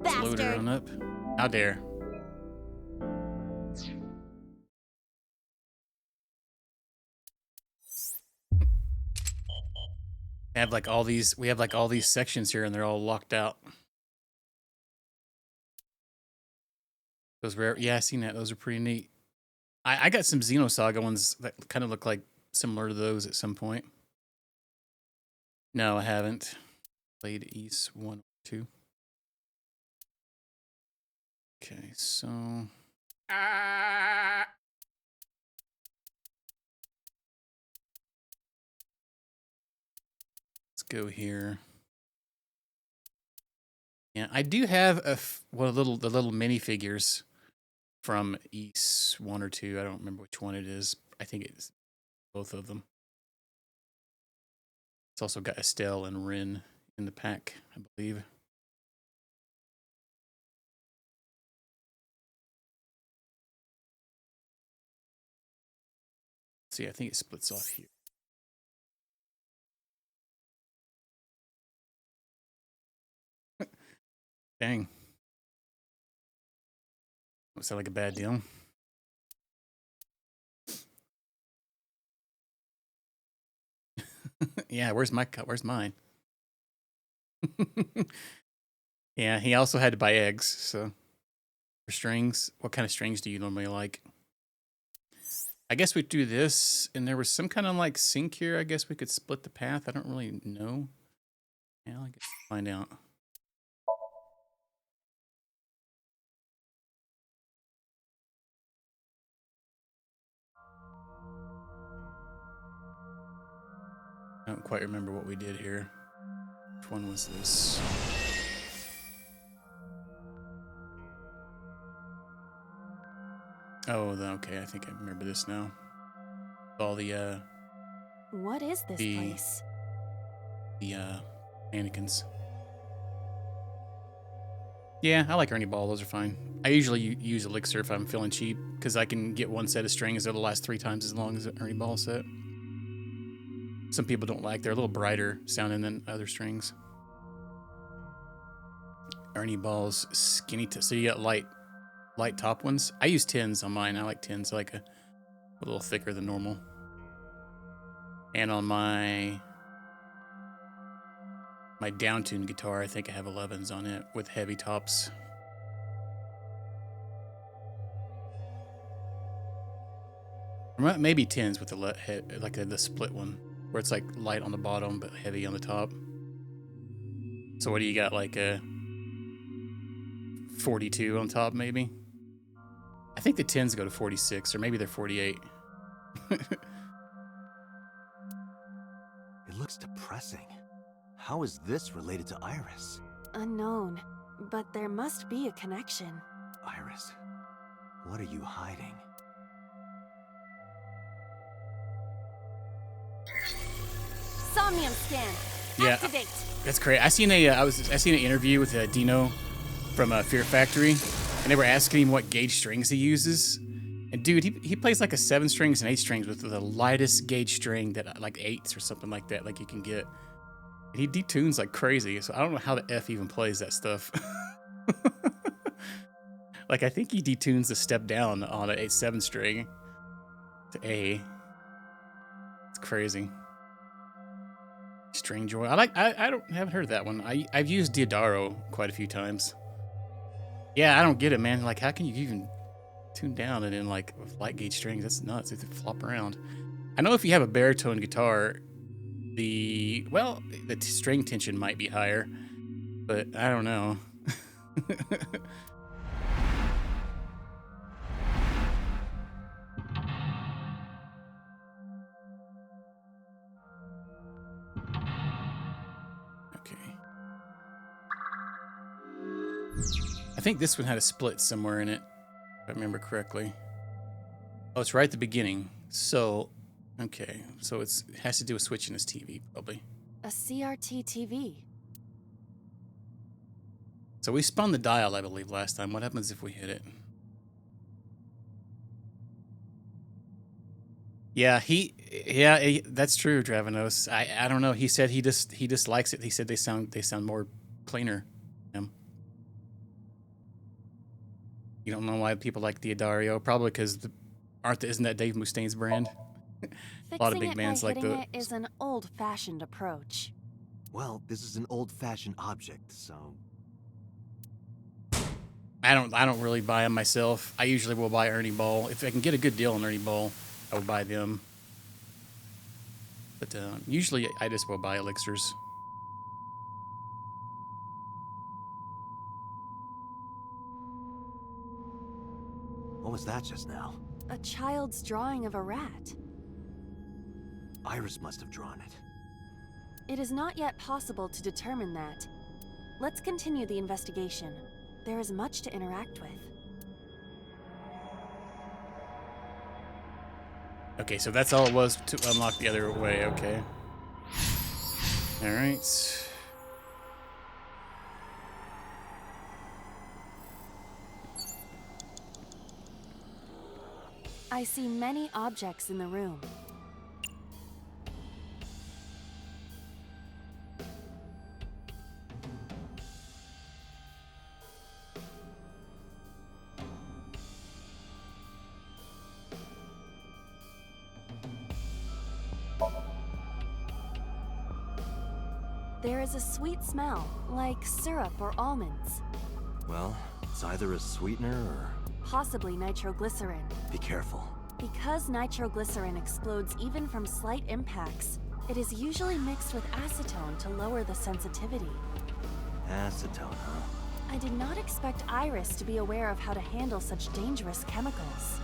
Load her on up. How dare. We have like all these sections here and they're all locked out. Those rare, yeah, I seen that. Those are pretty neat. I got some Xenosaga ones that kind of look like similar to those at some point. No, I haven't. Played East 1 or 2. Okay, so let's go here. Yeah, I do have the little minifigures from East 1 or 2. I don't remember which one it is. I think it's both of them. It's also got Estelle and Rin in the pack, I believe. See, I think it splits off here. Dang. That sound like a bad deal. Yeah, where's mine? Yeah, he also had to buy eggs, so for strings. What kind of strings do you normally like? I guess we'd do this, and there was some kind of like sync here. I guess we could split the path. I don't really know. Yeah, I guess we'll find out. I don't quite remember what we did here. Which one was this? Oh, okay. I think I remember this now. All the What is this place? The mannequins. Yeah, I like Ernie Ball. Those are fine. I usually use Elixir if I'm feeling cheap because I can get one set of strings that'll last 3 times as long as an Ernie Ball set. Some people don't like. They're a little brighter sounding than other strings. Ernie Ball's skinny. So you got light top ones. I use 10s on mine. I like 10s. I like a little thicker than normal. And on my down-tuned guitar, I think I have 11s on it with heavy tops. Or maybe 10s with the split one, where it's like light on the bottom but heavy on the top. So what do you got, like a 42 on top maybe? I think the 10s go to 46, or maybe they're 48. It looks depressing. How is this related to Iris? Unknown, but there must be a connection. Iris, what are you hiding? Somnium scan. Yeah, Activate. that's great. I seen an interview with Dino from Fear Factory, and they were asking him what gauge strings he uses. And dude, he plays like a 7 strings and 8 strings with the lightest gauge string that like 8s or something like that, like you can get. And he detunes like crazy, so I don't know how the F even plays that stuff. Like I think he detunes the step down on an 8/7 string to A. It's crazy. String Joy. Haven't heard of that one. I've used Diodaro quite a few times. Yeah, I don't get it, man. Like, how can you even tune down and then like with light gauge strings? That's nuts. They flop around. I know if you have a baritone guitar, the string tension might be higher, but I don't know. Okay. I think this one had a split somewhere in it, if I remember correctly. Oh, it's right at the beginning. So, okay. So it has to do with switching this TV, probably. A CRT TV. So we spun the dial, I believe, last time. What happens if we hit it? Yeah, that's true, Dravanos. I don't know. He said he just likes it. He said they sound more cleaner. You don't know why people like Theodario? Probably because isn't that Dave Mustaine's brand? A lot of Fixing big it by bands like hitting the. it is an old-fashioned approach. Well, this is an old-fashioned object, so... I don't really buy them myself. I usually will buy Ernie Ball if I can get a good deal on Ernie Ball. I will buy them. But usually I just will buy elixirs. What was that just now? A child's drawing of a rat. Iris must have drawn it. It is not yet possible to determine that. Let's continue the investigation. There is much to interact with. Okay, so that's all it was to unlock the other way. Okay. All right. I see many objects in the room. There is a sweet smell, like syrup or almonds. Well, it's either a sweetener or... Possibly nitroglycerin. Be careful. Because nitroglycerin explodes even from slight impacts, it is usually mixed with acetone to lower the sensitivity. Acetone, huh? I did not expect Iris to be aware of how to handle such dangerous chemicals.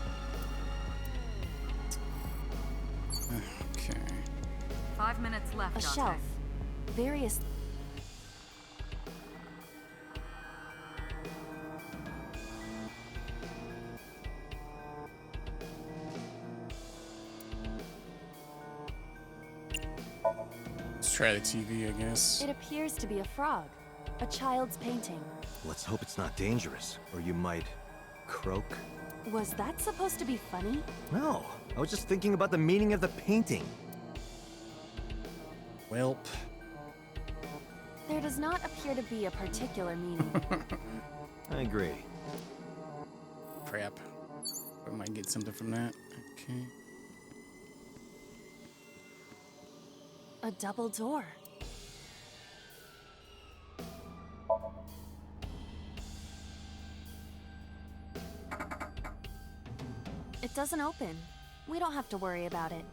Okay. 5 minutes left, A Dante. shelf. Various... Let's try the TV, I guess. It appears to be a frog. A child's painting. Let's hope it's not dangerous, or you might... croak? Was that supposed to be funny? No, I was just thinking about the meaning of the painting. Welp. There does not appear to be a particular meaning. I agree. Crap. I might get something from that. Okay. A double door. It doesn't open. We don't have to worry about it.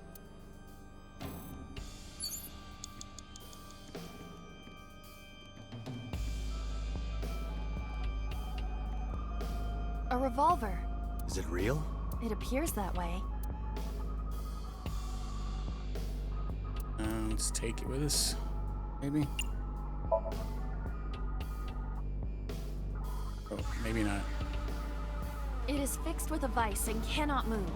A revolver. Is it real? It appears that way. Let's take it with us. Maybe. Oh, maybe not. It is fixed with a vise and cannot move.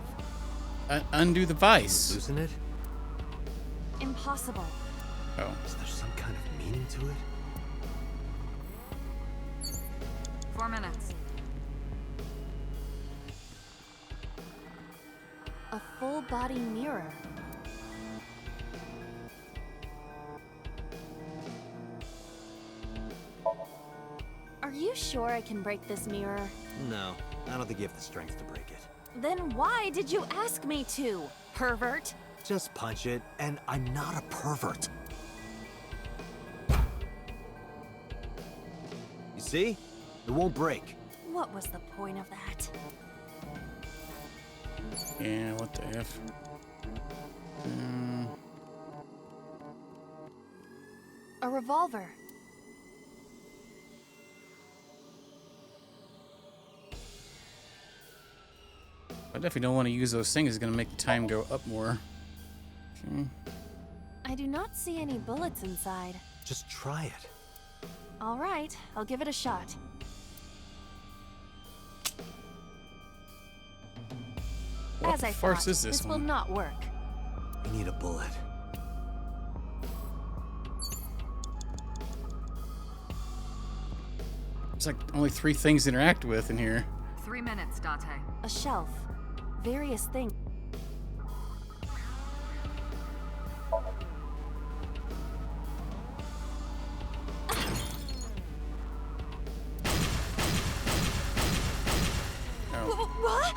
Undo the vice. Loosen it? Impossible. Oh. Is there some kind of meaning to it? 4 minutes. A full body mirror. Are you sure I can break this mirror? No, I don't think you have the strength to break it. Then why did you ask me to, pervert? Just punch it, and I'm not a pervert. You see? It won't break. What was the point of that? Yeah, what the F? A revolver. I definitely don't want to use those things. It's going to make the time go up more. Okay. I do not see any bullets inside. Just try it. All right, I'll give it a shot. What As the I farce thought, is this will one? not work. We need a bullet. There's like only 3 things to interact with in here. 3 minutes, Dante. A shelf. Various things. What?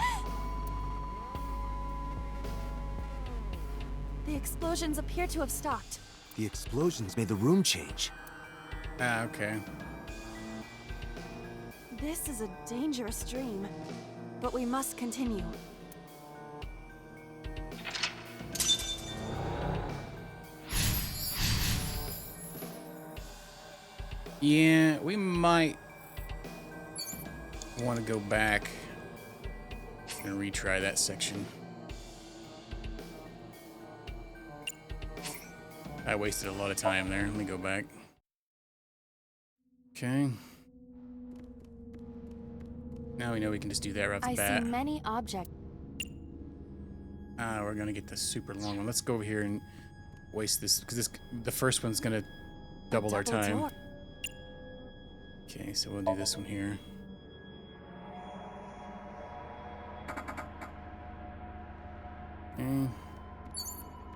The explosions appear to have stopped. The explosions made the room change. Ah, okay. This is a dangerous dream, but we must continue. Yeah, we might want to go back and retry that section. I wasted a lot of time there. Let me go back. Okay. Now we know we can just do that right off the I bat. see many objects. We're gonna get the super long one. Let's go over here and waste this because the first one's gonna double our time. Door. Okay, so we'll do this one here. Okay.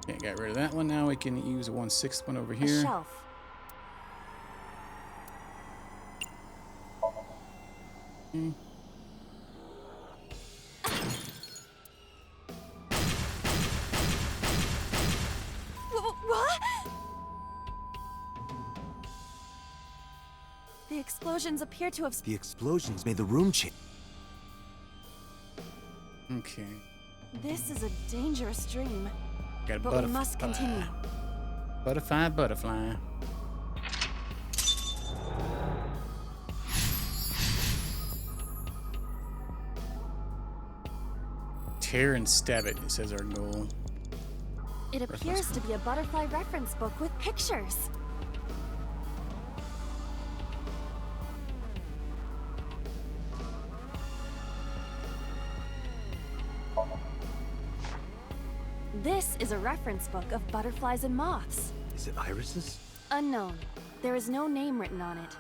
Okay, got rid of that one. Now we can use a 1/6 one over A here. shelf. Okay. What? The explosions appear to have. The explosions made the room change. Okay. This is a dangerous dream, Got a but we must continue. Butterfly, butterfly. Tear and stab it, it says our goal. It appears to be a butterfly reference book with pictures. This is a reference book of butterflies and moths. Is it irises? Unknown. There is no name written on it.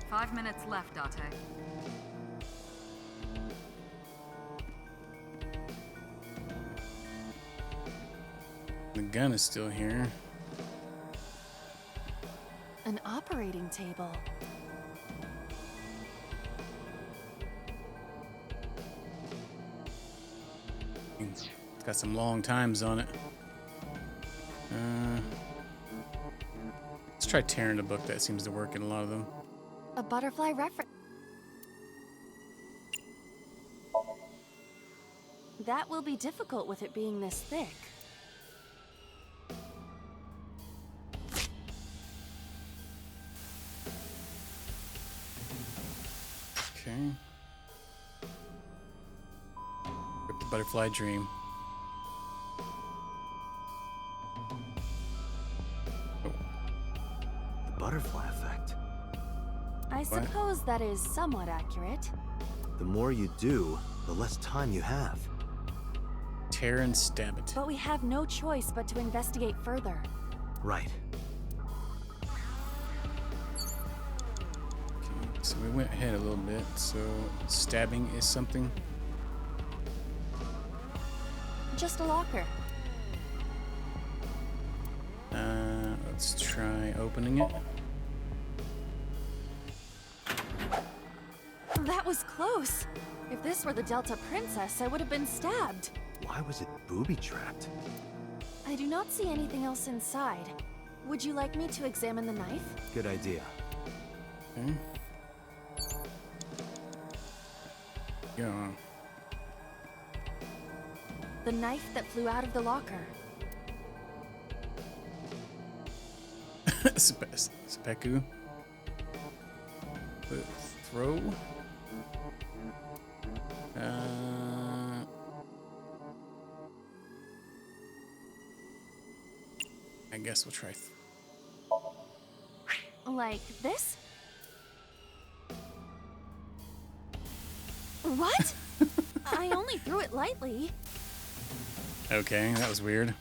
5 minutes left, Date. The gun is still here. An operating table. It's got some long times on it. Let's try tearing the book. That seems to work in a lot of them. A butterfly reference. That will be difficult with it being this thick. Okay. Rip the butterfly dream. Oh, The butterfly effect. I suppose that is somewhat accurate. The more you do, the less time you have. tear and stab it. But we have no choice but to investigate further. Right. Okay, so we went ahead a little bit. So stabbing is something. Just a locker. Let's try opening it. That was close. If this were the Delta Princess, I would have been stabbed. Why was it booby-trapped? I do not see anything else inside. Would you like me to examine the knife? Good idea. Okay. Yeah. The knife that flew out of the locker. Speku. Throw. I guess we'll try. Like this? What? I only threw it lightly. Okay, that was weird.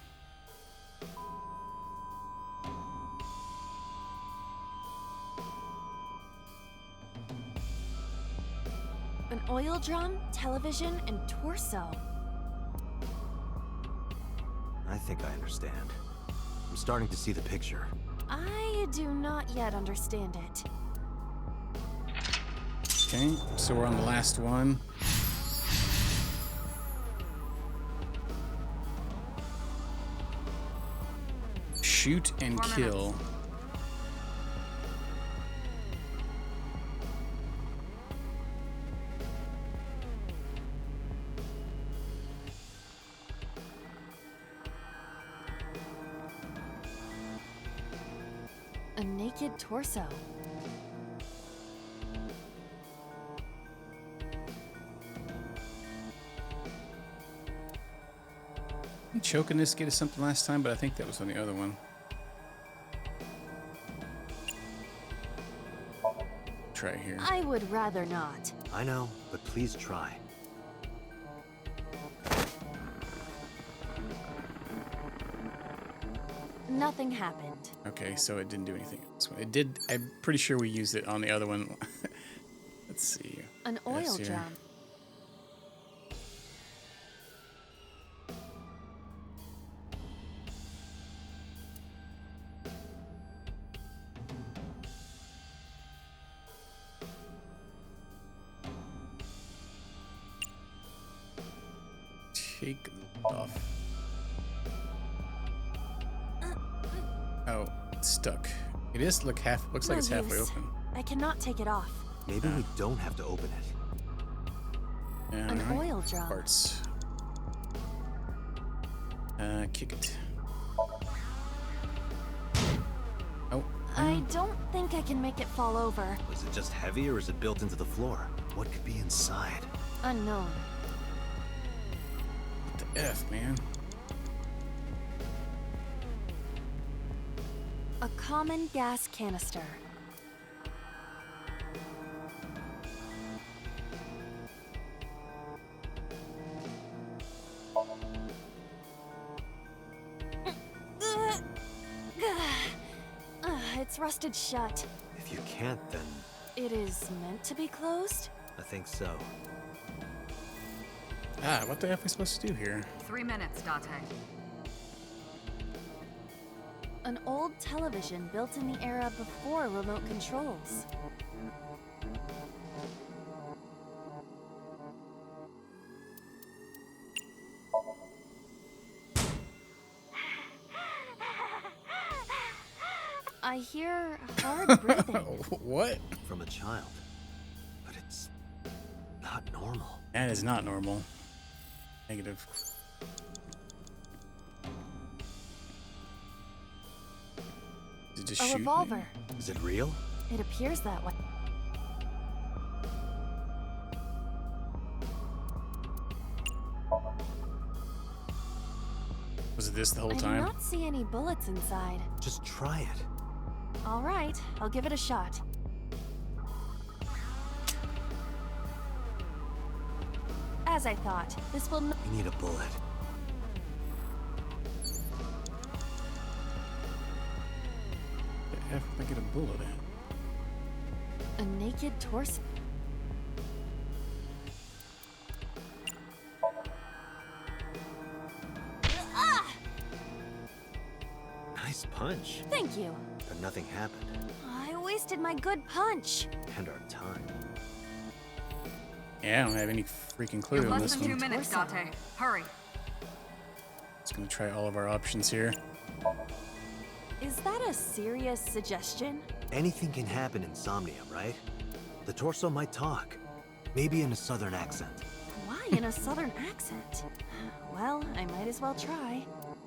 An oil drum, television, and torso. I think I understand. I'm starting to see the picture. I do not yet understand it. Okay, so we're on the last one. Shoot and 4 kill. minutes. A naked torso. Choking this get us something last time, but I think that was on the other one. Try it here. I would rather not. I know, but please try. Nothing happened. Okay, so it didn't do anything. This one. It did. I'm pretty sure we used it on the other one. Let's see. An oil Yes, here. drum. Take the lid off. Oh, it's stuck. It is looks like No it's halfway use. open. I cannot take it off. Maybe we don't have to open it. An Alright, oil drum. Parts. Kick it. Oh. I don't think I can make it fall over. Is it just heavy or is it built into the floor? What could be inside? Unknown. What the F, man? A common gas canister. It's rusted shut. If you can't, then It is meant to be closed? I think so. Ah, what the F are we supposed to do here? 3 minutes, Date. An old television built in the era before remote controls. I hear hard breathing. What? From a child. But it's not normal. That is not normal. Negative. Did it just A shoot me? revolver. Is it real? It appears that way. Was it this the whole I do time? not see any bullets inside. Just try it. All right, I'll give it a shot. As I thought, this will not. We need a bullet. The F did I get a bullet at? A naked torso. Nice punch. Thank you. But nothing happened. I wasted my good punch. And our time. Yeah, I don't have any freaking clue You have on less this than one. 2 minutes, Torso. Date. Hurry. Just gonna try all of our options here. Is that a serious suggestion? Anything can happen in Somnium, right? The torso might talk. Maybe in a southern accent. Why in a southern accent? Well, I might as well try.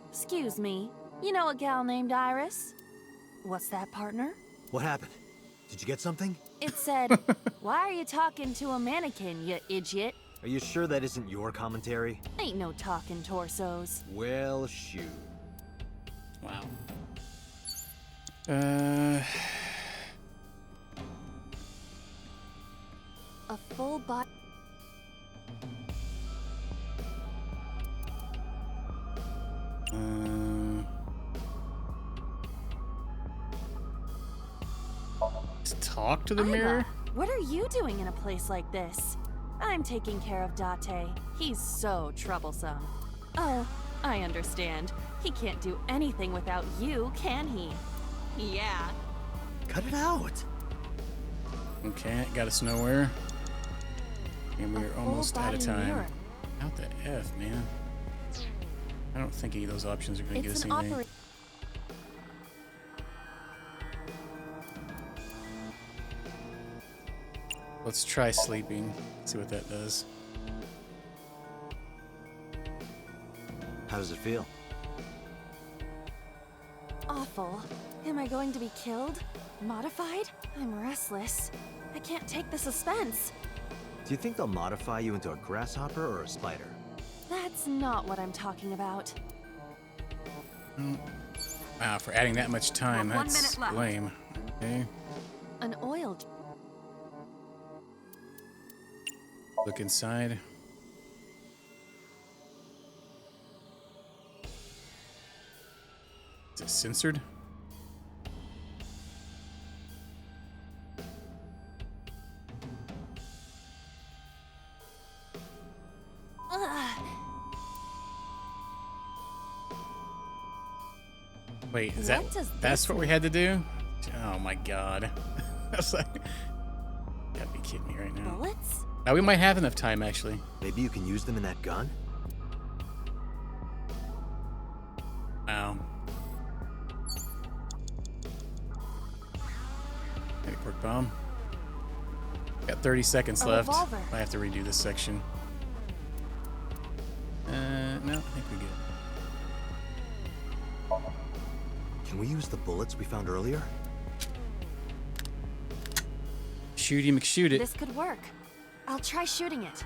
Excuse me. You know a gal named Iris? What's that, partner? What happened? Did you get something? It said, "Why are you talking to a mannequin, you idiot?" Are you sure that isn't your commentary? Ain't no talking torsos. Well, shoot. Wow. A full body. Let's talk to the Iva, mirror. what are you doing in a place like this? I'm taking care of Date. He's so troublesome. Oh, I understand. He can't do anything without you, can he? Yeah. Cut it out. Okay, got us nowhere. And we're A almost out of full-body time. mirror. Out the F, man. I don't think any of those options are going to get It's us an anything. operating. Let's try sleeping. See what that does. How does it feel? Awful. Am I going to be killed? Modified? I'm restless. I can't take the suspense. Do you think they'll modify you into a grasshopper or a spider? That's not what I'm talking about. Wow, for adding that much time, Well, 1 that's minute left. lame. Okay. An oil. Look inside. Is it censored? Ugh. Wait, is What does that's this what we had to do? Oh my god. I was like, you gotta be kidding me right now. Bullets? We might have enough time, actually. Maybe you can use them in that gun? Wow. Maybe pork bomb. Got 30 seconds A left. revolver. I have to redo this section. No, I think we're good. Can we use the bullets we found earlier? Shooty McShoot it. This could work. I'll try shooting it.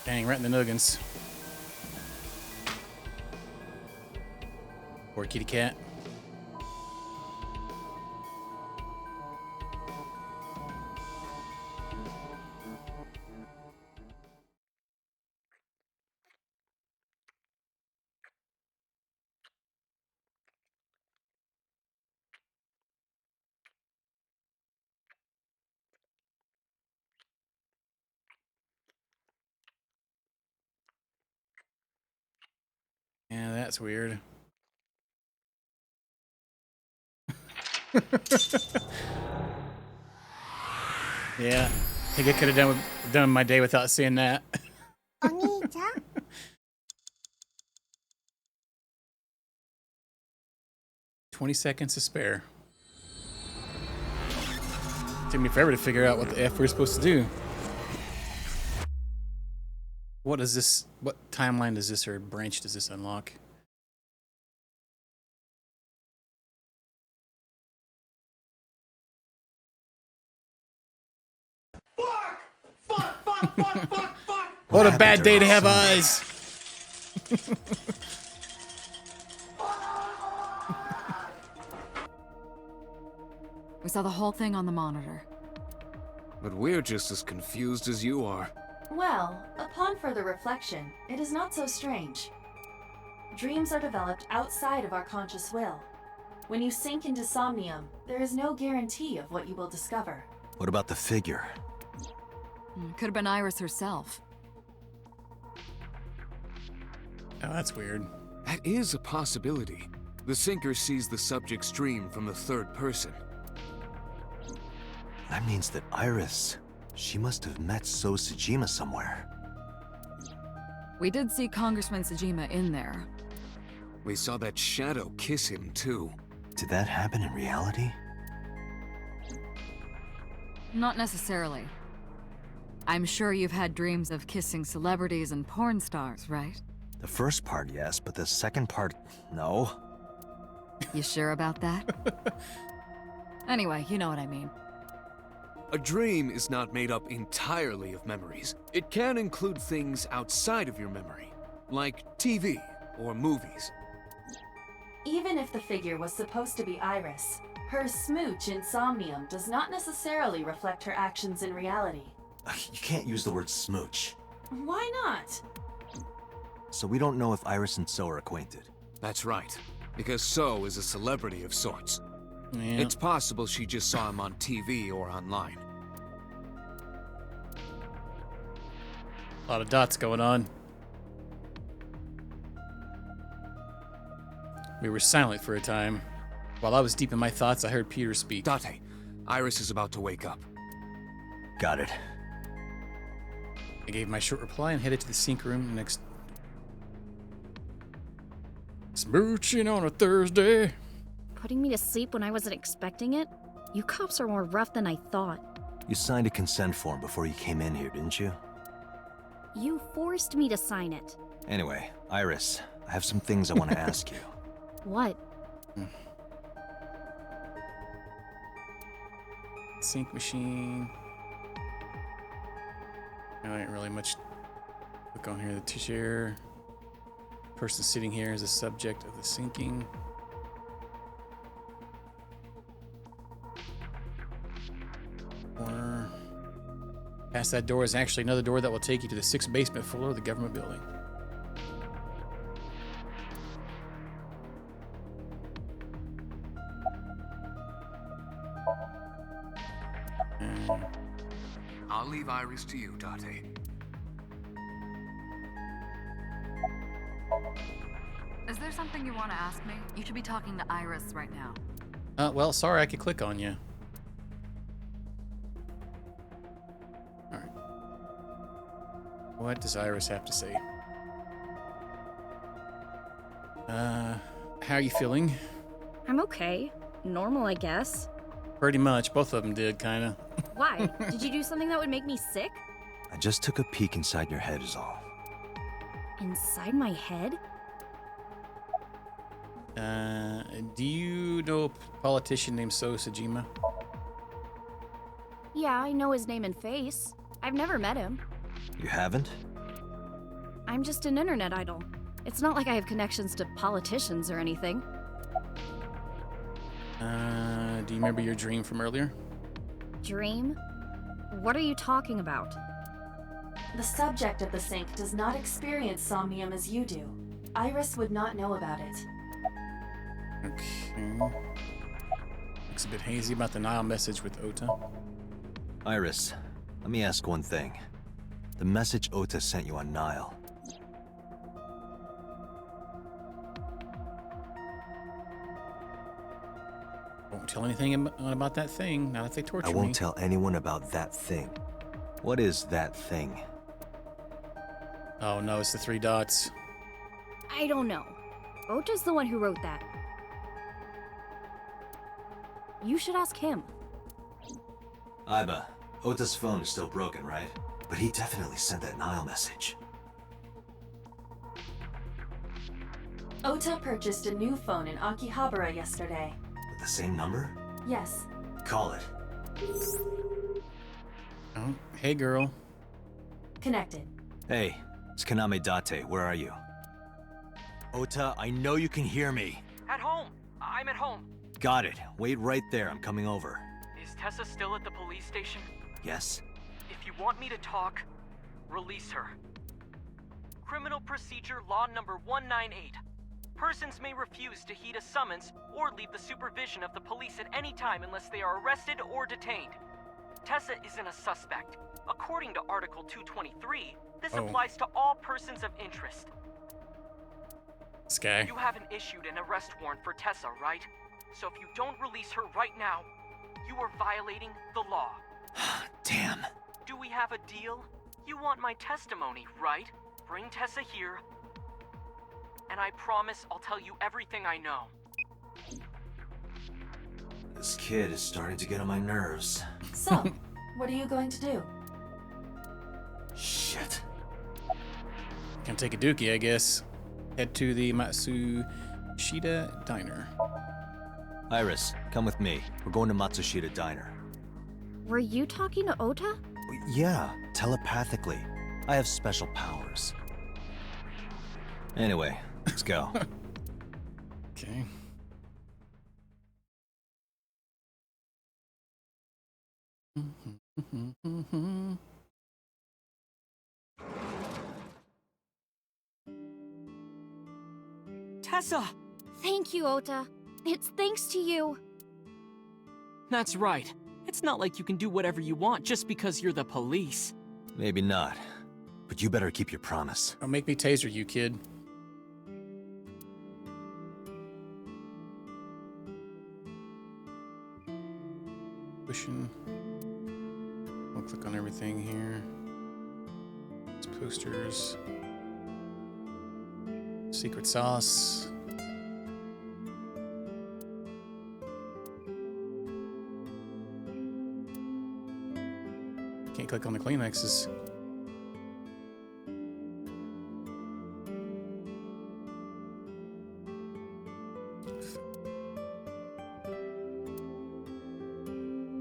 Dang, right in the nuggins. Poor kitty cat. Yeah, that's weird. Yeah, I think I could have done my day without seeing that. お兄ちゃん 20 seconds to spare. Took me forever to figure out what the F we're supposed to do. What is this? What timeline does this or branch does this unlock? What a happened bad day to during have summer? eyes. We saw the whole thing on the monitor. But we're just as confused as you are. Well, upon further reflection, it is not so strange. Dreams are developed outside of our conscious will. When you sink into Somnium, there is no guarantee of what you will discover. What about the figure? Could have been Iris herself. Oh, that's weird. That is a possibility. The sinker sees the subject's dream from the third person. That means that Iris, she must have met So Tsujima somewhere. We did see Congressman Tsujima in there. We saw that shadow kiss him, too. Did that happen in reality? Not necessarily. I'm sure you've had dreams of kissing celebrities and porn stars, right? The first part, yes, but the second part, no. You sure about that? Anyway, you know what I mean. A dream is not made up entirely of memories. It can include things outside of your memory, like TV or movies. Even if the figure was supposed to be Iris, her smooch in Somnium does not necessarily reflect her actions in reality. You can't use the word smooch. Why not? So we don't know if Iris and So are acquainted. That's right, because So is a celebrity of sorts. Yeah. It's possible she just saw him on TV or online. A lot of dots going on. We were silent for a time. While I was deep in my thoughts, I heard Peter speak. Date, Iris is about to wake up. Got it. I gave my short reply and headed to the sink room next. Smooching on a Thursday. Putting me to sleep when I wasn't expecting it? You cops are more rough than I thought. You signed a consent form before you came in here, didn't you? You forced me to sign it. Anyway, Iris, I have some things I want to ask you. What? Sink machine. There ain't really much. Look on here, the chair. Person sitting here is the subject of the sinking. Or past that door is actually another door that will take you to the 6th basement floor of the government building. I'll leave Iris to you, Date. Is there something you want to ask me? You should be talking to Iris right now. Well, sorry I could click on you. Alright. What does Iris have to say? How are you feeling? I'm okay. Normal, I guess. Pretty much. Both of them did, kinda. Why? Did you do something that would make me sick? I just took a peek inside your head is all. Inside my head? Do you know a politician named So Sajima? Yeah, I know his name and face. I've never met him. You haven't? I'm just an internet idol. It's not like I have connections to politicians or anything. Do you remember your dream from earlier? Dream? What are you talking about? The subject of the sink does not experience somnium as you do. Iris would not know about it. Okay. Looks a bit hazy about the Nile message with Ota. Iris, let me ask one thing. The message Ota sent you on Nile. Won't tell anything about that thing, not if they torture I me. won't tell anyone about that thing. What is that thing? Oh no, it's the 3 dots. I don't know. Ota's the one who wrote that. You should ask him. Iba, Ota's phone is still broken, right? But he definitely sent that Nile message. Ota purchased a new phone in Akihabara yesterday. With the same number? Yes. Call it. Oh, hey girl. Connected. Hey, it's Kaname Date. Where are you? Ota, I know you can hear me. At home. I'm at home. Got it. Wait right there. I'm coming over. Is Tessa still at the police station? Yes? If you want me to talk, release her. Criminal Procedure Law Number 198. Persons may refuse to heed a summons or leave the supervision of the police at any time unless they are arrested or detained. Tessa isn't a suspect. According to Article 223, this applies to all persons of interest. This guy. You haven't issued an arrest warrant for Tessa, right? So if you don't release her right now, you are violating the law. Damn. Do we have a deal? You want my testimony, right? Bring Tessa here, and I promise I'll tell you everything I know. This kid is starting to get on my nerves. So, what are you going to do? Shit. Can take a dookie, I guess. Head to the Matsushita Diner. Iris, come with me. We're going to Matsushita Diner. Were you talking to Ota? Yeah, telepathically. I have special powers. Anyway, let's go. Okay. Tessa! Thank you, Ota. It's thanks to you. That's right. It's not like you can do whatever you want just because you're the police. Maybe not. but you better keep your promise. Don't make me taser you, kid. Pushing. I'll click on everything here. It's posters. Secret sauce. Can't click on the Kleenexes.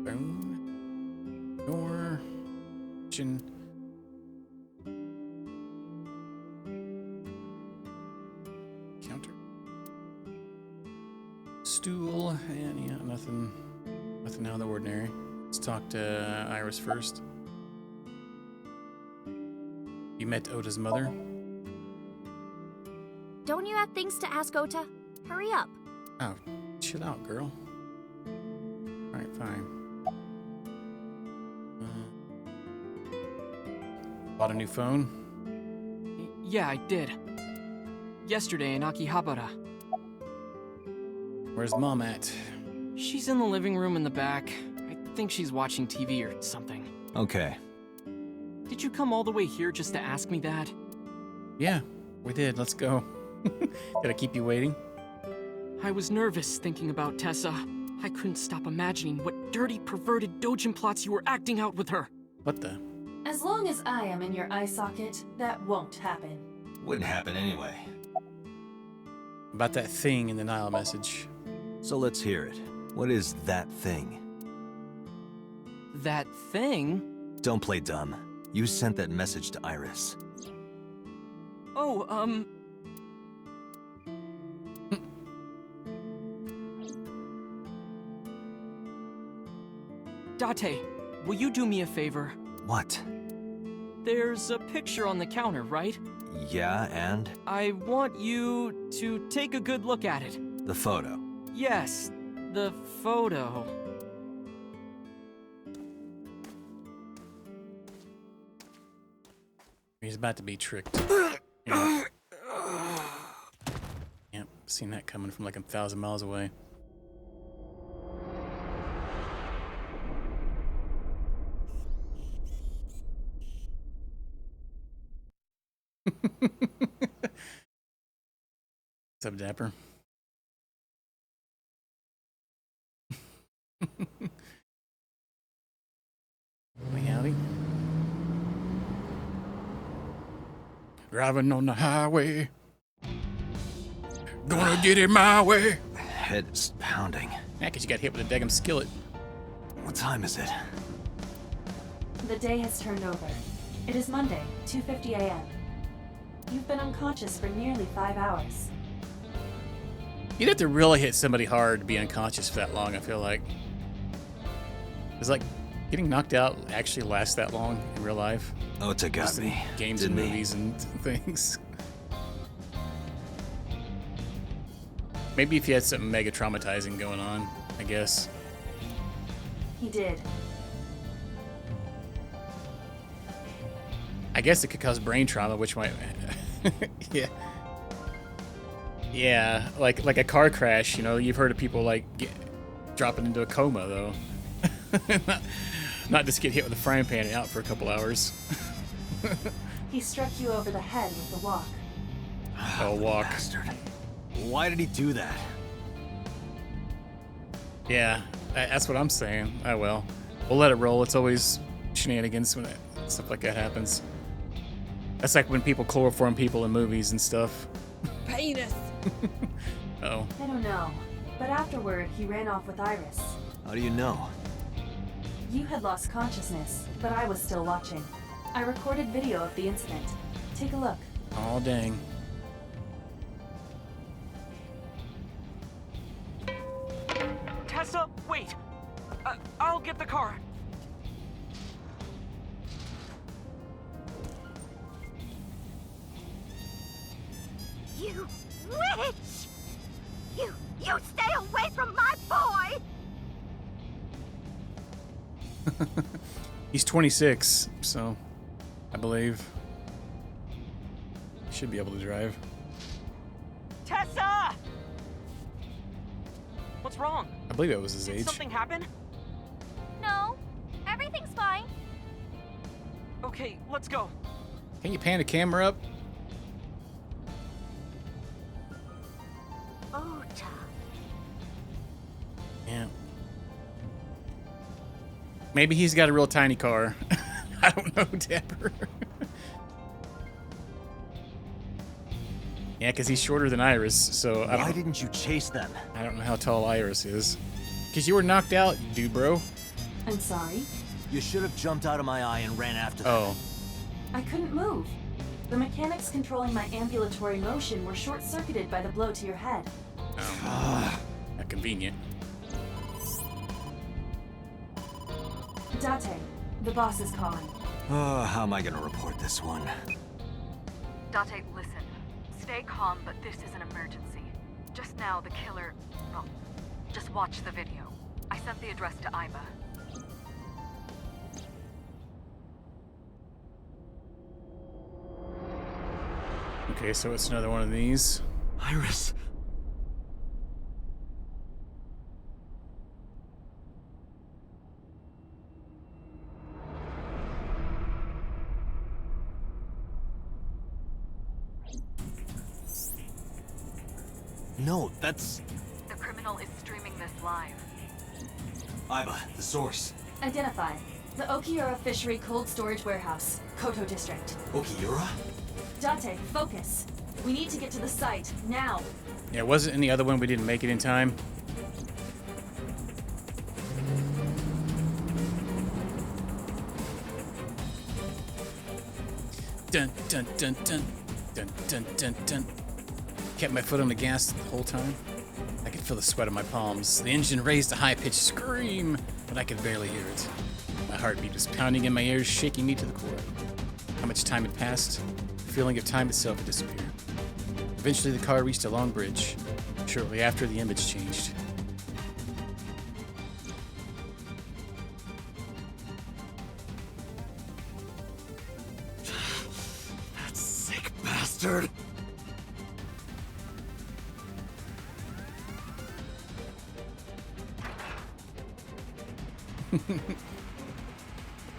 Phone. Door. Kitchen. Counter. Stool. And yeah, nothing out of the ordinary. Let's talk to Iris first. You met Ota's mother? Don't you have things to ask Ota? Hurry up. Oh, chill out, girl. Alright, fine. Bought a new phone? Yeah, I did. Yesterday in Akihabara. Where's Mom at? She's in the living room in the back. I think she's watching TV or something. Okay. Did you come all the way here just to ask me that? Yeah, we did. Let's go. Did I keep you waiting? I was nervous thinking about Tessa. I couldn't stop imagining what dirty, perverted dojin plots you were acting out with her. What the? As long as I am in your eye socket, that won't happen. Wouldn't happen anyway. About that thing in the Nile message. So let's hear it. What is that thing? That thing? Don't play dumb. You sent that message to Iris. Oh, Date, will you do me a favor? What? There's a picture on the counter, right? Yeah, and? I want you to take a good look at it. The photo. Yes, the photo. He's about to be tricked. Yeah. Yep, seen that coming from like 1,000 miles away. What's up, Dapper? Howdy, howdy. Driving on the highway. Gonna get it my way. Head is pounding. Yeah, 'cause you got hit with a daggum skillet. What time is it? The day has turned over. It is Monday, 2:50 a.m. You've been unconscious for nearly 5 hours. You'd have to really hit somebody hard to be unconscious for that long, I feel like. It's like getting knocked out actually lasts that long in real life. Ota got Just in me. games didn't and he? movies and things. Maybe if you had something mega traumatizing going on, I guess. He did. I guess it could cause brain trauma, which might... yeah. Yeah, like a car crash, you know, you've heard of people like dropping into a coma, though. not just get hit with a frying pan and out for a couple hours. He struck you over the head with the walk. Oh, walk. Bastard. Why did he do that? Yeah, that's what I'm saying. Oh well. We'll let it roll. It's always shenanigans when stuff like that happens. That's like when people chloroform people in movies and stuff. Penis. Oh. I don't know, but afterward he ran off with Iris. How do you know? You had lost consciousness, but I was still watching. I recorded video of the incident. Take a look. Oh, dang. Tessa, wait! I'll get the car. You witch! You stay away from my boy! He's 26, so I believe. should be able to drive. Tessa! What's wrong? I believe it was his Did age. something happen? No, everything's fine. Okay, let's go. Can you pan the camera up? Ota. Yeah. Maybe he's got a real tiny car. I don't know, Dapper. Yeah, because he's shorter than Iris, so I Why don't, didn't you chase them? I don't know how tall Iris is. Because you were knocked out, you dude, bro. I'm sorry. You should have jumped out of my eye and ran after them. Oh. I couldn't move. The mechanics controlling my ambulatory motion were short-circuited by the blow to your head. Not convenient. Date, the boss is calling. Oh, how am I gonna report this one? Date, listen. Stay calm, but this is an emergency. Just now, the killer... Well, just watch the video. I sent the address to Iba. Okay, so it's another one of these. Iris. No, that's... The criminal is streaming this live. Iba, the source. Identified. The Okiura Fishery Cold Storage Warehouse, Koto District. Okiura? Date, focus. We need to get to the site, now. Yeah, wasn't in the other one we didn't make it in time? Dun dun dun dun dun dun dun dun. Kept my foot on the gas the whole time. I could feel the sweat on my palms. The engine raised a high-pitched scream, but I could barely hear it. My heartbeat was pounding in my ears, shaking me to the core. How much time had passed? The feeling of time itself had disappeared. Eventually, the car reached a long bridge. Shortly after, the image changed. That sick bastard.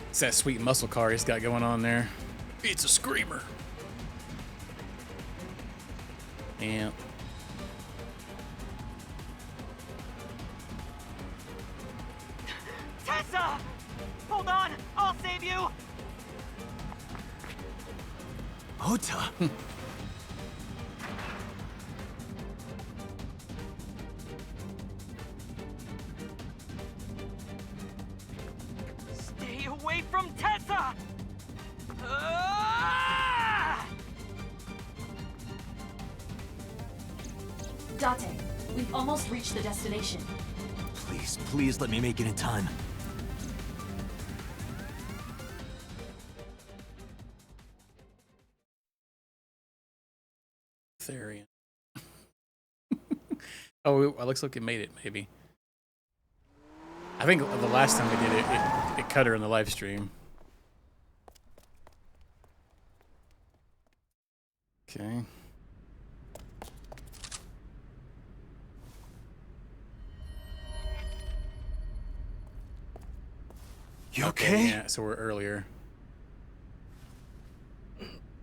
It's that sweet muscle car he's got going on there. It's a screamer. Yeah. Tessa! Hold on! I'll save you! Ota? Stay away from Tessa! Ah! Date, we've almost reached the destination. Please, please let me make it in time. Therian. Oh, it looks like it made it, maybe. I think the last time we did it, it cut her in the live stream. Okay. You okay? Yeah, so we're earlier.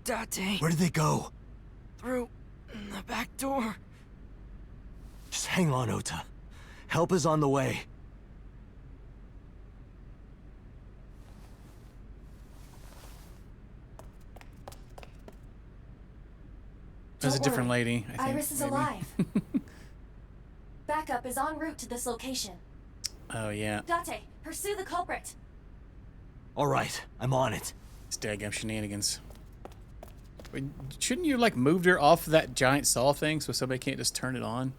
Date, Where did they go? through the back door. Just hang on, Ota. Help is on the way. There's a Don't different worry. lady, I think. Iris is maybe. alive. Backup is en route to this location. Oh, yeah. Date, pursue the culprit. All right, I'm on it. It's daggum shenanigans. Wait, shouldn't you, like, move her off that giant saw thing so somebody can't just turn it on?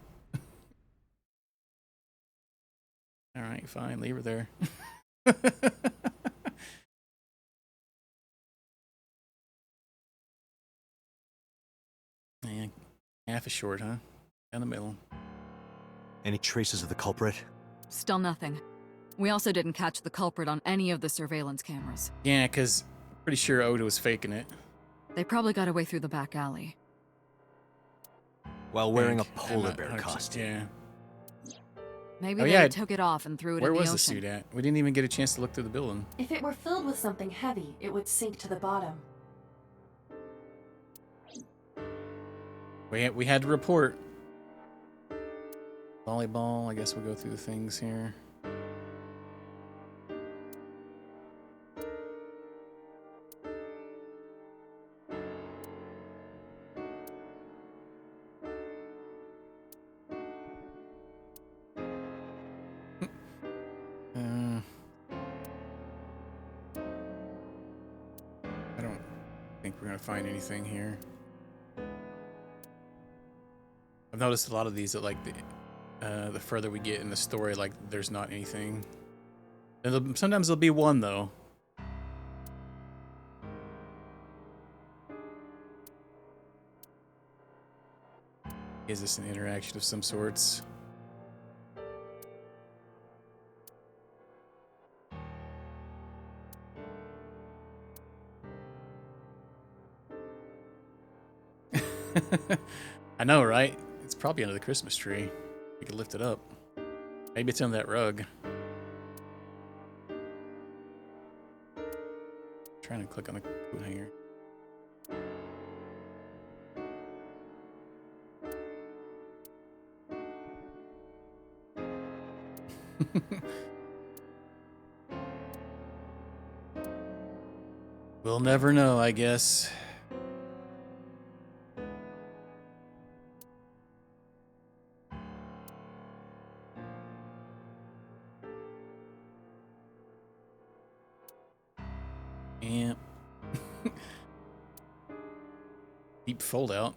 Alright, fine. Leave her there. Man, half a short, huh? Down the middle. Any traces of the culprit? Still nothing. We also didn't catch the culprit on any of the surveillance cameras. Yeah, because pretty sure Oda was faking it. They probably got away through the back alley. While wearing a I'm polar not bear 100%. costume. Yeah. Maybe Oh, they yeah. took it off and threw it Where in the was ocean. the suit at? We didn't even get a chance to look through the building. If it were filled with something heavy, it would sink to the bottom. We had to report. Volleyball. I guess we'll go through the things here. I don't think we're gonna find anything here. I've noticed a lot of these that like the further we get in the story, like there's not anything. And sometimes there'll be one though. Is this an interaction of some sorts? I know, right? It's probably under the Christmas tree. We could lift it up. Maybe it's under that rug. Trying to click on the coat hanger. We'll never know, I guess. Yeah. Deep fold out.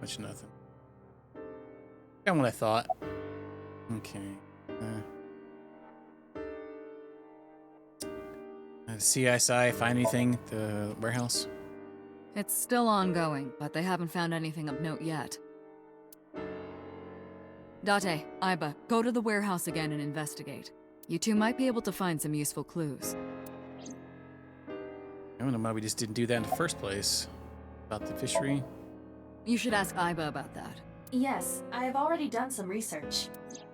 Much nothing. Kind of what I thought. Okay. CSI find anything at the warehouse? It's still ongoing, but they haven't found anything of note yet. Date, Aiba, go to the warehouse again and investigate. You two might be able to find some useful clues. I don't know why we just didn't do that in the first place. About the fishery. You should ask Aiba about that. Yes, I have already done some research.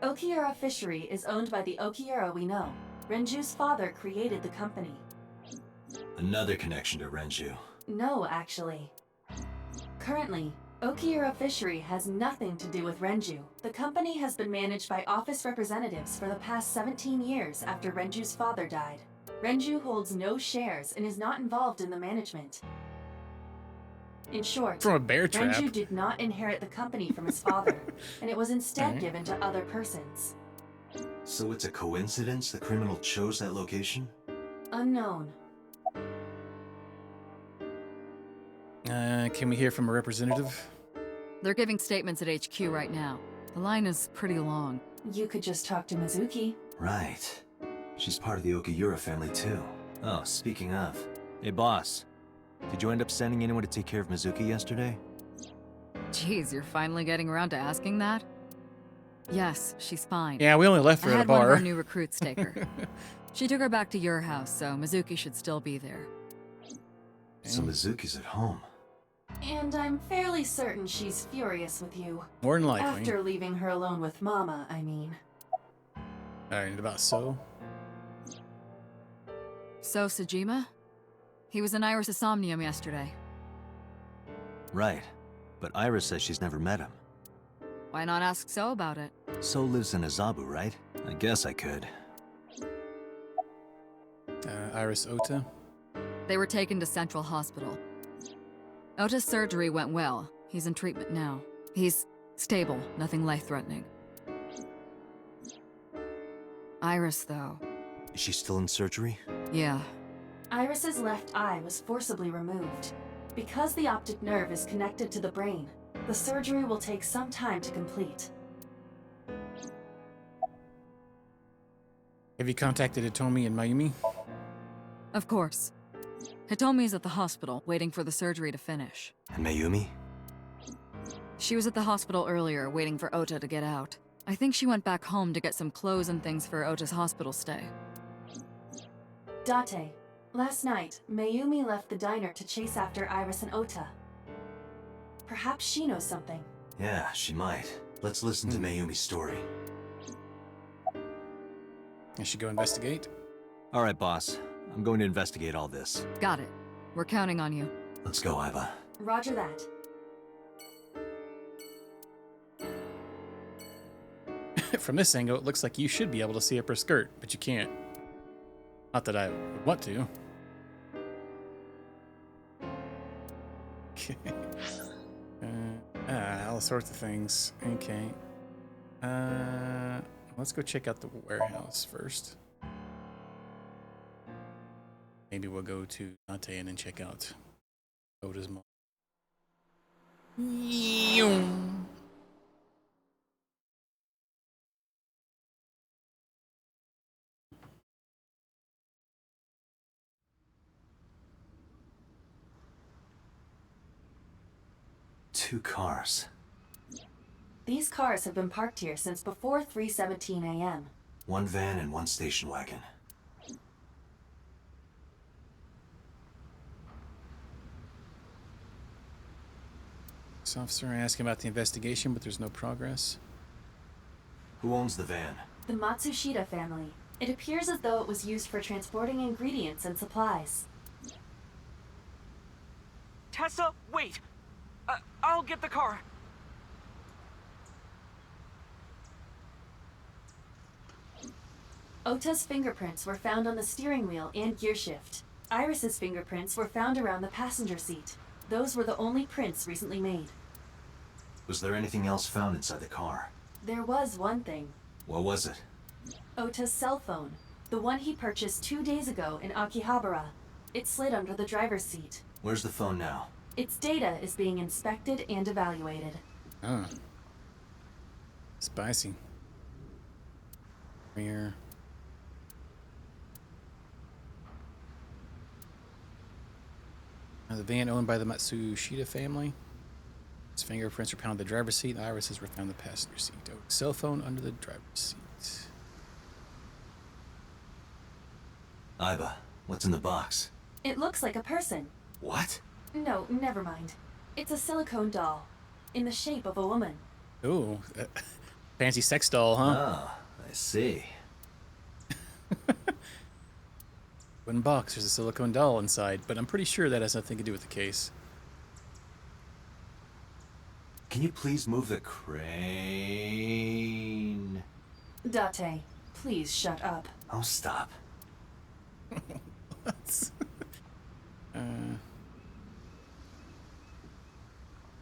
Okiura Fishery is owned by the Okiura we know. Renju's father created the company. Another connection to Renju. No, actually. Currently, Okiura Fishery has nothing to do with Renju. The company has been managed by office representatives for the past 17 years after Renju's father died. Renju holds no shares and is not involved in the management. In short, From a bear trap. Renju did not inherit the company from his father, and it was instead given to other persons. So it's a coincidence the criminal chose that location? Unknown. Can we hear from a representative? They're giving statements at HQ right now. The line is pretty long. You could just talk to Mizuki. Right. She's part of the Okiura family too. Oh, speaking of. Hey boss, did you end up sending anyone to take care of Mizuki yesterday? Jeez, you're finally getting around to asking that? Yes, she's fine. Yeah, we only left her I at a had one of bar. our new recruits take her. She took her back to your house, so Mizuki should still be there. So Mizuki's at home. And I'm fairly certain she's furious with you. More than likely. After leaving her alone with Mama, I mean. Alright, about so? So, Sajima? He was in Iris' Somnium yesterday. Right. But Iris says she's never met him. Why not ask So about it? So lives in Azabu, right? I guess I could. Iris Ota? They were taken to Central Hospital. Ota's surgery went well. He's in treatment now. He's stable, nothing life-threatening. Iris, though. Is she still in surgery? Yeah. Iris's left eye was forcibly removed. Because the optic nerve is connected to the brain, the surgery will take some time to complete. Have you contacted Hitomi and Mayumi? Of course. Hitomi's at the hospital, waiting for the surgery to finish. And Mayumi? She was at the hospital earlier, waiting for Ota to get out. I think she went back home to get some clothes and things for Ota's hospital stay. Date, last night, Mayumi left the diner to chase after Iris and Ota. Perhaps she knows something. Yeah, she might. Let's listen to Mayumi's story. I should go investigate. All right, boss. I'm going to investigate all this. Got it. We're counting on you. Let's go, Iva. Roger that. From this angle, it looks like you should be able to see up her skirt, but you can't. Not that I would want to. Okay. All sorts of things. Okay. Let's go check out the warehouse first. Maybe we'll go to Dante and then check out Ota's mall. Two cars. These cars have been parked here since before 3:17 a.m. One van and one station wagon. This officer asking about the investigation, but there's no progress. Who owns the van? The Matsushita family. It appears as though it was used for transporting ingredients and supplies. Tessa, wait! I'll get the car. Ota's fingerprints were found on the steering wheel and gearshift. Iris's fingerprints were found around the passenger seat. Those were the only prints recently made. Was there anything else found inside the car? There was one thing. What was it? Ota's cell phone. The one he purchased 2 days ago in Akihabara. It slid under the driver's seat. Where's the phone now? Its data is being inspected and evaluated. Ah. Spicy. Here. The van owned by the Matsushita family. His fingerprints were found on the driver's seat. Irises were found on the passenger seat. Oh, cell phone under the driver's seat. Iva, what's in the box? It looks like a person. What? No, never mind. It's a silicone doll. In the shape of a woman. Ooh, fancy sex doll, huh? Oh, I see. Wooden box, there's a silicone doll inside, but I'm pretty sure that has nothing to do with the case. Can you please move the crane? Date, please shut up. Oh, stop. What?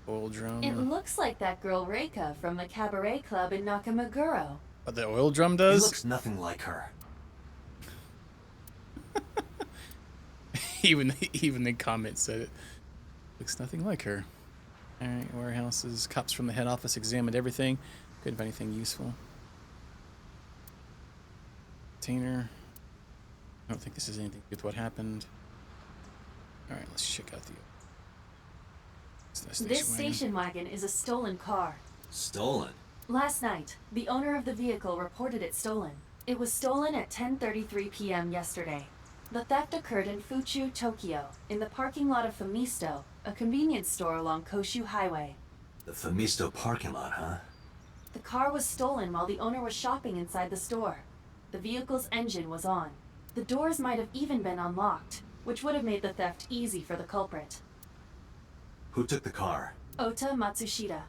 Oil drum. It looks like that girl Reika from the cabaret club in Nakamaguro. What the oil drum He does? looks nothing like her. even the comment said it. Looks nothing like her. Alright, warehouses. Cops from the head office examined everything. Couldn't find anything useful. Container. I don't think this has anything to do with what happened. Alright, let's check out the This station wagon is a stolen car. Stolen? Last night, the owner of the vehicle reported it stolen. It was stolen at 10:33 p.m. yesterday. The theft occurred in Fuchu, Tokyo, in the parking lot of Famisto, a convenience store along Koshu Highway. The Famisto parking lot, huh? The car was stolen while the owner was shopping inside the store. The vehicle's engine was on. The doors might have even been unlocked, which would have made the theft easy for the culprit. Who took the car? Ota Matsushita.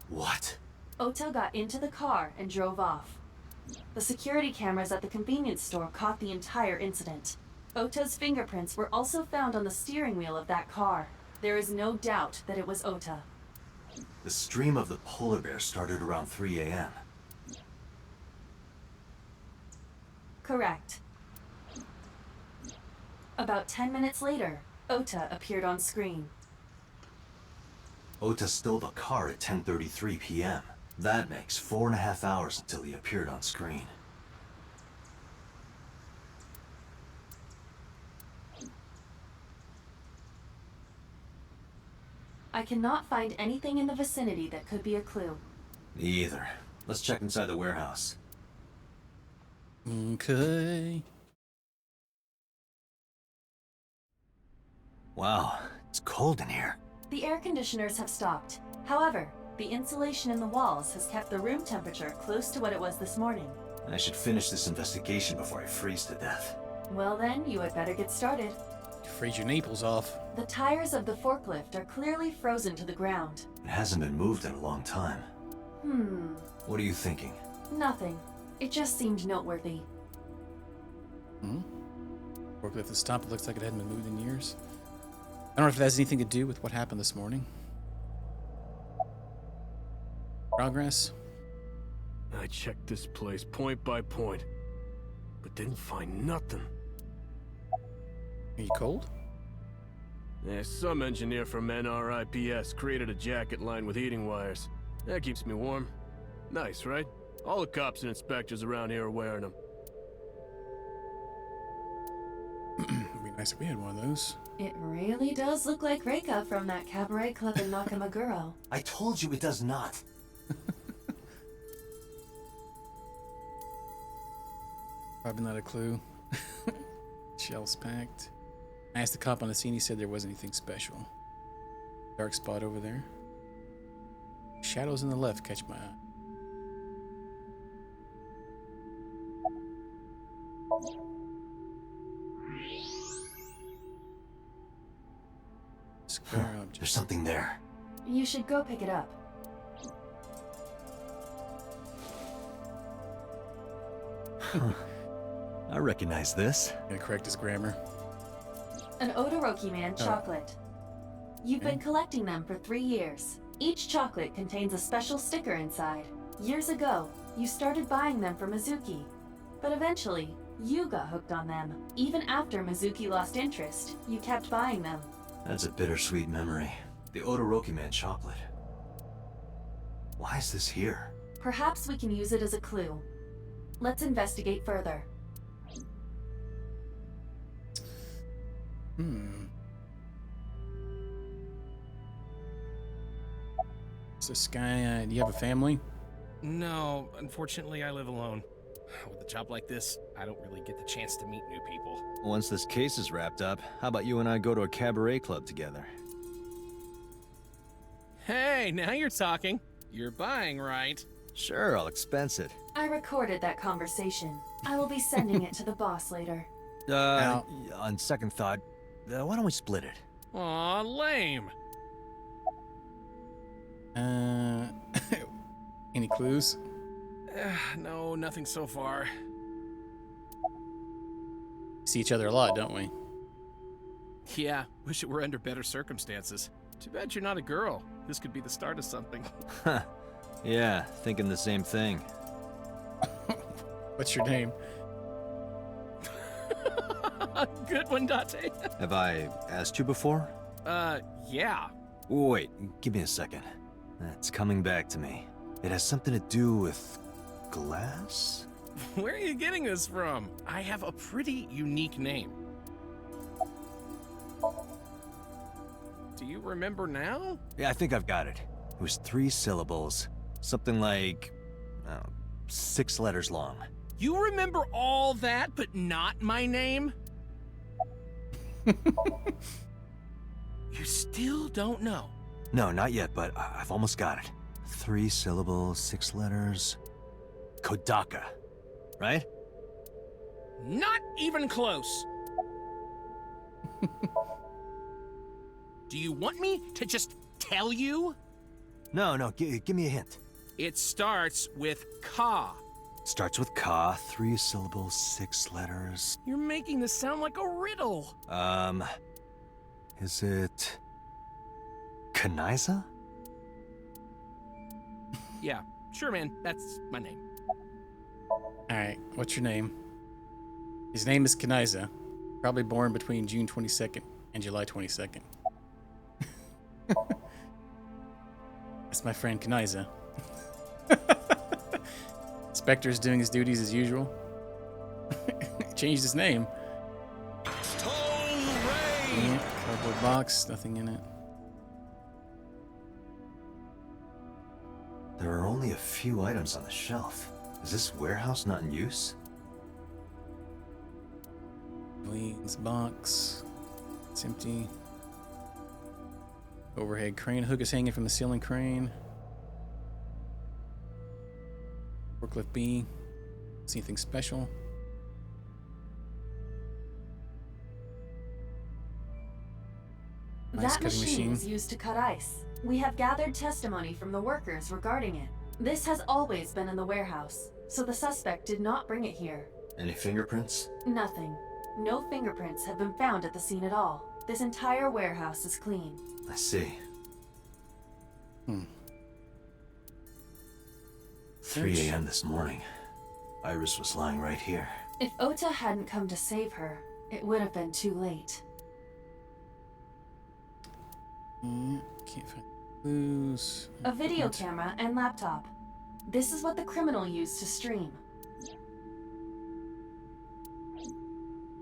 What? Ota got into the car and drove off. The security cameras at the convenience store caught the entire incident. Ota's fingerprints were also found on the steering wheel of that car. There is no doubt that it was Ota. The stream of the polar bear started around 3 a.m. Correct. About 10 minutes later, Ota appeared on screen. Ota stole the car at 10:33 p.m. That makes 4.5 hours until he appeared on screen. I cannot find anything in the vicinity that could be a clue. Me either. Let's check inside the warehouse. Okay. Wow, it's cold in here. The air conditioners have stopped. However, the insulation in the walls has kept the room temperature close to what it was this morning. I should finish this investigation before I freeze to death. Well then, you had better get started. Freeze your naples off. The tires of the forklift are clearly frozen to the ground. It hasn't been moved in a long time. What are you thinking? Nothing. It just seemed noteworthy. Forklift at the stump. It looks like it hadn't been moved in years. I don't know if that has anything to do with what happened this morning. Progress? I checked this place point by point, but didn't find nothing. Are you cold? Yeah, some engineer from NRIPS created a jacket lined with heating wires. That keeps me warm. Nice, right? All the cops and inspectors around here are wearing them. It'd be nice if we had one of those. It really does look like Reika from that cabaret club in Nakamaguro. I told you it does not. Probably not a clue. Shells packed. I asked the cop on the scene. He said there wasn't anything special. Dark spot over there. Shadows on the left catch my eye. Square object. There's something there. You should go pick it up. I recognize this. Gonna correct his grammar. An Odoroki Man chocolate. You've been collecting them for 3 years. Each chocolate contains a special sticker inside. Years ago, you started buying them for Mizuki. But eventually, you got hooked on them. Even after Mizuki lost interest, you kept buying them. That's a bittersweet memory. The Odoroki Man chocolate. Why is this here? Perhaps we can use it as a clue. Let's investigate further. So Sky, do you have a family? No, unfortunately I live alone. With a job like this, I don't really get the chance to meet new people. Once this case is wrapped up, how about you and I go to a cabaret club together? Hey, now you're talking. You're buying, right? Sure, I'll expense it. I recorded that conversation. I will be sending it to the boss later. On second thought, why don't we split it? Aw, lame. Any clues? No, nothing so far. See each other a lot, don't we? Yeah, wish it were under better circumstances. Too bad you're not a girl. This could be the start of something. Huh. Yeah, thinking the same thing. What's your name? Good one, Date. Have I asked you before? Yeah. Wait, give me a second. It's coming back to me. It has something to do with glass? Where are you getting this from? I have a pretty unique name. Do you remember now? Yeah, I think I've got it. It was 3 syllables. Something like 6 letters long. You remember all that, but not my name? You still don't know? No, not yet, but I've almost got it. 3 syllables, 6 letters. Kodaka, right? Not even close. Do you want me to just tell you? No, give me a hint. It starts with Ka. Starts with Ka, 3 syllables, 6 letters. You're making this sound like a riddle. Is it... Kanaiza? Yeah, sure, man. That's my name. Alright, what's your name? His name is Kanaiza. Probably born between June 22nd and July 22nd. That's my friend Kanaiza. Spectre's doing his duties as usual. Changed his name. Yeah, cardboard box, nothing in it. There are only a few items on the shelf. Is this warehouse not in use? Leans box. It's empty. Overhead crane hook is hanging from the ceiling crane. Forklift B. See anything special? Nice That cutting machine is used to cut ice. We have gathered testimony from the workers regarding it. This has always been in the warehouse, so the suspect did not bring it here. Any fingerprints? Nothing. No fingerprints have been found at the scene at all. This entire warehouse is clean. I see. 3 a.m. this morning. Iris was lying right here. If Ota hadn't come to save her, it would have been too late. Can't find clues. A video camera and laptop. This is what the criminal used to stream.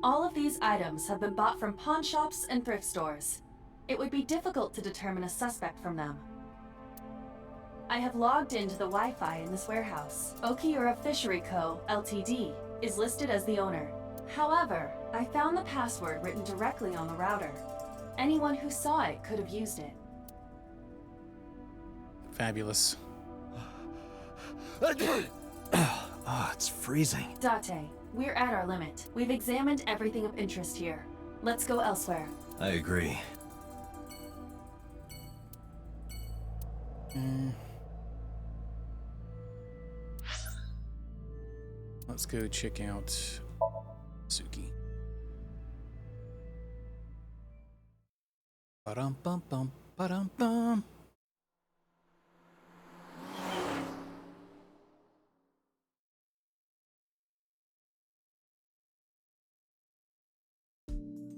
All of these items have been bought from pawn shops and thrift stores. It would be difficult to determine a suspect from them. I have logged into the Wi-Fi in this warehouse. Okiura Fishery Co., Ltd. is listed as the owner. However, I found the password written directly on the router. Anyone who saw it could have used it. Fabulous. Oh, it's freezing. Date, we're at our limit. We've examined everything of interest here. Let's go elsewhere. I agree. Let's go check out Mizuki. Ba-dum bum bum ba-dum bum.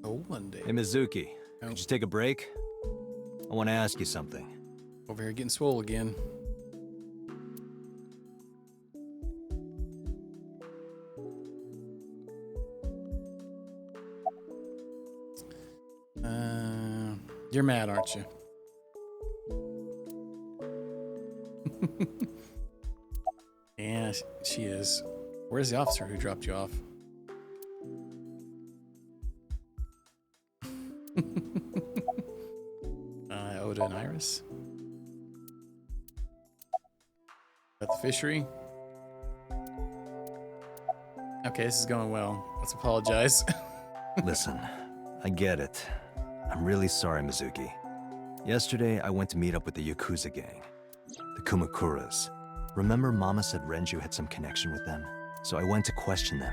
Oh, one day. Hey, Mizuki. Could you take a break? I want to ask you something. Over here getting swole again. You're mad, aren't you? Yeah, she is. Where's the officer who dropped you off? Oda and Iris? At the fishery? Okay, this is going well. Let's apologize. Listen, I get it. I'm really sorry, Mizuki. Yesterday, I went to meet up with the Yakuza gang, the Kumakuras. Remember Mama said Renju had some connection with them? So I went to question them.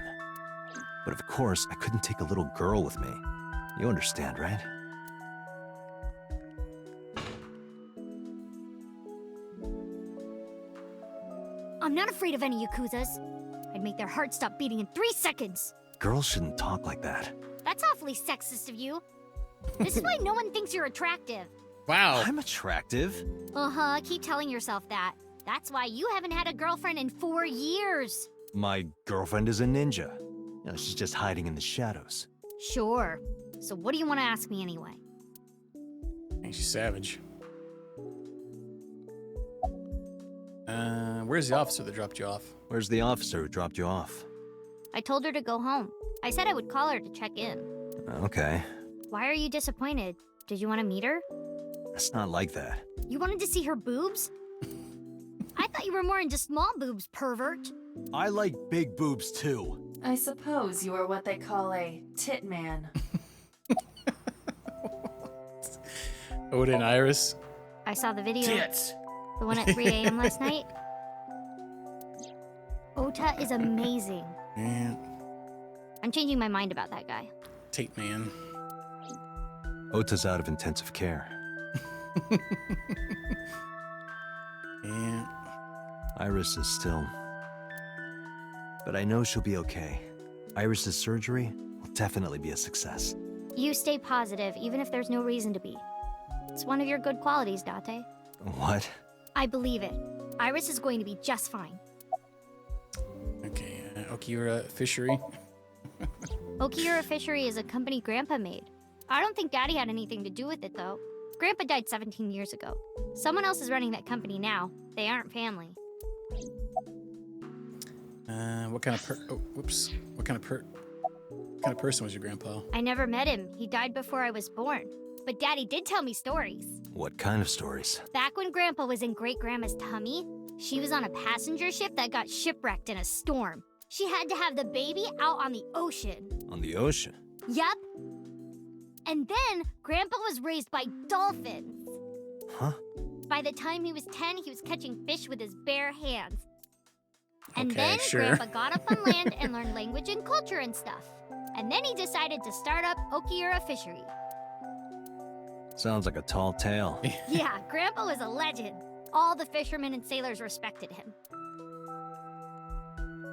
But of course, I couldn't take a little girl with me. You understand, right? I'm not afraid of any Yakuzas. I'd make their hearts stop beating in 3 seconds. Girls shouldn't talk like that. That's awfully sexist of you. This is why no one thinks you're attractive. Wow. I'm attractive. Uh-huh, keep telling yourself that. That's why you haven't had a girlfriend in 4 years. My girlfriend is a ninja. You know, she's just hiding in the shadows. Sure. So what do you want to ask me anyway? Hey, she's savage. Where's the officer that dropped you off? Where's the officer who dropped you off? I told her to go home. I said I would call her to check in. Okay. Why are you disappointed? Did you want to meet her? It's not like that. You wanted to see her boobs? I thought you were more into small boobs, pervert. I like big boobs too. I suppose you are what they call a tit man. Oda and Iris? I saw the video. Tits! The one at 3 a.m. last night. Ota is amazing. Yeah. I'm changing my mind about that guy. Tate man. Ota's out of intensive care. Yeah. Iris is still... But I know she'll be okay. Iris's surgery will definitely be a success. You stay positive, even if there's no reason to be. It's one of your good qualities, Date. What? I believe it. Iris is going to be just fine. Okay, Okiura Fishery. Okiura Fishery is a company Grandpa made. I don't think Daddy had anything to do with it, though. Grandpa died 17 years ago. Someone else is running that company now. They aren't family. What kind of What kind of person was your grandpa? I never met him. He died before I was born. But Daddy did tell me stories. What kind of stories? Back when Grandpa was in Great-Grandma's tummy, she was on a passenger ship that got shipwrecked in a storm. She had to have the baby out on the ocean. On the ocean? Yup. And then Grandpa was raised by dolphins. Huh? By the time he was 10, he was catching fish with his bare hands. And Okay, then sure. Grandpa got up on land and learned language and culture and stuff. And then he decided to start up Okiura Fishery. Sounds like a tall tale. Yeah, Grandpa was a legend. All the fishermen and sailors respected him.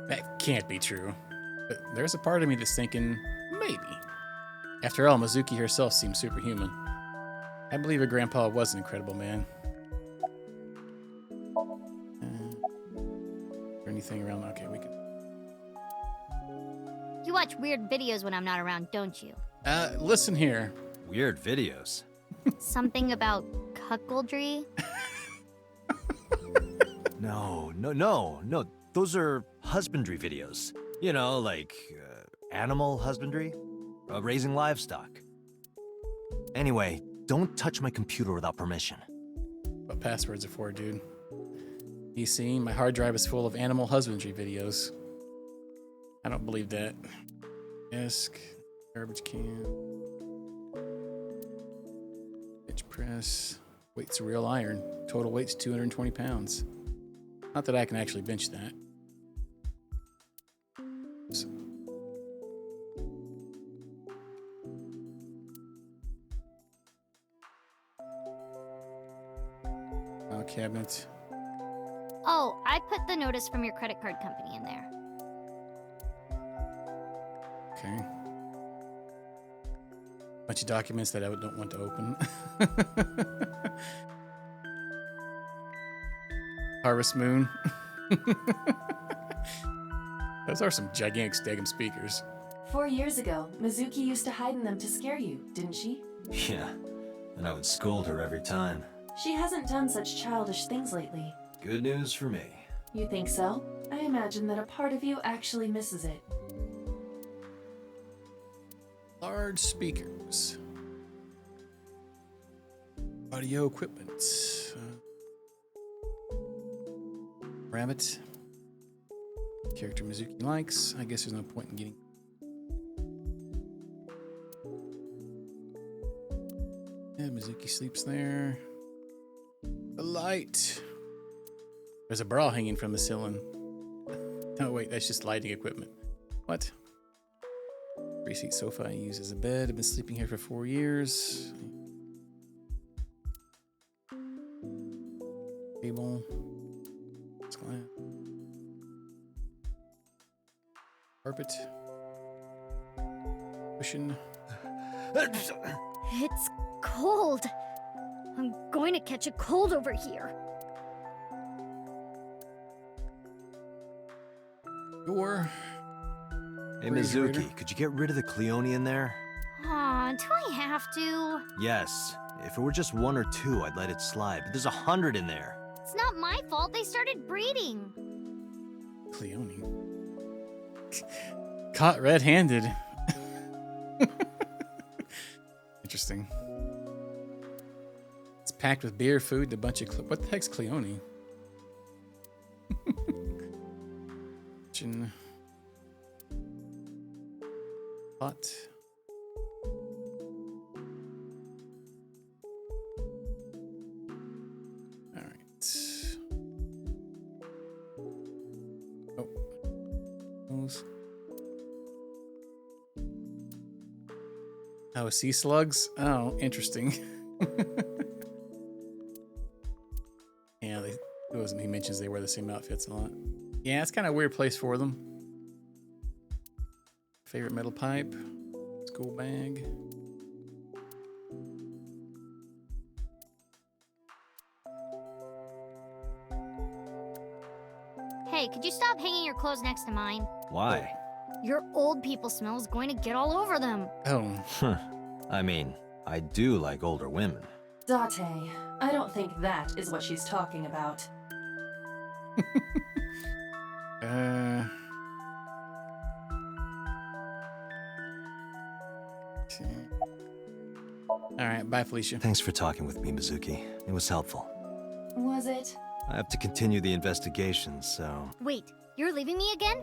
That can't be true. But there's a part of me that's thinking, maybe. After all, Mizuki herself seems superhuman. I believe her grandpa was an incredible man. Or anything around? Okay, we can. You watch weird videos when I'm not around, don't you? Listen here. Weird videos. Something about cuckoldry? No. Those are husbandry videos. You know, like animal husbandry, raising livestock. Anyway, don't touch my computer without permission. What passwords are for, dude? You see, my hard drive is full of animal husbandry videos. I don't believe that. Desk, garbage can, bench press, weight's real iron. Total weight's 220 pounds. Not that I can actually bench that. So. Cabinet. Oh, I put the notice from your credit card company in there. Okay. Bunch of documents that I don't want to open. Harvest Moon. Those are some gigantic Stegum speakers. 4 years ago, Mizuki used to hide in them to scare you, didn't she? Yeah, and I would scold her every time. She hasn't done such childish things lately. Good news for me. You think so? I imagine that a part of you actually misses it. Large speakers. Audio equipment. Rabbit. Character Mizuki likes. I guess there's no point in getting. Yeah, Mizuki sleeps there. The light. There's a bra hanging from the ceiling. Oh wait, that's just lighting equipment. What? 3-seat sofa I use as a bed. I've been sleeping here for 4 years. Table. Carpet. Cushion. It's cold. I'm going to catch a cold over here. Door. Hey, Refrigerator. Mizuki, could you get rid of the Cleone in there? Aw, do I have to? Yes. If it were just 1 or 2, I'd let it slide, but there's 100 in there. It's not my fault they started breeding. Cleone. Caught red-handed. Interesting. It's packed with beer, food, and a bunch of... What the heck's Cleone? Kitchen. Pot. Alright. Oh. Those. Oh, sea slugs? Oh, interesting. Yeah, he mentions they wear the same outfits a lot. Yeah, it's kind of a weird place for them. Favorite metal pipe. School bag. Hey, could you stop hanging your clothes next to mine? Why? Your old people smell is going to get all over them. Oh. Huh. I mean, I do like older women. Date, I don't think that is what she's talking about. Okay. Alright, bye, Felicia. Thanks for talking with me, Mizuki. It was helpful. Was it? I have to continue the investigation, so... Wait, you're leaving me again?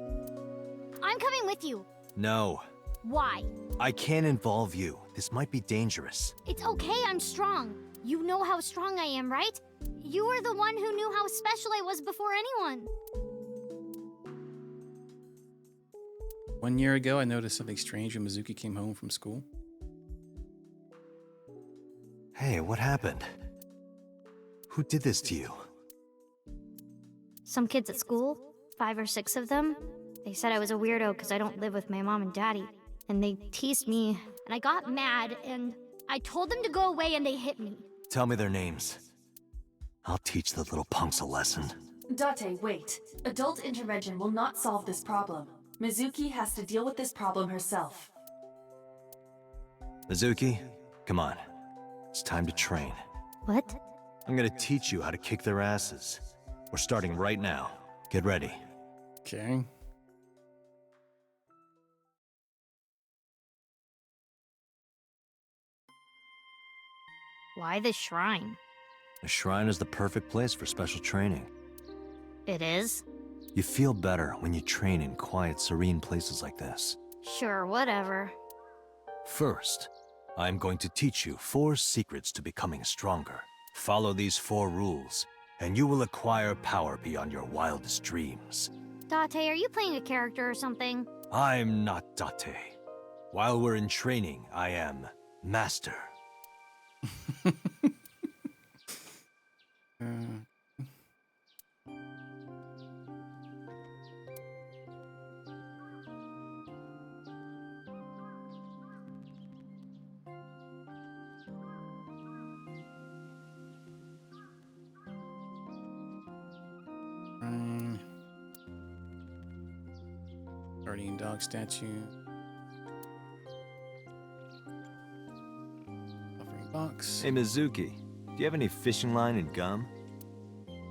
I'm coming with you. No. Why? I can't involve you. This might be dangerous. It's okay, I'm strong. You know how strong I am, right? You were the one who knew how special I was before anyone. 1 year ago, I noticed something strange when Mizuki came home from school. Hey, what happened? Who did this to you? Some kids at school, 5 or 6 of them. They said I was a weirdo because I don't live with my mom and daddy. And they teased me, and I got mad, and I told them to go away, and they hit me. Tell me their names. I'll teach the little punks a lesson. Date, wait. Adult intervention will not solve this problem. Mizuki has to deal with this problem herself. Mizuki, come on. It's time to train. What? I'm gonna teach you how to kick their asses. We're starting right now. Get ready. Okay. Why the shrine? The shrine is the perfect place for special training. It is? You feel better when you train in quiet, serene places like this. Sure, whatever. First, I'm going to teach you 4 secrets to becoming stronger. Follow these 4 rules, and you will acquire power beyond your wildest dreams. Date, are you playing a character or something? I'm not Date. While we're in training, I am Master. Guardian dog statue. Offering box. Hey, Mizuki, do you have any fishing line and gum?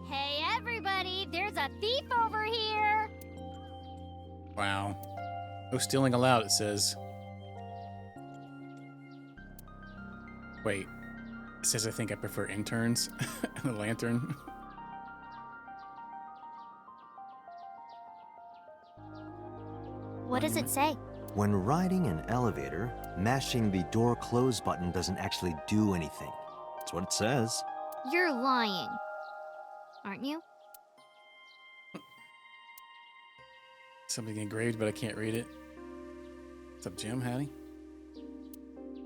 Hey, everybody! There's a thief over here! Wow. No stealing allowed, it says. Wait. It says I think I prefer interns and a lantern. What does it say? When riding an elevator, mashing the door close button doesn't actually do anything. That's what it says. You're lying. Aren't you? Something engraved, but I can't read it. What's up, Jim? Howdy.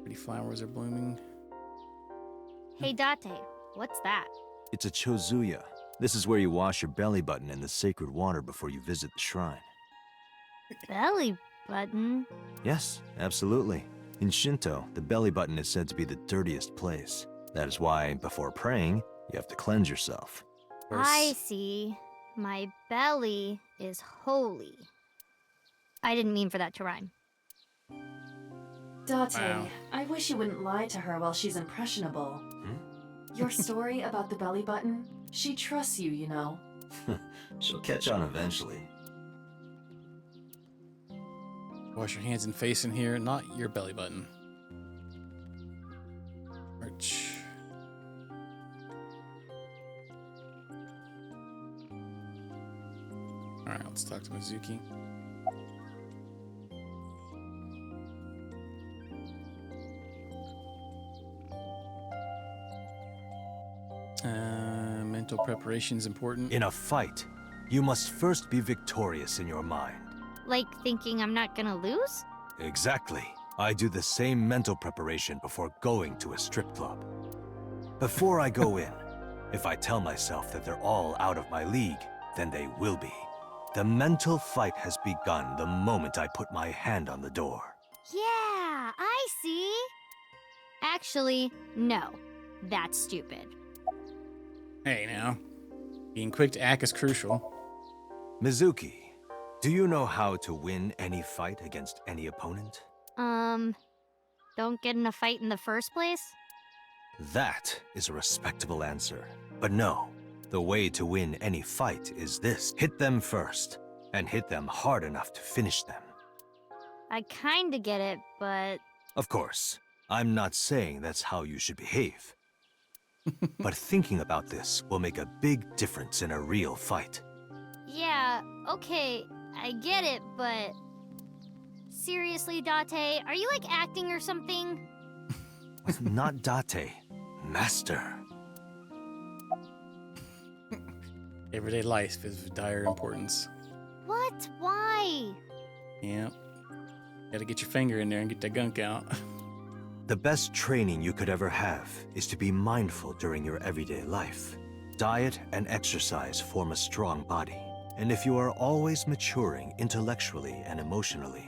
Pretty flowers are blooming. Hey, Date, what's that? It's a chozuya. This is where you wash your belly button in the sacred water before you visit the shrine. Belly button? Yes, absolutely. In Shinto, the belly button is said to be the dirtiest place. That is why, before praying, you have to cleanse yourself. I see. My belly is holy. I didn't mean for that to rhyme. Date, Wow. I wish you wouldn't lie to her while she's impressionable. Your story about the belly button, she trusts you, you know. She'll catch on eventually. Wash your hands and face in here, not your belly button. Arch. Alright, let's talk to Mizuki. Mental preparation's important. In a fight, you must first be victorious in your mind. Like thinking I'm not gonna lose? Exactly. I do the same mental preparation before going to a strip club. Before I go in, if I tell myself that they're all out of my league, then they will be. The mental fight has begun the moment I put my hand on the door. Yeah, I see. Actually, no. That's stupid. Hey, now. Being quick to act is crucial. Mizuki, do you know how to win any fight against any opponent? Don't get in a fight in the first place? That is a respectable answer. But no, the way to win any fight is this. Hit them first, and hit them hard enough to finish them. I kinda get it, but Of course, I'm not saying that's how you should behave. But thinking about this will make a big difference in a real fight. yeah, okay, I get it, but seriously, Date, are you like acting or something? Not Date, Master. Everyday life is of dire importance. What? Why? Yeah. Gotta get your finger in there and get that gunk out. The best training you could ever have is to be mindful during your everyday life. Diet and exercise form a strong body. And if you are always maturing intellectually and emotionally,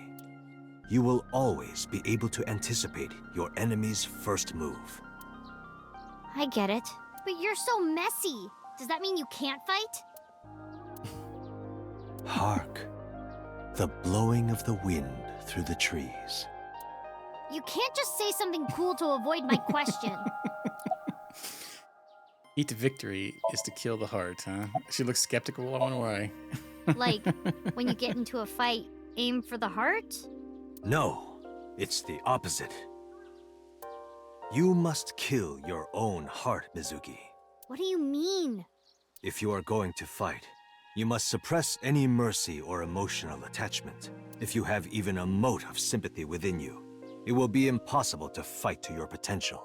you will always be able to anticipate your enemy's first move. I get it. But you're so messy. Does that mean you can't fight? Hark, the blowing of the wind through the trees. You can't just say something cool to avoid my question. Eat the victory is to kill the heart, huh? She looks skeptical, I wonder why. Like, when you get into a fight, aim for the heart? No, it's the opposite. You must kill your own heart, Mizuki. What do you mean? If you are going to fight, you must suppress any mercy or emotional attachment. If you have even a mote of sympathy within you, it will be impossible to fight to your potential.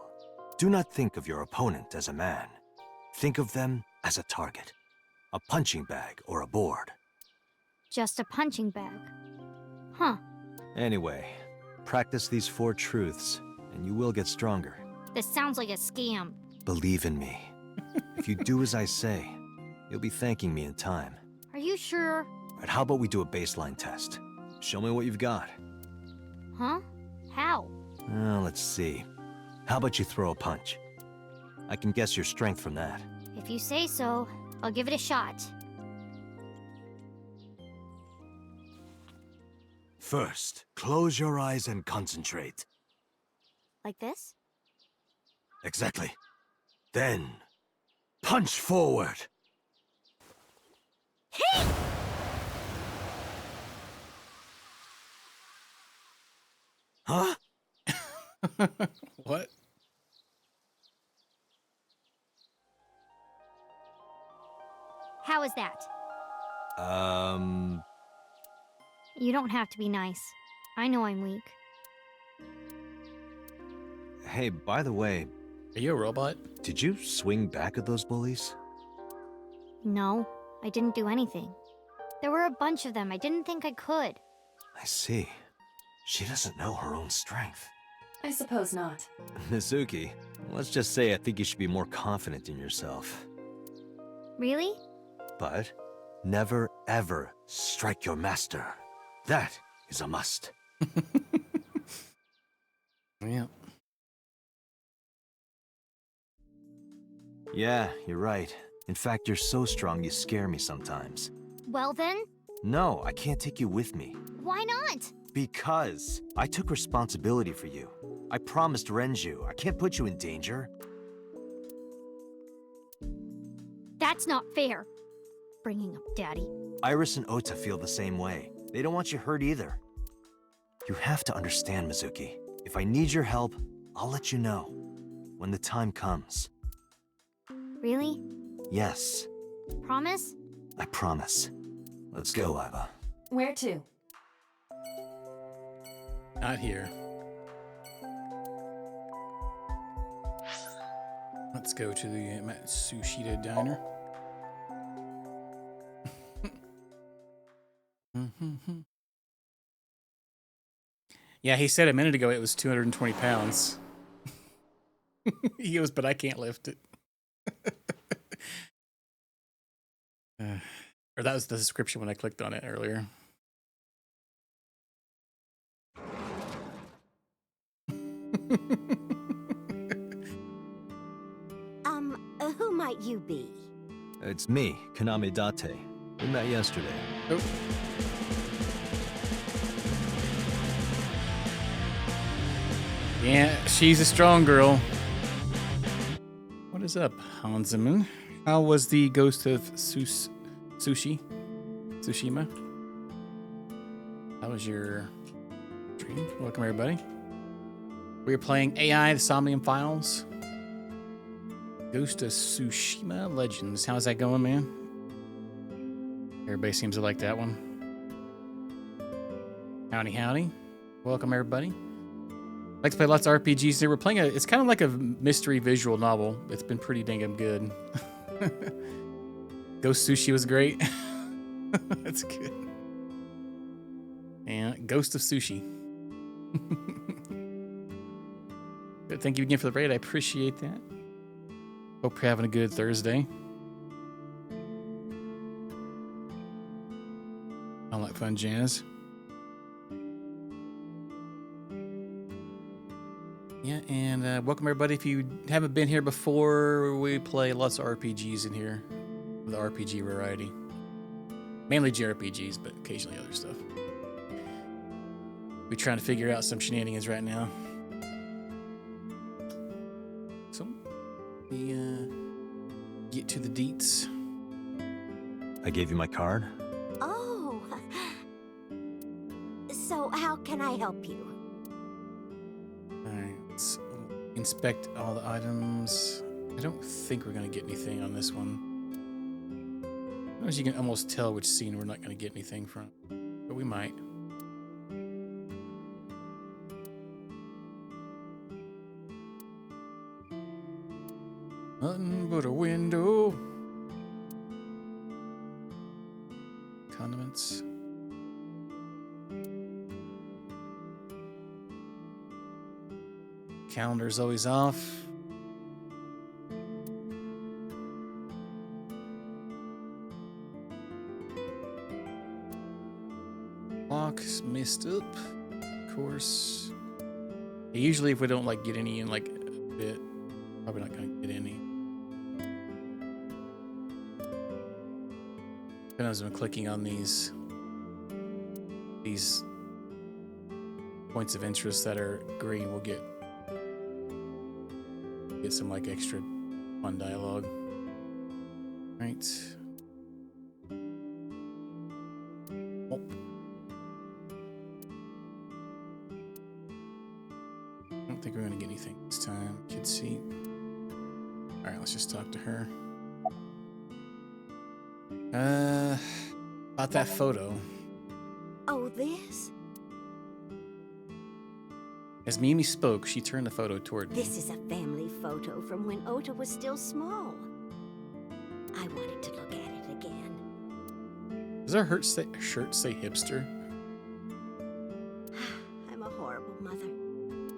Do not think of your opponent as a man. Think of them as a target, a punching bag or a board. Just a punching bag. Huh. Anyway, practice these 4 truths, and you will get stronger. This sounds like a scam. Believe in me. If you do as I say, you'll be thanking me in time. Are you sure? Right, how about we do a baseline test? Show me what you've got. Huh? How? Let's see. How about you throw a punch? I can guess your strength from that. If you say so, I'll give it a shot. First, close your eyes and concentrate. Like this? Exactly. Then, punch forward. Hey! Huh? What? How is that? You don't have to be nice. I know I'm weak. Hey, by the way, Are you a robot? did you swing back at those bullies? No, I didn't do anything. There were a bunch of them. I didn't think I could. I see. She doesn't know her own strength. I suppose not. Mizuki, let's just say I think you should be more confident in yourself. Really? But never ever strike your master. That is a must. Yeah. Yeah, you're right. In fact, you're so strong you scare me sometimes. Well then, No, I can't take you with me. why not? Because I took responsibility for you. I promised Renju. I can't put you in danger. That's not fair. Bringing up Daddy. Iris and Ota feel the same way. They don't want you hurt either. You have to understand, Mizuki. If I need your help, I'll let you know. When the time comes. Really? Yes, Promise? I promise. Let's go, Iva. Where to? Not here. Let's go to the Matsushita diner. Yeah, he said a minute ago it was 220 pounds. He goes, but I can't lift it. Or that was the description when I clicked on it earlier. Who might you be? It's me, Kaname Date. We met yesterday. Oh. Yeah, she's a strong girl. is up, Hanseman? How was the Ghost of Tsushima? How was your stream? Welcome, everybody. We are playing AI, the Somnium Files. Ghost of Tsushima Legends. How's that going, man? Everybody seems to like that one. Howdy, howdy. Welcome, everybody. I like to play lots of RPGs here. We're playing it's kind of like a mystery visual novel. It's been pretty dang good. Ghost Sushi was great. That's good. And Ghost of Sushi. Good. Thank you again for the raid. I appreciate that. Hope you're having a good Thursday. All that fun jazz. Yeah, and welcome everybody. If you haven't been here before, we play lots of RPGs in here. The RPG variety. Mainly JRPGs, but occasionally other stuff. We're trying to figure out some shenanigans right now. So, we get to the deets. I gave you my card. Oh. So how can I help you? Alright, let's inspect all the items. I don't think we're going to get anything on this one. As you can almost tell which scene we're not going to get anything from. But we might. Nothing but a window. Condiments. Calendar's always off. Clock's messed up, of course. Usually if we don't like get any in like a bit, probably not gonna get any. As I'm clicking on these points of interest that are green, we'll get some like extra fun dialogue. Right. Oh. I don't think we're gonna get anything this time. Kid seat. All right, let's just talk to her. About that photo. Oh, this? As Mimi spoke, she turned the photo toward me. This is a family photo from when Ota was still small. I wanted to look at it again. Does our shirt say hipster? I'm a horrible mother.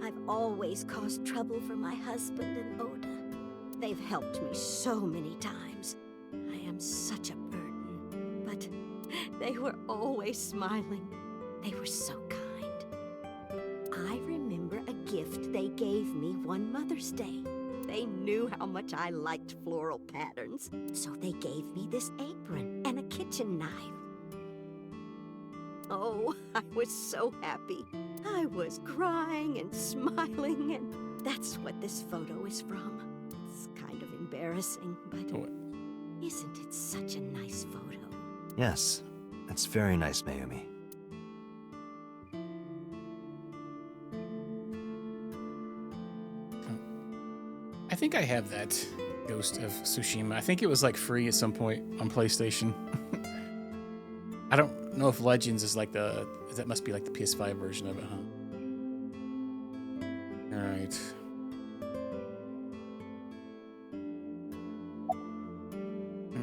I've always caused trouble for my husband and Ota. They've helped me so many times. I am such a burden. But they were always smiling. They were so kind. I remember a gift they gave me one Mother's Day. They knew how much I liked floral patterns, so they gave me this apron and a kitchen knife. Oh, I was so happy. I was crying and smiling, and that's what this photo is from. It's kind of embarrassing, but isn't it such a nice photo? Yes, that's very nice, Mayumi. I think I have that Ghost of Tsushima. I think it was like free at some point on PlayStation. I don't know if Legends is like that must be like the PS5 version of it, huh? All right.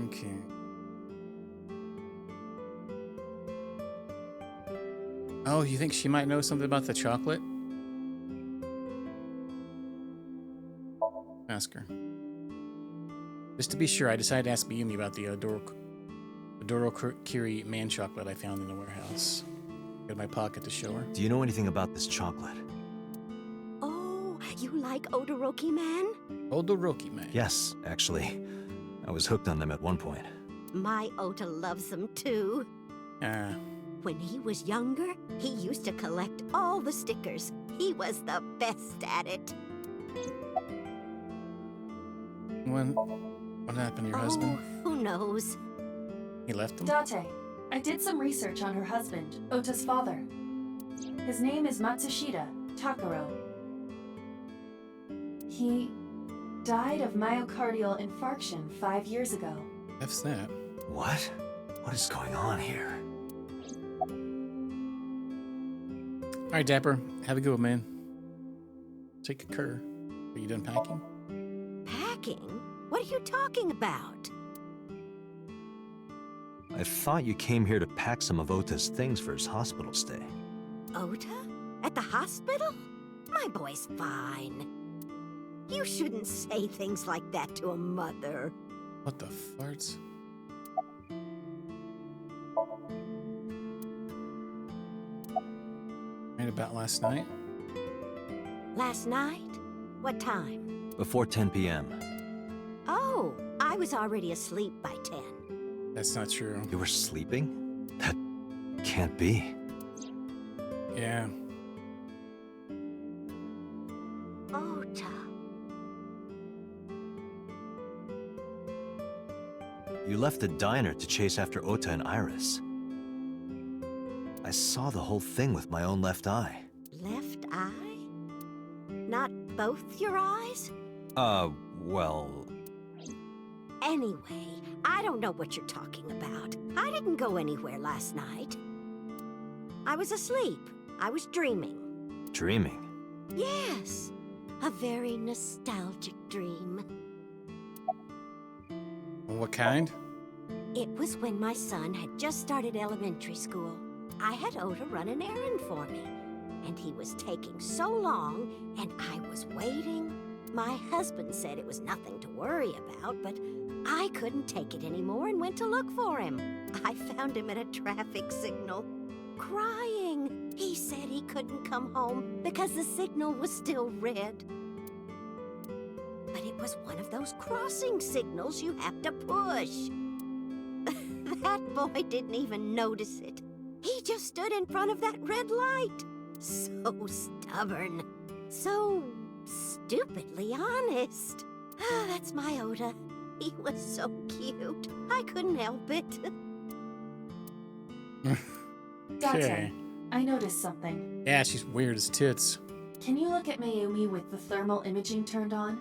Okay. Oh, you think she might know something about the chocolate? Ask her. Just to be sure, I decided to ask Mayumi about the Adoro-Kiri man chocolate I found in the warehouse. Got in my pocket to show her. Do you know anything about this chocolate? Oh, you like Odoroki Man? Odoroki Man? Yes, actually. I was hooked on them at one point. My Ota loves them too. When he was younger, he used to collect all the stickers. He was the best at it. What happened to your husband? Who knows? He left him? Date, I did some research on her husband, Ota's father. His name is Matsushita Takaro. He died of myocardial infarction 5 years ago. F's that. What? What is going on here? All right, Dapper. Have a good one, man. Take a cur. Are you done packing? Packing? What are you talking about? I thought you came here to pack some of Ota's things for his hospital stay. Ota? At the hospital? My boy's fine. You shouldn't say things like that to a mother. What the farts? Right about last night? Last night? What time? Before 10 p.m. Oh, I was already asleep by 10. That's not true. You were sleeping? That can't be. Yeah. Ota. You left the diner to chase after Ota and Iris. I saw the whole thing with my own left eye. Left eye? Not both your eyes? Well... Anyway, I don't know what you're talking about. I didn't go anywhere last night. I was asleep. I was dreaming. Dreaming? Yes, a very nostalgic dream. What kind? It was when my son had just started elementary school. I had Ota run an errand for me, and he was taking so long, and I was waiting. My husband said it was nothing to worry about, but I couldn't take it anymore and went to look for him. I found him at a traffic signal, crying. He said he couldn't come home because the signal was still red. But it was one of those crossing signals you have to push. That boy didn't even notice it. He just stood in front of that red light. So stubborn. So stupidly honest. Ah, that's my Ota. He was so cute. I couldn't help it. Date, I noticed something. Yeah, she's weird as tits. Can you look at Mayumi with the thermal imaging turned on?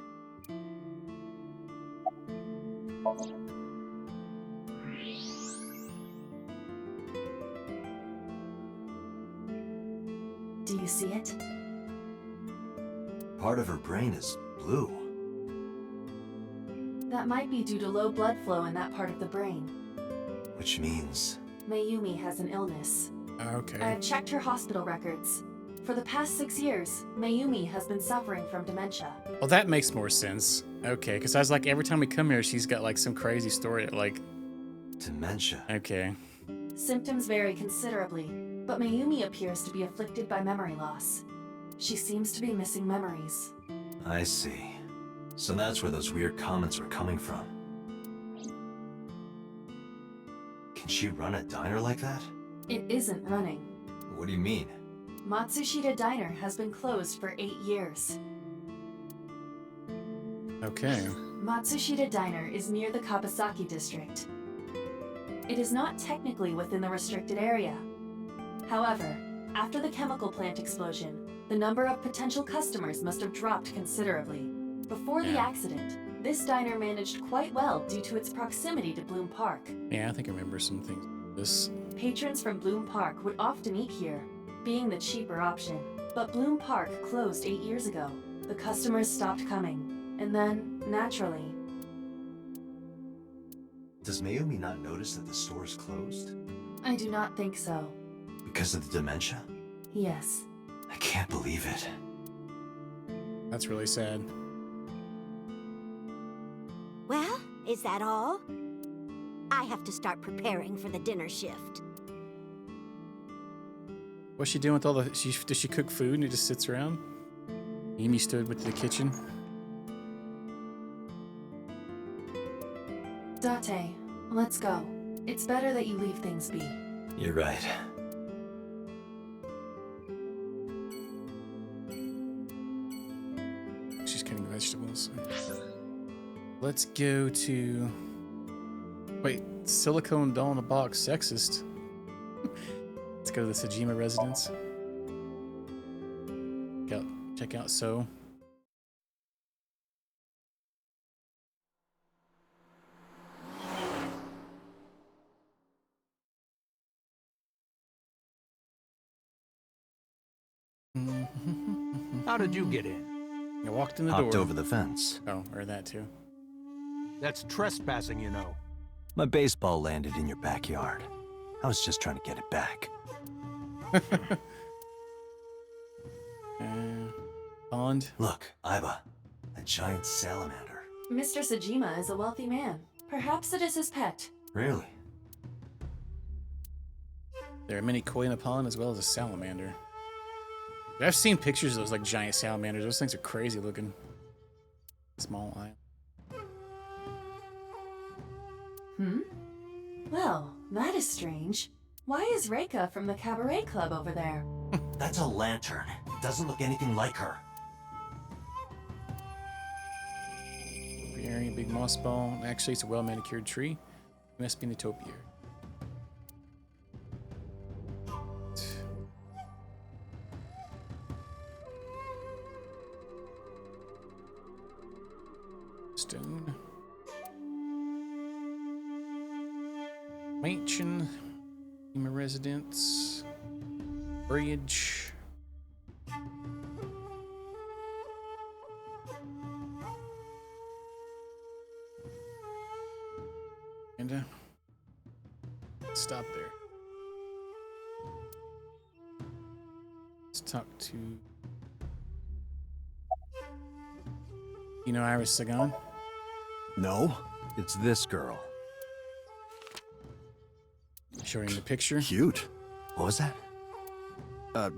Do you see it? Part of her brain is blue. That might be due to low blood flow in that part of the brain. Which means... Mayumi has an illness. Okay. I've checked her hospital records. For the past 6 years, Mayumi has been suffering from dementia. Well, that makes more sense. Okay, because I was like, every time we come here, she's got like some crazy story. Like, dementia. Okay. Symptoms vary considerably, but Mayumi appears to be afflicted by memory loss. She seems to be missing memories. I see. So that's where those weird comments were coming from. Can she run a diner like that? It isn't running. What do you mean? Matsushita Diner has been closed for 8 years. Okay. Matsushita Diner is near the Kabasaki district. It is not technically within the restricted area. However, after the chemical plant explosion, the number of potential customers must have dropped considerably. Before the accident, this diner managed quite well due to its proximity to Bloom Park. Yeah, I think I remember some things. This. Patrons from Bloom Park would often eat here, being the cheaper option. But Bloom Park closed 8 years ago. The customers stopped coming, and then, naturally... Does Mayumi not notice that the store is closed? I do not think so. Because of the dementia? Yes. I can't believe it. That's really sad. Well, is that all? I have to start preparing for the dinner shift. What's she doing with all the... Does she cook food and it just sits around? Amy stood with the kitchen. Date, let's go. It's better that you leave things be. You're right. She's cutting vegetables. Let's go to... Wait, silicone doll in a box, sexist. Let's go to the Sejima residence. Check out So. How did you get in? I walked in the Hopped door. over the fence. Oh, or that too. That's trespassing, you know. My baseball landed in your backyard. I was just trying to get it back. Pond. Look, Iba, a giant salamander. Mr. Sejima is a wealthy man. Perhaps it is his pet. Really? There are many koi in the pond as well as a salamander. I've seen pictures of those like giant salamanders. Those things are crazy looking. Small eye. Well, that is strange. Why is Reika from the cabaret club over there? That's a lantern. It doesn't look anything like her. Apiary, big moss ball. Actually, it's a well-manicured tree. It must be in the topiary. Stone. Mansion. Ema residence. Bridge. And stop there. Let's talk to Iris Sagan. No, it's this girl. Showing the picture. Cute. What was that?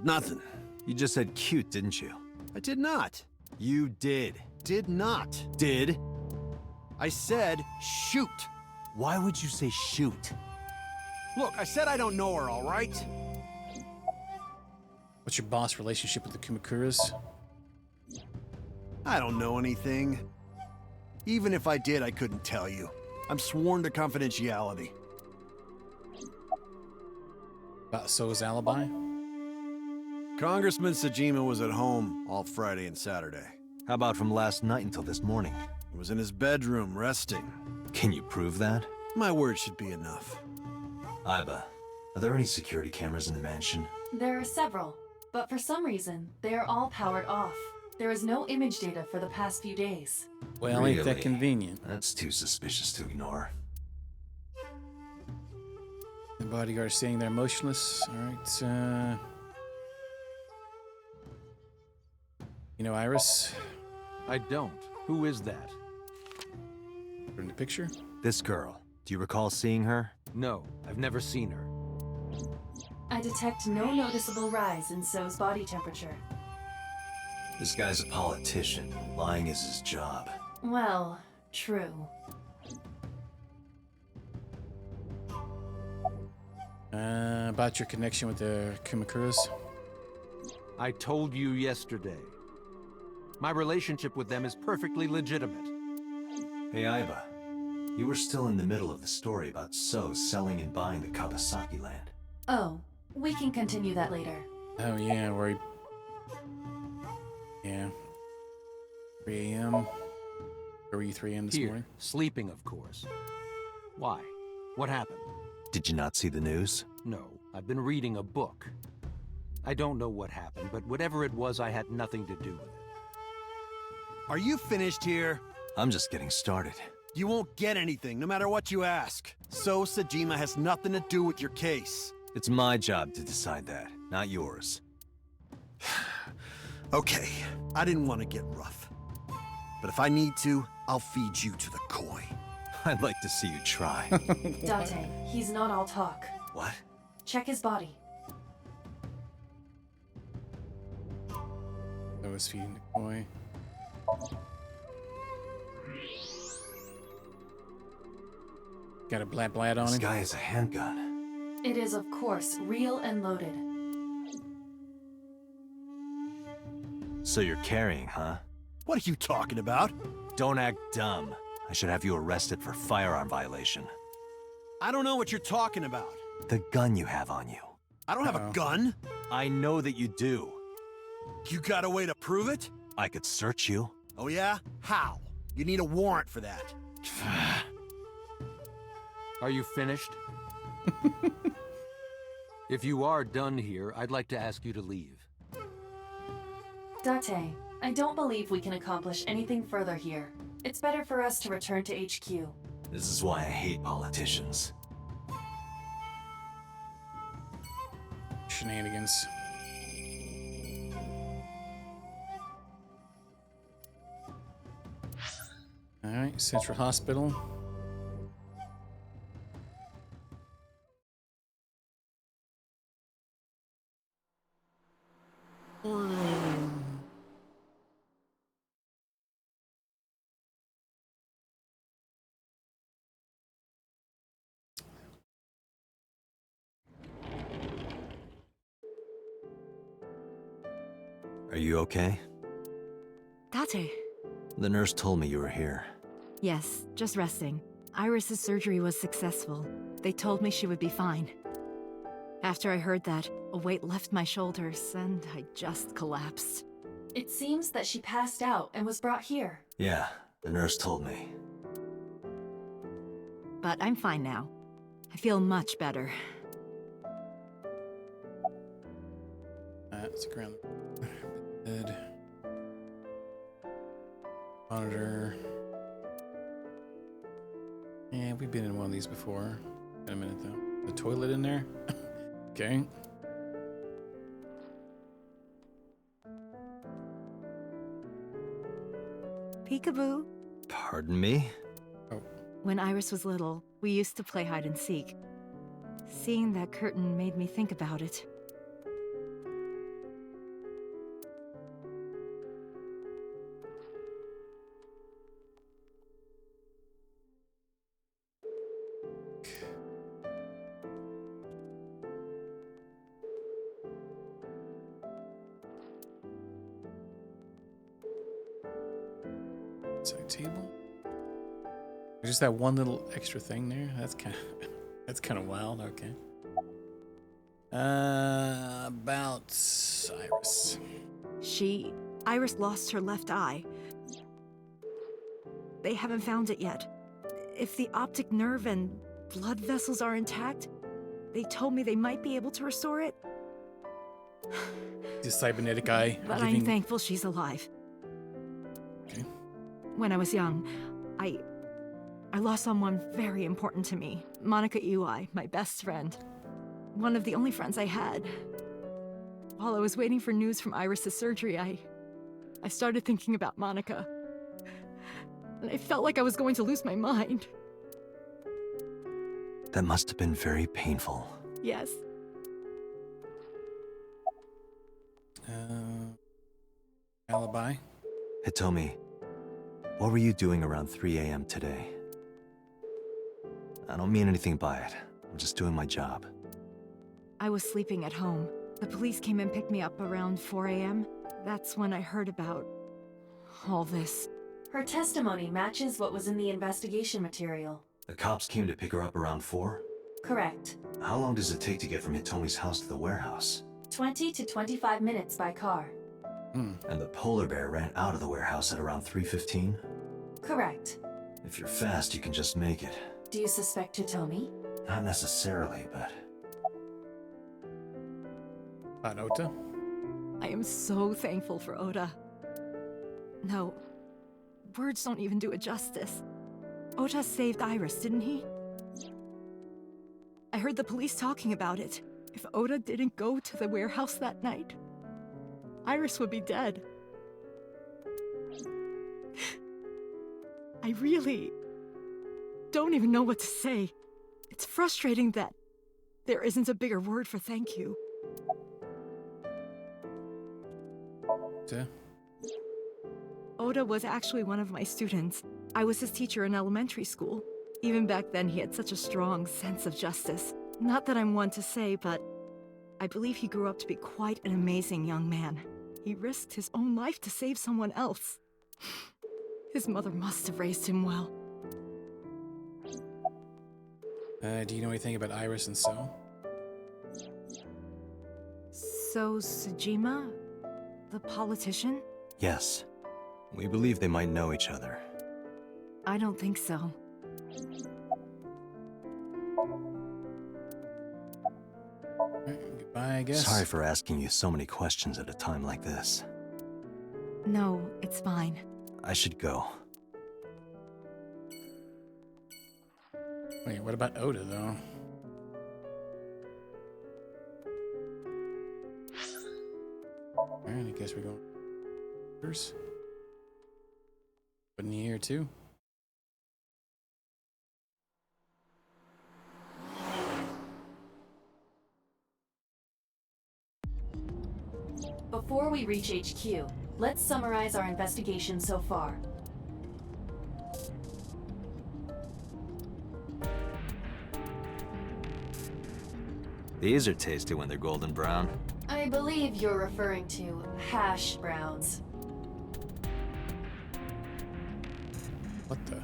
Nothing. You just said cute, didn't you? I did not. You did. Did not. Did? I said shoot. Why would you say shoot? Look, I said I don't know her, all right? What's your boss relationship with the Kumakuras? I don't know anything. Even if I did, I couldn't tell you. I'm sworn to confidentiality. About So's alibi? Congressman Sejima was at home all Friday and Saturday. How about from last night until this morning? He was in his bedroom, resting. Can you prove that? My word should be enough. Iba, are there any security cameras in the mansion? There are several, but for some reason, they are all powered off. There is no image data for the past few days. Well, ain't that convenient? That's too suspicious to ignore. The bodyguard sitting there motionless. Alright, Iris? I don't. Who is that? In the picture? This girl. Do you recall seeing her? No, I've never seen her. I detect no noticeable rise in So's body temperature. This guy's a politician. Lying is his job. Well, true. About your connection with the Kumakuras? I told you yesterday. My relationship with them is perfectly legitimate. Hey, Iba. You were still in the middle of the story about So selling and buying the Kawasaki land. Oh, we can continue that later. Oh, yeah, where he... Yeah. 3 a.m. Or were you 3 a.m. this morning? Sleeping, of course. Why? What happened? Did you not see the news? No, I've been reading a book. I don't know what happened, but whatever it was, I had nothing to do with it. Are you finished here? I'm just getting started. You won't get anything, no matter what you ask. So Sejima has nothing to do with your case. It's my job to decide that, not yours. Okay, I didn't want to get rough. But if I need to, I'll feed you to the koi. I'd like to see you try. Date, he's not all talk. What? Check his body. I was feeding the koi. Got a blat on This him. guy has a handgun. It is, of course, real and loaded. So you're carrying, huh? What are you talking about? Don't act dumb. I should have you arrested for firearm violation. I don't know what you're talking about. The gun you have on you. I don't have a gun. I know that you do. You got a way to prove it? I could search you. Oh yeah? How? You need a warrant for that. Are you finished? If you are done here, I'd like to ask you to leave. Date, I don't believe we can accomplish anything further here. It's better for us to return to HQ. This is why I hate politicians. Shenanigans. Alright, Central Hospital. Are you okay? Date. The nurse told me you were here. Yes, just resting. Iris's surgery was successful. They told me she would be fine. After I heard that, a weight left my shoulders, and I just collapsed. It seems that she passed out and was brought here. Yeah, the nurse told me. But I'm fine now. I feel much better. Let's look around the bed. Monitor. Yeah, we've been in one of these before. Got a minute though. The toilet in there? Okay. Peekaboo. Pardon me? Oh. When Iris was little, we used to play hide and seek. Seeing that curtain made me think about it. Side table. There's just that one little extra thing there. That's kind of wild. Okay. About Iris. Iris lost her left eye. They haven't found it yet. If the optic nerve and blood vessels are intact, they told me they might be able to restore it. The cybernetic eye. But I'm thankful she's alive. Okay. When I was young, I lost someone very important to me. Monica Ui, my best friend. One of the only friends I had. While I was waiting for news from Iris's surgery, I started thinking about Monica. And I felt like I was going to lose my mind. That must have been very painful. Yes. Alibi. Hitomi, what were you doing around 3 a.m. today? I don't mean anything by it. I'm just doing my job. I was sleeping at home. The police came and picked me up around 4 a.m. That's when I heard about all this. Her testimony matches what was in the investigation material. The cops came to pick her up around 4? Correct. How long does it take to get from Hitomi's house to the warehouse? 20 to 25 minutes by car. And the polar bear ran out of the warehouse at around 3:15? Correct. If you're fast, you can just make it. Do you suspect Hitomi? Not necessarily, but... Ota? I am so thankful for Oda. No, words don't even do it justice. Oda saved Iris, didn't he? I heard the police talking about it. If Oda didn't go to the warehouse that night, Iris would be dead. I really don't even know what to say. It's frustrating that there isn't a bigger word for thank you. Yeah. Oda was actually one of my students. I was his teacher in elementary school. Even back then, he had such a strong sense of justice. Not that I'm one to say, but I believe he grew up to be quite an amazing young man. He risked his own life to save someone else. His mother must have raised him well. Do you know anything about Iris and So? So, Sejima? The politician? Yes. We believe they might know each other. I don't think so. Goodbye, I guess. Sorry for asking you so many questions at a time like this. No, it's fine. I should go. Wait, what about Oda, though? Alright, I guess we're going first. Put in here, too. Before we reach HQ, let's summarize our investigation so far. These are tasty when they're golden brown. I believe you're referring to hash browns. What the?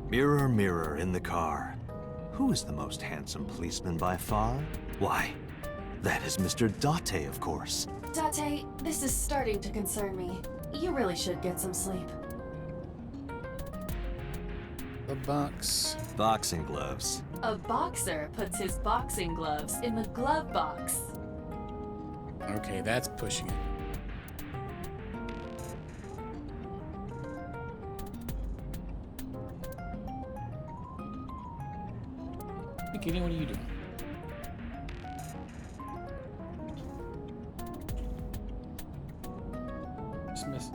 Mirror, mirror in the car. Who is the most handsome policeman by far? Why, that is Mr. Date, of course. Date, this is starting to concern me. You really should get some sleep. The box. Boxing gloves. A boxer puts his boxing gloves in the glove box. Okay, that's pushing it. Hey, Kitty, what are you doing? Just miss.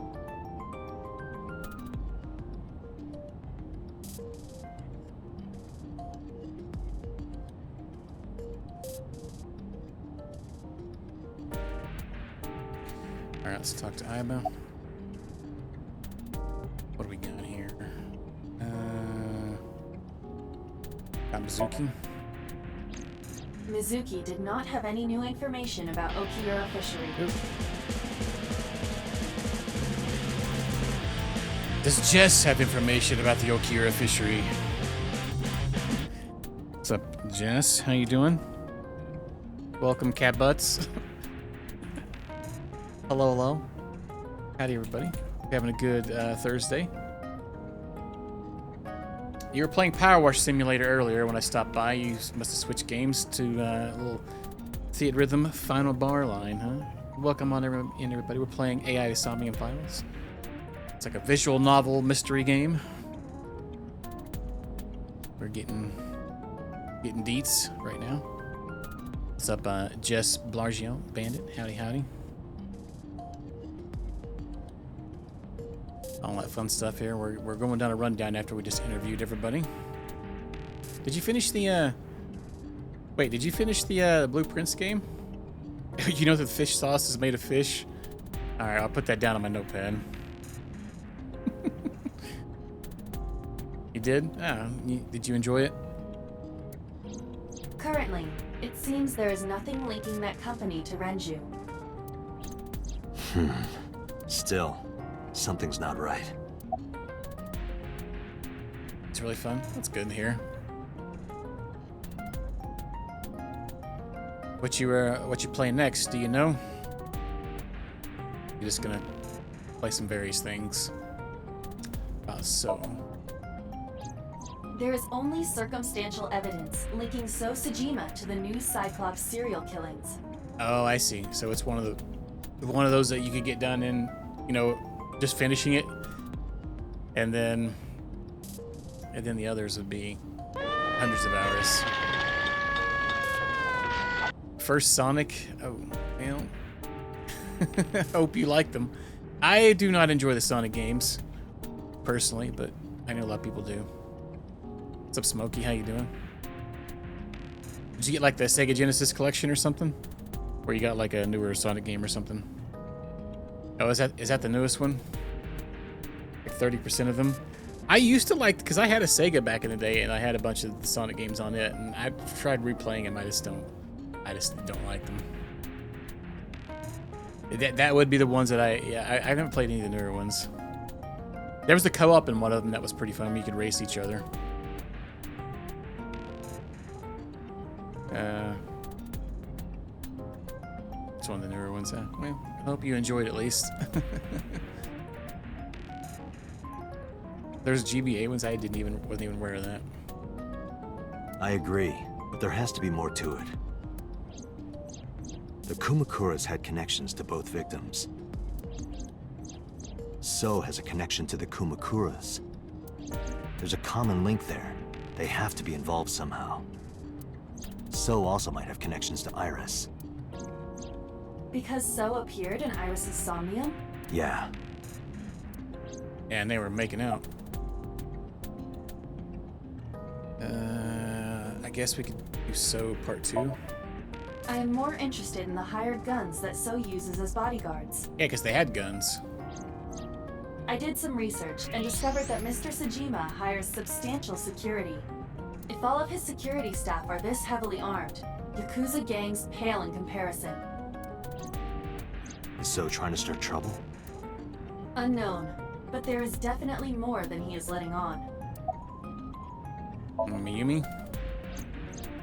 Alright, let's talk to Aiba. What do we got here? Got Mizuki. Mizuki did not have any new information about Okiura Fishery. Does Jess have information about the Okiura fishery? What's up, Jess? How you doing? Welcome, Cat Butts. Hello, hello. Howdy, everybody. Having a good Thursday. You were playing Power Wash Simulator earlier when I stopped by. You must have switched games to a little Theat Rhythm Final Bar line, huh? Welcome on in, everybody. We're playing AI to Somnium Finals. It's like a visual novel mystery game. We're getting deets right now. What's up, Jess Blargio, Bandit? Howdy, howdy. All that fun stuff here. We're going down a rundown after we just interviewed everybody. Did you finish the Wait, did you finish the Blueprints game? You know that the fish sauce is made of fish? Alright, I'll put that down on my notepad. You did? Oh, did you enjoy it? Currently, it seems there is nothing linking that company to Renju. Still, something's not right. It's really fun. That's good to hear. What you playing next? Do you know? You're just gonna play some various things. So. There is only circumstantial evidence linking So Sejima to the new Cyclops serial killings. Oh, I see. So it's one of those that you could get done in, you know, just finishing it, and then the others would be hundreds of hours. First Sonic. Oh, well. Hope you like them. I do not enjoy the Sonic games personally, but I know a lot of people do. What's up, Smokey? How you doing? Did you get like the Sega Genesis collection or something? Where you got like a newer Sonic game or something? Oh, is that the newest one? Like 30% of them? I used to like, because I had a Sega back in the day and I had a bunch of the Sonic games on it, and I've tried replaying them. I just don't like them. That would be the ones that I haven't played any of the newer ones. There was the co-op in one of them that was pretty fun. You could race each other. It's one of the newer ones. Well, I hope you enjoyed at least. There's GBA ones. I wasn't even aware of that. I agree, but there has to be more to it. The Kumakuras had connections to both victims. So has a connection to the Kumakuras. There's a common link there. They have to be involved somehow. So also might have connections to Iris. Because So appeared in Iris's Somnium? Yeah. And they were making out. I guess we could do So Part 2. I am more interested in the hired guns that So uses as bodyguards. Yeah, because they had guns. I did some research and discovered that Mr. Sajima hires substantial security. If all of his security staff are this heavily armed, Yakuza gangs pale in comparison. Is So trying to start trouble? Unknown, but there is definitely more than he is letting on. Mayumi?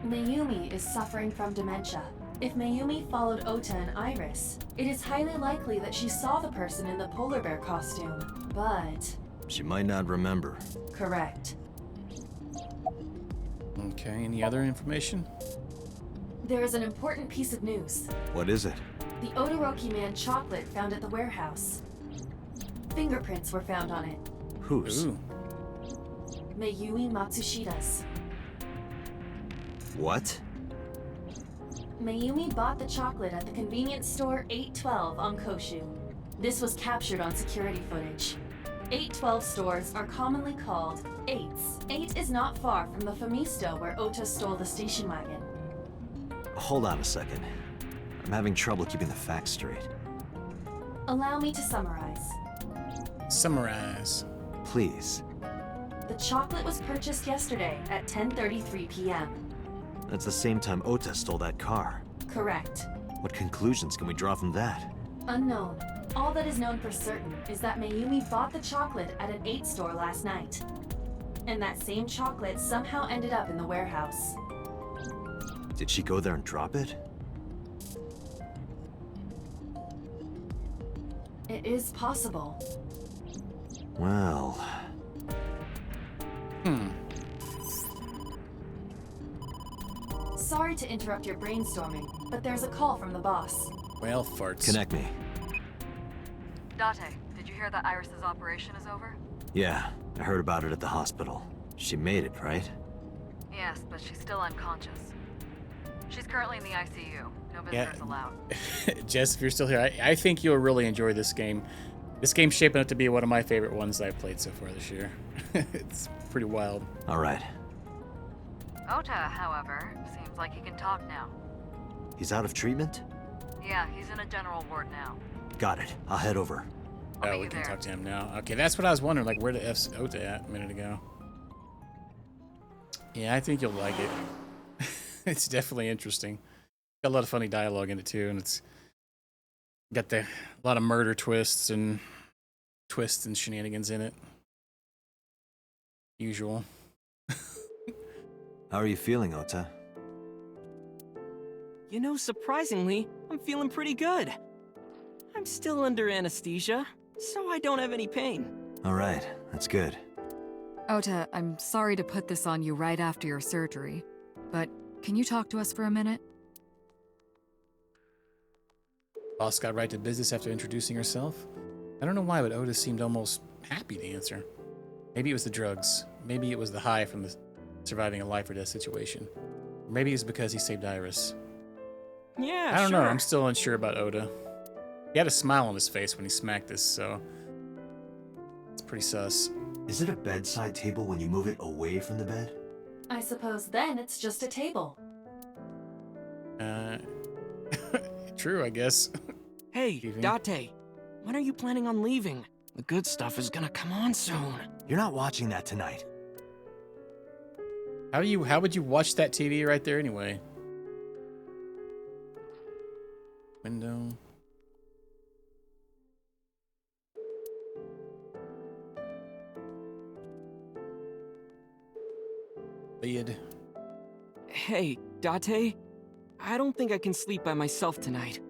Mayumi is suffering from dementia. If Mayumi followed Ota and Iris, it is highly likely that she saw the person in the polar bear costume, but... She might not remember. Correct. Okay, any other information? There is an important piece of news. What is it? The Odoroki Man chocolate found at the warehouse. Fingerprints were found on it. Whose? Ooh. Mayumi Matsushida's. What? Mayumi bought the chocolate at the convenience store 812 on Koshu. This was captured on security footage. 812 stores are commonly called 8s. 8 is not far from the Famisto where Ota stole the station wagon. Hold on a second. I'm having trouble keeping the facts straight. Allow me to summarize. Summarize. Please. The chocolate was purchased yesterday at 10:33 p.m. That's the same time Ota stole that car. Correct. What conclusions can we draw from that? Unknown. All that is known for certain is that Mayumi bought the chocolate at an 8 store last night. And that same chocolate somehow ended up in the warehouse. Did she go there and drop it? It is possible. Well... Sorry to interrupt your brainstorming, but there's a call from the boss. Well, farts. Connect me. Date, did you hear that Iris's operation is over? Yeah, I heard about it at the hospital. She made it, right? Yes, but she's still unconscious. She's currently in the ICU. No visitors allowed. Jess, if you're still here, I think you'll really enjoy this game. This game's shaping up to be one of my favorite ones I've played so far this year. It's pretty wild. All right. Ota, however, seems like he can talk now. He's out of treatment? Yeah, he's in a general ward now. Got it. I'll head over. Oh, we can talk to him now. Okay, that's what I was wondering, like, where the F's Ota at a minute ago. Yeah, I think you'll like it. It's definitely interesting. Got a lot of funny dialogue in it, too, and it's got a lot of murder twists and shenanigans in it. Usual. How are you feeling, Ota? You know, surprisingly, I'm feeling pretty good. I'm still under anesthesia, so I don't have any pain. All right, that's good. Ota, I'm sorry to put this on you right after your surgery, but can you talk to us for a minute? Boss got right to business after introducing herself. I don't know why, but Ota seemed almost happy to answer. Maybe it was the drugs. Maybe it was the high from the surviving a life or death situation. Or maybe it's because he saved Iris. Yeah, I don't know. I'm still unsure about Ota. He had a smile on his face when he smacked this, so it's pretty sus. Is it a bedside table when you move it away from the bed? I suppose then it's just a table. True, I guess. Hey, Date, when are you planning on leaving? The good stuff is gonna come on soon. You're not watching that tonight. How would you watch that TV right there anyway? Window. Lid. Hey, Date, I don't think I can sleep by myself tonight.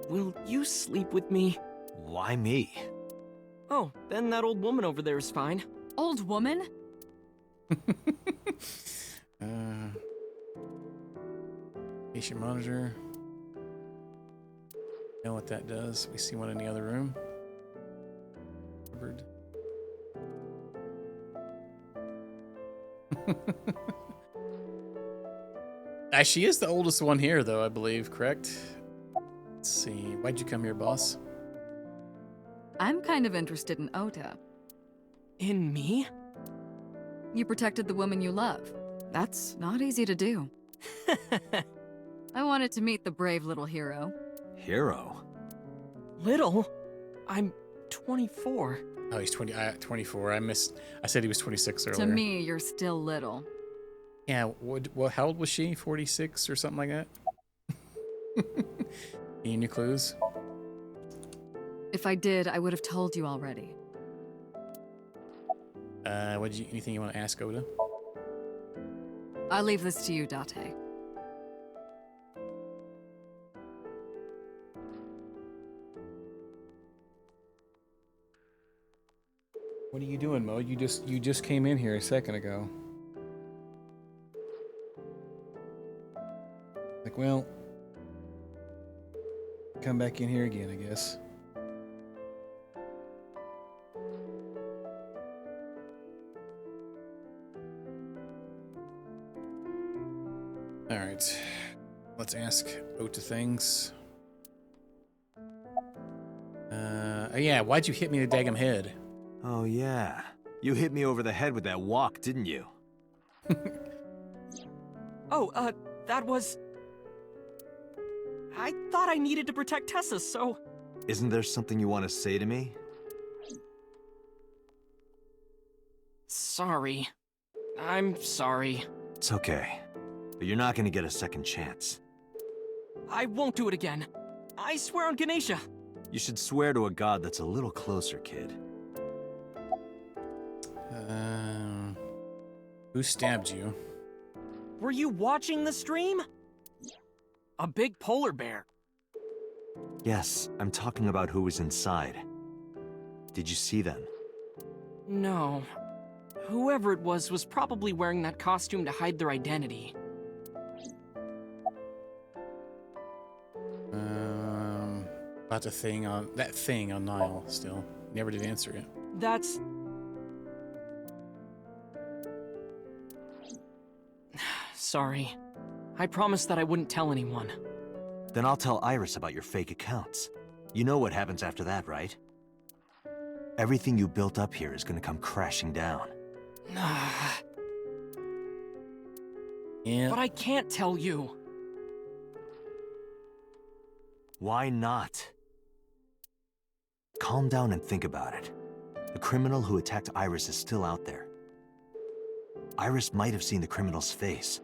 Will you sleep with me? Why me? Oh, then that old woman over there is fine. Old woman? Patient monitor. Know what that does. We see one in the other room. Cupboard. She is the oldest one here, though, I believe, correct? Let's see. Why'd you come here, boss? I'm kind of interested in Ota. In me? You protected the woman you love. That's not easy to do. I wanted to meet the brave little hero. Hero? Little? I'm 24. Oh, he's 24. I said he was 26 earlier. To me, you're still little. Yeah, how old was she? 46 or something like that? Any clues? If I did, I would have told you already. Anything you want to ask Oda? I'll leave this to you, Date. What are you doing, Mo? You just came in here a second ago. Like, well, come back in here again, I guess. All right, let's ask Ota things. Yeah, why'd you hit me in the daggum head? Oh, yeah. You hit me over the head with that walk, didn't you? Oh, that was... I thought I needed to protect Tessa, so... Isn't there something you want to say to me? Sorry. I'm sorry. It's okay. But you're not gonna get a second chance. I won't do it again. I swear on Ganesha. You should swear to a god that's a little closer, kid. Who stabbed you? Were you watching the stream? A big polar bear. Yes, I'm talking about who was inside. Did you see them? No. Whoever it was probably wearing that costume to hide their identity. About that thing on Nile still. Never did answer it. That's... Sorry. I promised that I wouldn't tell anyone. Then I'll tell Iris about your fake accounts. You know what happens after that, right? Everything you built up here is gonna come crashing down. Yeah. But I can't tell you. Why not? Calm down and think about it. The criminal who attacked Iris is still out there. Iris might have seen the criminal's face.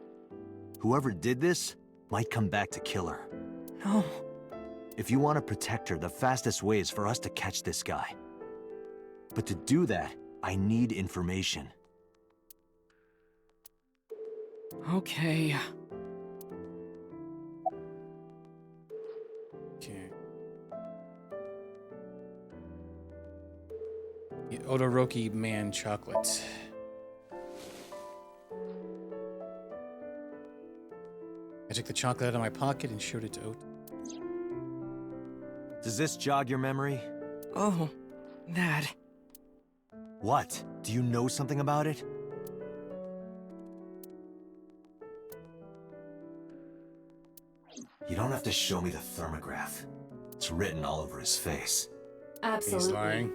Whoever did this might come back to kill her. No. If you want to protect her, the fastest way is for us to catch this guy. But to do that, I need information. Okay. Okay. The Odoroki Man chocolate. I took the chocolate out of my pocket and showed it to Ota. Does this jog your memory? Oh, that. What? Do you know something about it? You don't have to show me the thermograph. It's written all over his face. Absolutely. He's lying.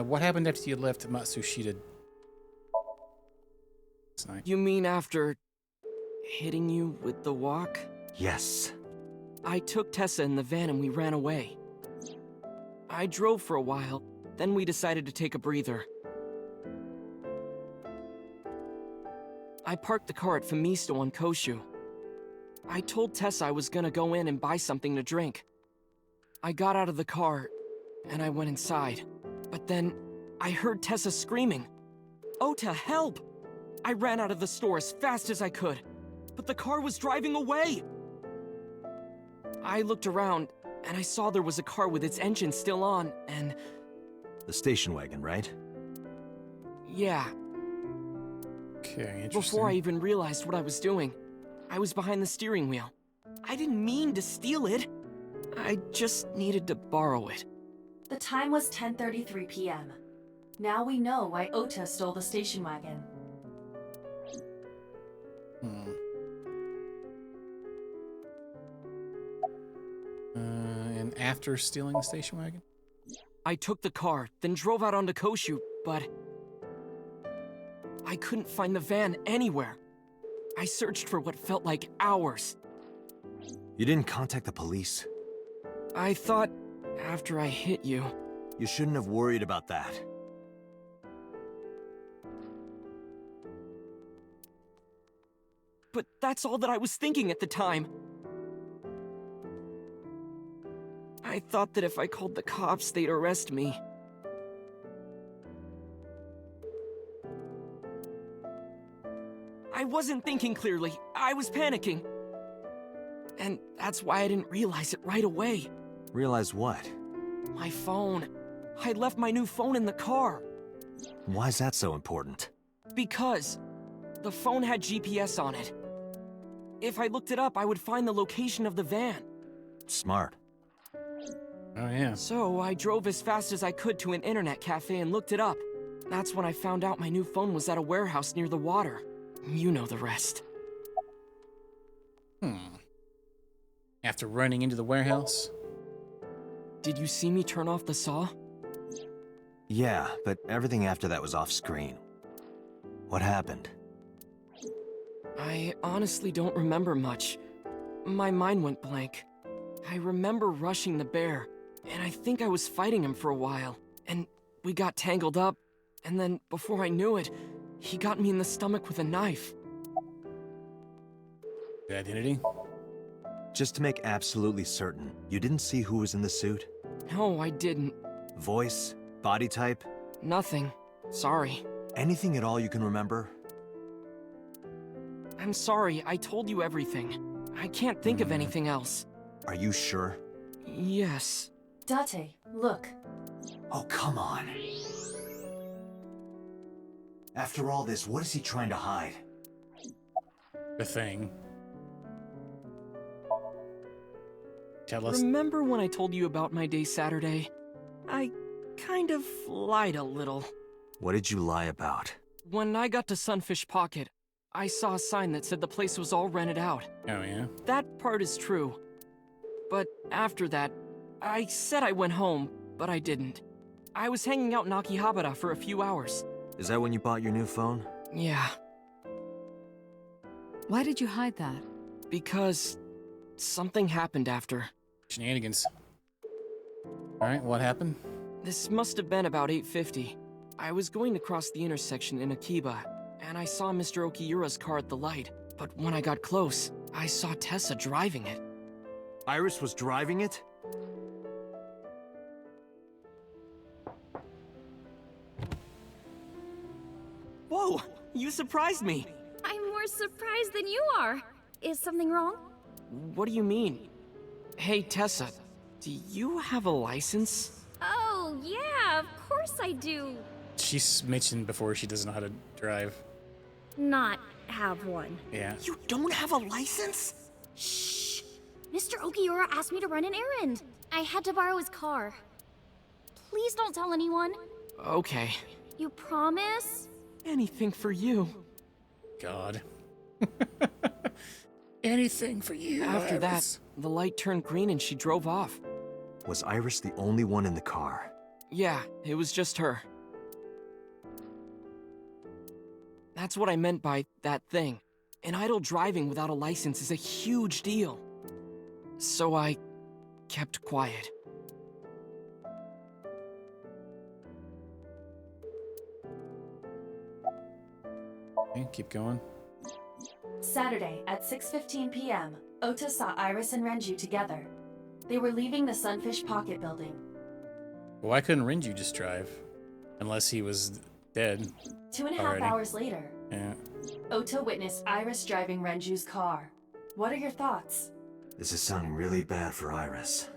What happened after you left Matsushita? You mean after hitting you with the walk? Yes. I took Tessa in the van and we ran away. I drove for a while, then we decided to take a breather. I parked the car at Famisto on Koshu. I told Tessa I was gonna go in and buy something to drink. I got out of the car, and I went inside. But then, I heard Tessa screaming, "Ota, help!" I ran out of the store as fast as I could, but the car was driving away. I looked around, and I saw there was a car with its engine still on, and... The station wagon, right? Yeah. Okay, interesting. Before I even realized what I was doing, I was behind the steering wheel. I didn't mean to steal it. I just needed to borrow it. The time was 10:33 p.m. Now we know why Ota stole the station wagon. And after stealing the station wagon? I took the car, then drove out onto Koshu, but... I couldn't find the van anywhere. I searched for what felt like hours. You didn't contact the police? I thought, after I hit you... You shouldn't have worried about that. But that's all that I was thinking at the time. I thought that if I called the cops, they'd arrest me. I wasn't thinking clearly. I was panicking. And that's why I didn't realize it right away. Realize what? My phone. I left my new phone in the car. Why's that so important? Because the phone had GPS on it. If I looked it up, I would find the location of the van. Smart. Oh, yeah. So I drove as fast as I could to an internet cafe and looked it up. That's when I found out my new phone was at a warehouse near the water. You know the rest. After running into the warehouse? Did you see me turn off the saw? Yeah, but everything after that was off screen. What happened? I honestly don't remember much. My mind went blank. I remember rushing the bear, and I think I was fighting him for a while. And we got tangled up, and then before I knew it, he got me in the stomach with a knife. The identity? Just to make absolutely certain, you didn't see who was in the suit? No, I didn't. Voice? Body type? Nothing. Sorry. Anything at all you can remember? I'm sorry, I told you everything. I can't think of anything else. Are you sure? Yes. Date, look. Oh, come on. After all this, what is he trying to hide? The thing. Tell us. Remember when I told you about my day Saturday? I kind of lied a little. What did you lie about? When I got to Sunfish Pocket, I saw a sign that said the place was all rented out. Oh, yeah? That part is true. But after that, I said I went home, but I didn't. I was hanging out in Akihabara for a few hours. Is that when you bought your new phone? Yeah. Why did you hide that? Because something happened after. Shenanigans. Alright, what happened? This must have been about 8:50. I was going to cross the intersection in Akiba, and I saw Mr. Okiura's car at the light. But when I got close, I saw Tessa driving it. Iris was driving it? Whoa! You surprised me! I'm more surprised than you are. Is something wrong? What do you mean? Hey, Tessa, do you have a license? Oh, yeah, of course I do. She's mentioned before she doesn't know how to drive. Not have one. Yeah. You don't have a license? Shh! Mr. Okiura asked me to run an errand. I had to borrow his car. Please don't tell anyone. Okay. You promise? Anything for you. God. Anything for you. After that, Iris. the light turned green and she drove off. Was Iris the only one in the car? Yeah, it was just her. That's what I meant by that thing. An idle driving without a license is a huge deal. So I kept quiet. Okay, keep going. Saturday at 6:15 p.m., Ota saw Iris and Renju together. They were leaving the Sunfish Pocket building. Why couldn't Renju just drive? Unless he was dead. 2.5 Alrighty. hours later, Yeah. Ota witnessed Iris driving Renju's car. What are your thoughts? This is sounding really bad for Iris.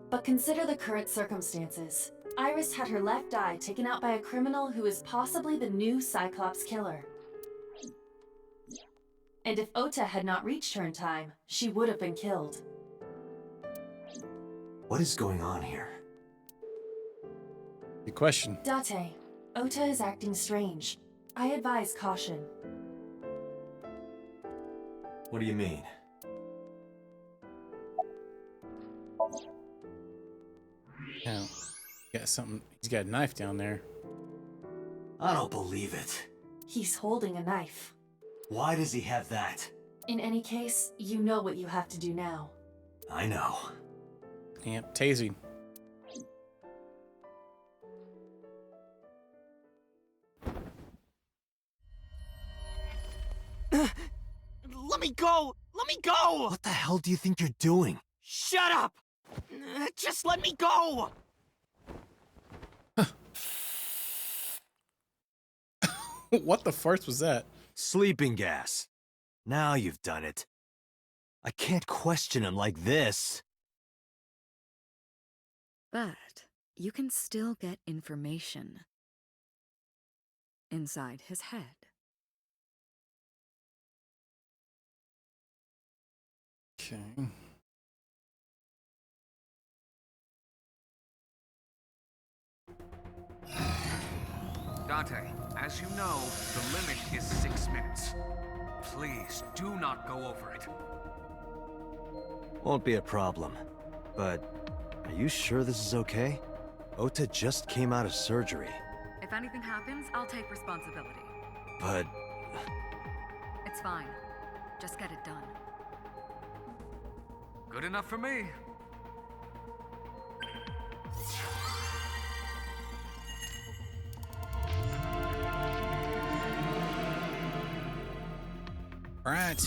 But consider the current circumstances. Iris had her left eye taken out by a criminal who is possibly the new Cyclops killer. And if Ota had not reached her in time, she would have been killed. What is going on here? Good question. Date, Ota is acting strange. I advise caution. What do you mean? Yeah. Got something. He's got a knife down there. I don't believe it. He's holding a knife. Why does he have that? In any case, you know what you have to do now. I know. Yep. Tasing. Let me go! Let me go! What the hell do you think you're doing? Shut up! Just let me go! What the farce was that? Sleeping gas. Now you've done it. I can't question him like this. But you can still get information inside his head. Okay. Dante, as you know, the limit is 6 minutes. Please, do not go over it. Won't be a problem. But are you sure this is okay? Ota just came out of surgery. If anything happens, I'll take responsibility. But It's fine. Just get it done. Good enough for me. Right.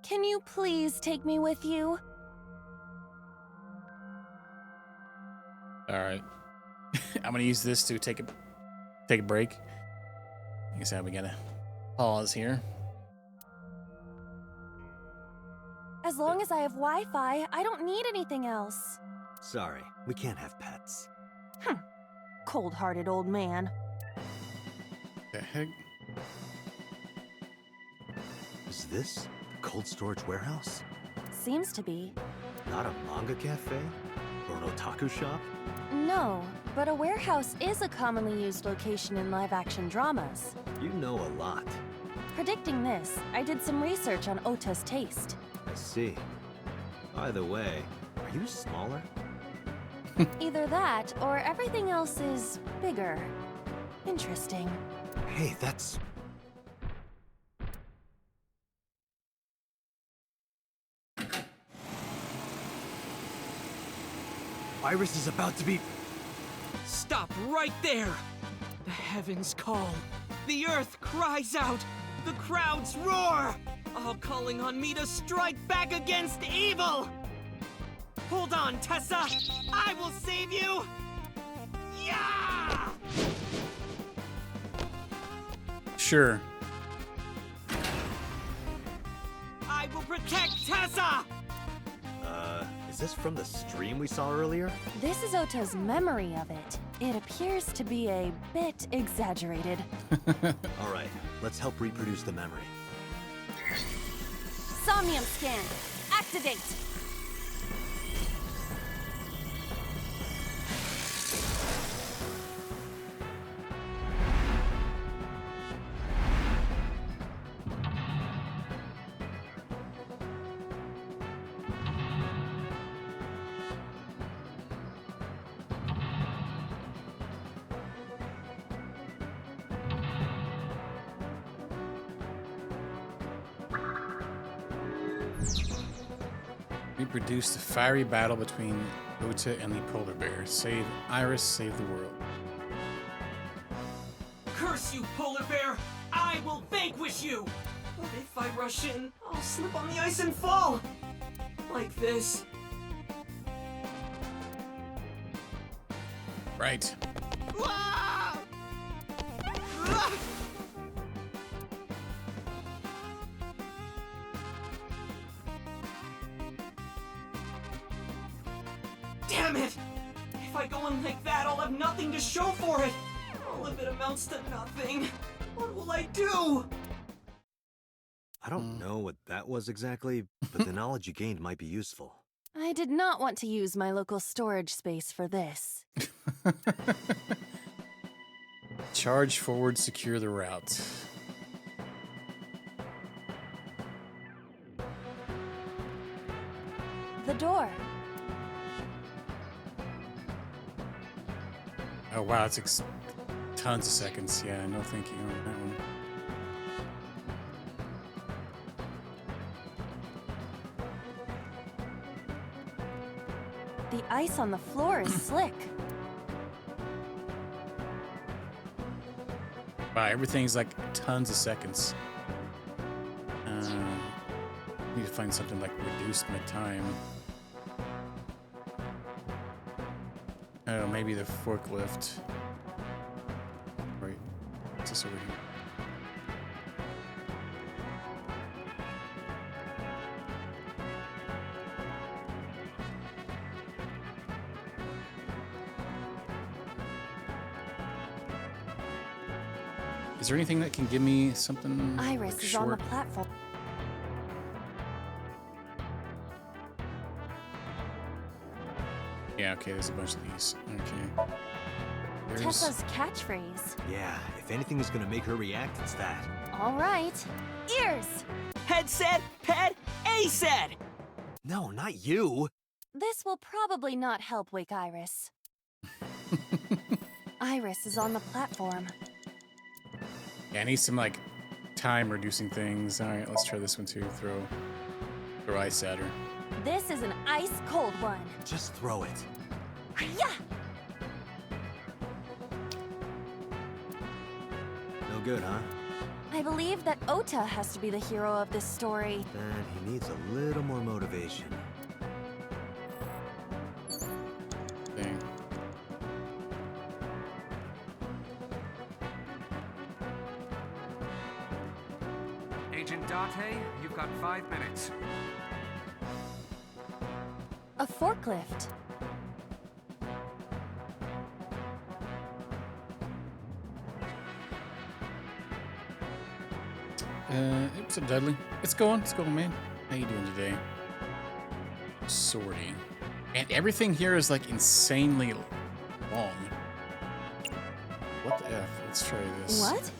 Can you please take me with you? All right. I'm gonna use this to take a break. I guess we gotta pause here. As long as I have Wi-Fi, I don't need anything else. sorry, we can't have pets. Cold-hearted old man. The heck? Is this the cold storage warehouse? Seems to be. Not a manga cafe? Or an otaku shop? No, but a warehouse is a commonly used location in live-action dramas. You know a lot. Predicting this, I did some research on Ota's taste. I see. By the way, are you smaller? Either that, or everything else is bigger. Interesting. Hey, that's... Iris is about to be... Stop right there! The heavens call. The earth cries out. The crowds roar. All calling on me to strike back against evil! Hold on, Tessa! I will save you! Yeah! Sure. I will protect Tessa! Is this from the stream we saw earlier? This is Ota's memory of it. It appears to be a bit exaggerated. Alright, let's help reproduce the memory. Somnium scan. Activate. Reproduce the fiery battle between Ota and the polar bear. Save Iris, save the world. Curse you, polar bear! I will vanquish you! But if I rush in, I'll slip on the ice and fall! Like this. Right. Ah! Ah! Damn it! If I go in like that, I'll have nothing to show for it! All of it amounts to nothing. What will I do? I don't know what that was exactly, but the knowledge you gained might be useful. I did not want to use my local storage space for this. Charge forward, secure the route. The door. Oh wow, it's tons of seconds. Yeah, no thank you on that one. The ice on the floor is slick. Wow, everything's like tons of seconds. Need to find something like reduce my time. Oh, maybe the forklift. Right. What's this over here? Is there anything that can give me something? Iris like is on the short? platform. Yeah, okay, there's a bunch of these. Okay. There's... Tessa's catchphrase. Yeah, if anything is gonna make her react, it's that. All right. Ears! Head said, ped, A said! No, not you! This will probably not help wake Iris. Iris is on the platform. Yeah, I need some, like, time reducing things. Alright, let's try this one too. Throw ice at her. This is an ice-cold one. Just throw it. Yeah! No good, huh? I believe that Ota has to be the hero of this story. Then he needs a little more motivation. Dang. Agent Date, you've got 5 minutes. A forklift. What's up, Dudley? It's going, man. How you doing today? Sorting. And everything here is, like, insanely long. What the F? Let's try this. What?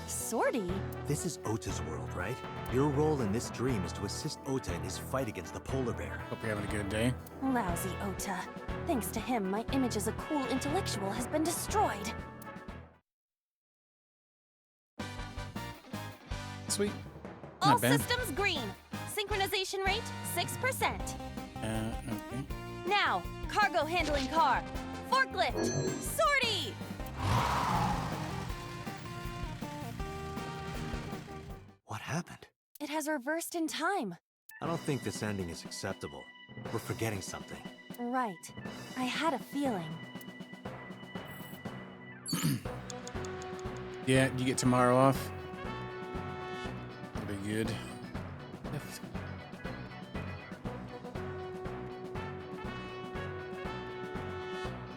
Sortie? This is Ota's world, right? Your role in this dream is to assist Ota in his fight against the polar bear. Hope you're having a good day. Lousy Ota. Thanks to him, my image as a cool intellectual has been destroyed. Sweet. All Not bad. systems green. Synchronization rate 6%. Okay. Now, cargo handling car. Forklift. Sortie! What happened? It has reversed in time. I don't think this ending is acceptable. We're forgetting something. Right. I had a feeling. Yeah, you get tomorrow off? That'll be good.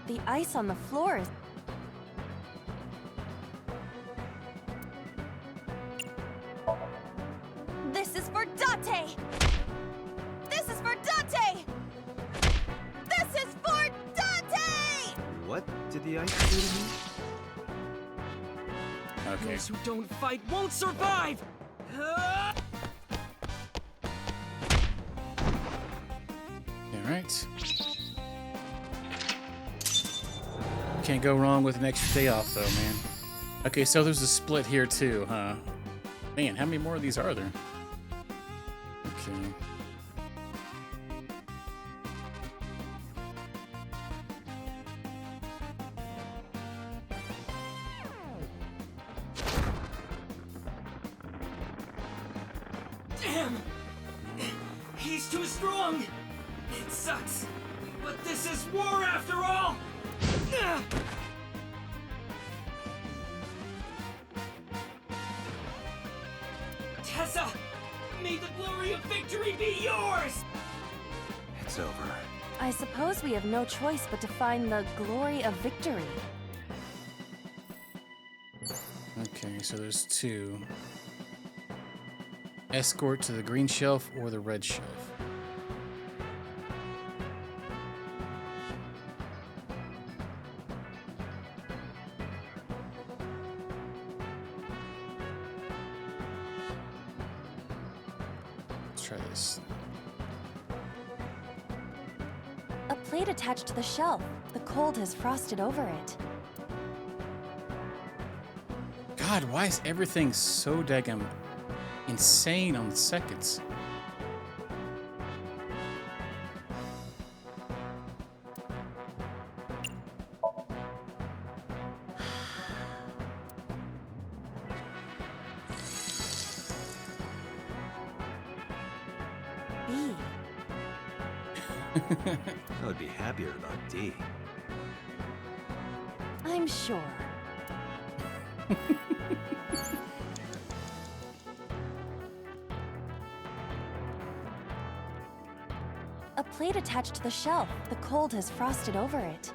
The ice on the floor is... This is for Date! This is for Date! This is for Date! What did the ice do to me? Okay. Those who don't fight won't survive! Alright. Can't go wrong with an extra day off, though, man. Okay, so there's a split here, too, huh? Man, how many more of these are there? Okay. He's too strong! It sucks, but this is war after all! Tessa! May the glory of victory be yours! It's over. I suppose we have no choice but to find the glory of victory. Okay, so there's two. Escort to the green shelf or the red shelf. Let's try this. A plate attached to the shelf. The cold has frosted over it. God, why is everything so daggum insane on the seconds? B. I would be happier about D. I'm sure. A plate attached to the shelf. The cold has frosted over it.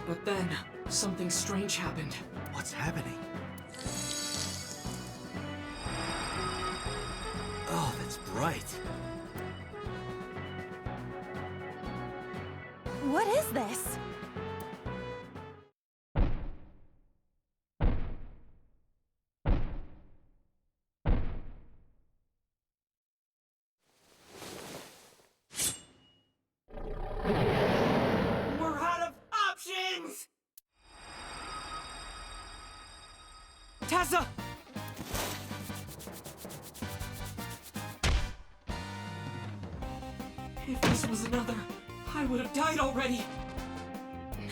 But then, something strange happened. What's happening? Oh, that's bright. What is this? We're out of options! Tessa! If this was another, I would have died already.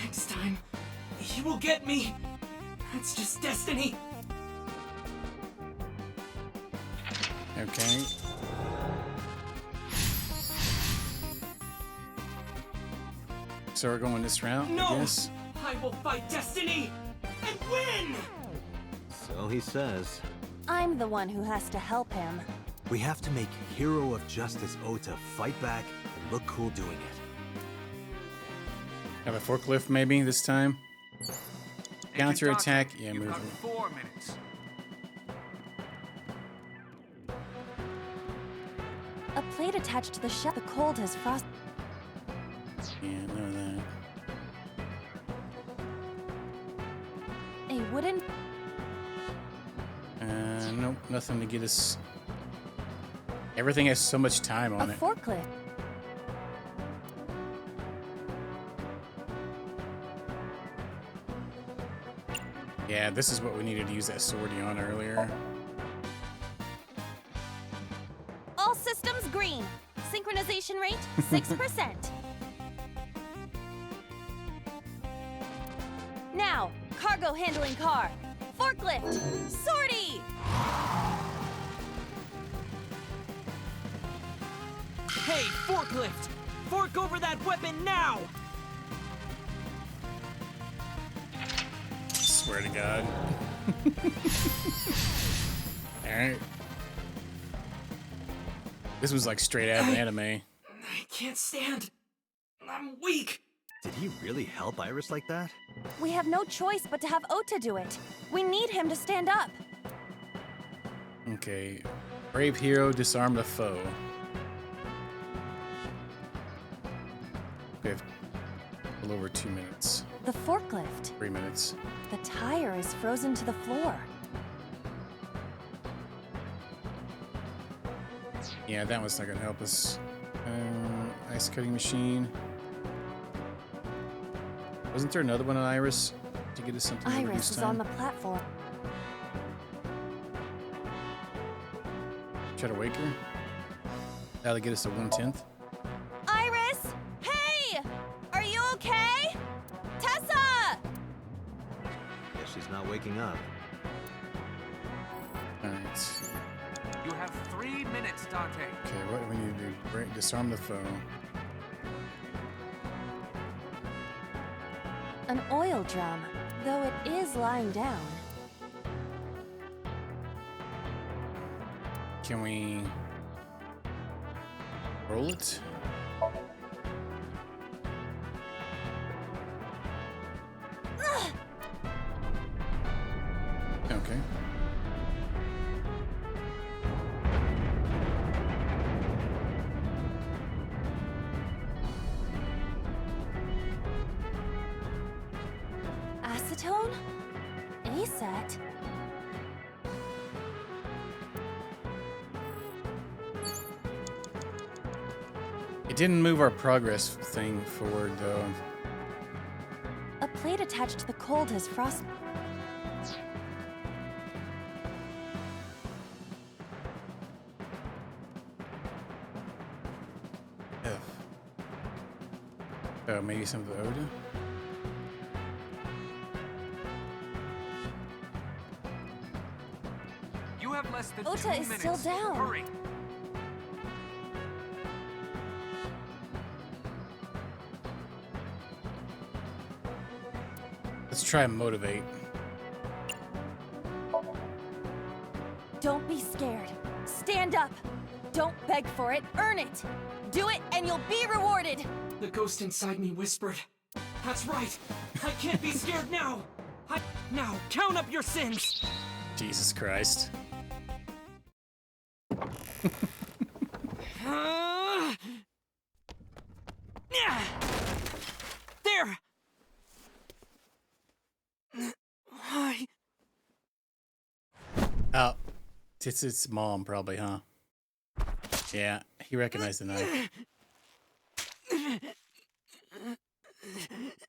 Next time, he will get me. That's just destiny. Okay. So we're going this route, No! I guess. I will fight destiny and win! So he says. I'm the one who has to help him. We have to make hero of justice Ota fight back and look cool doing it. Have a forklift maybe this time. Counter attack. Yeah, You've move. got 4 minutes. A plate attached to the shelf. The cold has frosted. Yeah, none of that. A wooden. Nope, nothing to get us. Everything has so much time on A it. forklift. Yeah, this is what we needed to use that swordy on earlier. All systems green. Synchronization rate 6%. Now, cargo handling car. Forklift. Sortie. Hey, forklift! Fork over that weapon now! Swear to God. Alright. This was like straight out of anime. I can't stand. I'm weak. Did he really help Iris like that? We have no choice but to have Ota do it. We need him to stand up. Okay. Brave hero, disarm the foe. We have a little over 2 minutes. The forklift. 3 minutes. The tire is frozen to the floor. Yeah, that one's not gonna help us. Ice cutting machine. Wasn't there another one on Iris to get us something? Iris is on the platform. Try to wake her. That'll get us to 1/10. Iris! Hey! Are you okay? Tessa! waking up. Alright. You have 3 minutes, Dante. Okay, what do we need to do? Disarm the foe. An oil drum, though it is lying down. Can we roll it? Okay. Acetone? ASAT? It didn't move our progress thing forward, though. A plate attached to the cold has frost. F. Oh, maybe some of the Oda? You have less than Ota 2 is minutes. still down. Hurry. Let's try and motivate. Don't be scared. Stand up. Don't beg for it, earn it. Do it and you'll be rewarded. The ghost inside me whispered, "That's right. I can't be scared now. Now, count up your sins." Jesus Christ. There. Oh, it's its mom, probably, huh? Yeah, he recognized the knife.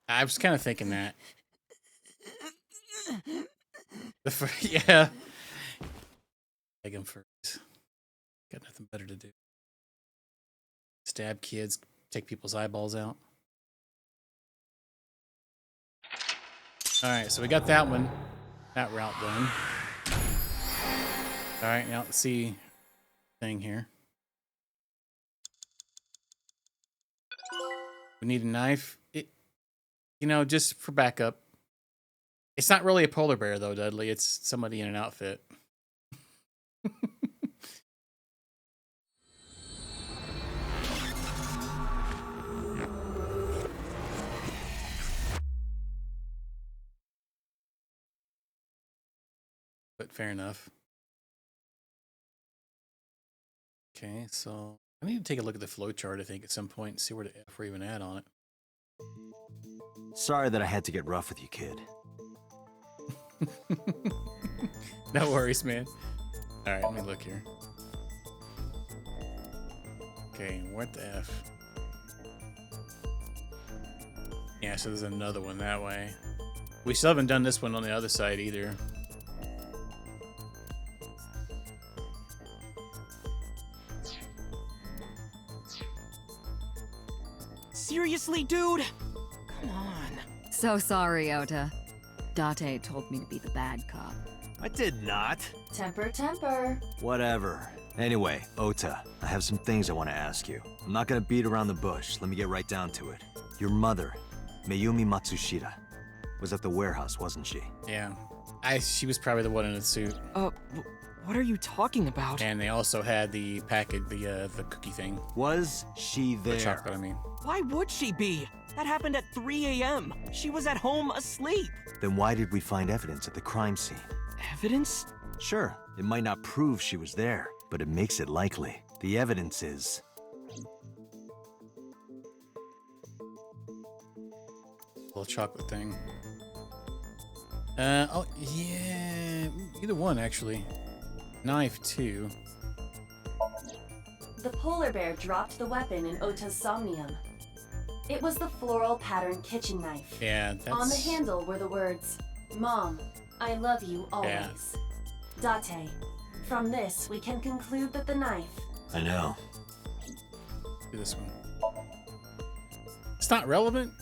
I was kind of thinking that. Yeah. Take him first. Got nothing better to do. Stab kids, take people's eyeballs out. All right, so we got that one, that route done. All right, now let's see thing here. We need a knife. You know, just for backup. It's not really a polar bear though, Dudley. It's somebody in an outfit. But fair enough. Okay, so I need to take a look at the flowchart, I think, at some point and see where the F we're even at on it. Sorry that I had to get rough with you, kid. No worries, man. All right, let me look here. Okay, what the F? Yeah, so there's another one that way. We still haven't done this one on the other side either. Seriously, dude? Come on. So sorry, Ota. Date told me to be the bad cop. I did not. Temper, temper. Whatever. Anyway, Ota, I have some things I want to ask you. I'm not gonna beat around the bush. Let me get right down to it. Your mother, Mayumi Matsushita, was at the warehouse, wasn't she? Yeah. She was probably the one in the suit. What are you talking about? And they also had the package, the cookie thing. Was she there? The chocolate, I mean. Why would she be? That happened at 3 a.m. She was at home asleep. Then why did we find evidence at the crime scene? Evidence? Sure, it might not prove she was there, but it makes it likely. The evidence is... Little chocolate thing. Oh, yeah. Either one, actually. Knife, too. The polar bear dropped the weapon in Ota's Somnium. It was the floral pattern kitchen knife. Yeah, that's... On the handle were the words, "Mom, I love you always." Yeah. Date. From this, we can conclude that the knife... I know. Do this one. It's not relevant?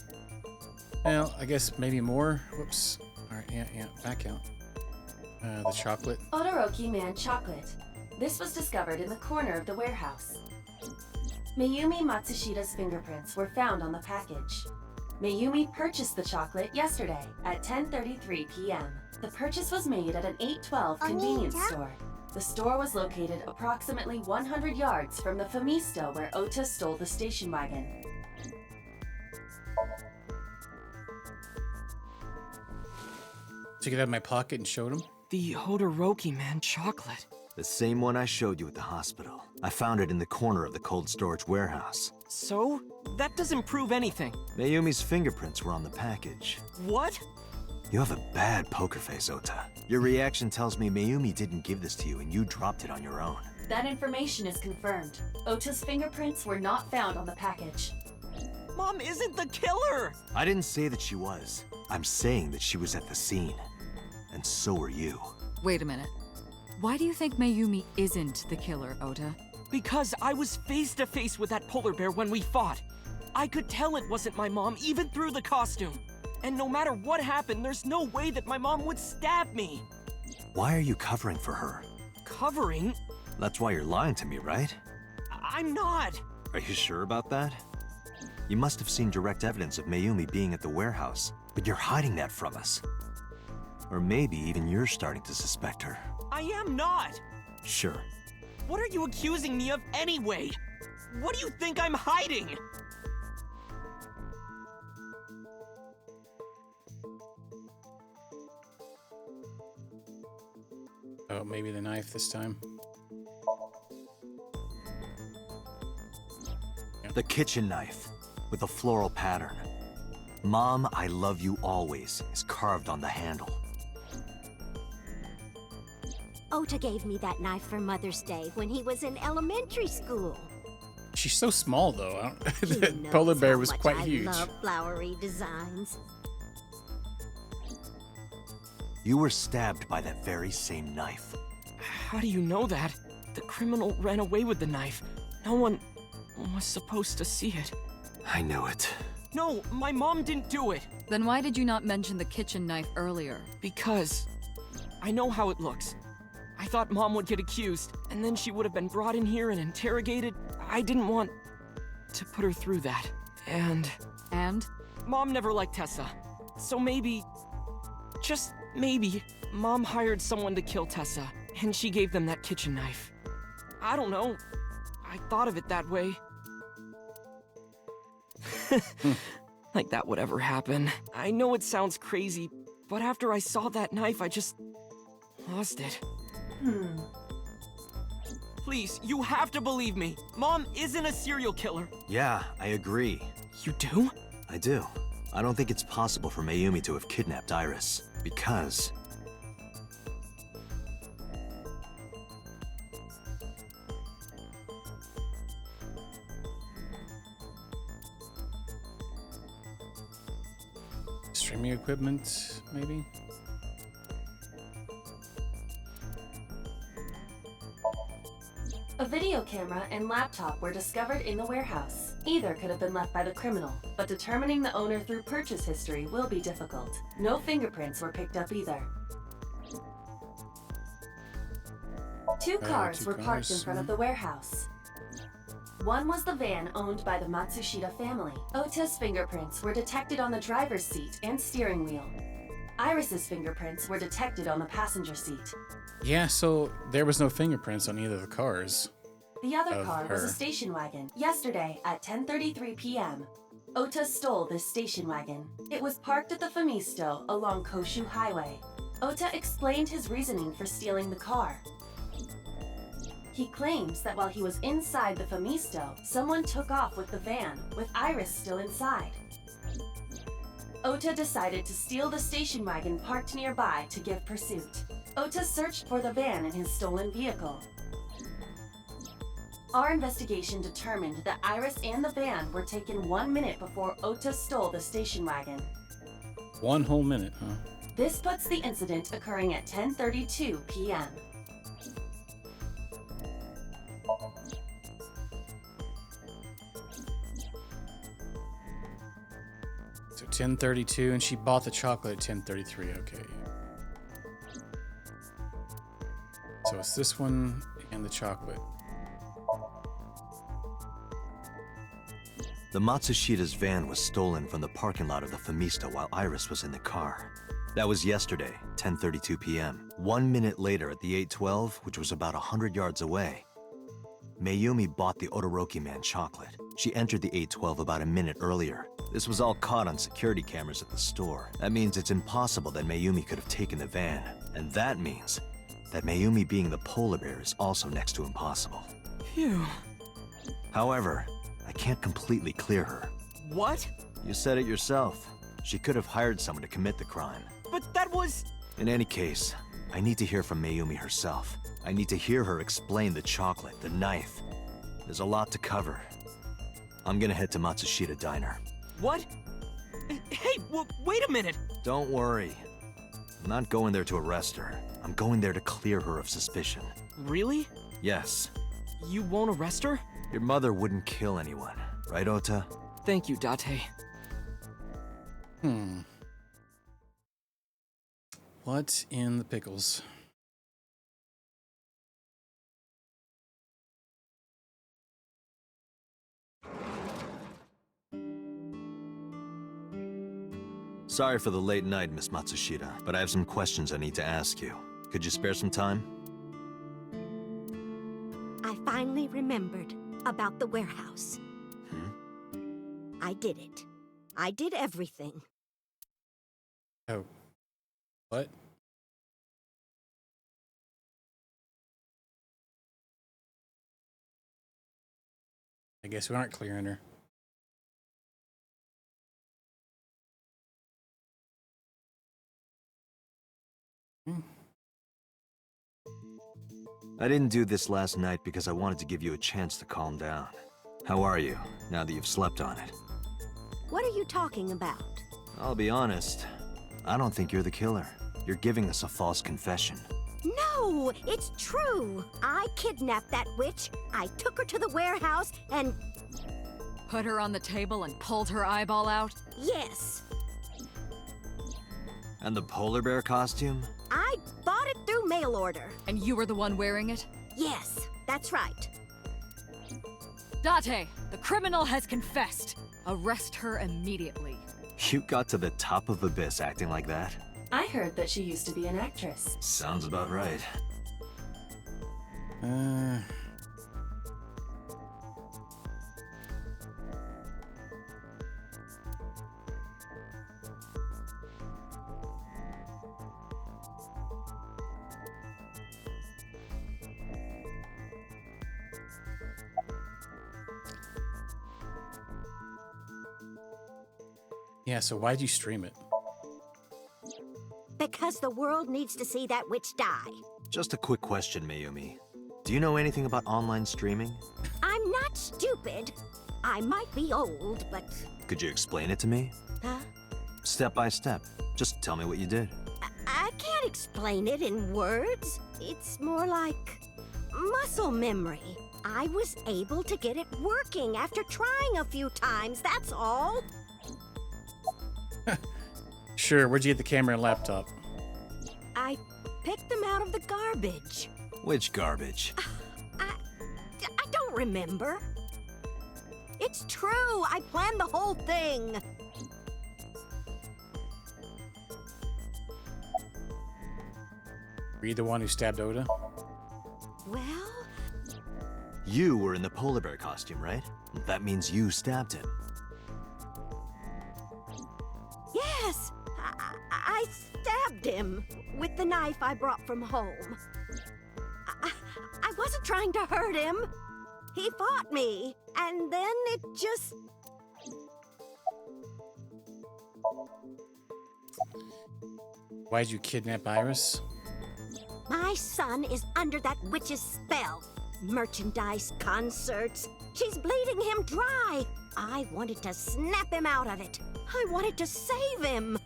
Well, I guess maybe more. Whoops. All right. Yeah. Back out. The chocolate. Todoroki Man chocolate. This was discovered in the corner of the warehouse. Mayumi Matsushida's fingerprints were found on the package. Mayumi purchased the chocolate yesterday at 10:33 p.m. The purchase was made at an 812 convenience store. The store was located approximately 100 yards from the Famisto where Ota stole the station wagon. Took it out of my pocket and showed him. The Todoroki Man chocolate. The same one I showed you at the hospital. I found it in the corner of the cold storage warehouse. So? That doesn't prove anything. Mayumi's fingerprints were on the package. What? You have a bad poker face, Ota. Your reaction tells me Mayumi didn't give this to you and you dropped it on your own. That information is confirmed. Ota's fingerprints were not found on the package. Mom isn't the killer! I didn't say that she was. I'm saying that she was at the scene. And so were you. Wait a minute. Why do you think Mayumi isn't the killer, Ota? Because I was face to face with that polar bear when we fought. I could tell it wasn't my mom, even through the costume. And no matter what happened, there's no way that my mom would stab me. Why are you covering for her? Covering? That's why you're lying to me, right? I'm not! Are you sure about that? You must have seen direct evidence of Mayumi being at the warehouse, but you're hiding that from us. Or maybe even you're starting to suspect her. I am not! Sure. What are you accusing me of anyway? What do you think I'm hiding? Oh, maybe the knife this time. The kitchen knife with a floral pattern. Mom, I love you always is carved on the handle. Ota gave me that knife for Mother's Day when he was in elementary school. She's so small, though. He That knows polar bear how was much quite I huge. love flowery designs. You were stabbed by that very same knife. How do you know that? The criminal ran away with the knife. No one was supposed to see it. I knew it. No, my mom didn't do it. Then why did you not mention the kitchen knife earlier? Because I know how it looks. I thought Mom would get accused, and then she would have been brought in here and interrogated. I didn't want to put her through that. And? Mom never liked Tessa. So maybe, just maybe, Mom hired someone to kill Tessa, and she gave them that kitchen knife. I don't know. I thought of it that way. Like that would ever happen. I know it sounds crazy, but after I saw that knife, I just lost it. Please, you have to believe me. Mom isn't a serial killer. Yeah, I agree. You do? I do. I don't think it's possible for Mayumi to have kidnapped Iris, because... Streaming equipment, maybe? A video camera and laptop were discovered in the warehouse. Either could have been left by the criminal, but determining the owner through purchase history will be difficult. No fingerprints were picked up either. Two cars were parked in front of the warehouse. One was the van owned by the Matsushita family. Ota's fingerprints were detected on the driver's seat and steering wheel. Iris's fingerprints were detected on the passenger seat. Yeah, so there was no fingerprints on either of the cars. The other Of car was a her. station wagon. Yesterday at 10:33 p.m., Ota stole this station wagon. It was parked at the Famisto along Koshu Highway. Ota explained his reasoning for stealing the car. He claims that while he was inside the Famisto, someone took off with the van, with Iris still inside. Ota decided to steal the station wagon parked nearby to give pursuit. Ota searched for the van in his stolen vehicle. Our investigation determined that Iris and the van were taken 1 minute before Ota stole the station wagon. 1 whole minute, huh? This puts the incident occurring at 10:32 p.m. So 10:32, and she bought the chocolate at 10:33. Okay. So it's this one and the chocolate. The Matsushida's van was stolen from the parking lot of the Famista while Iris was in the car. That was yesterday, 10:32 p.m. 1 minute later at the 812, which was about 100 yards away, Mayumi bought the Odoroki man chocolate. She entered the 812 about a minute earlier. This was all caught on security cameras at the store. That means it's impossible that Mayumi could have taken the van. And that means that Mayumi being the polar bear is also next to impossible. Phew. However, I can't completely clear her. What? You said it yourself. She could have hired someone to commit the crime. But that was... In any case, I need to hear from Mayumi herself. I need to hear her explain the chocolate, the knife. There's a lot to cover. I'm gonna head to Matsushita Diner. What? Hey, wait a minute! Don't worry. I'm not going there to arrest her. I'm going there to clear her of suspicion. Really? Yes. You won't arrest her? Your mother wouldn't kill anyone, right, Ota? Thank you, Date. What in the pickles? Sorry for the late night, Miss Matsushita, but I have some questions I need to ask you. Could you spare some time? I finally remembered about the warehouse. I did it. I did everything. Oh. What? I guess we aren't clearing her. I didn't do this last night because I wanted to give you a chance to calm down. How are you, now that you've slept on it? What are you talking about? I'll be honest. I don't think you're the killer. You're giving us a false confession. No, it's true. I kidnapped that witch. I took her to the warehouse and... Put her on the table and pulled her eyeball out? Yes. And the polar bear costume? I bought it through mail order. And you were the one wearing it? Yes, that's right. Date, the criminal has confessed. Arrest her immediately. You got to the top of Abyss acting like that? I heard that she used to be an actress. Sounds about right. Yeah, so why'd you stream it? Because the world needs to see that witch die. Just a quick question, Mayumi. Do you know anything about online streaming? I'm not stupid. I might be old, but... Could you explain it to me? Huh? Step by step. Just tell me what you did. I can't explain it in words. It's more like muscle memory. I was able to get it working after trying a few times, that's all. Sure, where'd you get the camera and laptop? I picked them out of the garbage. Which garbage? I don't remember. It's true, I planned the whole thing. Were you the one who stabbed Oda? Well... You were in the polar bear costume, right? That means you stabbed him. Yes! I stabbed him with the knife I brought from home. I wasn't trying to hurt him. He fought me, and then it just... Why'd you kidnap Iris? My son is under that witch's spell. Merchandise, concerts. She's bleeding him dry. I wanted to snap him out of it. I wanted to save him.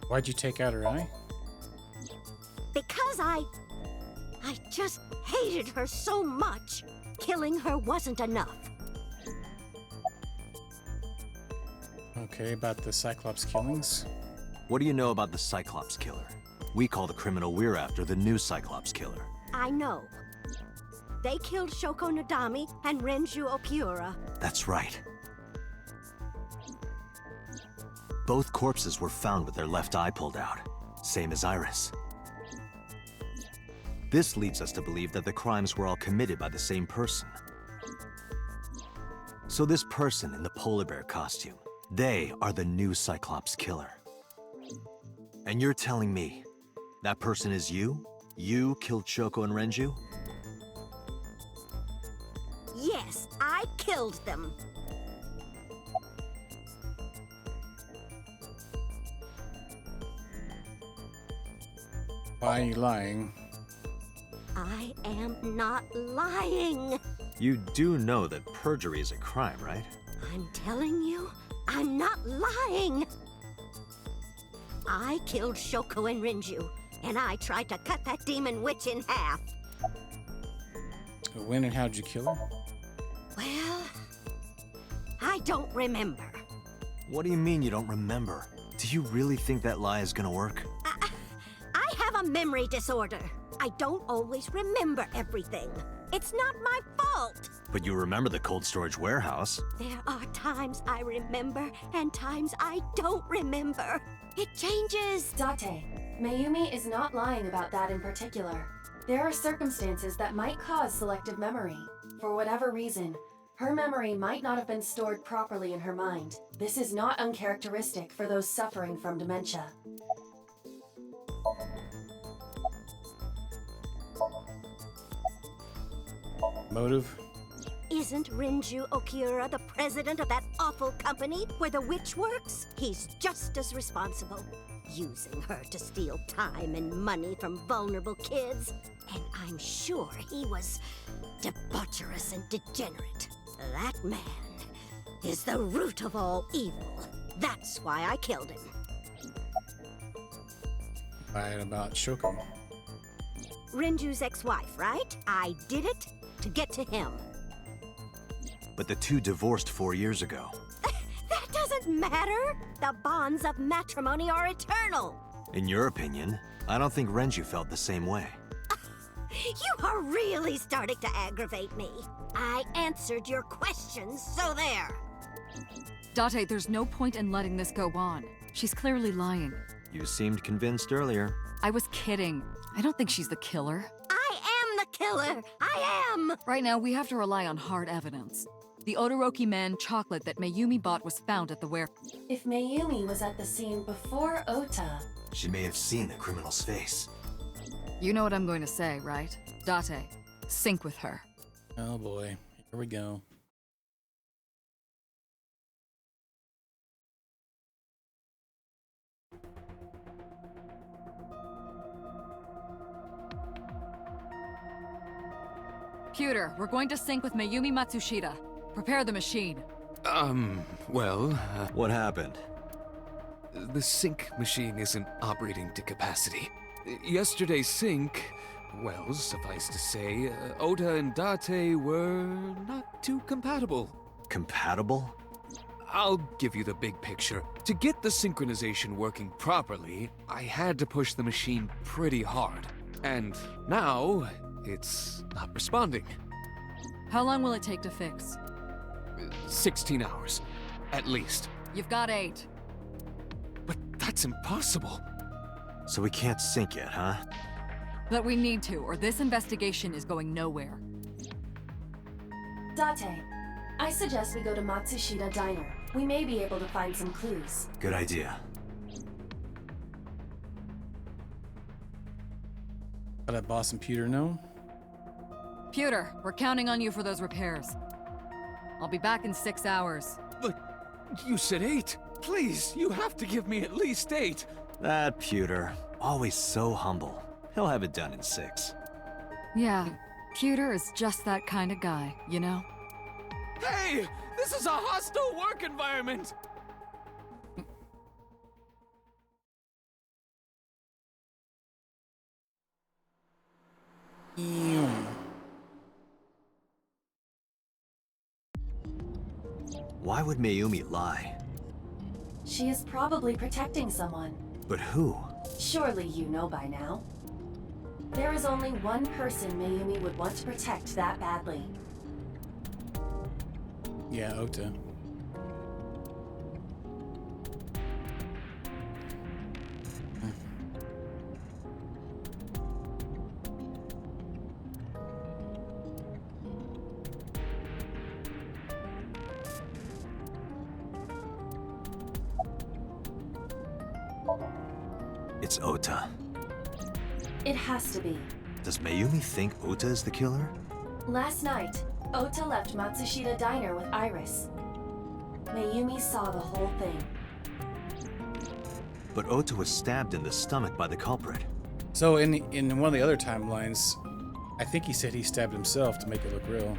Why'd you take out her eye? Because I just hated her so much. Killing her wasn't enough. Okay, about the Cyclops killings. What do you know about the Cyclops killer? We call the criminal we're after the new Cyclops killer. I know. They killed Shoko Nadami and Renju Okiura. That's right. Both corpses were found with their left eye pulled out, same as Iris. This leads us to believe that the crimes were all committed by the same person. So this person in the polar bear costume, they are the new Cyclops killer. And you're telling me that person is you? You killed Shoko and Renju? Yes, I killed them. Why are you lying? I am not lying. You do know that perjury is a crime, right? I'm telling you, I'm not lying. I killed Shoko and Renju, and I tried to cut that demon witch in half. When and how'd you kill her? Well, I don't remember. What do you mean you don't remember? Do you really think that lie is gonna work? I have a memory disorder. I don't always remember everything. It's not my fault. But you remember the cold storage warehouse. There are times I remember and times I don't remember. It changes. Date, Mayumi is not lying about that in particular. There are circumstances that might cause selective memory. For whatever reason, her memory might not have been stored properly in her mind. This is not uncharacteristic for those suffering from dementia. Motive? Isn't Renju Okiura the president of that awful company where the witch works? He's just as responsible. Using her to steal time and money from vulnerable kids. And I'm sure he was debaucherous and degenerate. That man is the root of all evil. That's why I killed him. Right about Shoko. Renju's ex-wife, right? I did it to get to him. But the two divorced 4 years ago. That doesn't matter. The bonds of matrimony are eternal. In your opinion, I don't think Renju felt the same way. You are really starting to aggravate me. I answered your questions, so there. Date, there's no point in letting this go on. She's clearly lying. You seemed convinced earlier. I was kidding. I don't think she's the killer. I am the killer! I am! Right now, we have to rely on hard evidence. The Odoroki Man chocolate that Mayumi bought was found at the warehouse. If Mayumi was at the scene before Ota... She may have seen the criminal's face. You know what I'm going to say, right? Date, sync with her. Oh boy, here we go. Computer, we're going to sync with Mayumi Matsushita. Prepare the machine. What happened? The sync machine isn't operating to capacity. Yesterday's sync, well, suffice to say, Ota and Date were not too compatible. Compatible? I'll give you the big picture. To get the synchronization working properly, I had to push the machine pretty hard. And now, it's not responding. How long will it take to fix? 16 hours, at least. You've got 8. But that's impossible. So we can't sync yet, huh? But we need to, or this investigation is going nowhere. Date, I suggest we go to Matsushita Diner. We may be able to find some clues. Good idea. Let boss and Peter know. Pewter, we're counting on you for those repairs. I'll be back in 6 hours. But you said 8. Please, you have to give me at least 8. That Pewter, always so humble. He'll have it done in 6. Yeah, Pewter is just that kind of guy, you know? Hey! This is a hostile work environment! Why would Mayumi lie? She is probably protecting someone. But who? Surely you know by now. There is only one person Mayumi would want to protect that badly. Yeah, Ota. It's Ota. It has to be. Does Mayumi think Ota is the killer? Last night, Ota left Matsushita Diner with Iris. Mayumi saw the whole thing. But Ota was stabbed in the stomach by the culprit. So in one of the other timelines, I think he said he stabbed himself to make it look real.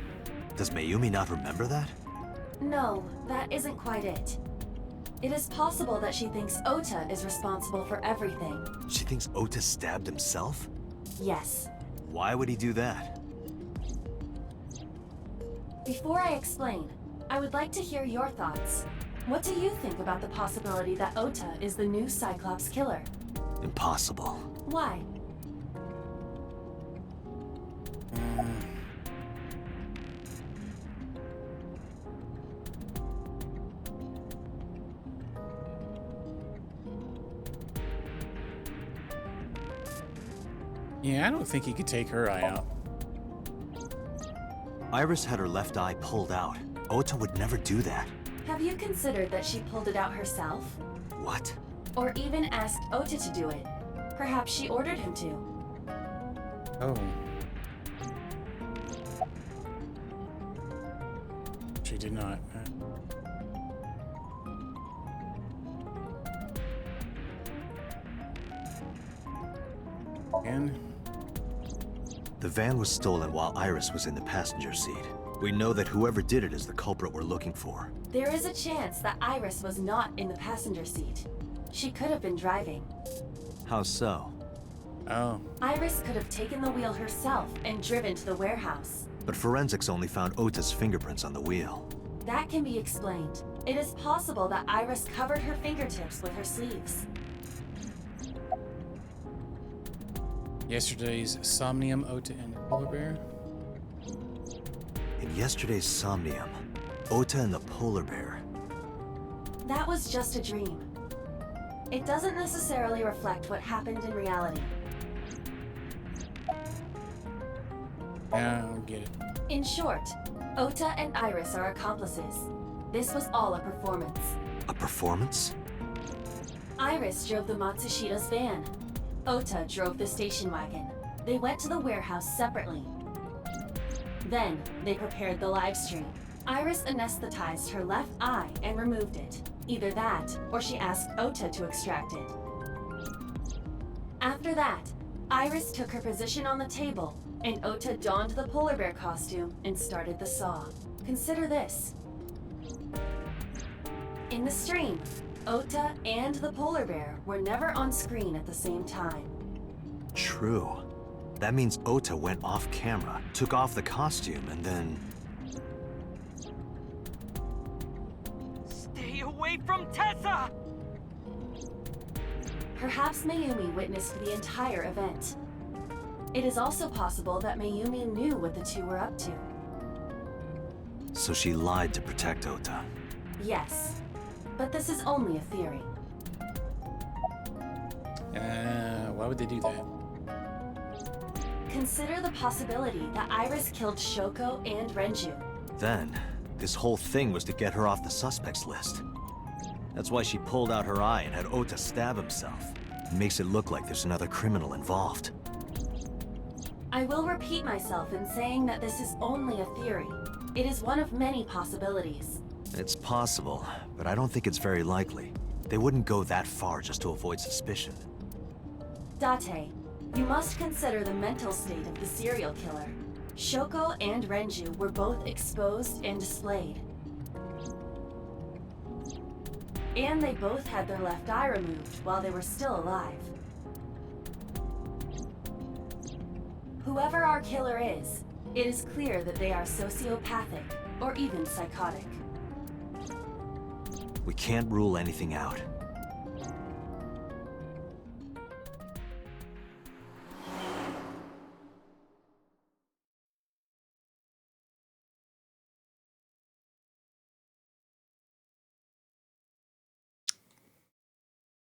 Does Mayumi not remember that? No, that isn't quite it. It is possible that she thinks Ota is responsible for everything. She thinks Ota stabbed himself? Yes. Why would he do that? Before I explain, I would like to hear your thoughts. What do you think about the possibility that Ota is the new Cyclops killer? Impossible. Why? Yeah, I don't think he could take her eye out. Iris had her left eye pulled out. Ota would never do that. Have you considered that she pulled it out herself? What? Or even asked Ota to do it? Perhaps she ordered him to. Oh. She did not. And the van was stolen while Iris was in the passenger seat. We know that whoever did it is the culprit we're looking for. There is a chance that Iris was not in the passenger seat. She could have been driving. How so? Oh. Iris could have taken the wheel herself and driven to the warehouse. But forensics only found Ota's fingerprints on the wheel. That can be explained. It is possible that Iris covered her fingertips with her sleeves. Yesterday's Somnium, Ota, and the polar bear? In yesterday's Somnium, Ota and the polar bear. That was just a dream. It doesn't necessarily reflect what happened in reality. Yeah, I don't get it. In short, Ota and Iris are accomplices. This was all a performance. A performance? Iris drove the Matsushita's van. Ota drove the station wagon. They went to the warehouse separately. Then, they prepared the live stream. Iris anesthetized her left eye and removed it. Either that, or she asked Ota to extract it. After that, Iris took her position on the table, and Ota donned the polar bear costume and started the saw. Consider this. In the stream, Ota and the polar bear were never on screen at the same time. True. That means Ota went off camera, took off the costume, and then... Stay away from Tessa! Perhaps Mayumi witnessed the entire event. It is also possible that Mayumi knew what the two were up to. So she lied to protect Ota. Yes, but this is only a theory. Why would they do that? Consider the possibility that Iris killed Shoko and Renju. Then, this whole thing was to get her off the suspects list. That's why she pulled out her eye and had Ota stab himself. It makes it look like there's another criminal involved. I will repeat myself in saying that this is only a theory. It is one of many possibilities. It's possible, but I don't think it's very likely. They wouldn't go that far just to avoid suspicion. Date, you must consider the mental state of the serial killer. Shoko and Renju were both exposed and displayed. And they both had their left eye removed while they were still alive. Whoever our killer is, it is clear that they are sociopathic or even psychotic. We can't rule anything out.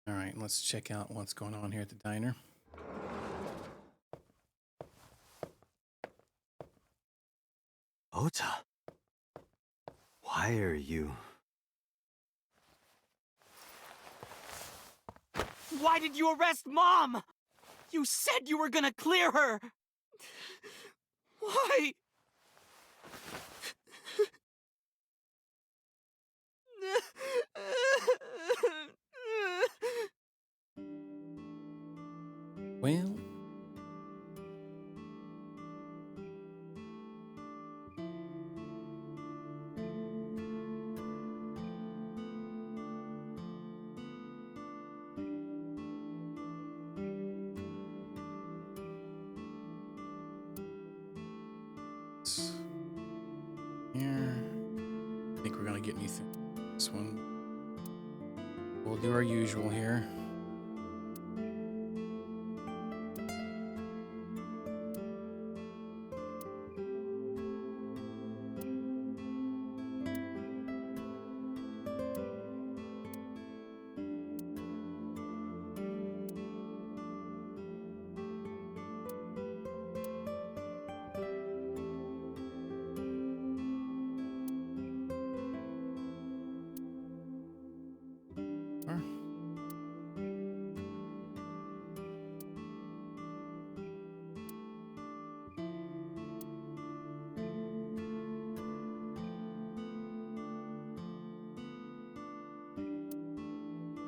All right, let's check out what's going on here at the diner. Ota, why are you... Why did you arrest Mom? You said you were gonna clear her! Why? Well... Here, I think we're gonna get anything. This one, we'll do our usual here.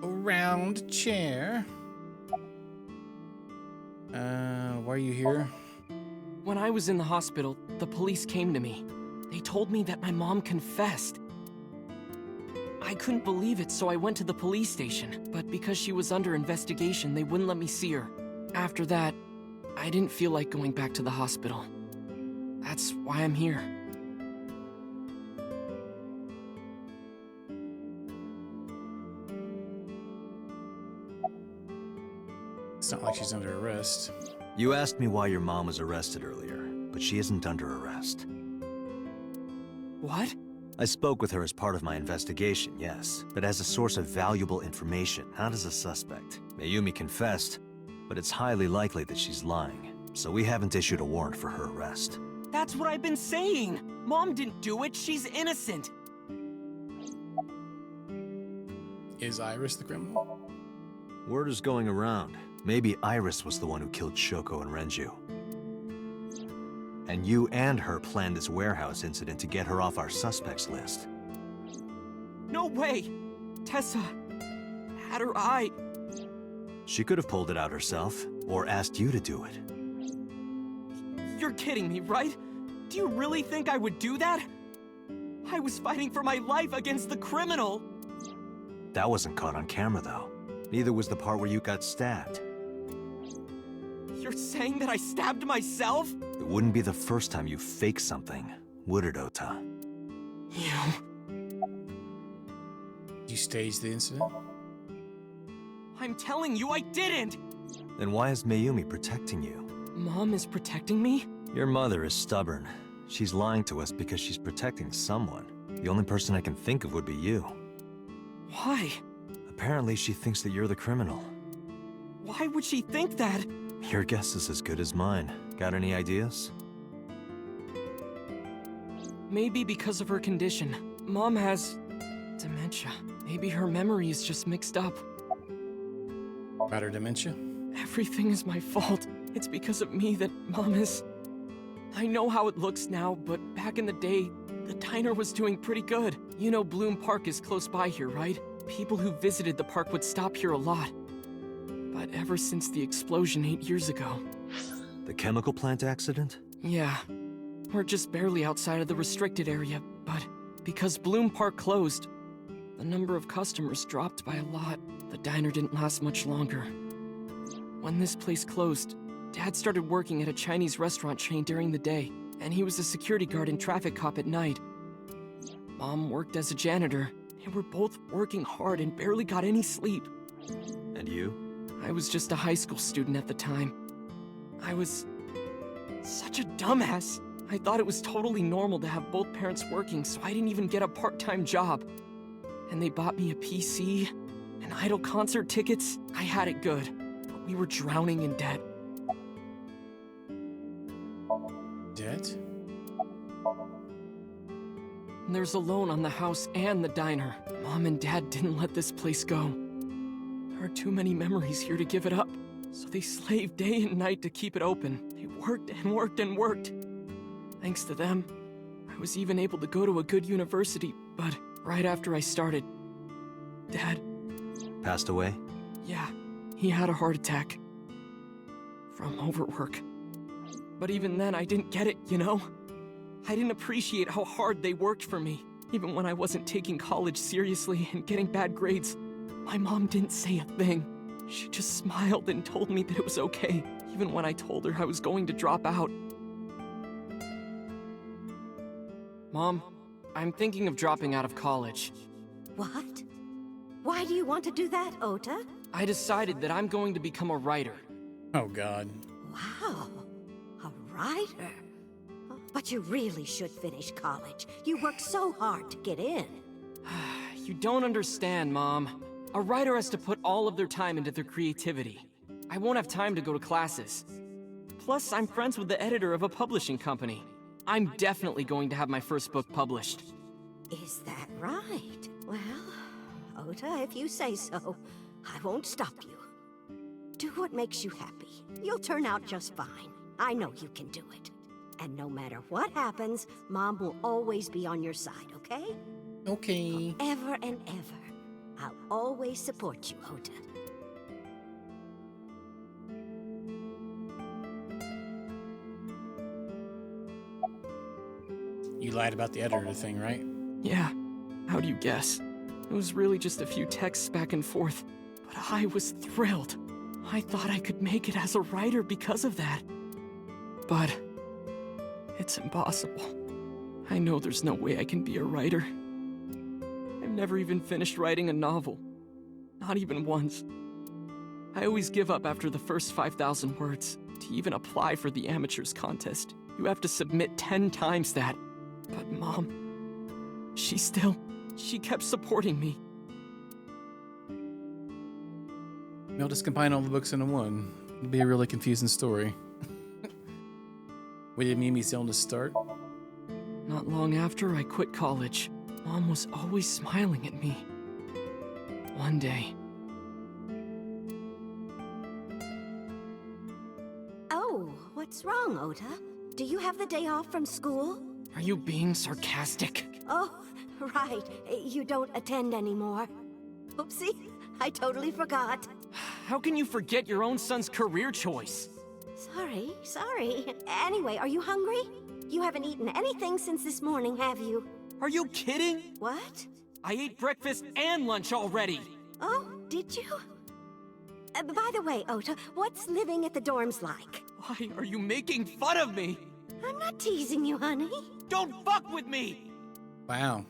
Round chair. Why are you here? When I was in the hospital, the police came to me. They told me that my mom confessed. I couldn't believe it, so I went to the police station. But because she was under investigation, they wouldn't let me see her. After that, I didn't feel like going back to the hospital. That's why I'm here. It's not like she's under arrest. You asked me why your mom was arrested earlier, but she isn't under arrest. What? I spoke with her as part of my investigation, yes, but as a source of valuable information, not as a suspect. Mayumi confessed, but it's highly likely that she's lying, so we haven't issued a warrant for her arrest. That's what I've been saying! Mom didn't do it, she's innocent! Is Iris the criminal? Word is going around. Maybe Iris was the one who killed Shoko and Renju. And you and her planned this warehouse incident to get her off our suspects list. No way! Tessa had her eye. She could have pulled it out herself, or asked you to do it. You're kidding me, right? Do you really think I would do that? I was fighting for my life against the criminal! That wasn't caught on camera, though. Neither was the part where you got stabbed. You're saying that I stabbed myself? It wouldn't be the first time you faked something, would it, Ota? You staged the incident? I'm telling you I didn't! Then why is Mayumi protecting you? Mom is protecting me? Your mother is stubborn. She's lying to us because she's protecting someone. The only person I can think of would be you. Why? Apparently she thinks that you're the criminal. Why would she think that? Your guess is as good as mine. Got any ideas? Maybe because of her condition. Mom has dementia. Maybe her memory is just mixed up. About her dementia? Everything is my fault. It's because of me that Mom is... I know how it looks now, but back in the day, the diner was doing pretty good. You know Bloom Park is close by here, right? People who visited the park would stop here a lot. But ever since the explosion 8 years ago... The chemical plant accident? Yeah. We're just barely outside of the restricted area, but because Bloom Park closed, the number of customers dropped by a lot. The diner didn't last much longer. When this place closed, Dad started working at a Chinese restaurant chain during the day, and he was a security guard and traffic cop at night. Mom worked as a janitor. and we're both working hard and barely got any sleep. And you? I was just a high school student at the time. I was such a dumbass. I thought it was totally normal to have both parents working, so I didn't even get a part-time job. And they bought me a PC and Idol concert tickets. I had it good, but we were drowning in debt. Debt? There's a loan on the house and the diner. Mom and Dad didn't let this place go. There are too many memories here to give it up, so they slaved day and night to keep it open. They worked and worked and worked. Thanks to them, I was even able to go to a good university, but right after I started, Dad... Passed away? Yeah, he had a heart attack. From overwork. But even then, I didn't get it, you know? I didn't appreciate how hard they worked for me. Even when I wasn't taking college seriously and getting bad grades, my mom didn't say a thing. She just smiled and told me that it was okay, even when I told her I was going to drop out. Mom, I'm thinking of dropping out of college. What? Why do you want to do that, Ota? I decided that I'm going to become a writer. Oh, God. Wow. A writer? But you really should finish college. You worked so hard to get in. You don't understand, Mom. A writer has to put all of their time into their creativity. I won't have time to go to classes. Plus, I'm friends with the editor of a publishing company. I'm definitely going to have my first book published. Is that right? Well, Ota, if you say so, I won't stop you. Do what makes you happy. You'll turn out just fine. I know you can do it. And no matter what happens, Mom will always be on your side, okay? Okay. Forever and ever. I'll always support you, Ota. You lied about the editor thing, right? Yeah. How do you guess? It was really just a few texts back and forth, but I was thrilled. I thought I could make it as a writer because of that. But it's impossible. I know there's no way I can be a writer. I've never even finished writing a novel. Not even once. I always give up after the first 5,000 words. To even apply for the amateurs contest, you have to submit 10 times that. But Mom, she kept supporting me. I'll just combine all the books into one. It'll be a really confusing story. What did Mimi tell him to start? Not long after I quit college, Mom was always smiling at me. One day... Oh, what's wrong, Ota? Do you have the day off from school? Are you being sarcastic? Oh, right. You don't attend anymore. Oopsie, I totally forgot. How can you forget your own son's career choice? Sorry. Anyway, are you hungry? You haven't eaten anything since this morning, have you? Are you kidding? What? I ate breakfast and lunch already. Oh, did you? By the way, Ota, what's living at the dorms like? Why are you making fun of me? I'm not teasing you, honey. Don't fuck with me! Wow.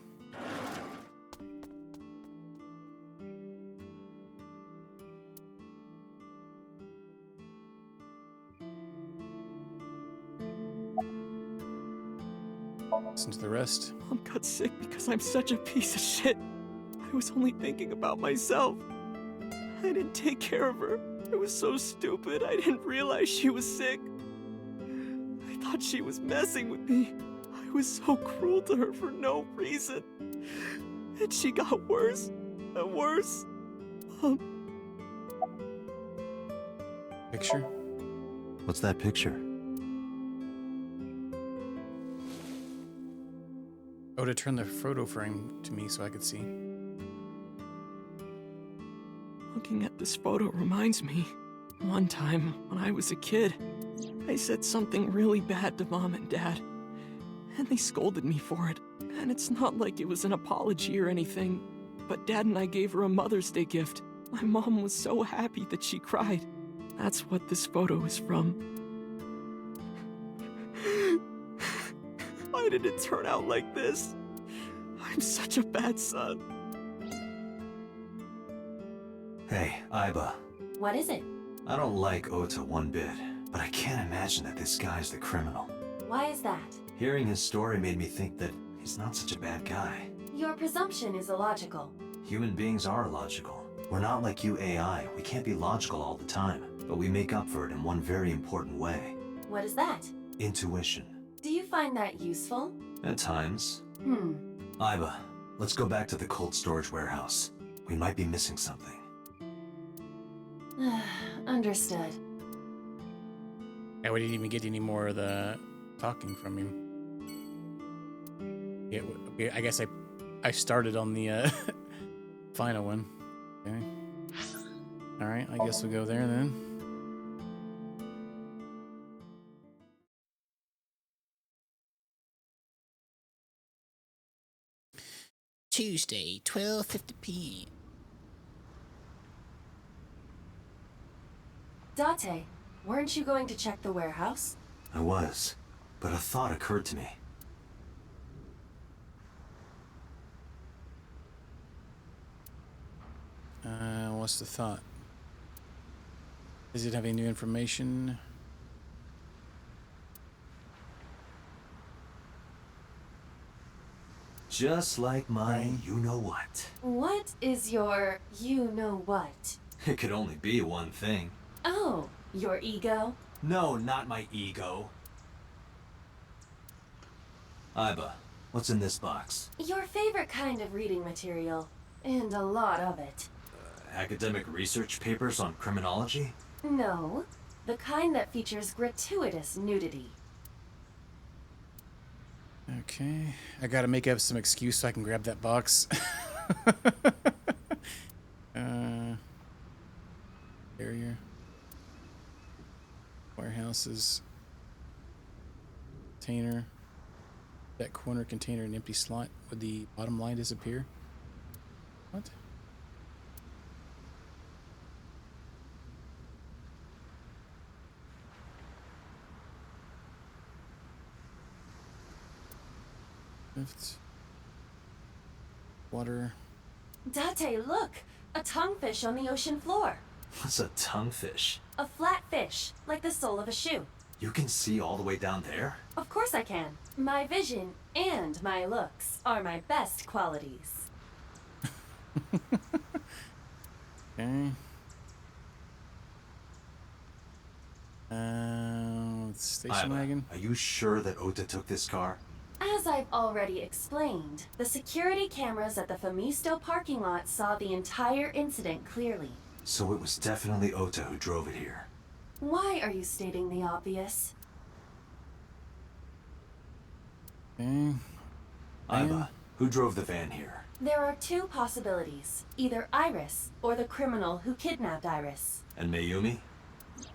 Listen to the rest. Mom got sick because I'm such a piece of shit. I was only thinking about myself. I didn't take care of her. I was so stupid, I didn't realize she was sick. I thought she was messing with me. I was so cruel to her for no reason. And she got worse and worse. Picture? What's that picture? Oda turned the photo frame to me so I could see. Looking at this photo reminds me, one time when I was a kid, I said something really bad to Mom and Dad, and they scolded me for it. And it's not like it was an apology or anything, but Dad and I gave her a Mother's Day gift. My mom was so happy that she cried. That's what this photo is from. Why did it turn out like this? I'm such a bad son. Hey, Aiba. What is it? I don't like Ota one bit, but I can't imagine that this guy's the criminal. Why is that? Hearing his story made me think that he's not such a bad guy. Your presumption is illogical. Human beings are illogical. We're not like you AI. We can't be logical all the time, but we make up for it in one very important way. What is that? Intuition. Do you find that useful? At times. Aiba, let's go back to the cold storage warehouse. We might be missing something. Understood. Yeah, we didn't even get any more of the talking from him. Yeah, I guess I started on the final one. Okay. All right, I guess we'll go there then. Tuesday, 12:50 p.m. Date, weren't you going to check the warehouse? I was, but a thought occurred to me. What's the thought? Does it have any new information? Just like my you-know-what. What is your you-know-what? It could only be one thing. Oh, your ego? No, not my ego. Aiba, what's in this box? Your favorite kind of reading material. And a lot of it. Academic research papers on criminology? No, the kind that features gratuitous nudity. Okay, I gotta make up some excuse so I can grab that box. Barrier. Warehouses. Container. That corner container an empty slot. Would the bottom line disappear? What? Lift. Water. Date, look! A tonguefish on the ocean floor. What's a tonguefish? A flat fish, like the sole of a shoe. You can see all the way down there? Of course I can. My vision and my looks are my best qualities. Okay. Station Aiba, wagon. are you sure that Ota took this car? As I've already explained, the security cameras at the Famisto parking lot saw the entire incident clearly. So it was definitely Ota who drove it here. Why are you stating the obvious? Okay. Aiba, who drove the van here? There are two possibilities. Either Iris, or the criminal who kidnapped Iris. And Mayumi?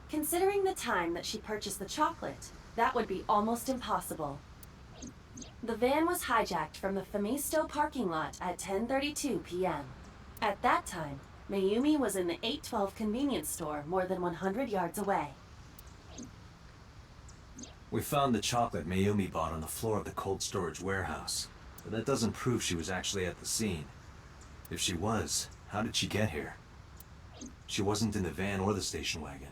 Considering the time that she purchased the chocolate, that would be almost impossible. The van was hijacked from the Famisto parking lot at 10:32 p.m. At that time, Mayumi was in the 812 convenience store more than 100 yards away. We found the chocolate Mayumi bought on the floor of the cold storage warehouse, but that doesn't prove she was actually at the scene. If she was, how did she get here? She wasn't in the van or the station wagon.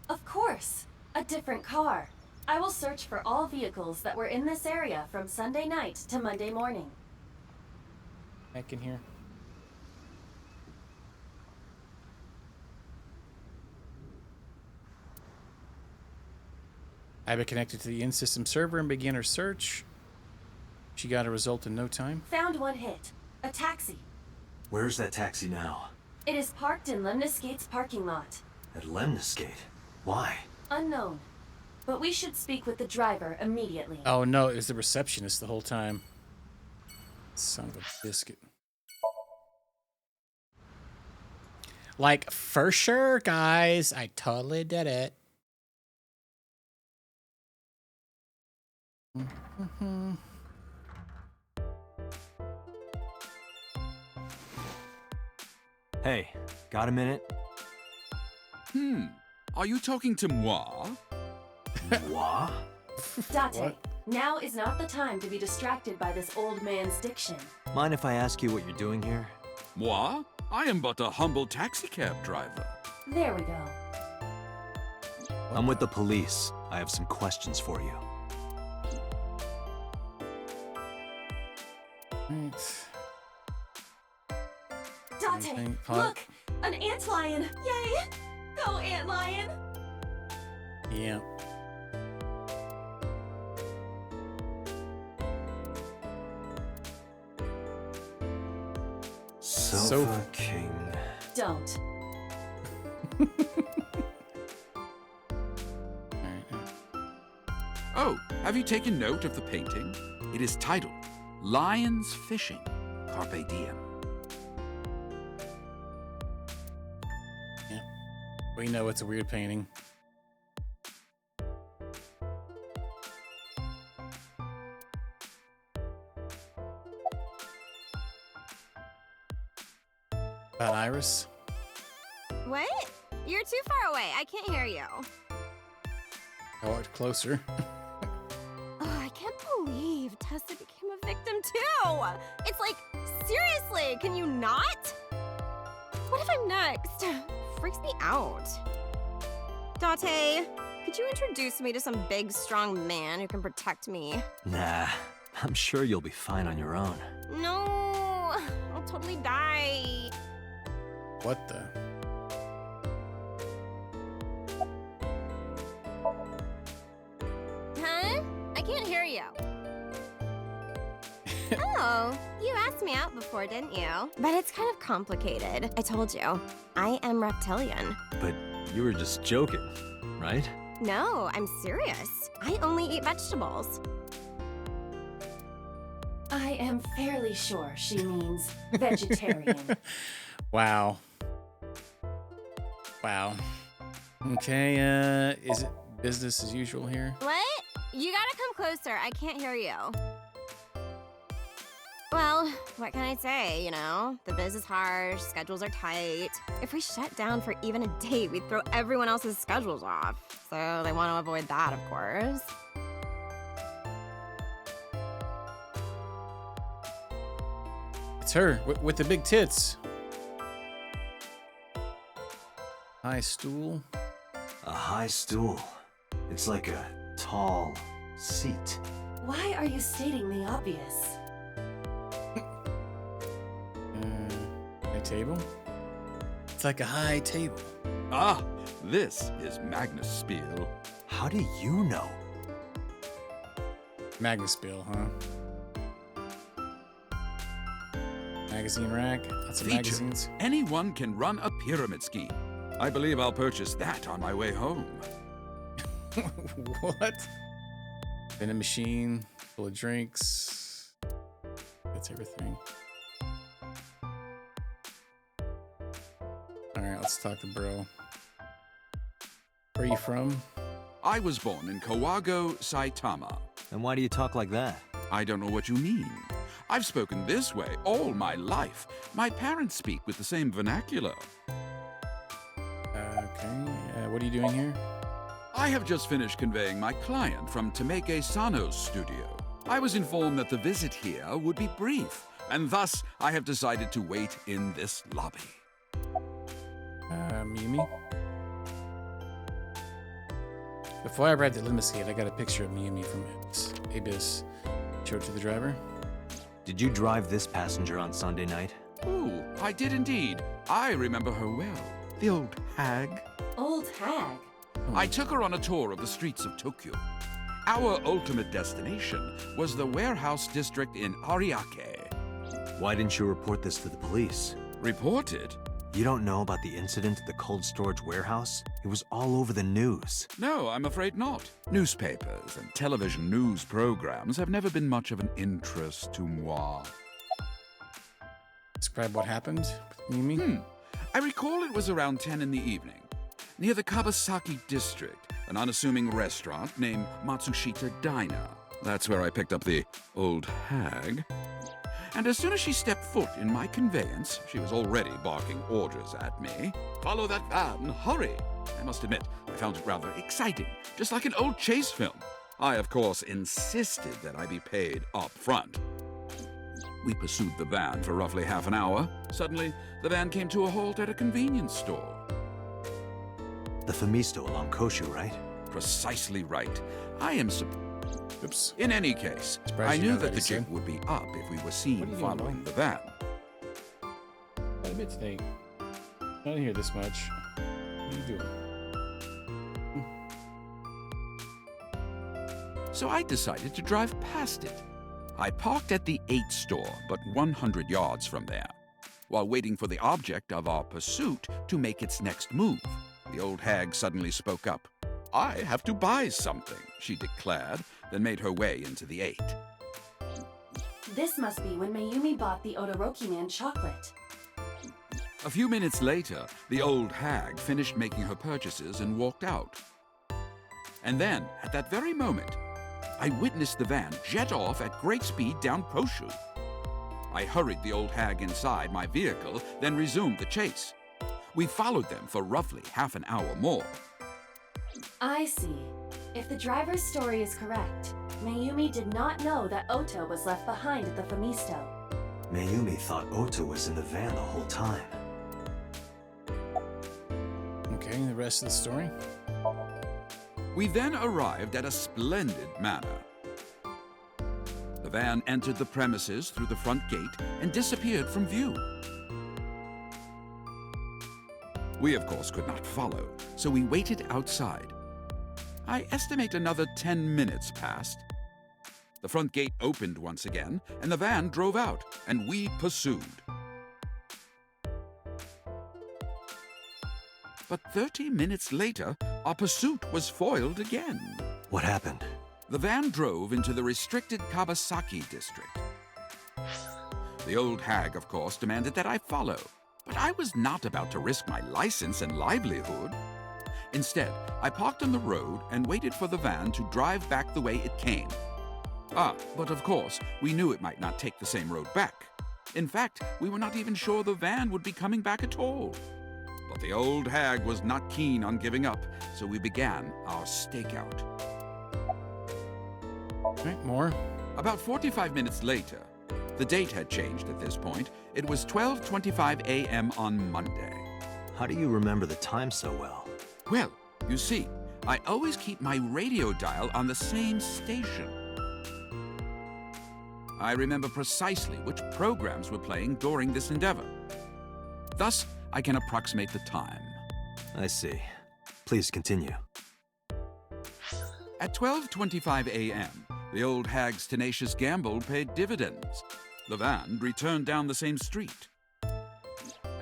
Of course, a different car. I will search for all vehicles that were in this area from Sunday night to Monday morning. Back in here. Aiba connected to the in-system server and began her search. She got a result in no time. Found one hit. A taxi. Where's that taxi now? It is parked in Lemniscate's parking lot. At Lemniscate? Why? Unknown. But we should speak with the driver immediately. Oh no, it was the receptionist the whole time. Son of a biscuit. Like, for sure, guys. I totally did it. Hey, got a minute? Are you talking to moi? Moi? Date, now is not the time to be distracted by this old man's diction. Mind if I ask you what you're doing here? Moi? I am but a humble taxicab driver. There we go. I'm with the police. I have some questions for you. Right. Dante, Anything hot? look! An antlion! Yay! Go, antlion! Yeah. Sofa King. Don't. Oh, have you taken note of the painting? It is titled Lions Fishing, Carpe Diem. Yeah. We know it's a weird painting. About Iris? What? You're too far away. I can't hear you. I walked closer. Oh, I can't believe Tessa became a victim too. It's like, seriously, can you not? What if I'm next? Freaks me out. Date, could you introduce me to some big, strong man who can protect me? Nah, I'm sure you'll be fine on your own. No, I'll totally die. What the? Huh? I can't hear you. Oh, you asked me out before, didn't you? But it's kind of complicated. I told you, I am reptilian. But you were just joking, right? No, I'm serious. I only eat vegetables. I am fairly sure she means vegetarian. Wow. Wow. Okay, is it business as usual here? What? You gotta come closer. I can't hear you. Well, what can I say, you know? The biz is harsh, schedules are tight. If we shut down for even a day, we'd throw everyone else's schedules off. So they want to avoid that, of course. It's her, with the big tits. High stool. A high stool. It's like a tall seat. Why are you stating the obvious? High table? It's like a high table. Ah, this is Magnus Spiel. How do you know? Magnus Spiel, huh? Magazine rack. Lots of Feature. magazines. Anyone can run a pyramid scheme. I believe I'll purchase that on my way home. What? Vending machine, full of drinks. That's everything. Alright, let's talk to bro. Where are you from? I was born in Kawago, Saitama. And why do you talk like that? I don't know what you mean. I've spoken this way all my life. My parents speak with the same vernacular. Okay, what are you doing here? I have just finished conveying my client from Tameke Sano's studio. I was informed that the visit here would be brief, and thus I have decided to wait in this lobby. Mimi? Before I arrived at Limousin, I got a picture of Mimi from Abyss. Show it to the driver. Did you drive this passenger on Sunday night? Oh, I did indeed. I remember her well. The old hag. Old hag? I took her on a tour of the streets of Tokyo. Our ultimate destination was the warehouse district in Ariake. Why didn't you report this to the police? Report it? You don't know about the incident at the cold storage warehouse? It was all over the news. No, I'm afraid not. Newspapers and television news programs have never been much of an interest to moi. Describe what happened with Mimi? I recall it was around 10 in the evening, near the Kabasaki district, an unassuming restaurant named Matsushita Diner. That's where I picked up the old hag. And as soon as she stepped foot in my conveyance, she was already barking orders at me. Follow that van, hurry! I must admit, I found it rather exciting, just like an old chase film. I, of course, insisted that I be paid up front. We pursued the van for roughly half an hour. Suddenly, the van came to a halt at a convenience store. The Famisto along Koshu, right? Precisely right. I am Oops. In any case, Surprised I you knew know that that, the he jig said. would be up if we were seen What are you doing, following Mom? the van. Quite a bit today. I don't hear this much. What are you doing? So I decided to drive past it. I parked at the 8 store, but 100 yards from there, while waiting for the object of our pursuit to make its next move. The old hag suddenly spoke up. "I have to buy something," she declared, then made her way into the 8. This must be when Mayumi bought the Odoroki Man chocolate. A few minutes later, the old hag finished making her purchases and walked out. And then, at that very moment, I witnessed the van jet off at great speed down Koshu. I hurried the old hag inside my vehicle, then resumed the chase. We followed them for roughly half an hour more. I see. If the driver's story is correct, Mayumi did not know that Ota was left behind at the Famisto. Mayumi thought Ota was in the van the whole time. Okay, the rest of the story? We then arrived at a splendid manor. The van entered the premises through the front gate and disappeared from view. We, of course, could not follow, so we waited outside. I estimate another 10 minutes passed. The front gate opened once again, and the van drove out, and we pursued. But 30 minutes later, our pursuit was foiled again. What happened? The van drove into the restricted Kabasaki district. The old hag, of course, demanded that I follow, but I was not about to risk my license and livelihood. Instead, I parked on the road and waited for the van to drive back the way it came. But of course, we knew it might not take the same road back. In fact, we were not even sure the van would be coming back at all. But the old hag was not keen on giving up, so we began our stakeout. Alright, more. About 45 minutes later, the date had changed at this point. It was 12:25 a.m. on Monday. How do you remember the time so well? Well, you see, I always keep my radio dial on the same station. I remember precisely which programs were playing during this endeavor. Thus, I can approximate the time. I see. Please continue. At 12:25 a.m., the old hag's tenacious gamble paid dividends. The van returned down the same street.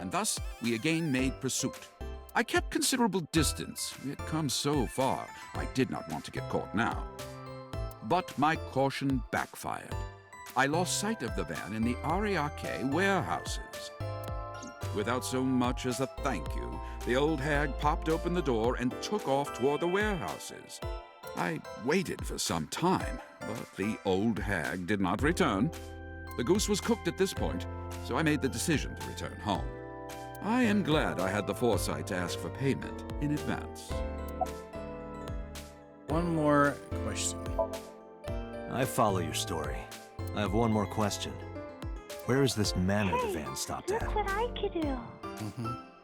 And thus, we again made pursuit. I kept considerable distance. We had come so far, I did not want to get caught now. But my caution backfired. I lost sight of the van in the Ariake warehouses. Without so much as a thank you, the old hag popped open the door and took off toward the warehouses. I waited for some time, but the old hag did not return. The goose was cooked at this point, so I made the decision to return home. I am glad I had the foresight to ask for payment in advance. One more question. I follow your story. I have one more question. Where is this manor the van stopped at? What I could do.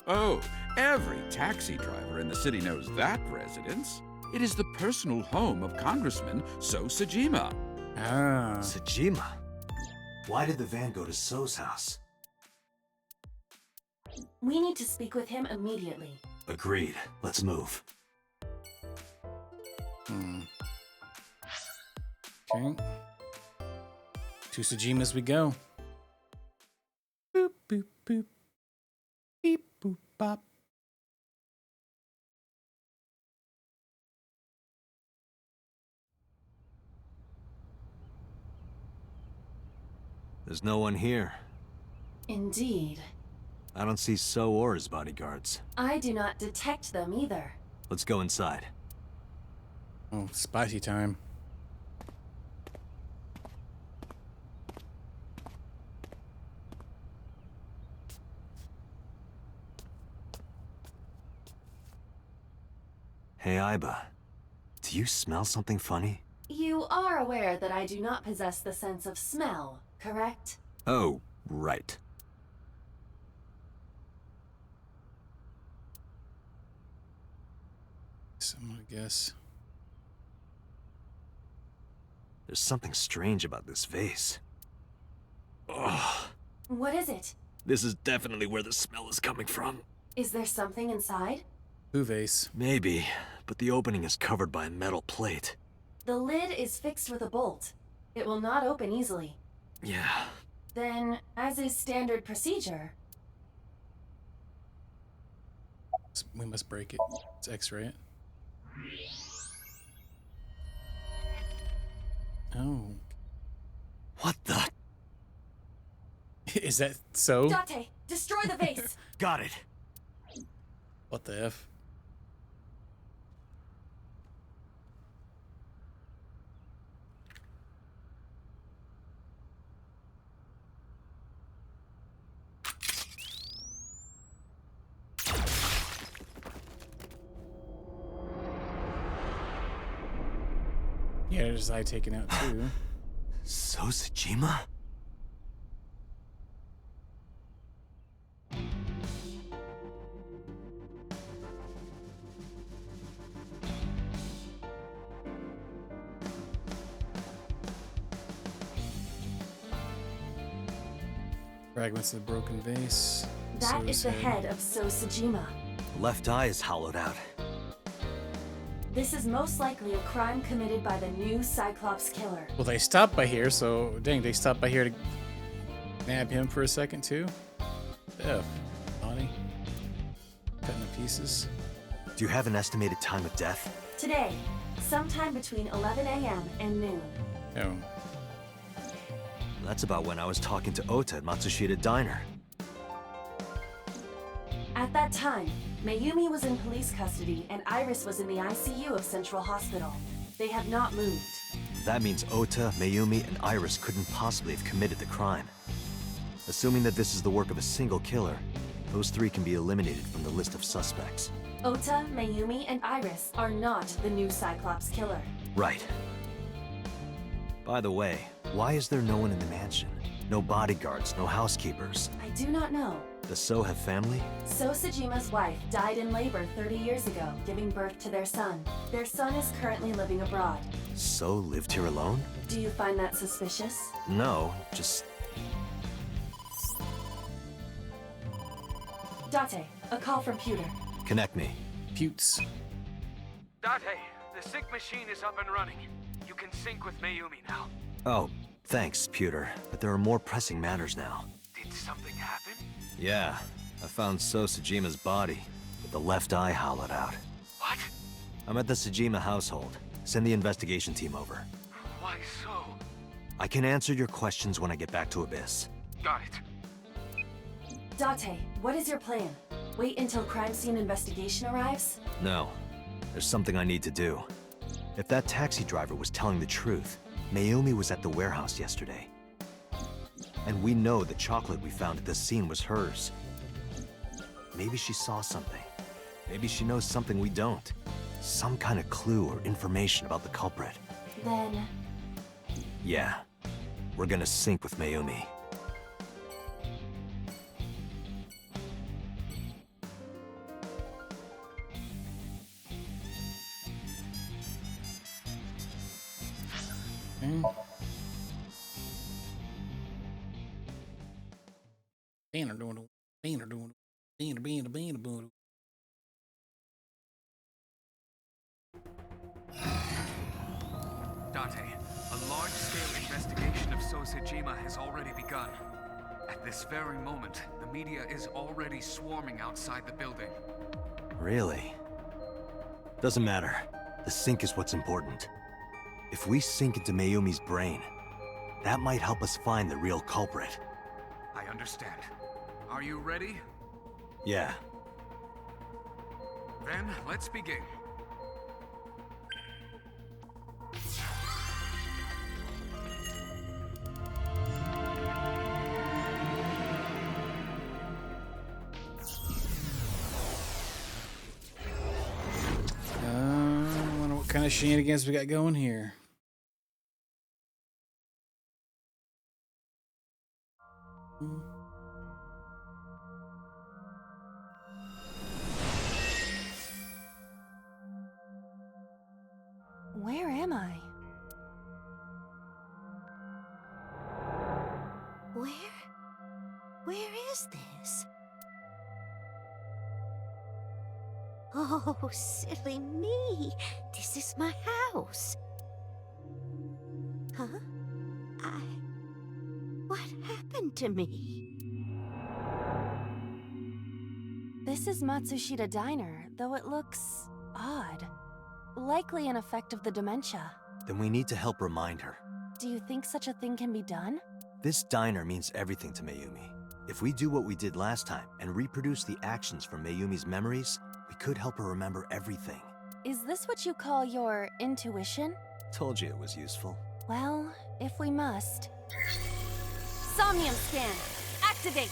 Oh, every taxi driver in the city knows that residence. It is the personal home of Congressman So Sajima. Sajima? Why did the van go to So's house? We need to speak with him immediately. Agreed. Let's move. Okay. To Sajima's we go. Boop, boop, boop. Beep, boop, bop. There's no one here. Indeed. I don't see So or his bodyguards. I do not detect them either. Let's go inside. Oh, spicy time. Hey, Aiba. Do you smell something funny? You are aware that I do not possess the sense of smell, correct? Oh, right. Someone, I guess. There's something strange about this vase. Ugh. What is it? This is definitely where the smell is coming from. Is there something inside? Who vase? Maybe, but the opening is covered by a metal plate. The lid is fixed with a bolt. It will not open easily. Yeah. Then, as is standard procedure... We must break it. Let's X-ray it. Oh. What the? Is that so? Date, destroy the vase! Got it. What the F? Yeah, there's his eye taken out too. Sosajima? Fragments of the broken vase. That is the head of Sosajima. Left eye is hollowed out. This is most likely a crime committed by the new Cyclops killer. Well, they stopped by here, so dang, they stopped by here to nab him for a second too. F. Body. Cutting to pieces. Do you have an estimated time of death? Today, sometime between 11 a.m. and noon. Oh. That's about when I was talking to Ota at Matsushita Diner. At that time, Mayumi was in police custody and Iris was in the ICU of Central Hospital. They have not moved. That means Ota, Mayumi, and Iris couldn't possibly have committed the crime. Assuming that this is the work of a single killer, those three can be eliminated from the list of suspects. Ota, Mayumi, and Iris are not the new Cyclops killer. Right. By the way, why is there no one in the mansion? No bodyguards, no housekeepers. I do not know. Does So have family? Sosajima's wife died in labor 30 years ago, giving birth to their son. Their son is currently living abroad. So lived here alone? Do you find that suspicious? No, just... Date, a call from Pewter. Connect me. Pewts. Date, the sync machine is up and running. You can sync with Mayumi now. Oh, thanks, Pewter. But there are more pressing matters now. Did something happen? Yeah, I found Sosajima's body, with the left eye hollowed out. What? I'm at the Sajima household. Send the investigation team over. Why so? I can answer your questions when I get back to Abyss. Got it. Date, what is your plan? Wait until crime scene investigation arrives? No, there's something I need to do. If that taxi driver was telling the truth, Mayumi was at the warehouse yesterday. And we know the chocolate we found at the scene was hers. Maybe she saw something. Maybe she knows something we don't. Some kind of clue or information about the culprit. Then... Yeah, we're gonna sync with Mayumi. Date, a large-scale investigation of Sosajima has already begun. At this very moment, the media is already swarming outside the building. Really? Doesn't matter. The sync is what's important. If we sink into Mayumi's brain, that might help us find the real culprit. I understand. Are you ready? Yeah. Then, let's begin. I wonder what kind of shenanigans we got going here. Where am I? Where is this? Oh, silly me. This is my house. Huh? What happened to me? This is Matsushita Diner, though it looks odd. Likely an effect of the dementia. Then we need to help remind her. Do you think such a thing can be done? This diner means everything to Mayumi. If we do what we did last time and reproduce the actions from Mayumi's memories, we could help her remember everything. Is this what you call your intuition? Told you it was useful. Well, if we must. Somnium scan! Activate!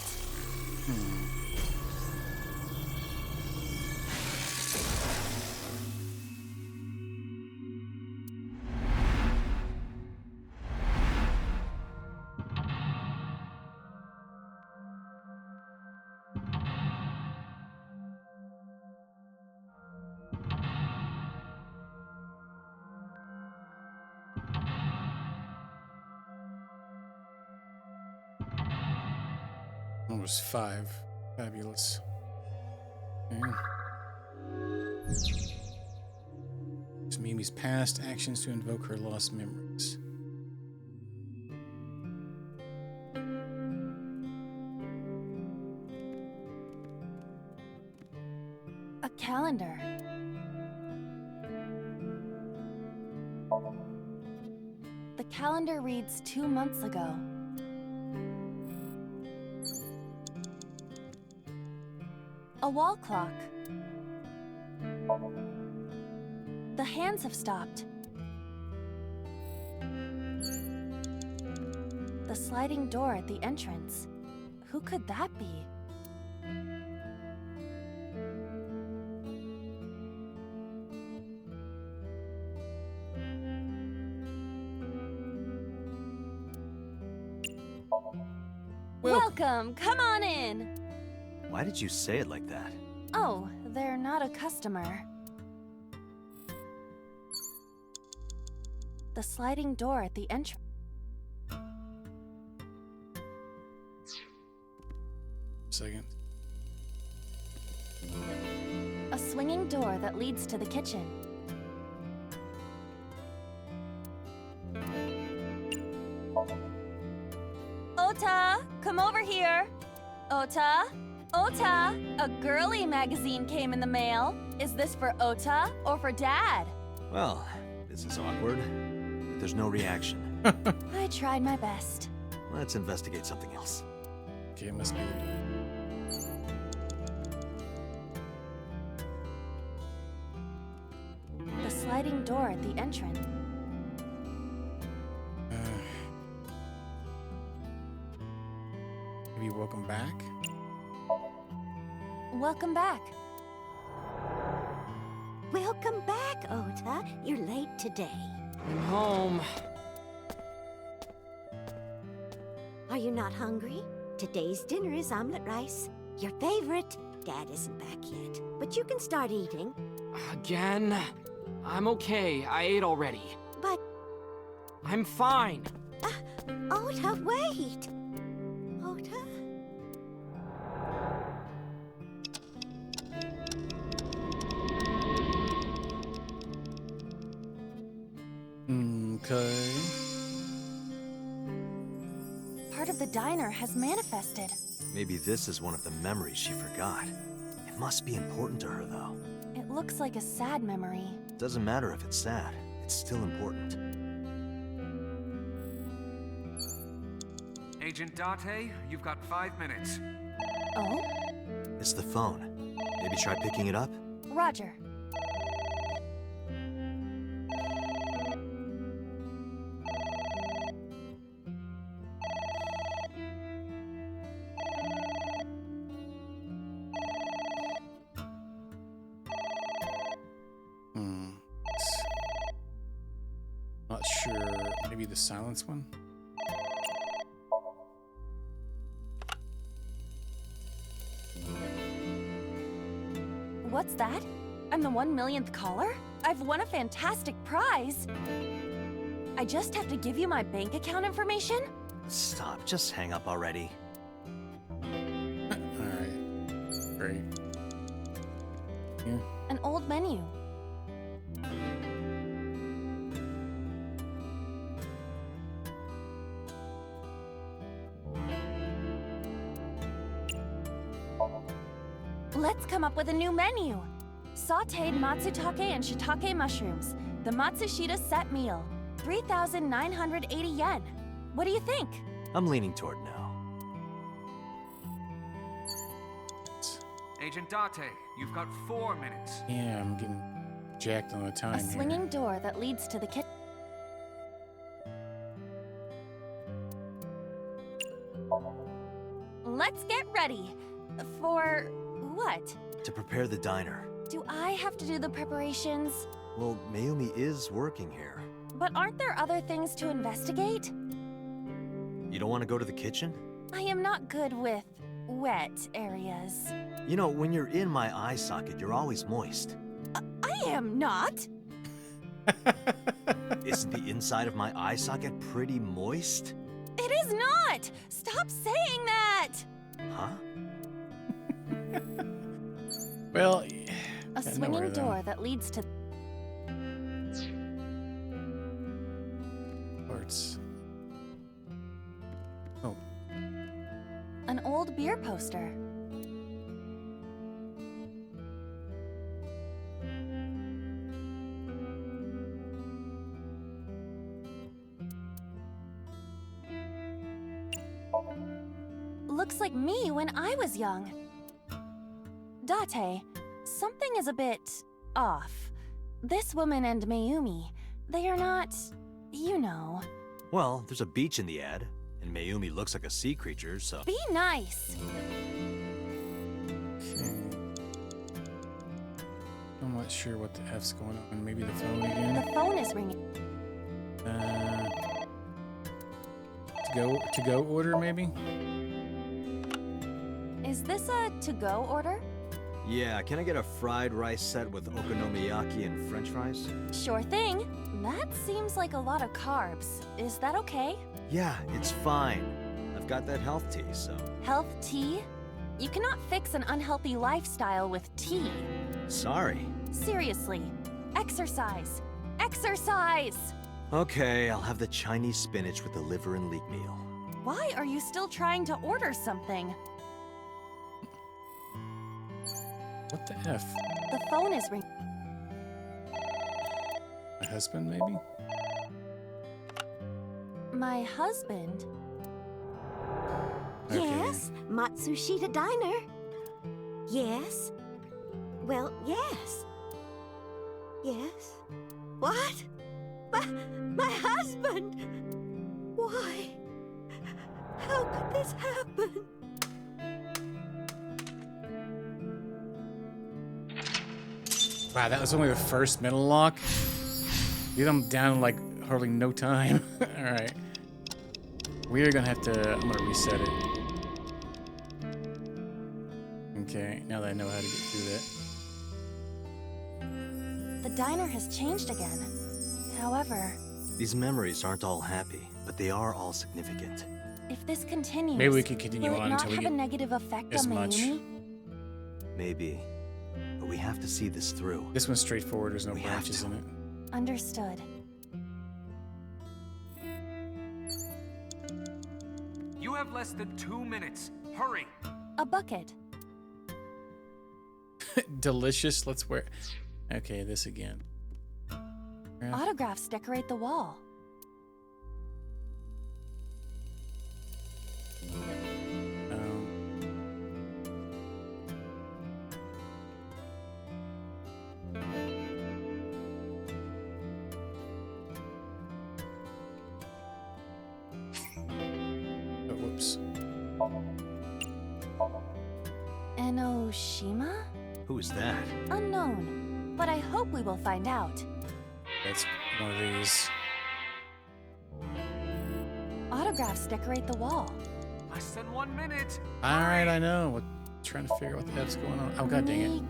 It was 5. Fabulous. Okay. Use Mimi's past actions to invoke her lost memories. A calendar. The calendar reads 2 months ago. A wall clock. The hands have stopped. The sliding door at the entrance. Who could that be? Welcome! Come on in! Why did you say it like that? Oh, they're not a customer. The sliding door at the entrance. Second. A swinging door that leads to the kitchen. Ota, come over here. Ota? Ota, a girly magazine came in the mail. Is this for Ota or for Dad? Well, this is awkward. There's no reaction. I tried my best. Let's investigate something else. Okay, it must be the door. The sliding door at the entrance. Maybe welcome back? Welcome back. Welcome back, Ota. You're late today. I'm home. Are you not hungry? Today's dinner is omelet rice. Your favorite. Dad isn't back yet, but you can start eating. Again? I'm okay. I ate already. But... I'm fine. Ota, wait! Ota? Okay. Part of the diner has manifested. Maybe this is one of the memories she forgot. It must be important to her, though. It looks like a sad memory. Doesn't matter if it's sad. It's still important. Agent Date, you've got 5 minutes. Oh? It's the phone. Maybe try picking it up? Roger. Not sure. Maybe the silence one? What's that? I'm the 1 millionth caller? I've won a fantastic prize! I just have to give you my bank account information? Stop, just hang up already. Alright. Great. Here. An old menu. Let's come up with a new menu. Sautéed matsutake and shiitake mushrooms. The Matsushita set meal. 3,980 yen. What do you think? I'm leaning toward no. Agent Date, you've got 4 minutes. Yeah, I'm getting jacked on the time A swinging door that leads to the kitchen. Let's get ready. For what? To prepare the diner. Do I have to do the preparations? Well, Mayumi is working here. But aren't there other things to investigate? You don't want to go to the kitchen? I am not good with wet areas. You know, when you're in my eye socket, you're always moist. I am not. Isn't the inside of my eye socket pretty moist? It is not! Stop saying that! Huh? Well, a swinging door that leads to... Words. Oh. An old beer poster. Looks like me when I was young. Date, something is a bit off. This woman and Mayumi, they are not, you know. Well, there's a beach in the ad, and Mayumi looks like a sea creature, so... Be nice! Okay. I'm not sure what the F's going on. Maybe the phone again? The phone is ringing. To go order, maybe? Is this a to-go order? Yeah, can I get a fried rice set with okonomiyaki and french fries? Sure thing. That seems like a lot of carbs. Is that okay? Yeah, it's fine. I've got that health tea, so... Health tea? You cannot fix an unhealthy lifestyle with tea. Sorry. Seriously. Exercise. Exercise! Okay, I'll have the Chinese spinach with the liver and leek meal. Why are you still trying to order something? What the F? The phone is ringing. My husband, maybe? My husband? Okay. Yes, Matsushita Diner. Yes. Well, yes. Yes. What? My husband! Why? How could this happen? Wow, that was only the first middle lock? Dude, I'm down in, like hardly no time. Alright. We are gonna have to... I'm gonna reset it. Okay, now that I know how to get through that. The diner has changed again. However... These memories aren't all happy, but they are all significant. If this continues, maybe we can continue will it on not until we have get a negative effect as on much. Mayumi? Maybe. But we have to see this through. This one's straightforward, there's no We branches have in it. Understood. You have less than 2 minutes. Hurry! A bucket. Delicious, let's wear... Okay, this again. Autographs decorate the wall. Oh, whoops. Enoshima? Who is that? Unknown, but I hope we will find out. That's one of these. Autographs decorate the wall. Less than 1 minute. Alright, I know. We're trying to figure out what the F's going on. Oh, god dang it.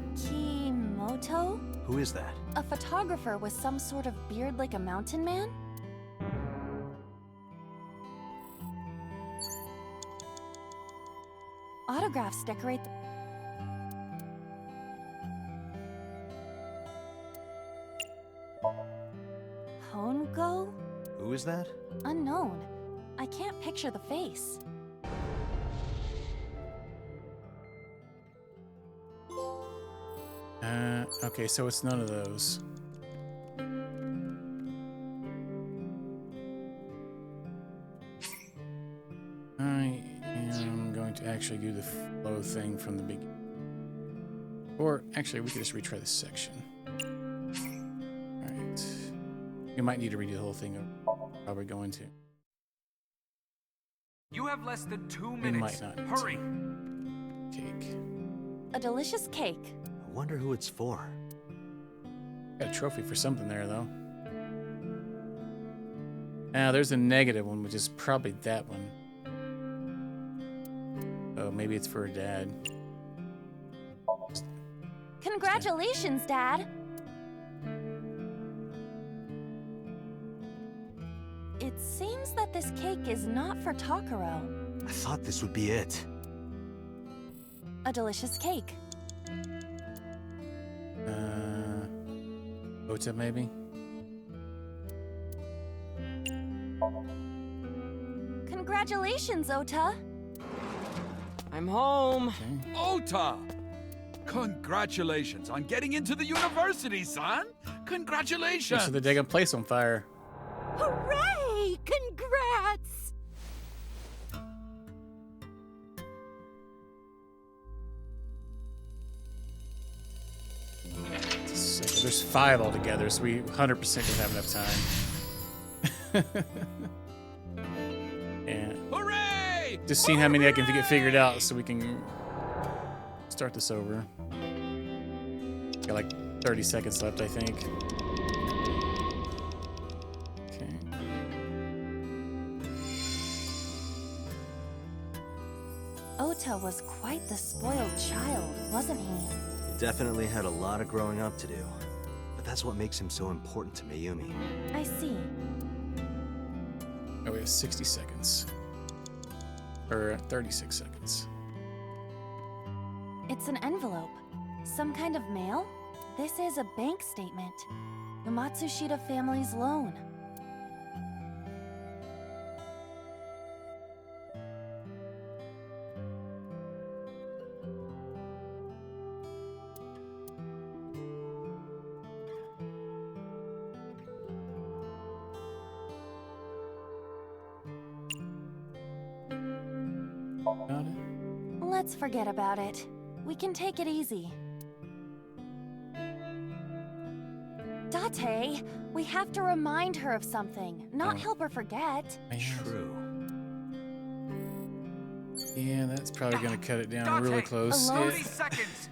Oto? Who is that? A photographer with some sort of beard like a mountain man? Autographs decorate the... Hongo? Who is that? Unknown. I can't picture the face. Okay, so it's none of those. I am going to actually do the flow thing from the beginning. Or, actually, we could just retry this section. Alright. You might need to redo the whole thing. Probably going to. You have less than 2 We minutes. might not. Hurry! Cake. A delicious cake. I wonder who it's for. Got a trophy for something there, though. Now, there's a negative one, which is probably that one. Oh, maybe it's for her dad. Congratulations, Dad! It seems that this cake is not for Takaro. I thought this would be it. A delicious cake. Ota, maybe? Congratulations, Ota! I'm home. Ota! Congratulations on getting into the university, son! Congratulations! So the daggone place on fire. Hooray! Congrats! So there's 5 altogether, so we 100% don't have enough time. And hooray! Just seeing how many I can get figured out so we can start this over. Got like 30 seconds left, I think. Okay. Ota was quite the spoiled child, wasn't he? Definitely had a lot of growing up to do. But that's what makes him so important to Mayumi. I see. Oh, we have 60 seconds. Or 36 seconds. It's an envelope. Some kind of mail? This is a bank statement. The Matsushita family's loan. Got it? Let's forget about it. We can take it easy. Date, we have to remind her of something, not help her forget. True. Yeah, that's probably going to cut it down really close. 30 seconds!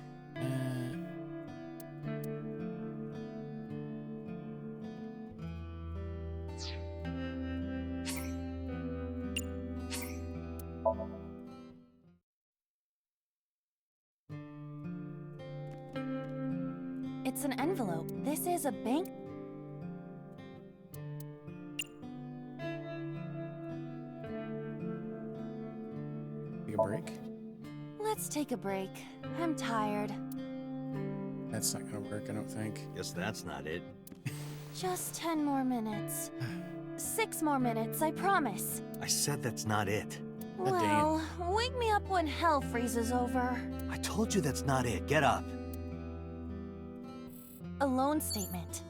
It's an envelope. This is a bank... Take a break? Let's take a break. I'm tired. That's not going to work, I don't think. Guess that's not it. Just 10 more minutes. 6 more minutes, I promise. I said that's not it. Well, wake me up when hell freezes over. I told you that's not it. Get up. A loan statement.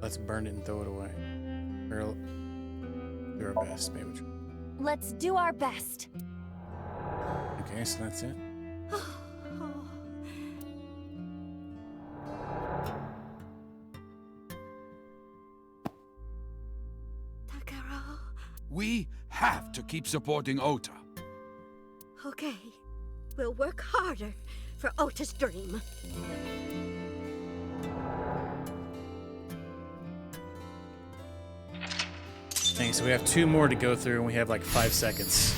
Let's burn it and throw it away. Or do our best, maybe. Let's do our best. Okay, so that's it. We have to keep supporting Ota. Okay, we'll work harder for Ota's dream. Thanks. So we have 2 more to go through, and we have like 5 seconds.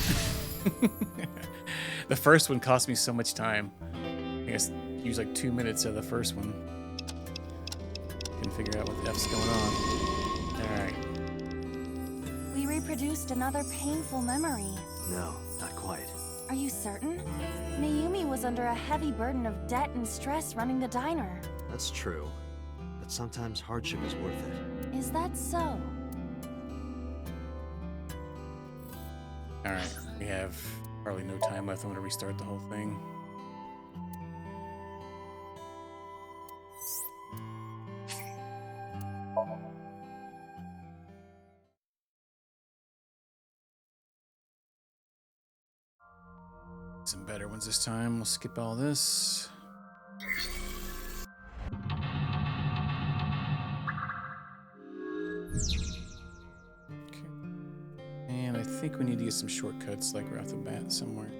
The first one cost me so much time. I guess used like 2 minutes of the first one. Couldn't figure out what the F's going on. Alright. We reproduced another painful memory. No, not quite. Are you certain? Mayumi was under a heavy burden of debt and stress running the diner. That's true. But sometimes hardship is worth it. Is that so? Alright, we have probably no time left. I'm gonna restart the whole thing. Some better ones this time. We'll skip all this. Okay. And I think we need to get some shortcuts, like right off the bat somewhere.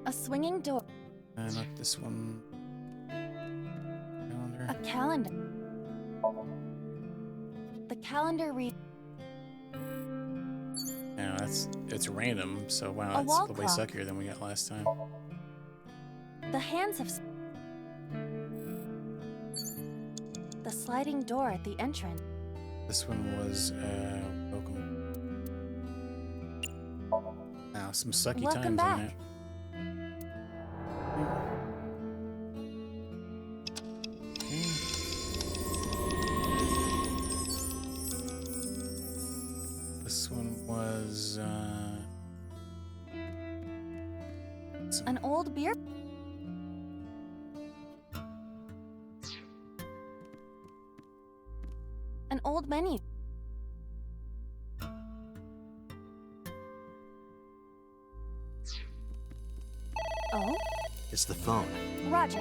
A swinging door. Not this one. Calendar. A calendar. The calendar reads. No, it's random, so wow, A it's wall a way clock. suckier than we got last time. The hands of. The sliding door at the entrance. This one was welcome. Wow, some sucky Welcome times back. on that. This one was An old beer. An old menu. Oh, It's the phone. Roger.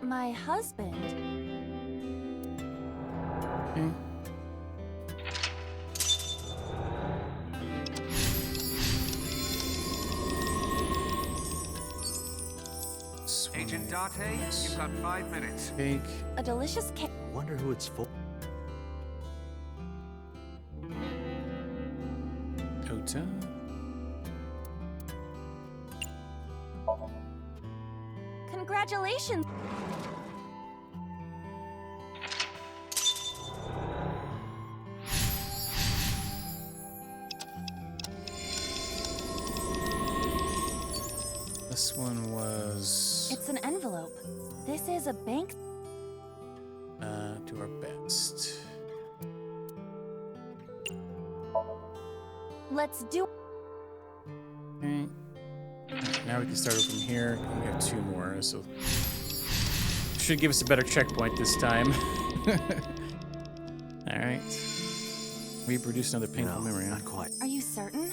My husband. Agent Date, you've got 5 minutes. Cake. A delicious cake. I wonder who it's for. Ota. Congratulations. This one was It's an envelope. This is a bank. do our best. Let's do. Okay. Now we can start it from here. We have 2 more, so should give us a better checkpoint this time. All right. We produced another painful memory. Not quite. Are you certain?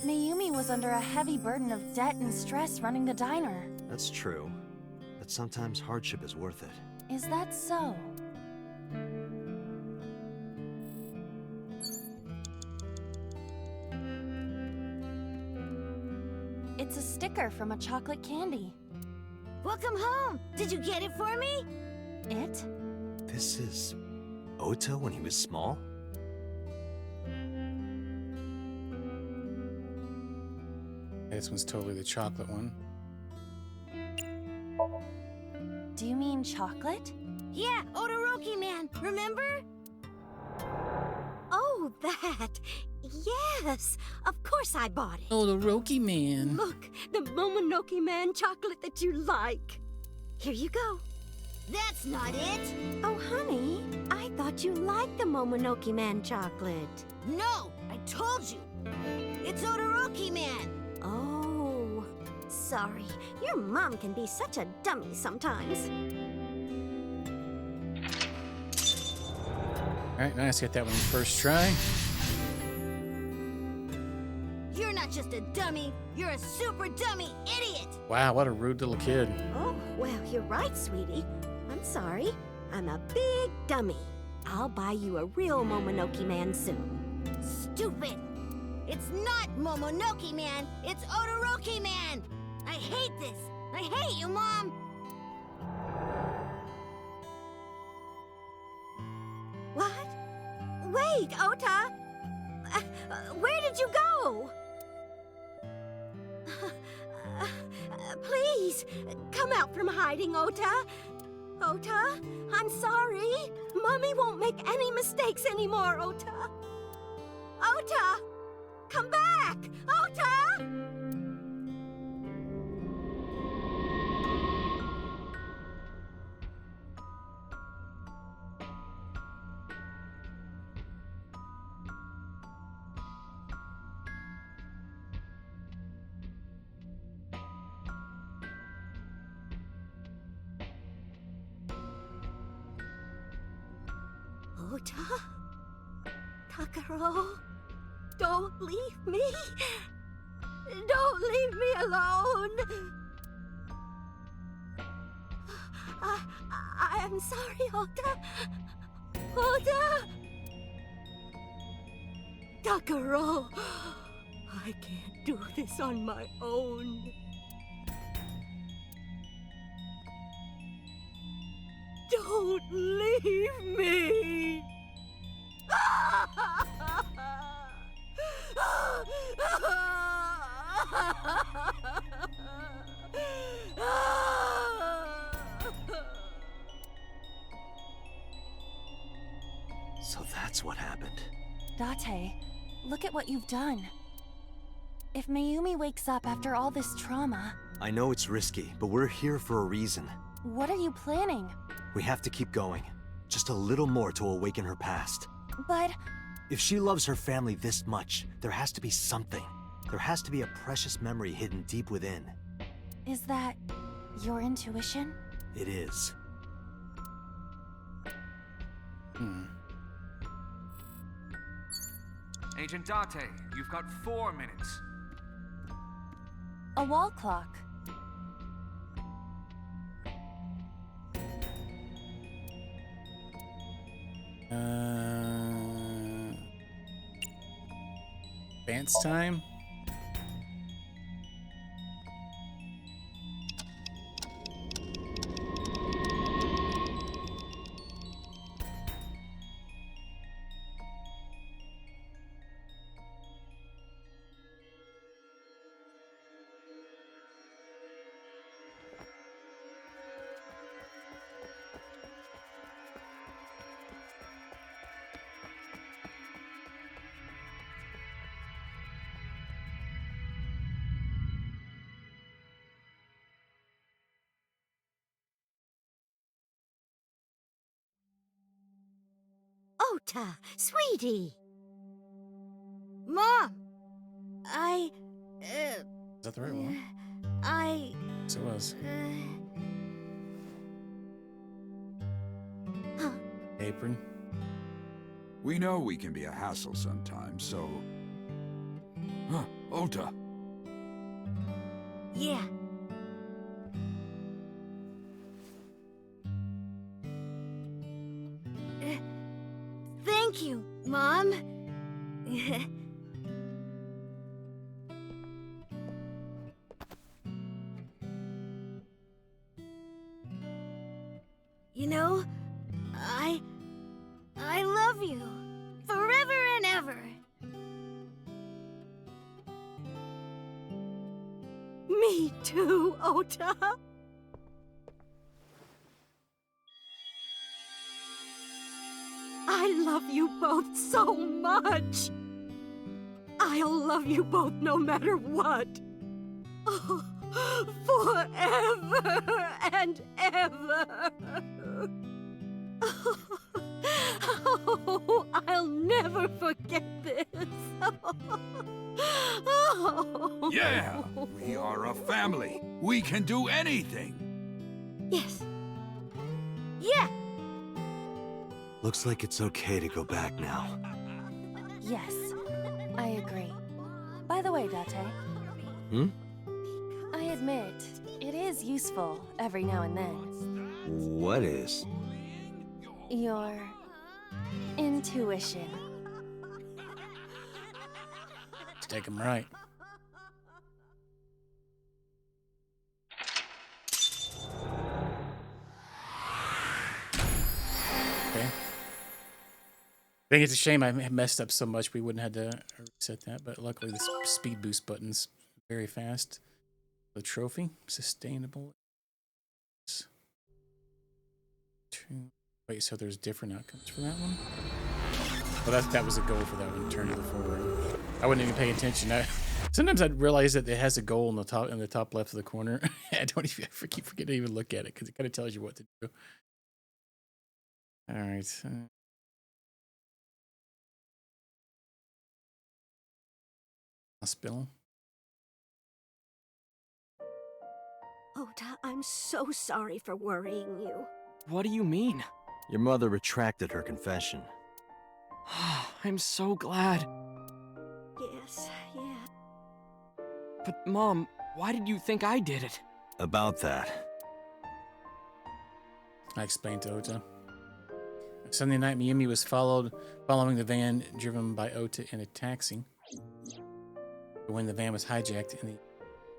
Mayumi was under a heavy burden of debt and stress running the diner. That's true. But sometimes hardship is worth it. Is that so? It's a sticker from a chocolate candy. Welcome home. Did you get it for me? It? This is Ota when he was small? This one's totally the chocolate one. Do you mean chocolate? Yeah, Odoroki man, remember? Oh, that. Yes, of course I bought it. Oh, the Roki man. Look, the Momonoke man chocolate that you like. Here you go. That's not it. Oh, honey, I thought you liked the Momonoke man chocolate. No, I told you. It's Odoroki man. Oh, sorry. Your mom can be such a dummy sometimes. All right, nice. Get that one first try. You're not just a dummy, you're a super dummy idiot! Wow, what a rude little kid. Oh, well, you're right, sweetie. I'm sorry. I'm a big dummy. I'll buy you a real Momonoke man soon. Stupid! It's not Momonoke man, it's Odoroki man! I hate this! I hate you, Mom! Wait, Ota! Where did you go? Please, come out from hiding, Ota. Ota, I'm sorry. Mommy won't make any mistakes anymore, Ota. Ota! Come back! Ota! Ota? Takaro? Don't leave me! Don't leave me alone! I am sorry, Ota. Ota! Takaro! I can't do this on my own. Don't leave me! So that's what happened. Date, look at what you've done. If Mayumi wakes up after all this trauma, I know it's risky, but we're here for a reason. what are you planning? We have to keep going. Just a little more to awaken her past. But If she loves her family this much, there has to be something. There has to be a precious memory hidden deep within. is that your intuition? It is. Agent Date, you've got 4 minutes. A wall clock. Dance time? Ota, sweetie! Mom! Is that the right one? Yes, it was. Apron. We know we can be a hassle sometimes, so... Huh, Ota. Yeah. Thank you, Mom. You know, I love you forever and ever. Me too, Ota. I love you both so much. I'll love you both no matter what. Oh, forever and ever. Oh, I'll never forget this. Oh. Yeah! We are a family. We can do anything. Yes. Yeah. Looks like it's okay to go back now. Yes, I agree. By the way, Date, I admit, it is useful every now and then. What is? Your intuition. Let's take him right. Okay. think it's a shame I messed up so much we wouldn't have to reset that, but luckily the speed boost button's very fast. The trophy, sustainable. Wait, so there's different outcomes for that one? Well, that was a goal for that one. Turn to the forward. I wouldn't even pay attention. Sometimes I'd realize that it has a goal in the top left of the corner. I keep forgetting to even look at it because it kind of tells you what to do. All right. Hospital. Ota, I'm so sorry for worrying you. What do you mean? Your mother retracted her confession. I'm so glad. Yes, yeah. But Mom, why did you think I did it? About that. I explained to Ota. Sunday night, Mayumi was following the van driven by Ota in a taxi. But when the van was hijacked in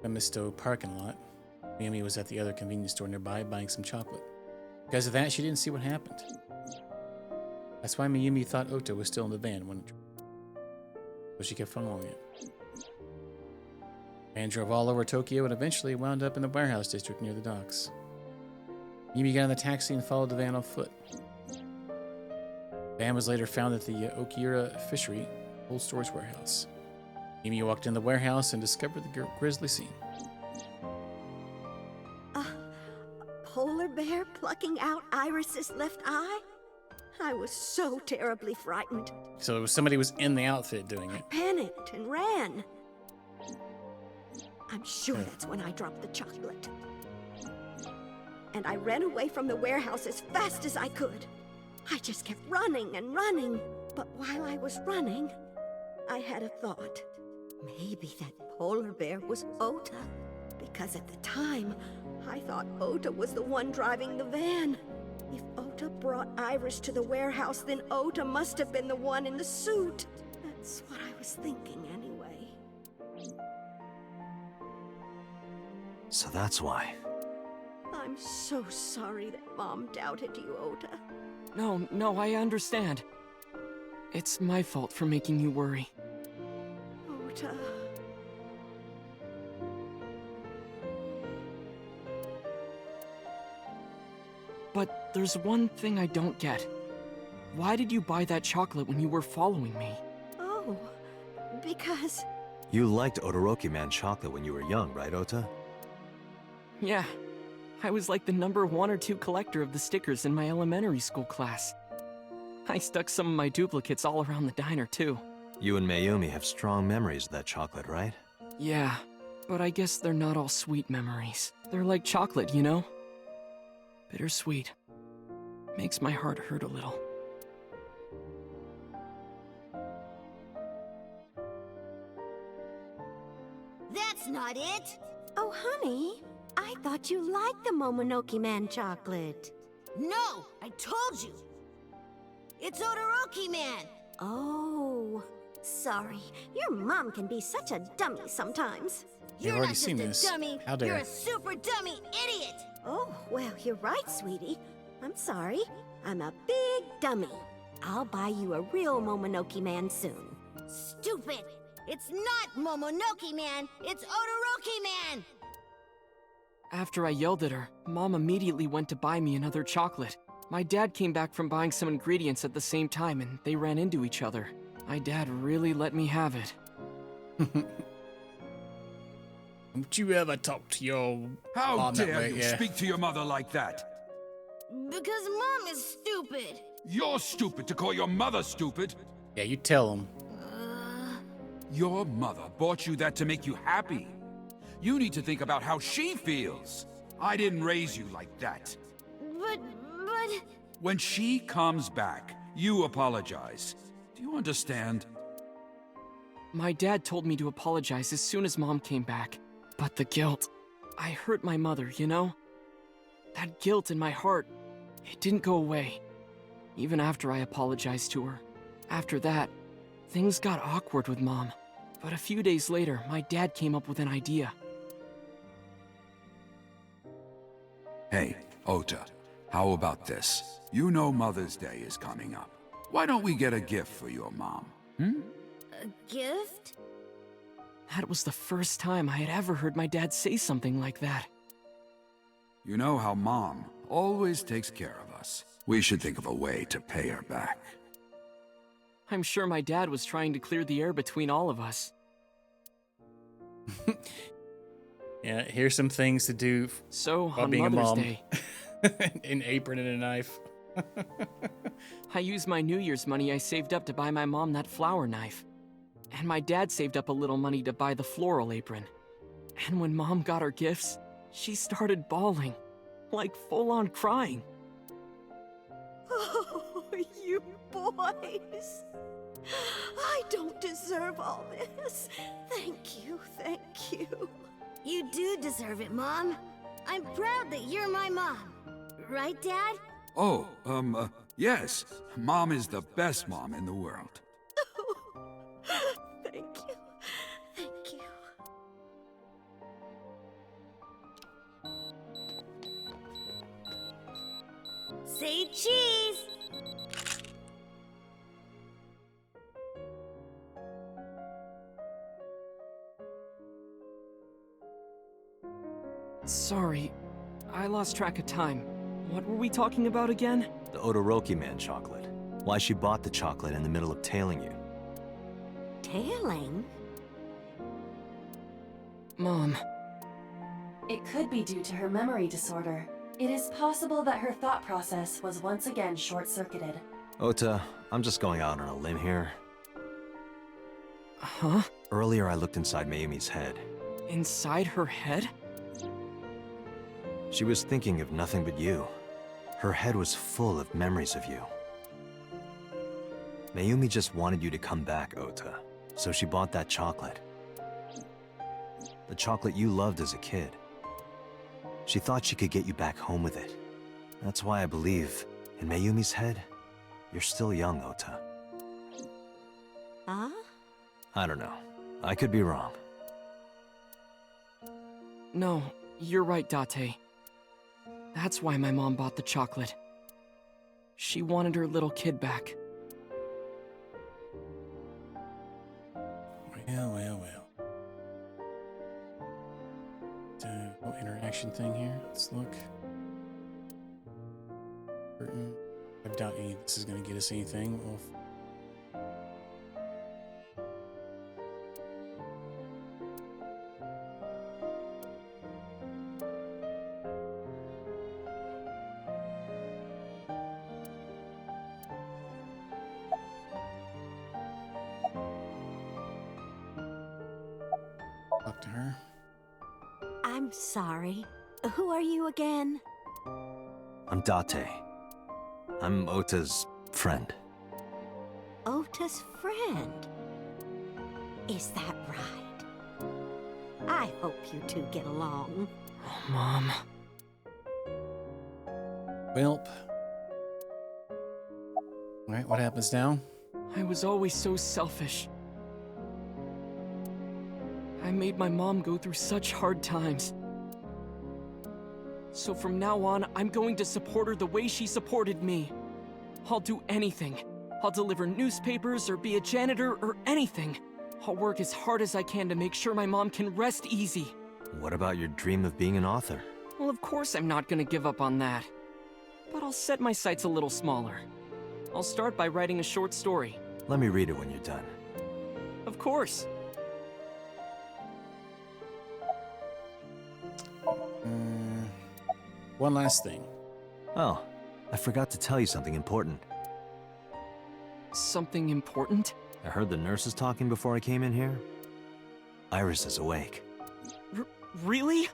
the Misto parking lot, Mayumi was at the other convenience store nearby buying some chocolate. Because of that, she didn't see what happened. That's why Mayumi thought Ota was still in the van when so she kept following it. The van drove all over Tokyo and eventually wound up in the warehouse district near the docks. Mayumi got in the taxi and followed the van on foot. The van was later found at the Okiura Fishery Cold Storage Warehouse. Mayumi walked in the warehouse and discovered the grisly scene. A polar bear plucking out Iris's left eye? I was so terribly frightened. So it was somebody was in the outfit doing it. Panicked and ran. I'm sure that's when I dropped the chocolate. And I ran away from the warehouse as fast as I could. I just kept running and running. But while I was running, I had a thought. Maybe that polar bear was Ota. Because at the time, I thought Ota was the one driving the van. If Ota brought Iris to the warehouse, then Ota must have been the one in the suit. That's what I was thinking anyway. So that's why. I'm so sorry that Mom doubted you, Ota. No, I understand. It's my fault for making you worry. Ota. But there's one thing I don't get. Why did you buy that chocolate when you were following me? Oh, because... You liked Odoroki Man chocolate when you were young, right, Ota? Yeah. I was like the number 1 or 2 collector of the stickers in my elementary school class. I stuck some of my duplicates all around the diner, too. You and Mayumi have strong memories of that chocolate, right? Yeah, but I guess they're not all sweet memories. They're like chocolate, you know? Bittersweet. Makes my heart hurt a little. That's not it! Oh, honey, I thought you liked the Momonoke Man chocolate. No, I told you. It's Odoroki Man. Oh, sorry. Your mom can be such a dummy sometimes. You've already seen this. Dummy. How dare. You're a super dummy idiot. Oh, well, you're right, sweetie. I'm sorry. I'm a big dummy. I'll buy you a real Momonoke Man soon. Stupid. It's not Momonoke Man. It's Odoroki Man. After I yelled at her, Mom immediately went to buy me another chocolate. My dad came back from buying some ingredients at the same time and they ran into each other. My dad really let me have it. Don't you ever talk to your How mom that dare way, you yeah. speak to your mother like that? Because Mom is stupid. You're stupid to call your mother stupid. Yeah, you tell him. Your mother bought you that to make you happy. You need to think about how she feels. I didn't raise you like that. But... When she comes back, you apologize. Do you understand? My dad told me to apologize as soon as Mom came back. But the guilt... I hurt my mother, you know? That guilt in my heart, it didn't go away. Even after I apologized to her. After that, things got awkward with Mom. But a few days later, my dad came up with an idea. Hey, Ota, how about this? You know Mother's Day is coming up. Why don't we get a gift for your mom? A gift? That was the first time I had ever heard my dad say something like that. You know how Mom always takes care of us. We should think of a way to pay her back. I'm sure my dad was trying to clear the air between all of us. Yeah, here's some things to do So, while on being a Mother's mom. Day, An apron and a knife. I used my New Year's money I saved up to buy my mom that flower knife. And my dad saved up a little money to buy the floral apron. And when Mom got her gifts, she started bawling. Like full-on crying. Oh, you boys. I don't deserve all this. Thank you, thank you. You do deserve it, Mom. I'm proud that you're my mom. Right, Dad? Oh, yes. Mom is the best mom in the world. Thank you. Thank you. Say cheese! Sorry, I lost track of time. What were we talking about again? The Odoroki Man chocolate. Why she bought the chocolate in the middle of tailing you. Tailing? Mom. It could be due to her memory disorder. It is possible that her thought process was once again short-circuited. Ota, I'm just going out on a limb here. Huh? Earlier I looked inside Mayumi's head. Inside her head? She was thinking of nothing but you. Her head was full of memories of you. Mayumi just wanted you to come back, Ota, so she bought that chocolate. The chocolate you loved as a kid. She thought she could get you back home with it. That's why I believe, in Mayumi's head, you're still young, Ota. Huh? I don't know. I could be wrong. No, you're right, Date. That's why my mom bought the chocolate. She wanted her little kid back. Well, well, well. Whole interaction thing here. Let's look. Curtain. I doubt any this is going to get us anything. Talk to her. I'm sorry. Who are you again? I'm Date. I'm Ota's friend. Ota's friend? Is that right? I hope you two get along. Oh, Mom. Welp. Alright, what happens now? I was always so selfish. I made my mom go through such hard times. So from now on, I'm going to support her the way she supported me. I'll do anything. I'll deliver newspapers or be a janitor or anything. I'll work as hard as I can to make sure my mom can rest easy. What about your dream of being an author? Well, of course I'm not gonna give up on that. But I'll set my sights a little smaller. I'll start by writing a short story. Let me read it when you're done. Of course. One last thing. Oh, I forgot to tell you something important. Something important? I heard the nurses talking before I came in here. Iris is awake. Really?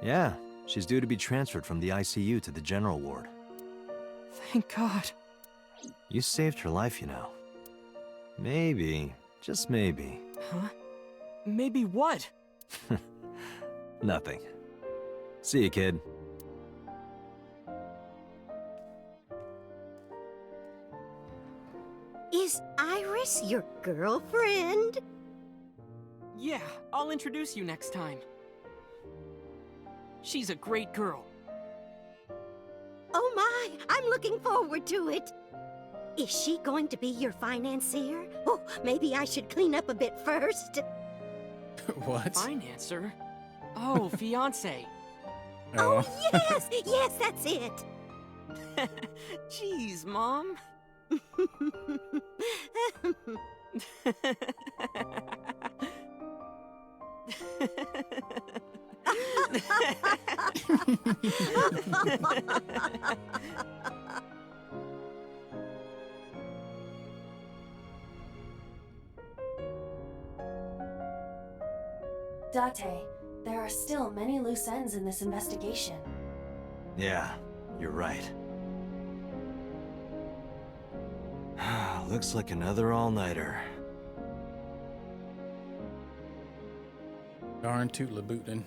Yeah, she's due to be transferred from the ICU to the general ward. Thank God. You saved her life, you know. Maybe, just maybe. Huh? Maybe what? Nothing. See you, kid. Is Iris your girlfriend? Yeah, I'll introduce you next time. She's a great girl. Oh my, I'm looking forward to it. Is she going to be your financier? Oh, maybe I should clean up a bit first. What? Financer? Oh, fiance. Oh, yes! Yes, that's it! Jeez, Mom. Date, there are still many loose ends in this investigation. Yeah, you're right. Looks like another all-nighter. Darn tootla bootin'.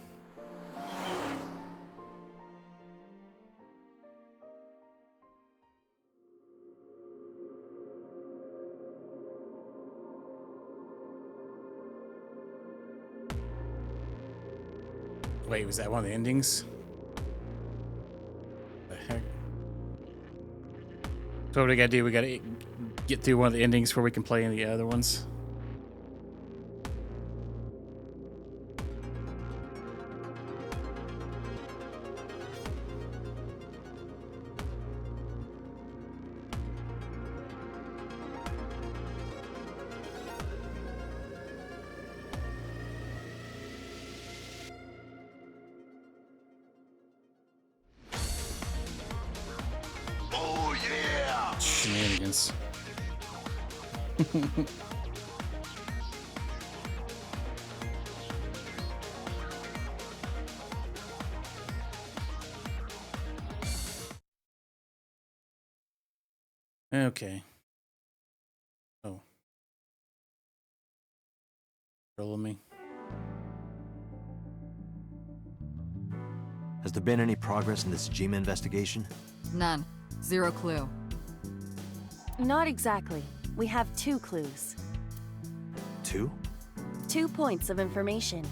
Wait, was that one of the endings? The heck? So what do we gotta do? We gotta get through one of the endings before we can play any of the other ones. Oh, yeah! Shenanigans. Okay. Oh. Roll me. Has there been any progress in this Jima investigation? None. Zero clue. Not exactly. We have 2 clues. 2? 2 points of information.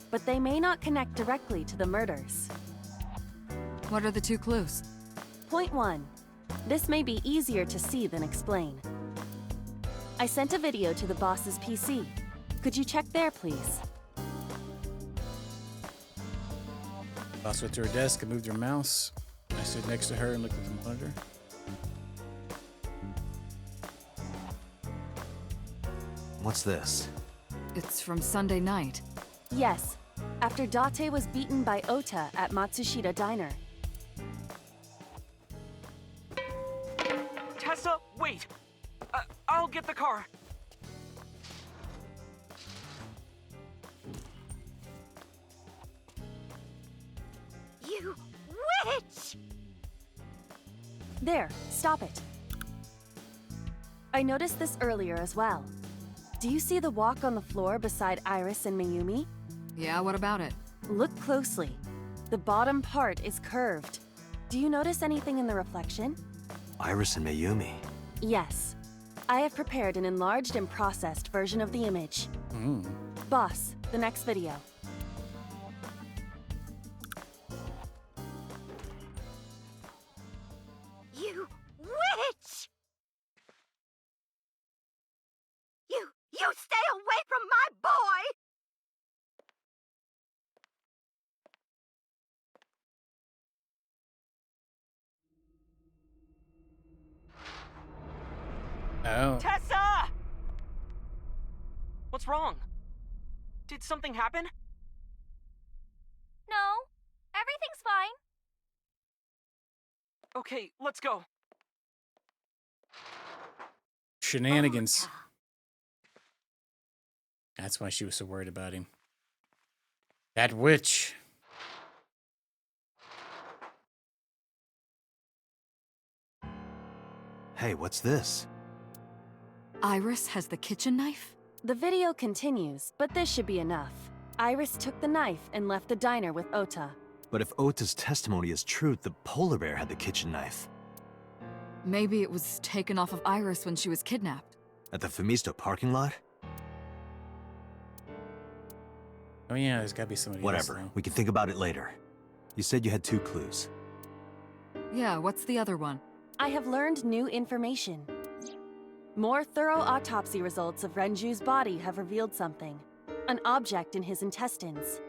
But they may not connect directly to the murders. What are the 2 clues? Point 1. This may be easier to see than explain. I sent a video to the boss's PC. Could you check there, please? Boss went to her desk and moved her mouse. I stood next to her and looked at the monitor. What's this? It's from Sunday night. Yes, after Date was beaten by Ota at Matsushita Diner. Tessa, wait! I'll get the car. You witch! There, stop it. I noticed this earlier as well. Do you see the walk on the floor beside Iris and Mayumi? Yeah, what about it? Look closely. The bottom part is curved. Do you notice anything in the reflection? Iris and Mayumi. Yes. I have prepared an enlarged and processed version of the image. Boss, the next video. You witch! You stay away from my boy! Oh. Tessa! What's wrong? Did something happen? No, everything's fine. Okay, let's go. Shenanigans. That's why she was so worried about him. That witch. Hey, what's this? Iris has the kitchen knife? The video continues, but this should be enough. Iris took the knife and left the diner with Ota. But if Ota's testimony is true, the polar bear had the kitchen knife. Maybe it was taken off of Iris when she was kidnapped. At the Femisto parking lot? Oh yeah, there's gotta be somebody Whatever, else, though. we can think about it later. You said you had 2 clues. Yeah, what's the other one? I have learned new information. More thorough autopsy results of Renju's body have revealed something. An object in his intestines.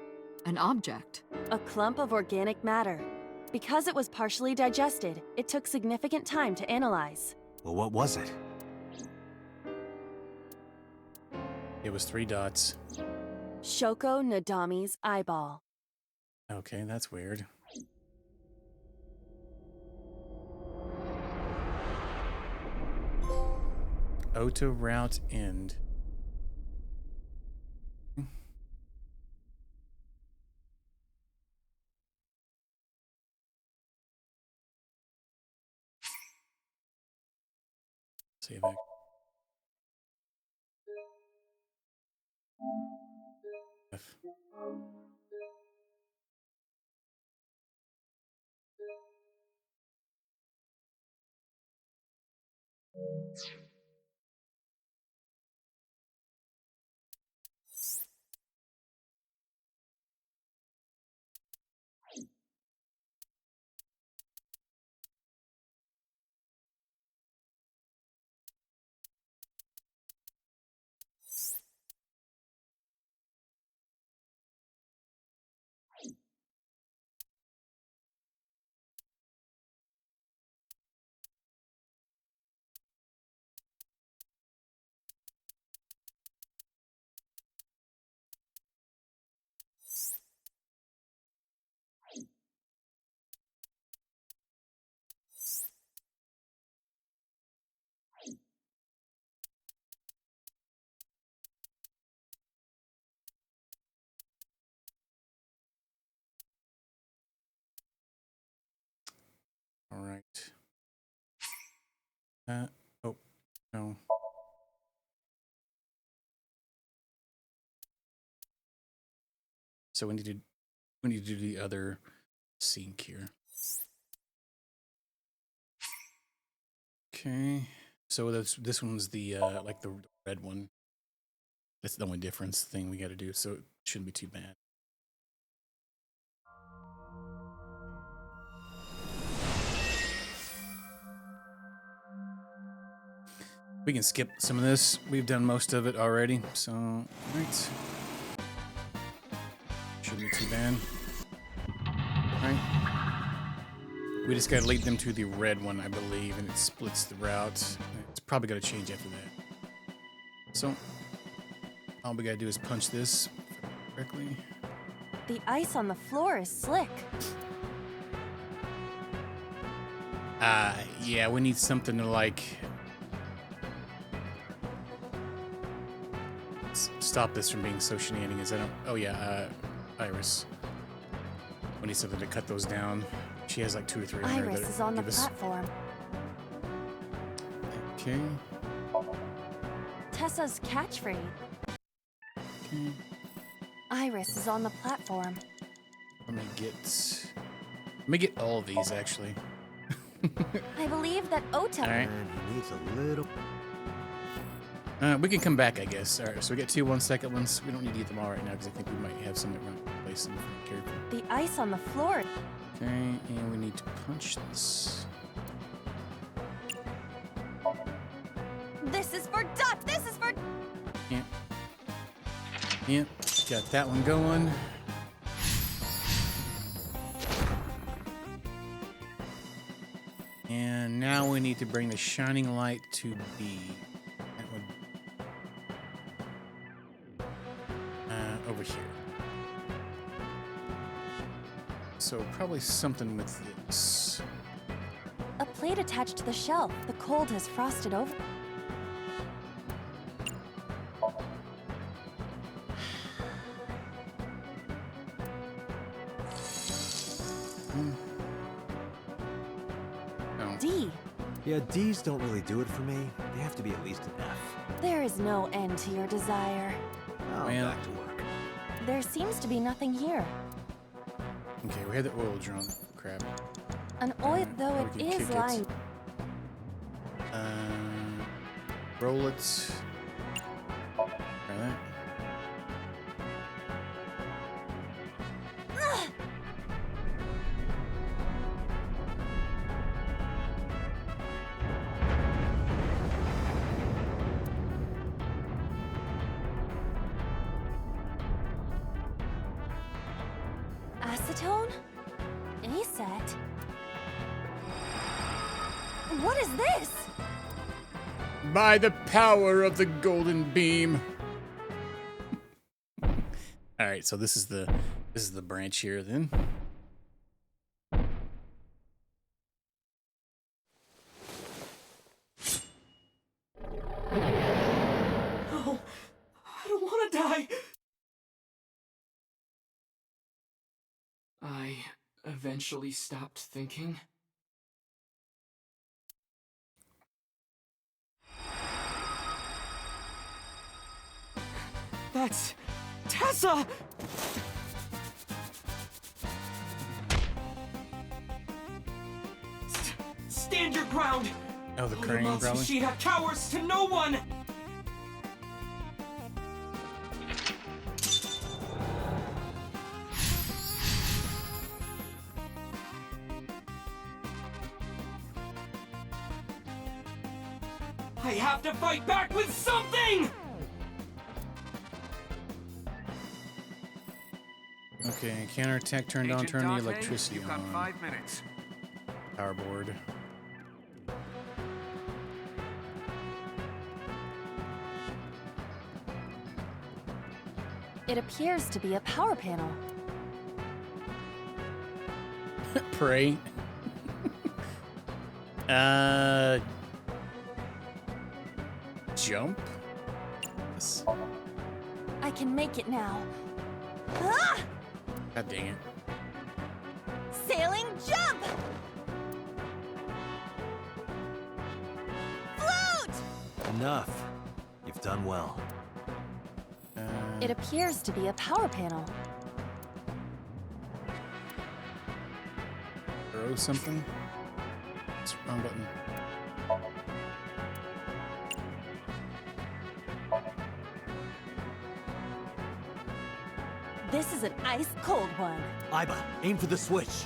An object? A clump of organic matter. Because it was partially digested, it took significant time to analyze. Well, what was it? It was 3 dots. Shoko Nadami's eyeball. Okay, that's weird. Ota route end. Save it. F. All right. Oh, no. So we need to do the other sync here. Okay. So this one's the like the red one. That's the only difference thing we got to do. So it shouldn't be too bad. We can skip some of this. We've done most of it already. So, all right. Shouldn't be too bad. All right. We just got to lead them to the red one, I believe, and it splits the route. It's probably going to change after that. So, all we got to do is punch this correctly. The ice on the floor is slick. Yeah, we need something to like stop this from being so shenanigans. Oh yeah, Iris. We need something to cut those down. She has like 2 or 3 in her Iris that is on the give us. platform. Okay. Tessa's catchphrase. Okay. Iris is on the platform. Let me get all of these actually. I believe that Ota. All right. He needs a little. We can come back, I guess. All right, so we got 2 1-second ones. We don't need to get them all right now because I think we might have some that run place in the character. The ice on the floor. Okay, and we need to punch this. This is for Dot. This is for. Yeah. Yep, got that one going. And now we need to bring the shining light to B. That would over here. So probably something with this. A plate attached to the shelf. The cold has frosted over. D. Yeah, D's don't really do it for me. They have to be at least an F. There is no end to your desire. Oh, Man. back to work. There seems to be nothing here. Okay, we had the oil drum. Crap. An oil, though we it can is kick lying. Roll it. Try that. set. What is this? By the power of the golden beam. All right, so this is the branch here then. No, I don't want to die. I eventually stopped thinking. That's Tessa! Stand your ground! Oh, the crane, probably. Matsushita cowers to no one! I have to fight back with something! Okay, counterattack turned on, turn the electricity you've got on. 5 minutes. Power board. It appears to be a power panel. Pray. Jump? Yes. I can make it now. Ah! God dang it. Sailing jump! Float! Enough. You've done well. It appears to be a power panel. Throw something? It's wrong button. This is an ice-cold one. Iba, aim for the switch.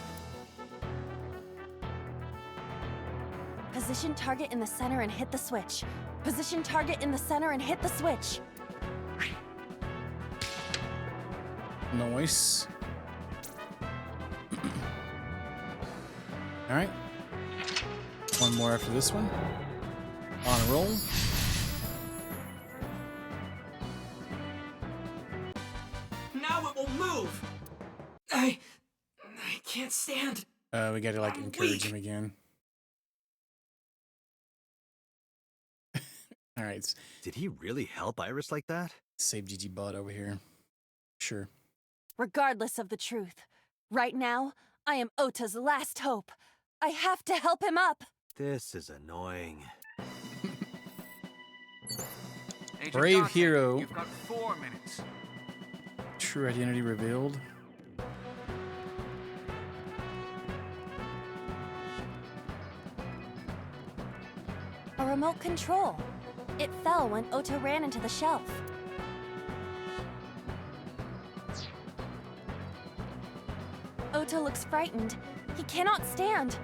Position target in the center and hit the switch. Position target in the center and hit the switch. Nice. Alright. One more after this one. On a roll. Now it will move! I can't stand. We gotta like encourage him again. Alright. Did he really help Iris like that? Save GG bot over here. Sure. Regardless of the truth, right now, I am Ota's last hope. I have to help him up. This is annoying. Agent Brave Dante, hero. You've got 4 minutes. True identity revealed. A remote control. It fell when Ota ran into the shelf. Ota looks frightened. He cannot stand.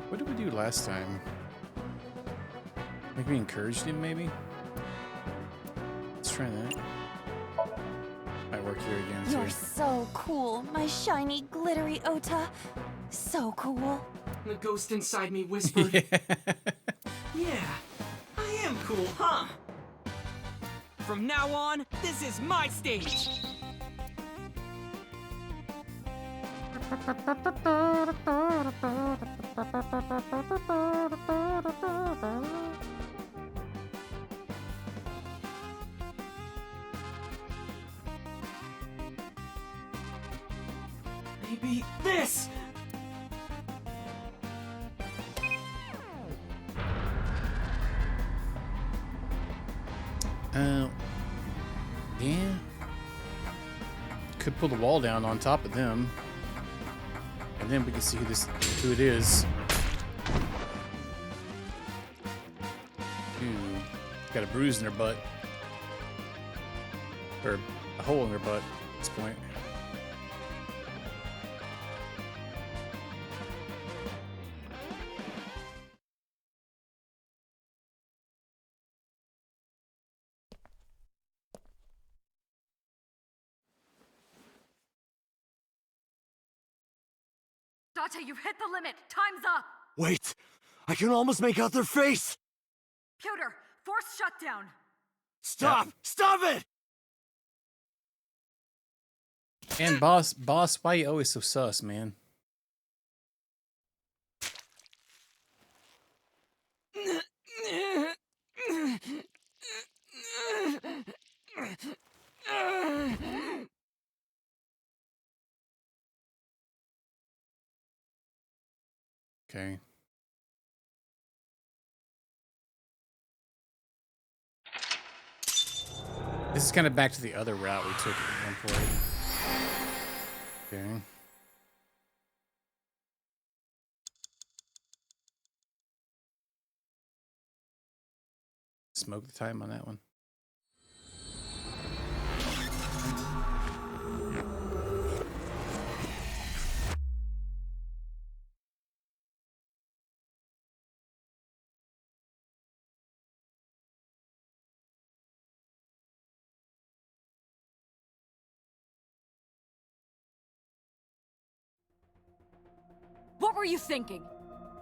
What did we do last time? Like we encouraged him, maybe? Let's try that. Might work here again, You're too. so cool, my shiny, glittery Ota. So cool. The ghost inside me whispered. Yeah, I am cool, huh? From now on, this is my stage. Maybe this. Yeah. Could pull the wall down on top of them. And then we can see who it is. Ooh. Got a bruise in their butt. Or a hole in their butt at this point. Date, you've hit the limit. Time's up. Wait! I can almost make out their face! Pewter, force shutdown. Stop! Stop it! And boss, why you always so sus, man? Okay. This is kind of back to the other route we took at one point. Okay. Smoke the time on that one. What were you thinking?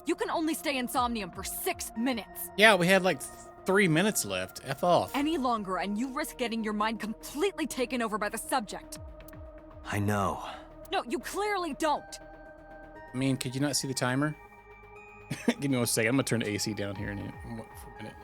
You can only stay in Somnium for 6 minutes. Yeah, we had like 3 minutes left. F off. Any longer, and you risk getting your mind completely taken over by the subject. I know. No, you clearly don't. I mean, could you not see the timer? Give me 1 second. I'm gonna turn the AC down here for a minute.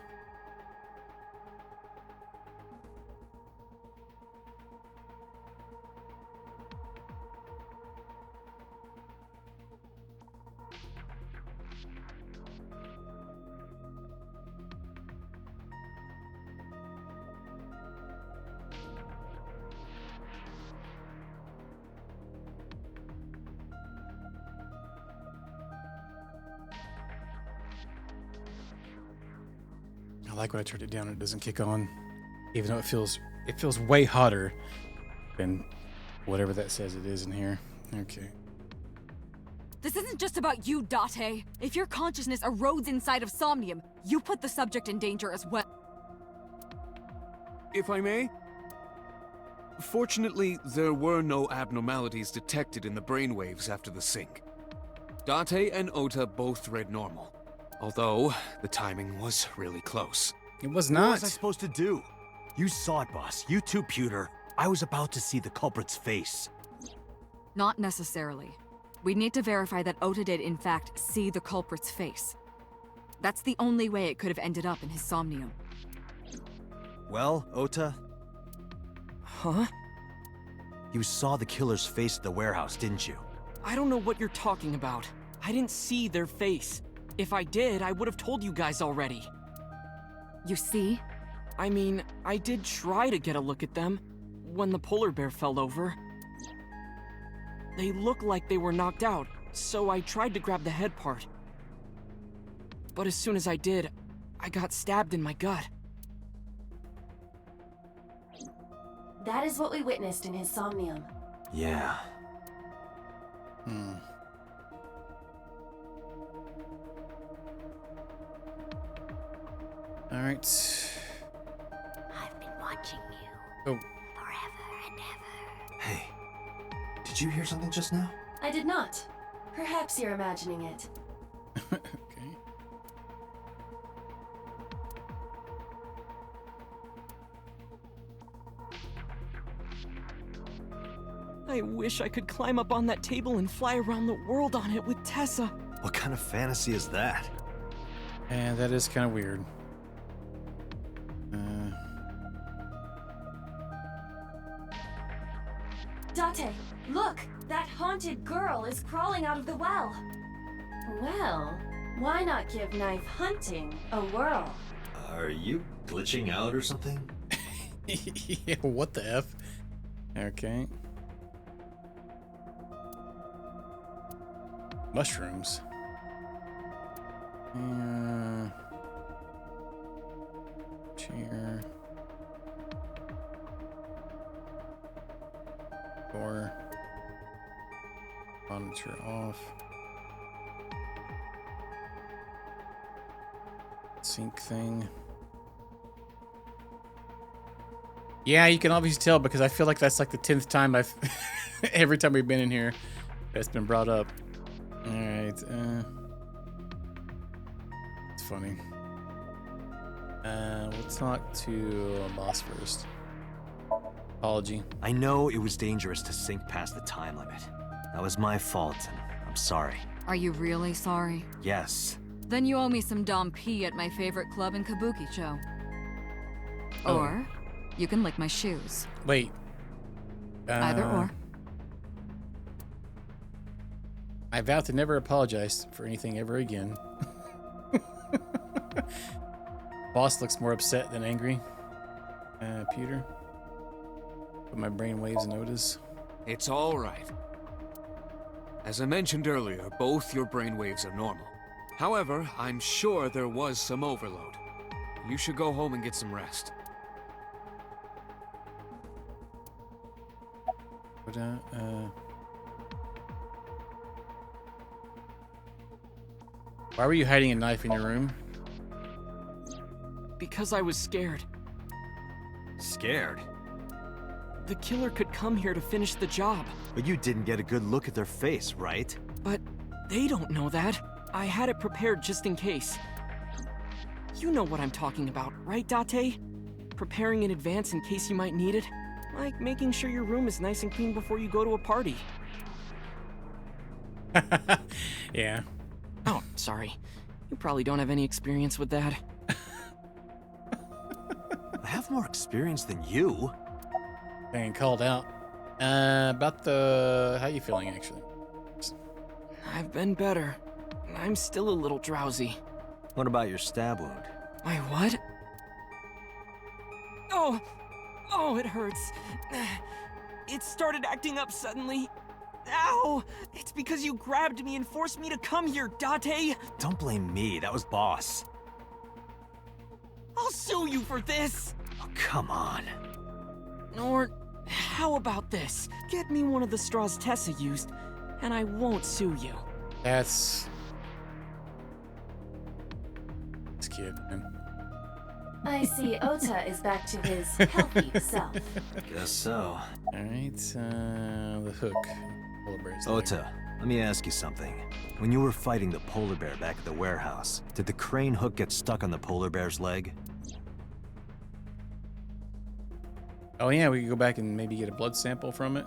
I like when I turned it down and it doesn't kick on, even though it feels way hotter than whatever that says it is in here. Okay. This isn't just about you, Date. If your consciousness erodes inside of Somnium, you put the subject in danger as well. If I may? Fortunately, there were no abnormalities detected in the brainwaves after the sync. Date and Ota both read normal, although the timing was really close. It was What not. was I supposed to do? You saw it, boss. You too, Pewter. I was about to see the culprit's face. Not necessarily. We need to verify that Ota did in fact see the culprit's face. That's the only way it could have ended up in his Somnium. Well, Ota, Huh? you saw the killer's face at the warehouse, didn't you? I don't know what you're talking about. I didn't see their face. If I did, I would have told you guys already. You see? I mean, I did try to get a look at them when the polar bear fell over. They looked like they were knocked out, so I tried to grab the head part. But as soon as I did, I got stabbed in my gut. That is what we witnessed in his Somnium. Yeah. All right. I've been watching you Oh, forever and ever. Hey, did you hear something just now? I did not. Perhaps you're imagining it. okay. I wish I could climb up on that table and fly around the world on it with Tessa. What kind of fantasy is that? And that is kind of weird. Date, look! That haunted girl is crawling out of the well. Well, why not give knife hunting a whirl? Are you glitching out or something? Yeah, what the F? Okay. Mushrooms. Chair. Door. Monitor off. Sync thing. Yeah, you can obviously tell because I feel like that's like the 10th time I've every time we've been in here that's been brought up. Alright, it's funny. We'll talk to boss first. Apology. I know it was dangerous to sink past the time limit. That was my fault, and I'm sorry. Are you really sorry? Yes. Then you owe me some Dom P at my favorite club in Kabukicho. Oh. Or you can lick my shoes. Wait. Either or. I vow to never apologize for anything ever again. Boss looks more upset than angry. Peter. Put my brain waves notice. It's all right. As I mentioned earlier, both your brainwaves are normal. However, I'm sure there was some overload. You should go home and get some rest. But, why were you hiding a knife in your room? Because I was scared. Scared? The killer could come here to finish the job. But you didn't get a good look at their face, right? But they don't know that. I had it prepared just in case. You know what I'm talking about, right, Date? Preparing in advance in case you might need it. Like making sure your room is nice and clean before you go to a party. Yeah. Oh, sorry. You probably don't have any experience with that. I have more experience than you. Getting called out. About the... How you feeling, actually? I've been better. I'm still a little drowsy. What about your stab wound? My what? Oh! Oh, it hurts. It started acting up suddenly. Ow! It's because you grabbed me and forced me to come here, Date! Don't blame me, that was Boss. I'll sue you for this! Oh, come on. Or, how about this? Get me one of the straws Tessa used, and I won't sue you. That's... This kid, man. I see Ota is back to his healthy self. Guess so. Alright, the hook. Polar bear's leg. Ota, let me ask you something. When you were fighting the polar bear back at the warehouse, did the crane hook get stuck on the polar bear's leg? Oh yeah, we could go back and maybe get a blood sample from it.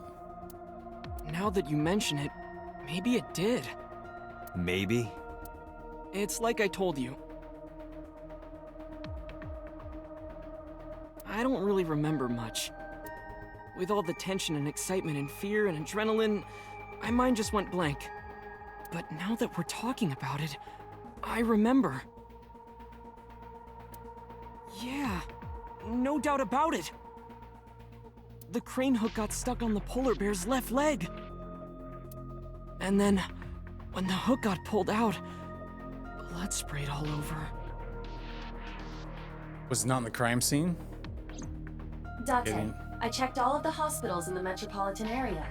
Now that you mention it, maybe it did. Maybe? It's like I told you. I don't really remember much. With all the tension and excitement and fear and adrenaline, my mind just went blank. But now that we're talking about it, I remember. Yeah, no doubt about it. The crane hook got stuck on the polar bear's left leg. And then, when the hook got pulled out, blood sprayed all over. Was it not in the crime scene? Date, I checked all of the hospitals in the metropolitan area.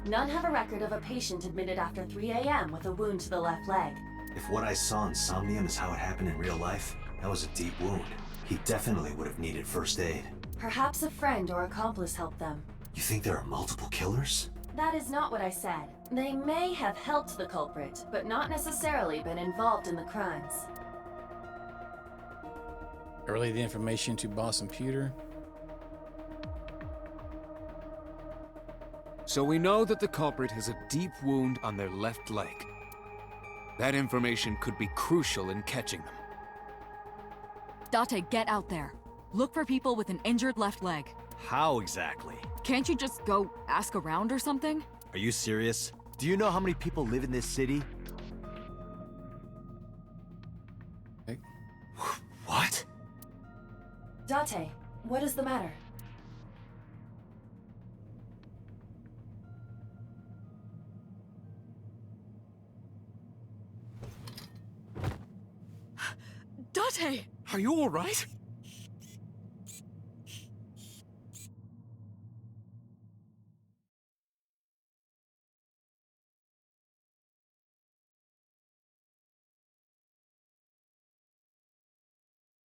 None have a record of a patient admitted after 3 a.m. with a wound to the left leg. If what I saw in Somnium is how it happened in real life, that was a deep wound. He definitely would have needed first aid. Perhaps a friend or accomplice helped them. You think there are multiple killers? That is not what I said. They may have helped the culprit, but not necessarily been involved in the crimes. I relayed the information to Boss and Peter. So we know that the culprit has a deep wound on their left leg. That information could be crucial in catching them. Date, get out there. Look for people with an injured left leg. How exactly? Can't you just go ask around or something? Are you serious? Do you know how many people live in this city? Hey. What? Date, what is the matter? Date! Are you alright?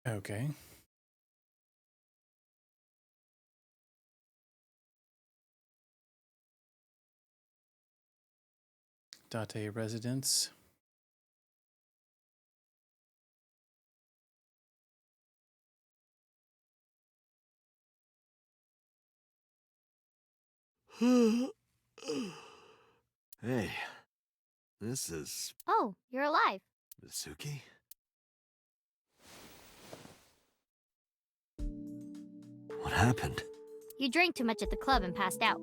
Okay. Date residence. Hey, this is Oh, you're alive. Mizuki? What happened? You drank too much at the club and passed out.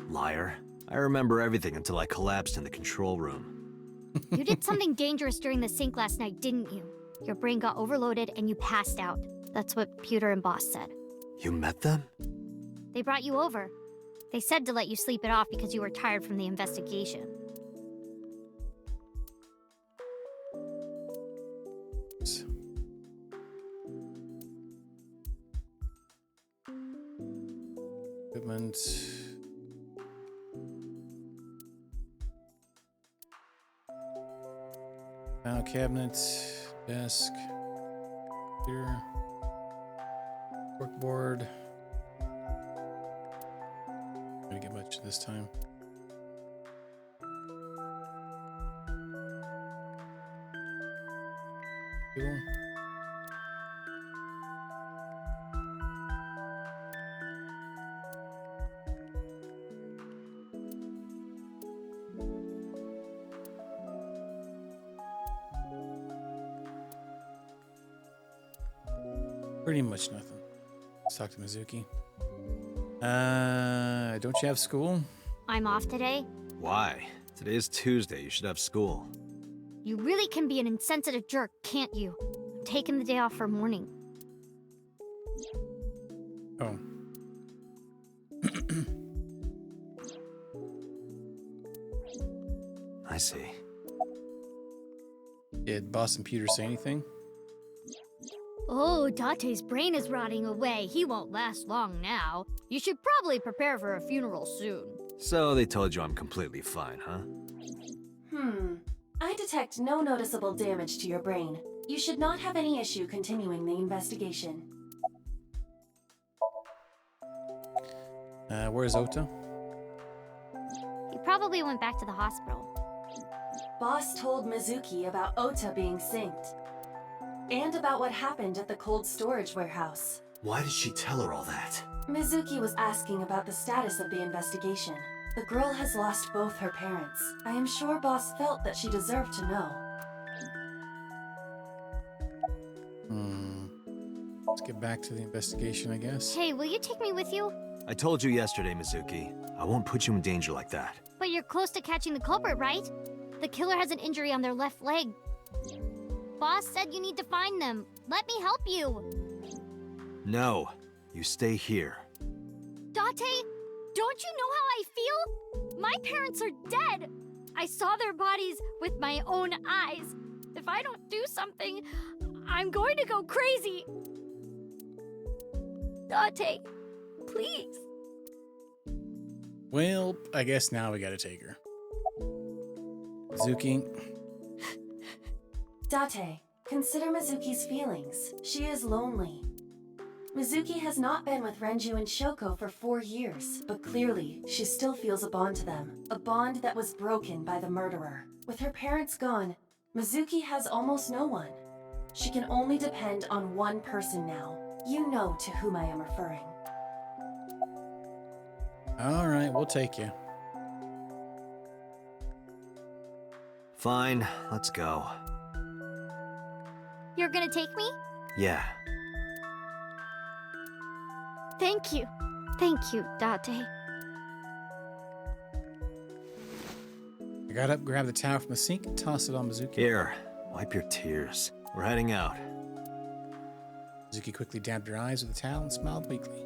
Liar. I remember everything until I collapsed in the control room. You did something dangerous during the sink last night, didn't you? Your brain got overloaded and you passed out. That's what Pewter and Boss said. You met them? They brought you over. They said to let you sleep it off because you were tired from the investigation. Equipment. File cabinet, desk, computer, workboard. I didn't get much this time. Table. Pretty much nothing. Let's talk to Mizuki. Don't you have school? I'm off today. Why? Today is Tuesday. You should have school. You really can be an insensitive jerk, can't you? I'm taking the day off for mourning. Oh. I see. Did Boss and Pewter say anything? Oh, Date's brain is rotting away. He won't last long now. You should probably prepare for a funeral soon. So they told you I'm completely fine, huh? I detect no noticeable damage to your brain. You should not have any issue continuing the investigation. Where's Ota? He probably went back to the hospital. Boss told Mizuki about Ota being synced. And about what happened at the cold storage warehouse. Why did she tell her all that? Mizuki was asking about the status of the investigation. The girl has lost both her parents. I am sure Boss felt that she deserved to know. Let's get back to the investigation, I guess. Hey, will you take me with you? I told you yesterday, Mizuki. I won't put you in danger like that. But you're close to catching the culprit, right? The killer has an injury on their left leg. Boss said you need to find them. Let me help you. No, you stay here. Date, don't you know how I feel? My parents are dead. I saw their bodies with my own eyes. If I don't do something, I'm going to go crazy. Date, please. Well, I guess now we gotta take her. Mizuki. Date, consider Mizuki's feelings. She is lonely. Mizuki has not been with Renju and Shoko for 4 years, but clearly, she still feels a bond to them. A bond that was broken by the murderer. With her parents gone, Mizuki has almost no one. She can only depend on one person now. You know to whom I am referring. Alright, we'll take you. Fine, let's go. You're gonna take me? Yeah. Thank you. Thank you, Date. I got up, grabbed the towel from the sink, and tossed it on Mizuki. Here, wipe your tears. We're heading out. Mizuki quickly dabbed her eyes with the towel and smiled weakly.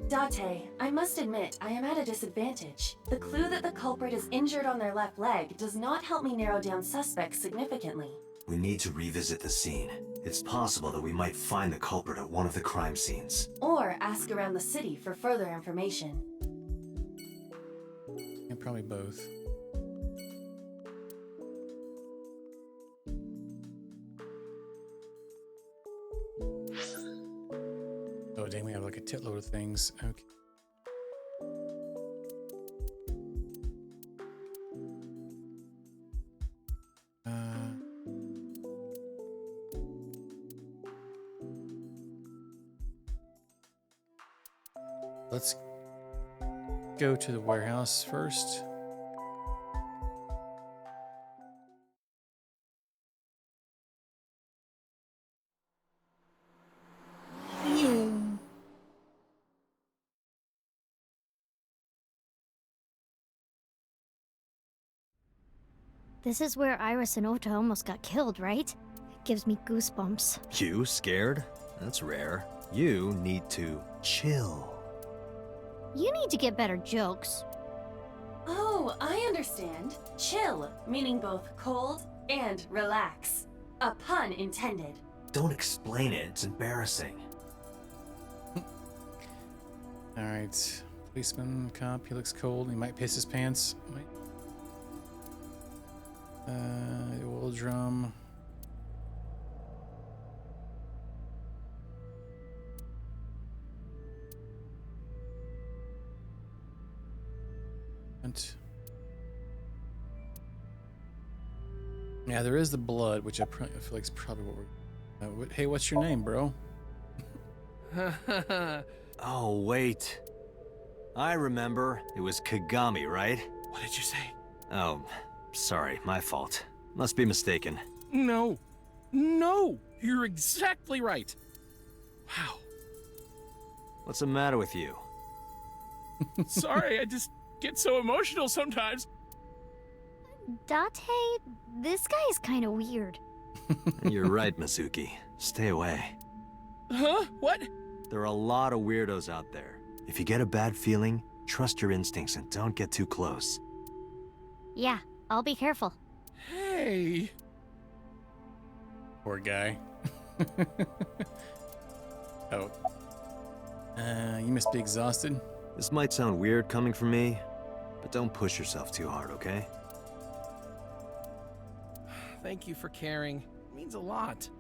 Date, I must admit, I am at a disadvantage. The clue that the culprit is injured on their left leg does not help me narrow down suspects significantly. We need to revisit the scene. It's possible that we might find the culprit at one of the crime scenes. Or ask around the city for further information. And probably both. Oh dang, we have like a titload of things. Okay. Let's go to the warehouse first. This is where Iris and Ota almost got killed, right? It gives me goosebumps. You scared? That's rare. You need to chill. You need to get better jokes. Oh, I understand. Chill, meaning both cold and relax. A pun intended. Don't explain it, it's embarrassing. Alright. Policeman, cop, he looks cold. He might piss his pants. Wait. The oil drum. Yeah, there is the blood, which I feel like is probably what we're... hey, what's your name, bro? Oh, wait. I remember. It was Kagami, right? What did you say? Oh, sorry, my fault. Must be mistaken. No. No! You're exactly right. Wow. What's the matter with you? Sorry, I just get so emotional sometimes. Date, this guy is kind of weird. You're right, Mizuki. Stay away. Huh? What? There are a lot of weirdos out there. If you get a bad feeling, trust your instincts and don't get too close. Yeah, I'll be careful. Hey. Poor guy. Oh. You must be exhausted. This might sound weird coming from me, but don't push yourself too hard, okay? Thank you for caring. It means a lot.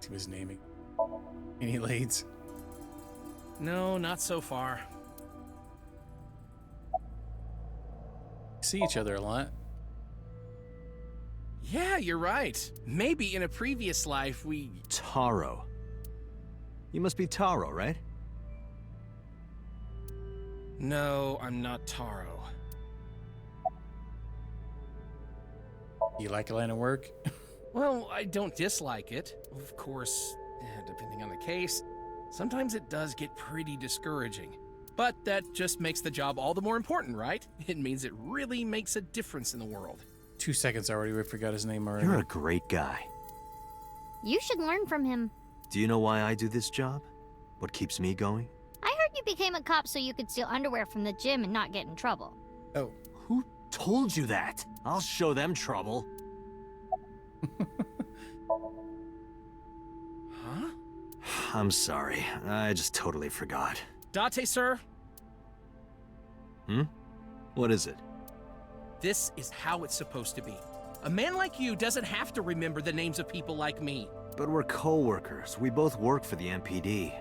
He was naming. Any leads? No, not so far. See each other a lot. Yeah, you're right. Maybe in a previous life we... Taro. You must be Taro, right? No, I'm not Taro. You like a line of work? Well, I don't dislike it. Of course, depending on the case, sometimes it does get pretty discouraging. But that just makes the job all the more important, right? It means it really makes a difference in the world. 2 seconds already, we forgot his name already. You're a great guy. You should learn from him. Do you know why I do this job? What keeps me going? I heard you became a cop so you could steal underwear from the gym and not get in trouble. Oh. Who told you that? I'll show them trouble. Huh? I'm sorry. I just totally forgot. Date, sir? Hmm? What is it? This is how it's supposed to be. A man like you doesn't have to remember the names of people like me. But we're co-workers. We both work for the MPD.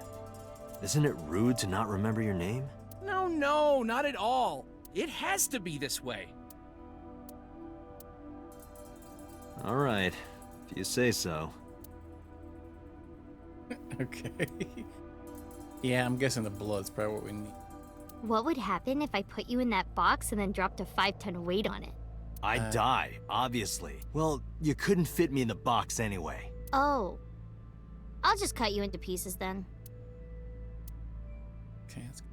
Isn't it rude to not remember your name? No, not at all. It has to be this way. All right, if you say so. Okay. Yeah, I'm guessing the blood's probably what we need. What would happen if I put you in that box and then dropped a 5-ton weight on it? I'd die, obviously. Well, you couldn't fit me in the box anyway. Oh. I'll just cut you into pieces then. Okay, let's go.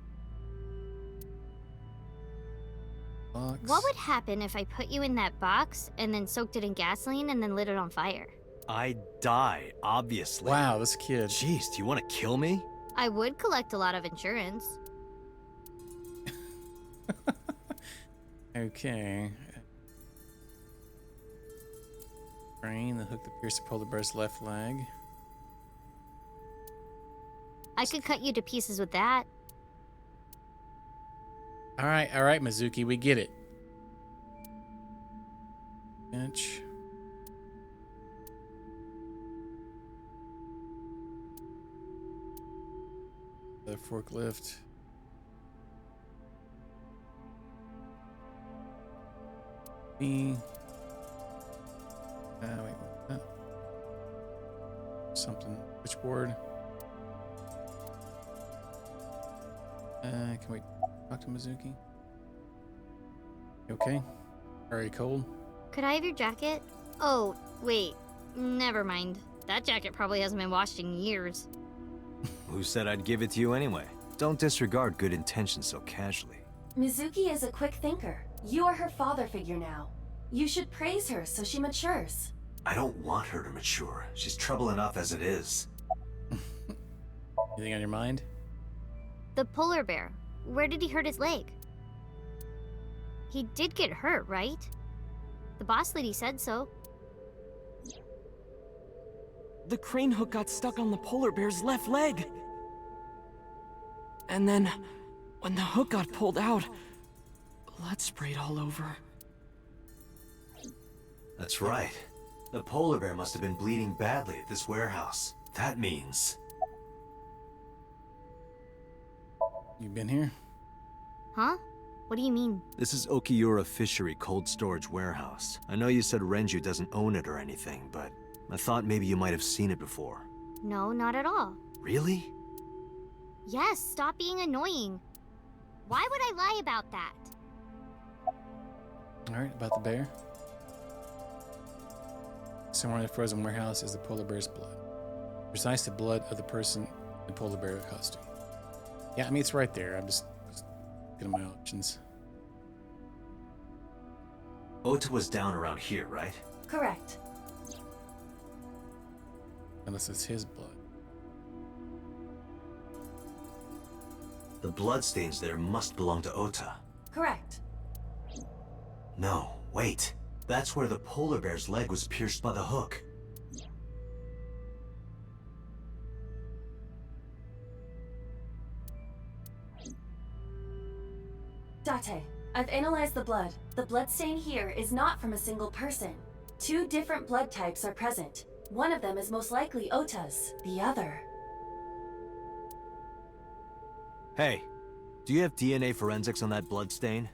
Box. What would happen if I put you in that box and then soaked it in gasoline and then lit it on fire? I'd die, obviously. Wow, this kid. Jeez, do you want to kill me? I would collect a lot of insurance. Okay. Brain, the hook that pierced the polar bear's left leg. I could cut you to pieces with that. All right, Mizuki, we get it. Bench. The forklift. Me. Wait. something. Switchboard. Can we talk to Mizuki? You okay? Are you cold? Could I have your jacket? Oh, wait. Never mind. That jacket probably hasn't been washed in years. Who said I'd give it to you anyway? Don't disregard good intentions so casually. Mizuki is a quick thinker. You are her father figure now. You should praise her so she matures. I don't want her to mature. She's trouble enough as it is. Anything on your mind? The polar bear. Where did he hurt his leg? He did get hurt, right? The boss lady said so. The crane hook got stuck on the polar bear's left leg. And then, when the hook got pulled out, blood sprayed all over. That's right. The polar bear must have been bleeding badly at this warehouse. That means... You been here? Huh? What do you mean? This is Okiura Fishery Cold Storage Warehouse. I know you said Renju doesn't own it or anything, but I thought maybe you might have seen it before. No, not at all. Really? Yes, stop being annoying. Why would I lie about that? Alright, about the bear. Somewhere in the frozen warehouse is the polar bear's blood. Precise the blood of the person in the polar bear costume. Yeah, I mean, it's right there. I'm just getting my options. Ota was down around here, right? Correct. Unless it's his blood. The bloodstains there must belong to Ota. Correct. No, wait. That's where the polar bear's leg was pierced by the hook. Date, I've analyzed the blood. The bloodstain here is not from a single person. 2 different blood types are present. One of them is most likely Ota's. The other... Hey, do you have DNA forensics on that bloodstain?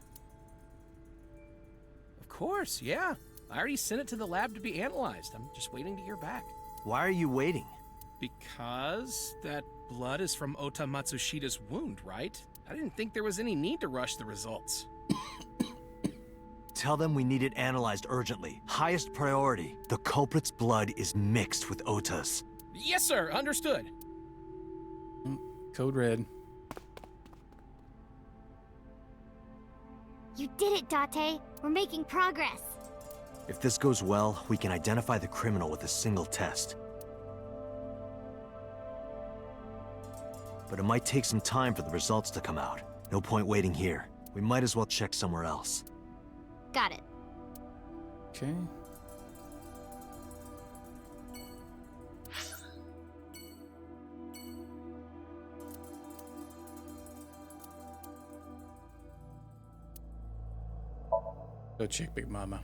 Of course, yeah. I already sent it to the lab to be analyzed. I'm just waiting to hear back. Why are you waiting? Because that blood is from Ota Matsushita's wound, right? I didn't think there was any need to rush the results. Tell them we need it analyzed urgently. Highest priority. The culprit's blood is mixed with Ota's. Yes, sir. Understood. Code red. You did it, Date. We're making progress. If this goes well, we can identify the criminal with a single test. But it might take some time for the results to come out. No point waiting here. We might as well check somewhere else. Got it. Okay. Go check Big Mama.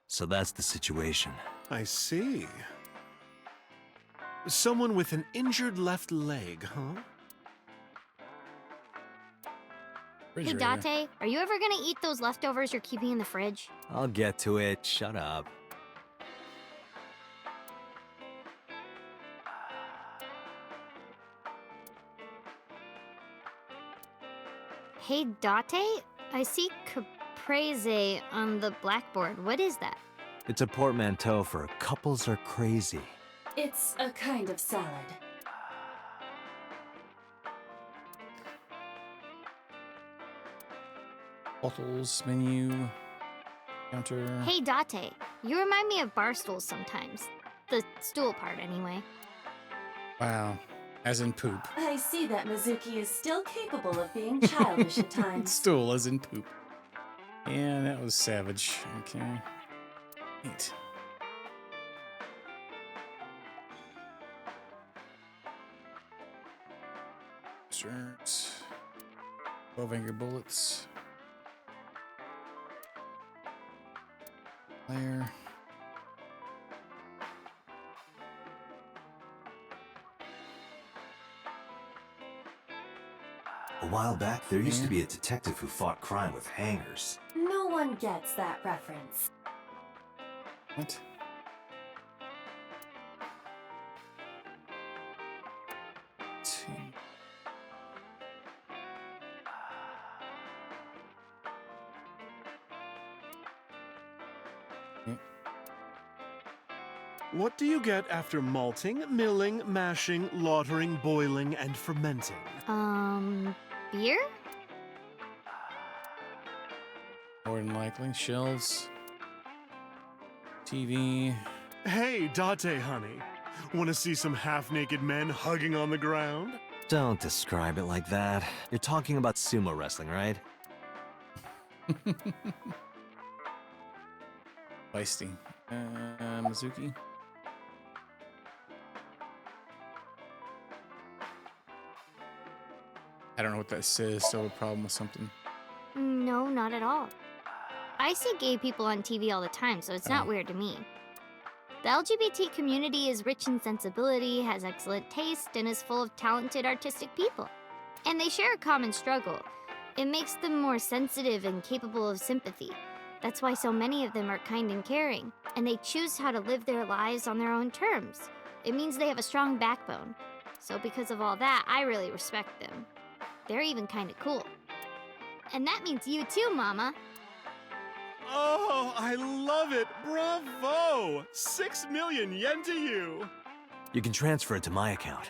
So that's the situation. I see. Someone with an injured left leg, huh? Hey, Date, are you ever gonna eat those leftovers you're keeping in the fridge? I'll get to it. Shut up. Hey, Date, I see caprese on the blackboard. What is that? It's a portmanteau for couples are crazy. It's a kind of salad. Bottles, menu, counter. Hey, Date, you remind me of bar stools sometimes. The stool part, anyway. Wow. As in poop. I see that Mizuki is still capable of being childish at times. Stool as in poop. Yeah, that was savage. Okay. Neat. Shirts. 12-anger bullets. Flare. A while back, there used to be a detective who fought crime with hangers. No one gets that reference. What? What do you get after malting, milling, mashing, lautering, boiling, and fermenting? Beer? More than likely. Shelves. TV. Hey, Date, honey. Want to see some half-naked men hugging on the ground? Don't describe it like that. You're talking about sumo wrestling, right? Feisty. Mizuki. I don't know what that says. Still a problem with something. No, not at all. I see gay people on TV all the time, so it's not weird to me. The LGBT community is rich in sensibility, has excellent taste, and is full of talented artistic people. And they share a common struggle. It makes them more sensitive and capable of sympathy. That's why so many of them are kind and caring, and they choose how to live their lives on their own terms. It means they have a strong backbone. So because of all that, I really respect them. They're even kind of cool. And that means you too, Mama. Oh, I love it! Bravo! 6 million yen to you! You can transfer it to my account.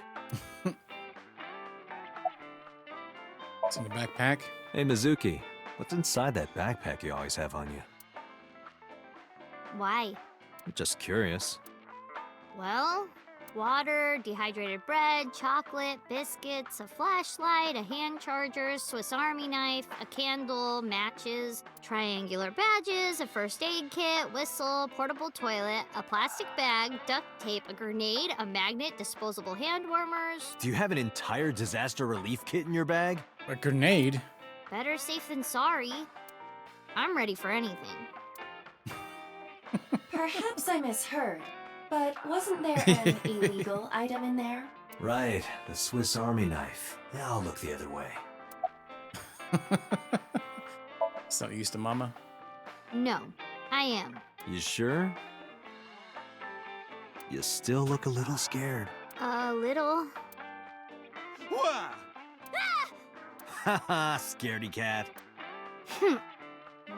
It's in the backpack. Hey, Mizuki. What's inside that backpack you always have on you? Why? I'm just curious. Well, water, dehydrated bread, chocolate, biscuits, a flashlight, a hand charger, Swiss Army knife, a candle, matches, triangular badges, a first aid kit, whistle, portable toilet, a plastic bag, duct tape, a grenade, a magnet, disposable hand warmers. Do you have an entire disaster relief kit in your bag? A grenade? Better safe than sorry. I'm ready for anything. Perhaps I misheard, but wasn't there an illegal item in there? Right, the Swiss Army knife. Yeah, I'll look the other way. It's not used to Mama. No, I am. You sure? You still look a little scared. A little. Haha, scaredy cat.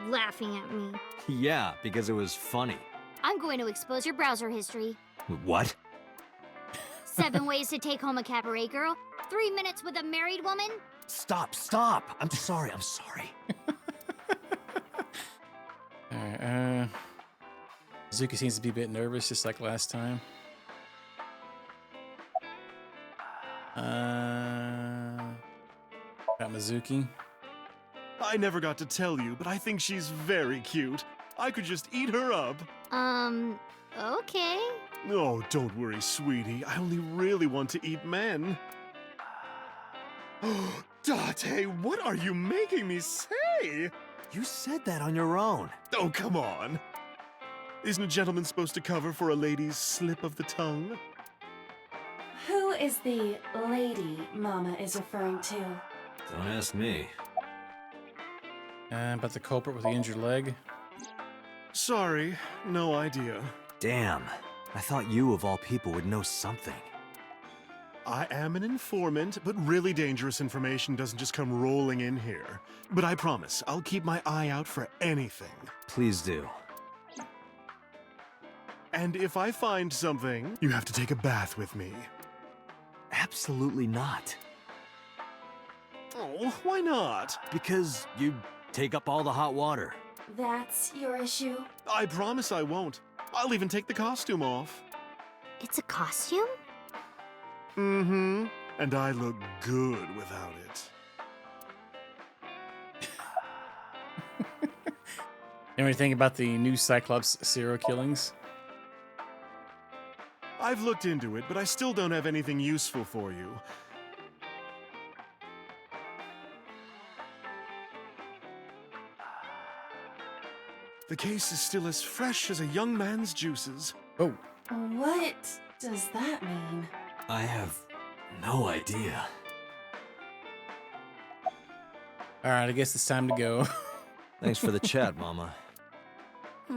Laughing at me. Yeah, because it was funny. I'm going to expose your browser history. What? 7 ways to take home a cabaret girl. 3 minutes with a married woman. Stop, stop! I'm sorry, I'm sorry. Alright, Mizuki seems to be a bit nervous, just like last time. Got Mizuki. I never got to tell you, but I think she's very cute. I could just eat her up. Okay. Oh, don't worry, sweetie. I only really want to eat men. Date, what are you making me say? You said that on your own. Oh, come on. Isn't a gentleman supposed to cover for a lady's slip of the tongue? Who is the lady Mama is referring to? Don't ask me. About the culprit with the injured leg. Sorry, no idea. Damn, I thought you of all people would know something. I am an informant, but really dangerous information doesn't just come rolling in here. But I promise, I'll keep my eye out for anything. Please do. And if I find something, you have to take a bath with me. Absolutely not. Oh, why not? Because you take up all the hot water. That's your issue? I promise I won't. I'll even take the costume off. It's a costume? Mm-hmm. And I look good without it. Know anything about the new Cyclops serial killings? I've looked into it, but I still don't have anything useful for you. The case is still as fresh as a young man's juices. Oh. What does that mean? I have no idea. All right, I guess it's time to go. Thanks for the chat, Mama.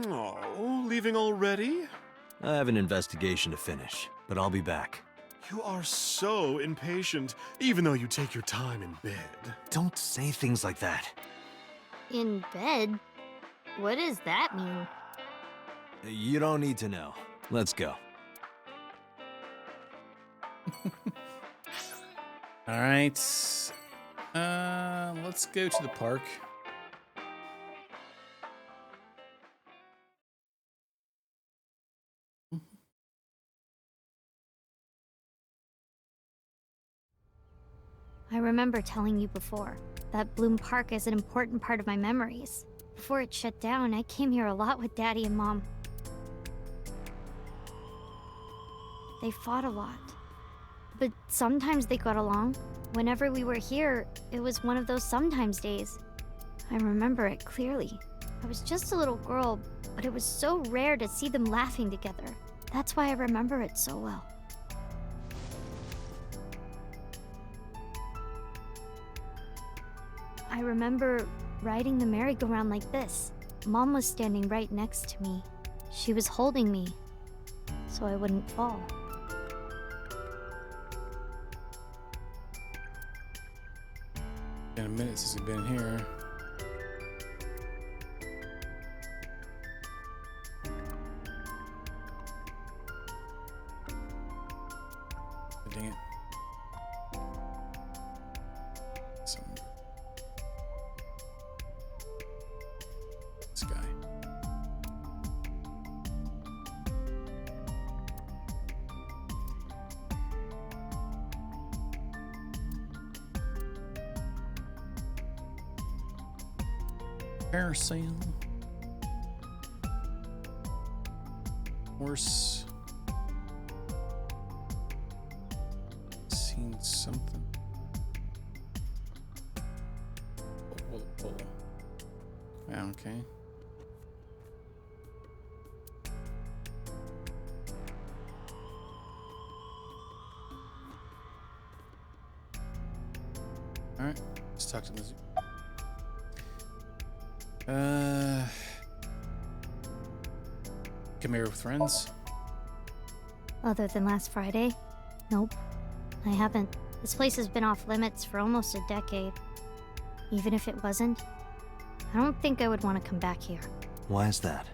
Oh, leaving already? I have an investigation to finish, but I'll be back. You are so impatient, even though you take your time in bed. Don't say things like that. In bed? What does that mean? You don't need to know. Let's go. All right. Let's go to the park. I remember telling you before that Bloom Park is an important part of my memories. Before it shut down, I came here a lot with Daddy and Mom. They fought a lot, but sometimes they got along. Whenever we were here, it was one of those sometimes days. I remember it clearly. I was just a little girl, but it was so rare to see them laughing together. That's why I remember it so well. I remember riding the merry-go-round like this. Mom was standing right next to me. She was holding me, so I wouldn't fall. Been a minute since we've been here. Dang it. This guy. Carousel. Horse. Seen something. Oh. Yeah, okay. Alright, let's talk to Mizuki. Come here with friends? Other than last Friday? Nope. I haven't. This place has been off limits for almost a decade. Even if it wasn't, I don't think I would want to come back here. Why is that?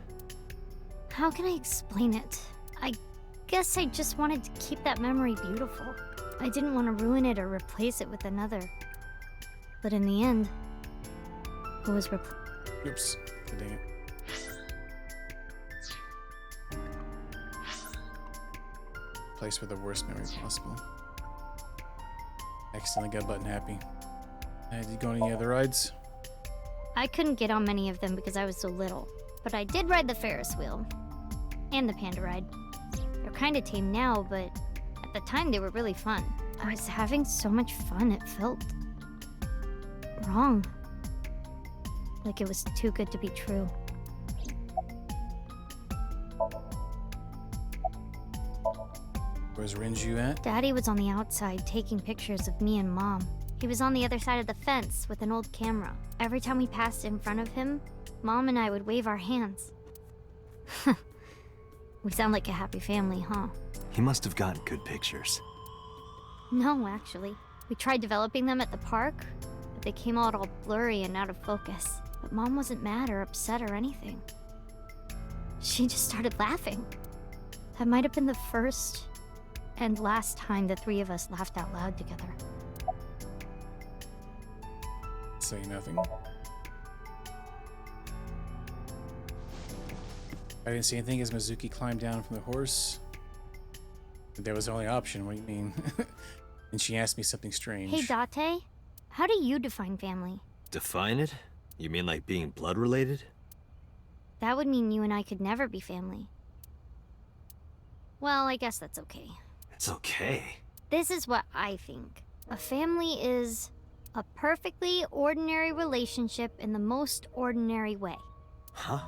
How can I explain it? I guess I just wanted to keep that memory beautiful. I didn't want to ruin it or replace it with another. But in the end, it was Oops. Dang it. Place with the worst memory possible. Accidentally got button happy. Did you go on any other rides? I couldn't get on many of them because I was so little. But I did ride the Ferris wheel. And the panda ride. They're kinda tame now, but at the time they were really fun. I was having so much fun it felt wrong. Like it was too good to be true. Where's Renju at? Daddy was on the outside taking pictures of me and Mom. He was on the other side of the fence with an old camera. Every time we passed in front of him, Mom and I would wave our hands. We sound like a happy family, huh? He must have gotten good pictures. No, actually. We tried developing them at the park, but they came out all blurry and out of focus. But Mom wasn't mad or upset or anything. She just started laughing. That might have been the first and last time the three of us laughed out loud together. Say nothing. I didn't see anything as Mizuki climbed down from the horse. That was the only option. What do you mean? And she asked me something strange. Hey, Date, how do you define family? Define it? You mean like being blood related? That would mean you and I could never be family. Well, I guess that's okay. It's okay. This is what I think. A family is a perfectly ordinary relationship in the most ordinary way. Huh?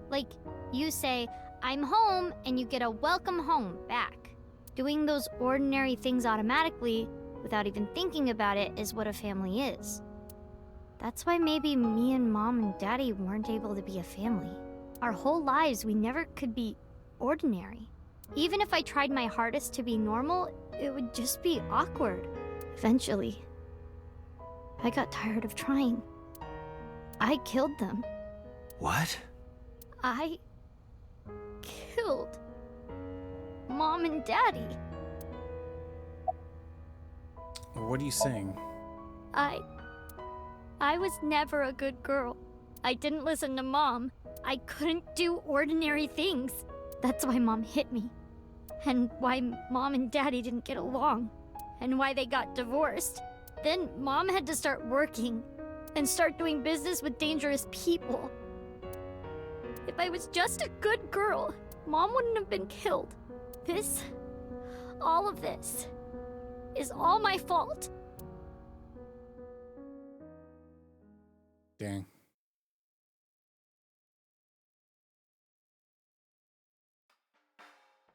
Like, you say, I'm home, and you get a welcome home back. Doing those ordinary things automatically, without even thinking about it, is what a family is. That's why maybe me and Mom and Daddy weren't able to be a family. Our whole lives, we never could be ordinary. Even if I tried my hardest to be normal, it would just be awkward. Eventually, I got tired of trying. I killed them. What? I killed Mom and Daddy. What are you saying? I was never a good girl. I didn't listen to Mom. I couldn't do ordinary things. That's why Mom hit me. And why Mom and Daddy didn't get along. And why they got divorced. Then Mom had to start working and start doing business with dangerous people. If I was just a good girl, Mom wouldn't have been killed. All of this, is all my fault. Dang.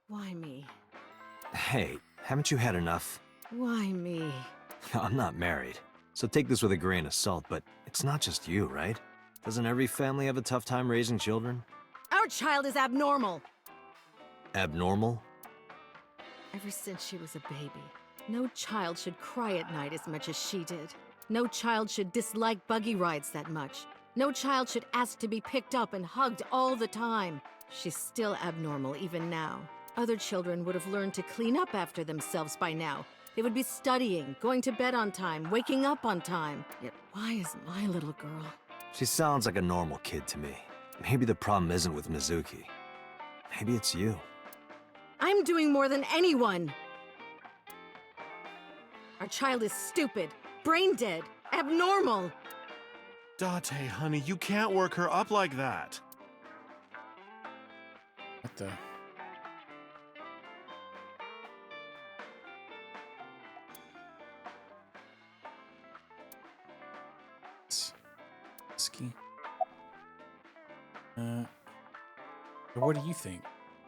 Why me? Hey, haven't you had enough? Why me? I'm not married, so take this with a grain of salt, but it's not just you, right? Doesn't every family have a tough time raising children? Our child is abnormal. Abnormal? Ever since she was a baby, no child should cry at night as much as she did. No child should dislike buggy rides that much. No child should ask to be picked up and hugged all the time. She's still abnormal even now. Other children would have learned to clean up after themselves by now. They would be studying, going to bed on time, waking up on time. Yet why is my little girl? She sounds like a normal kid to me. Maybe the problem isn't with Mizuki. Maybe it's you. I'm doing more than anyone! Our child is stupid, brain dead, abnormal! Date, honey, you can't work her up like that. What the? Ski. What do you think?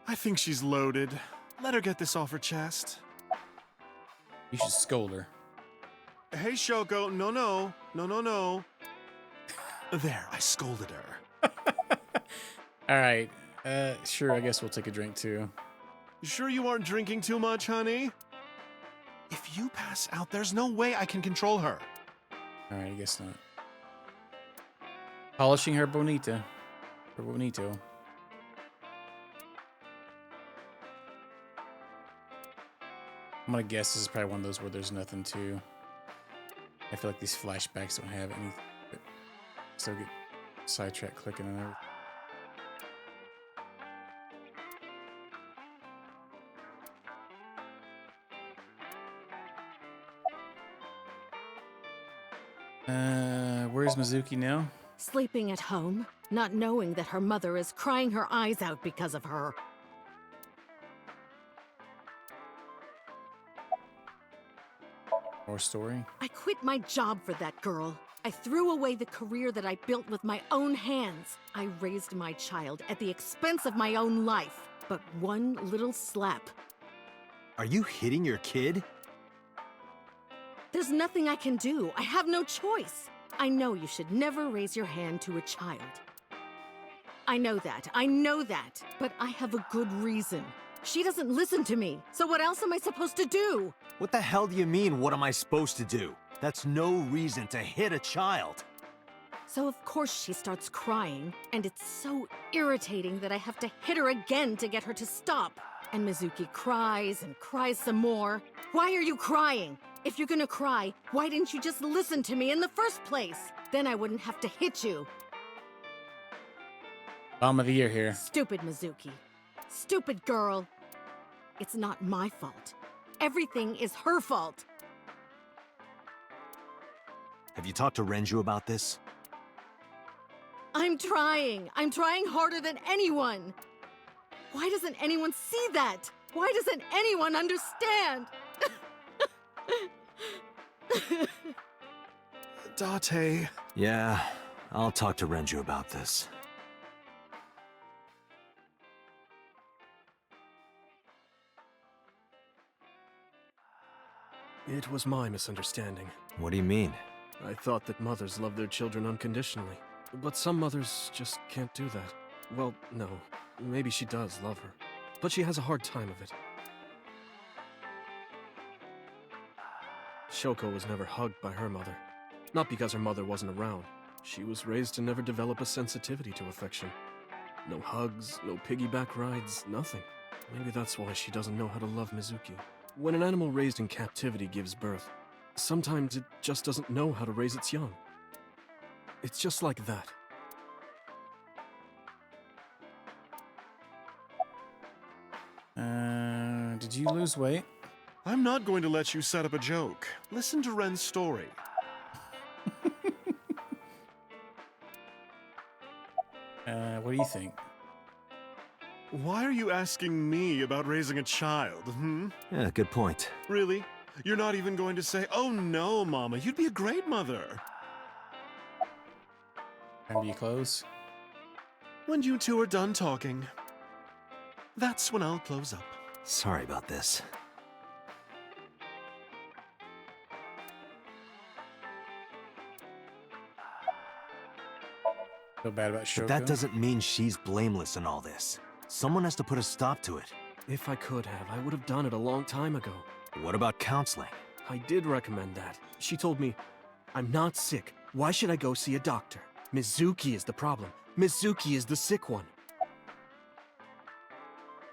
I think she's loaded. Let her get this off her chest. You should scold her. Hey, Shoko, no. There, I scolded her. All right. Sure, I guess we'll take a drink too. You sure you aren't drinking too much, honey? If you pass out, there's no way I can control her. All right, I guess not. Polishing her bonita. Her bonito. I'm gonna guess this is probably one of those where there's nothing to. I feel like these flashbacks don't have any. Still get sidetracked clicking and everything. Where's Mizuki now? Sleeping at home, not knowing that her mother is crying her eyes out because of her. More story? I quit my job for that girl. I threw away the career that I built with my own hands. I raised my child at the expense of my own life. But one little slap. Are you hitting your kid? There's nothing I can do. I have no choice. I know you should never raise your hand to a child. I know that, but I have a good reason. She doesn't listen to me, so what else am I supposed to do? What the hell do you mean, what am I supposed to do? That's no reason to hit a child. So of course she starts crying, and it's so irritating that I have to hit her again to get her to stop. And Mizuki cries and cries some more. Why are you crying? If you're gonna cry, why didn't you just listen to me in the first place? Then I wouldn't have to hit you. Bomb of the year here. Stupid Mizuki. Stupid girl. It's not my fault. Everything is her fault. Have you talked to Renju about this? I'm trying. I'm trying harder than anyone. Why doesn't anyone see that? Why doesn't anyone understand? Date. Yeah, I'll talk to Renju about this. It was my misunderstanding. What do you mean? I thought that mothers love their children unconditionally. But some mothers just can't do that. Well, no. Maybe she does love her. But she has a hard time of it. Shoko was never hugged by her mother. Not because her mother wasn't around. She was raised to never develop a sensitivity to affection. No hugs, no piggyback rides, nothing. Maybe that's why she doesn't know how to love Mizuki. When an animal raised in captivity gives birth, sometimes it just doesn't know how to raise its young. It's just like that. Did you lose weight? I'm not going to let you set up a joke. Listen to Ren's story. What do you think? Why are you asking me about raising a child, Yeah, good point. Really? You're not even going to say, "Oh no, Mama, you'd be a great mother." Time to close? When you two are done talking, that's when I'll close up. Sorry about this. Feel bad about Shoko? But that doesn't mean she's blameless in all this. Someone has to put a stop to it. If I could have, I would have done it a long time ago. What about counseling? I did recommend that. She told me, "I'm not sick. Why should I go see a doctor? Mizuki is the problem. Mizuki is the sick one."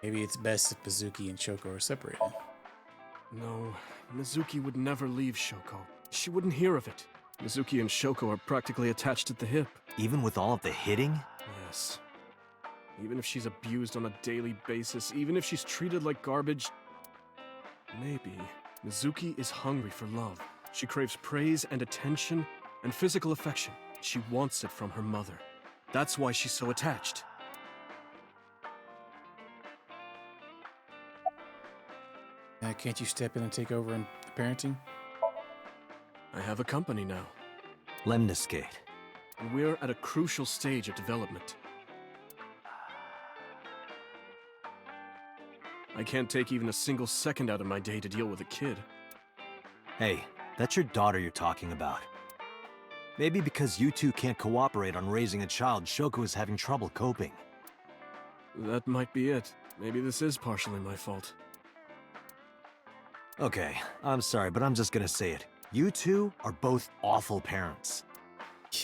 Maybe it's best if Mizuki and Shoko are separated. No, Mizuki would never leave Shoko. She wouldn't hear of it. Mizuki and Shoko are practically attached at the hip. Even with all of the hitting? Yes. Even if she's abused on a daily basis, even if she's treated like garbage, maybe Mizuki is hungry for love. She craves praise and attention and physical affection. She wants it from her mother. That's why she's so attached. Can't you step in and take over in parenting? I have a company now. Lemniscate. And we're at a crucial stage of development. I can't take even a single second out of my day to deal with a kid. Hey, that's your daughter you're talking about. Maybe because you two can't cooperate on raising a child, Shoko is having trouble coping. That might be it. Maybe this is partially my fault. Okay, I'm sorry, but I'm just gonna say it. You two are both awful parents.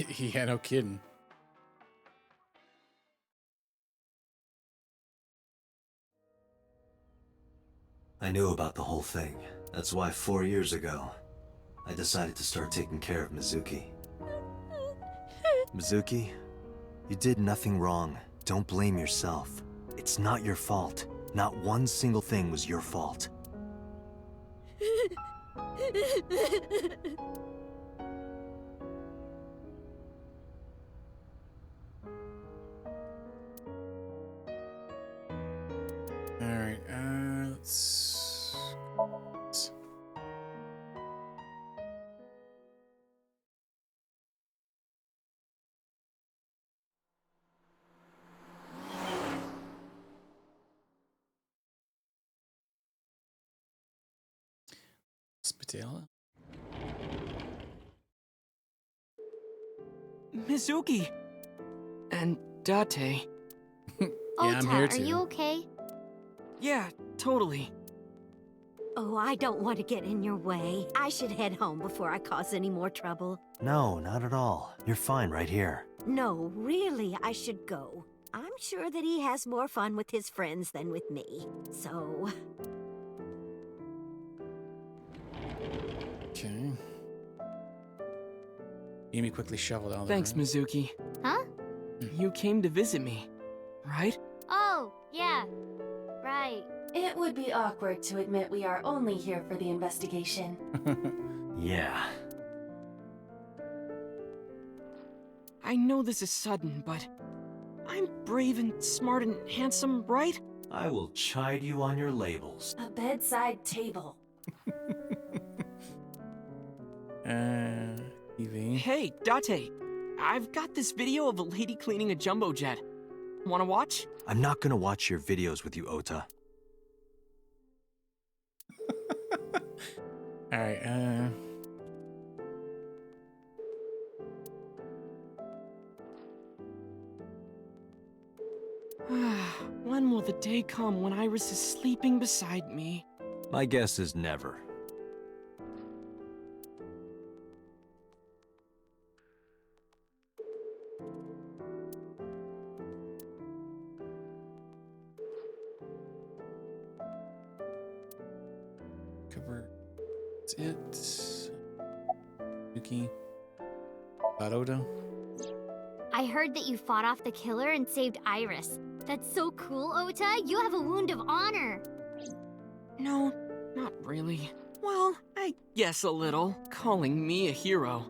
Yeah, no kidding. I knew about the whole thing. That's why 4 years ago, I decided to start taking care of Mizuki. Mizuki, you did nothing wrong. Don't blame yourself. It's not your fault. Not one single thing was your fault. Alright, let's... Spatella? Mizuki! And Date. I'm here Ota, too. are you okay? Yeah, totally. Oh, I don't want to get in your way. I should head home before I cause any more trouble. No, not at all. You're fine right here. No, really, I should go. I'm sure that he has more fun with his friends than with me. So... Okay. Amy quickly shoveled out. Thanks, Mizuki. Huh? You came to visit me, right? Oh, yeah. Right. It would be awkward to admit we are only here for the investigation. Yeah. I know this is sudden, but I'm brave and smart and handsome, right? I will chide you on your labels. A bedside table. Evie. Hey, Date. I've got this video of a lady cleaning a jumbo jet. Wanna watch? I'm not gonna watch your videos with you, Ota. Alright, the day come when Iris is sleeping beside me? My guess is never. Cover. That's it. Yuki. Oda. I heard that you fought off the killer and saved Iris. That's so cool, Ota. You have a wound of honor. No, not really. Well, I guess a little. Calling me a hero.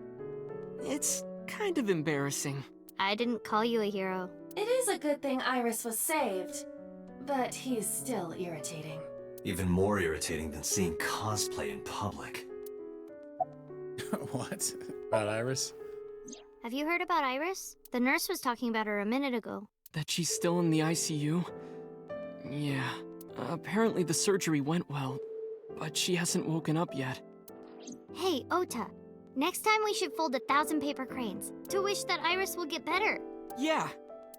It's kind of embarrassing. I didn't call you a hero. It is a good thing Iris was saved, but he's still irritating. Even more irritating than seeing cosplay in public. What? About Iris? Have you heard about Iris? The nurse was talking about her a minute ago. That she's still in the ICU? Yeah. Apparently the surgery went well, but she hasn't woken up yet. Hey, Ota. Next time we should fold 1,000 paper cranes to wish that Iris will get better. Yeah.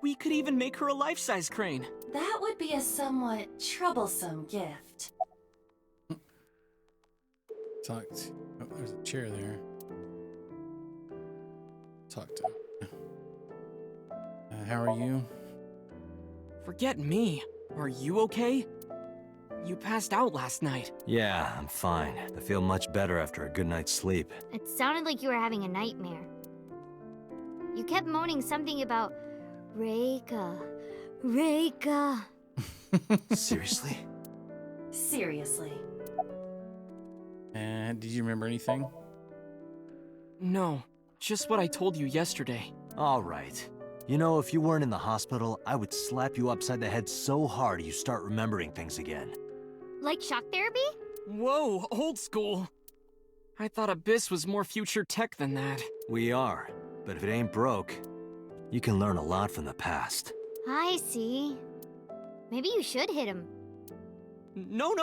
We could even make her a life-size crane. That would be a somewhat troublesome gift. Talk to... Oh, there's a chair there. Talk to... how are you? Forget me. Are you okay? You passed out last night. Yeah, I'm fine. I feel much better after a good night's sleep. It sounded like you were having a nightmare. You kept moaning something about Reika. Reika. Seriously? Seriously. And did you remember anything? No, just what I told you yesterday. All right. You know, if you weren't in the hospital, I would slap you upside the head so hard you start remembering things again. Like shock therapy? Whoa, old school. I thought Abyss was more future tech than that. We are, but if it ain't broke, you can learn a lot from the past. I see. Maybe you should hit him. No.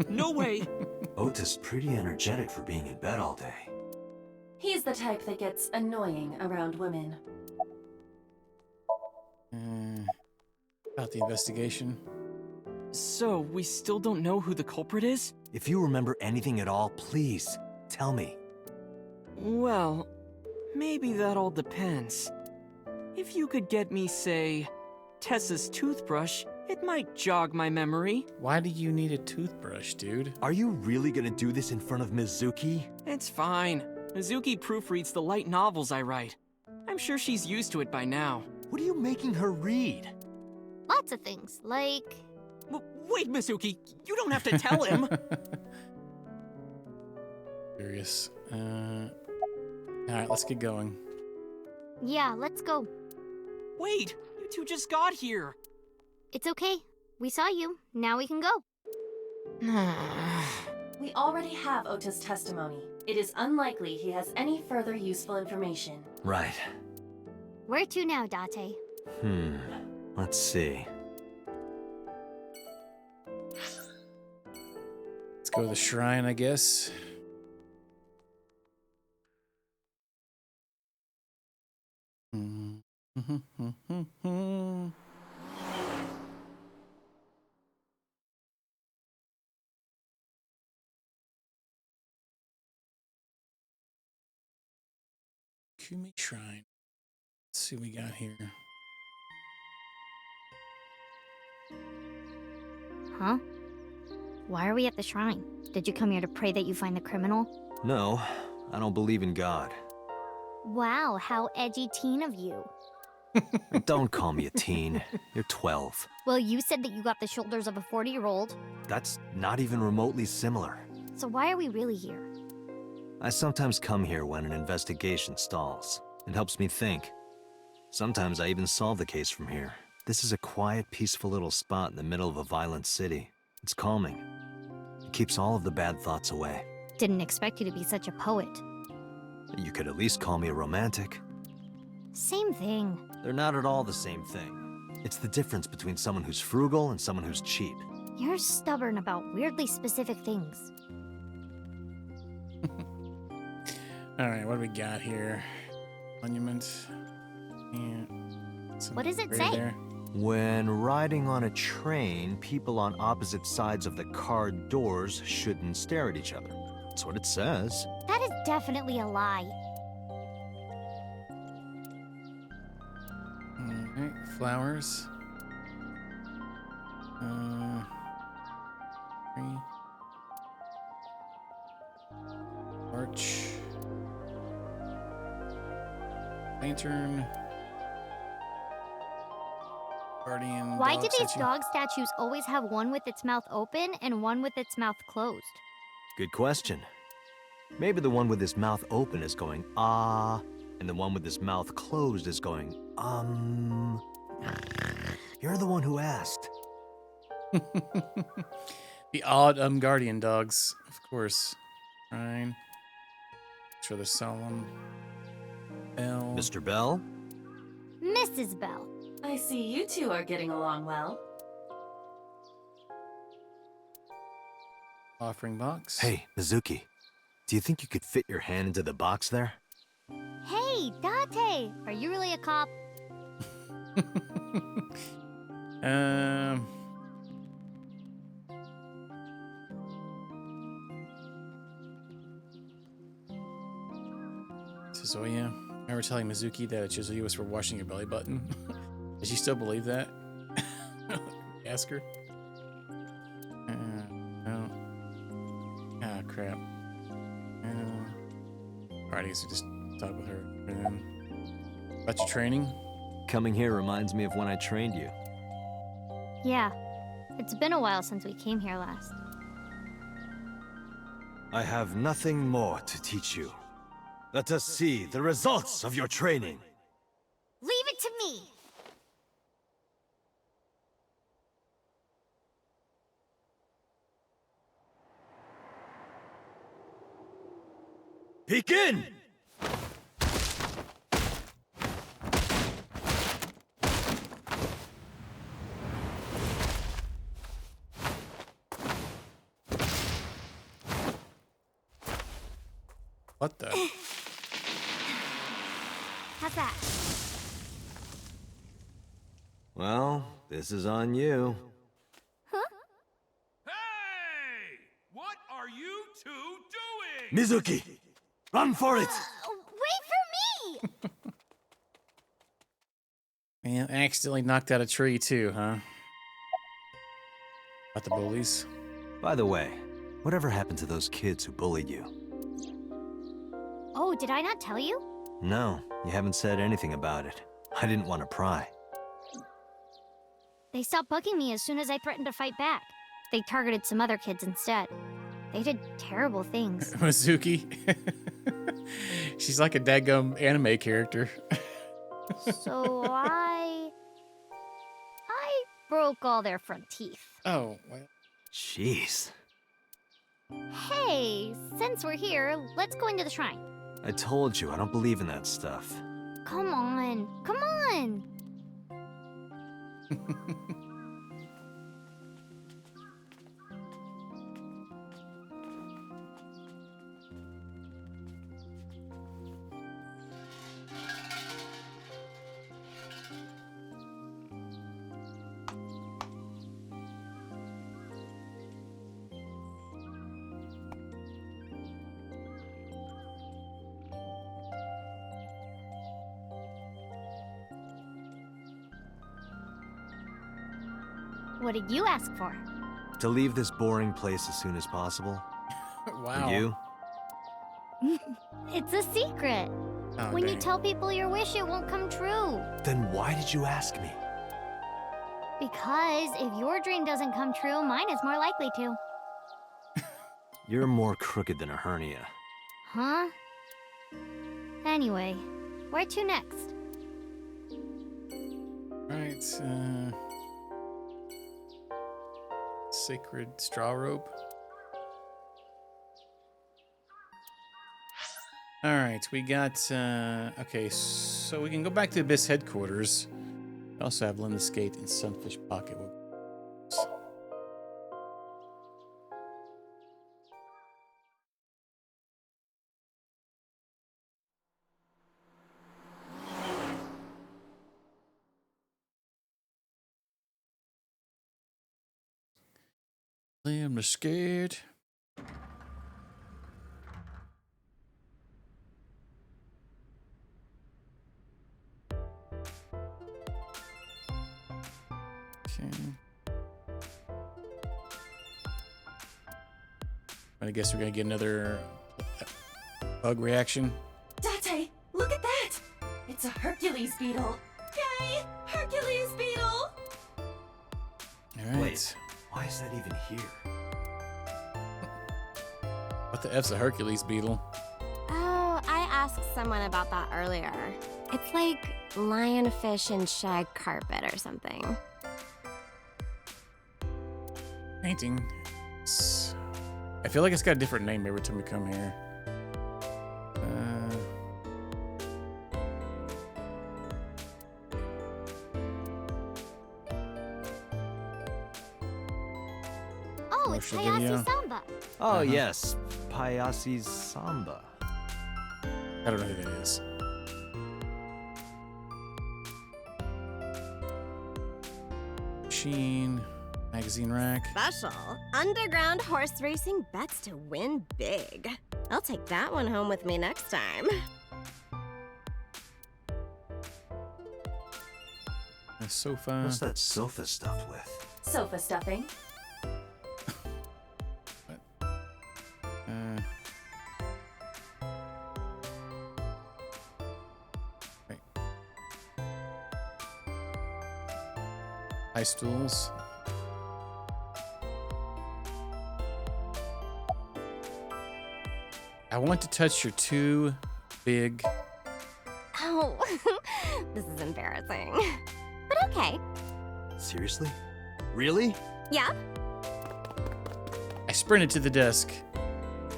No way. Ota's pretty energetic for being in bed all day. He's the type that gets annoying around women. About the investigation. So, we still don't know who the culprit is? If you remember anything at all, please, tell me. Well, maybe that all depends. If you could get me, say, Tessa's toothbrush, it might jog my memory. Why do you need a toothbrush, dude? Are you really gonna do this in front of Mizuki? It's fine. Mizuki proofreads the light novels I write. I'm sure she's used to it by now. What are you making her read? Lots of things, like... Wait, Mizuki, you don't have to tell him! Curious. Alright, let's get going. Yeah, let's go. Wait, you two just got here! It's okay. We saw you. Now we can go. We already have Ota's testimony. It is unlikely he has any further useful information. Right. Where to now, Date? Let's see. Let's go to the shrine, I guess. Kumi Shrine. Let's see what we got here. Huh? Why are we at the shrine? Did you come here to pray that you find the criminal? No, I don't believe in God. Wow, how edgy teen of you. Don't call me a teen. You're 12. Well, you said that you got the shoulders of a 40-year-old. That's not even remotely similar. So why are we really here? I sometimes come here when an investigation stalls. It helps me think. Sometimes I even solve the case from here. This is a quiet, peaceful little spot in the middle of a violent city. It's calming. It keeps all of the bad thoughts away. Didn't expect you to be such a poet. You could at least call me a romantic. Same thing. They're not at all the same thing. It's the difference between someone who's frugal and someone who's cheap. You're stubborn about weirdly specific things. Alright, what do we got here? Monument. And what does it say? There. When riding on a train, people on opposite sides of the car doors shouldn't stare at each other. That's what it says. That is definitely a lie. Alright, flowers. Tree. Arch. Lantern. Guardian. Why dog do these statue. dog statues always have one with its mouth open and one with its mouth closed? Good question. Maybe the one with his mouth open is going, ah, and the one with his mouth closed is going, You're the one who asked. The odd guardian dogs, of course. Fine. Sure, the solemn. Bell. Mr. Bell? Mrs. Bell. I see you two are getting along well. Offering box. Hey, Mizuki. Do you think you could fit your hand into the box there? Hey, Date! Are you really a cop? Chizuya. Remember telling Mizuki that Chizuya was for washing your belly button? Does she still believe that? Ask her. No. Ah, crap. Alright, I guess we just talk with her. And then, about your training? Coming here reminds me of when I trained you. Yeah. It's been a while since we came here last. I have nothing more to teach you. Let us see the results of your training. Leave it to me! Begin! What the? How's that? Well, this is on you. What are you two doing? Mizuki! Run for it! Wait for me! Man, accidentally knocked out a tree too, huh? About the bullies. By the way, whatever happened to those kids who bullied you? Oh, did I not tell you? No, you haven't said anything about it. I didn't want to pry. They stopped bugging me as soon as I threatened to fight back. They targeted some other kids instead. They did terrible things. Mizuki. She's like a daggum anime character. So I broke all their front teeth. Oh, well. Jeez. Hey, since we're here, let's go into the shrine. I told you, I don't believe in that stuff. Come on, come on! What did you ask for? To leave this boring place as soon as possible. Wow. And you? It's a secret. Oh, When you dang. tell people your wish, it won't come true. Then why did you ask me? Because if your dream doesn't come true, mine is more likely to. You're more crooked than a hernia. Huh? Anyway, where to next? Right, sacred straw rope. All right, we got, okay, so we can go back to Abyss headquarters. We also have Linda's Gate and Sunfish Pocket. I'm scared. Okay. I guess we're gonna get another bug reaction. Date, look at that! It's a Hercules beetle. Yay! Hercules beetle! All right. Wait, why is that even here? What the F's a Hercules beetle? Oh, I asked someone about that earlier. It's like lionfish and shag carpet or something. Painting. I feel like it's got a different name every time we come here. Oh, it's Commercial video. Hayashi Samba. Oh, yes. Payasi's Samba. I don't know who that is. Machine. Magazine rack. Special. Underground horse racing bets to win big. I'll take that one home with me next time. A sofa. What's that sofa stuffed with? Sofa stuffing. Right. High stools. I want to touch your two big. Oh, this is embarrassing. But okay. Seriously? Really? Yeah? I sprinted to the desk.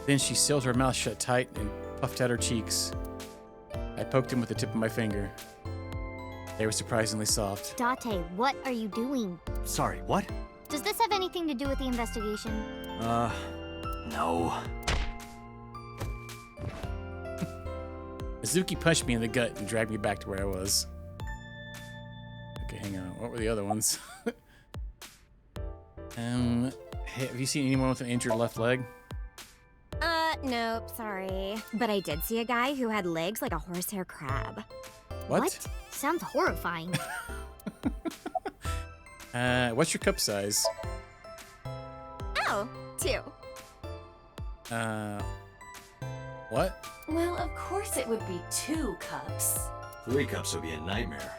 Then she sealed her mouth shut tight and puffed out her cheeks. I poked him with the tip of my finger. They were surprisingly soft. Date, what are you doing? Sorry, what? Does this have anything to do with the investigation? No. Mizuki punched me in the gut and dragged me back to where I was. Okay, hang on. What were the other ones? Hey, have you seen anyone with an injured left leg? Nope, sorry. But I did see a guy who had legs like a horsehair crab. What? Sounds horrifying. What's your cup size? Oh, 2. What? Well, of course it would be 2 cups. 3 cups would be a nightmare.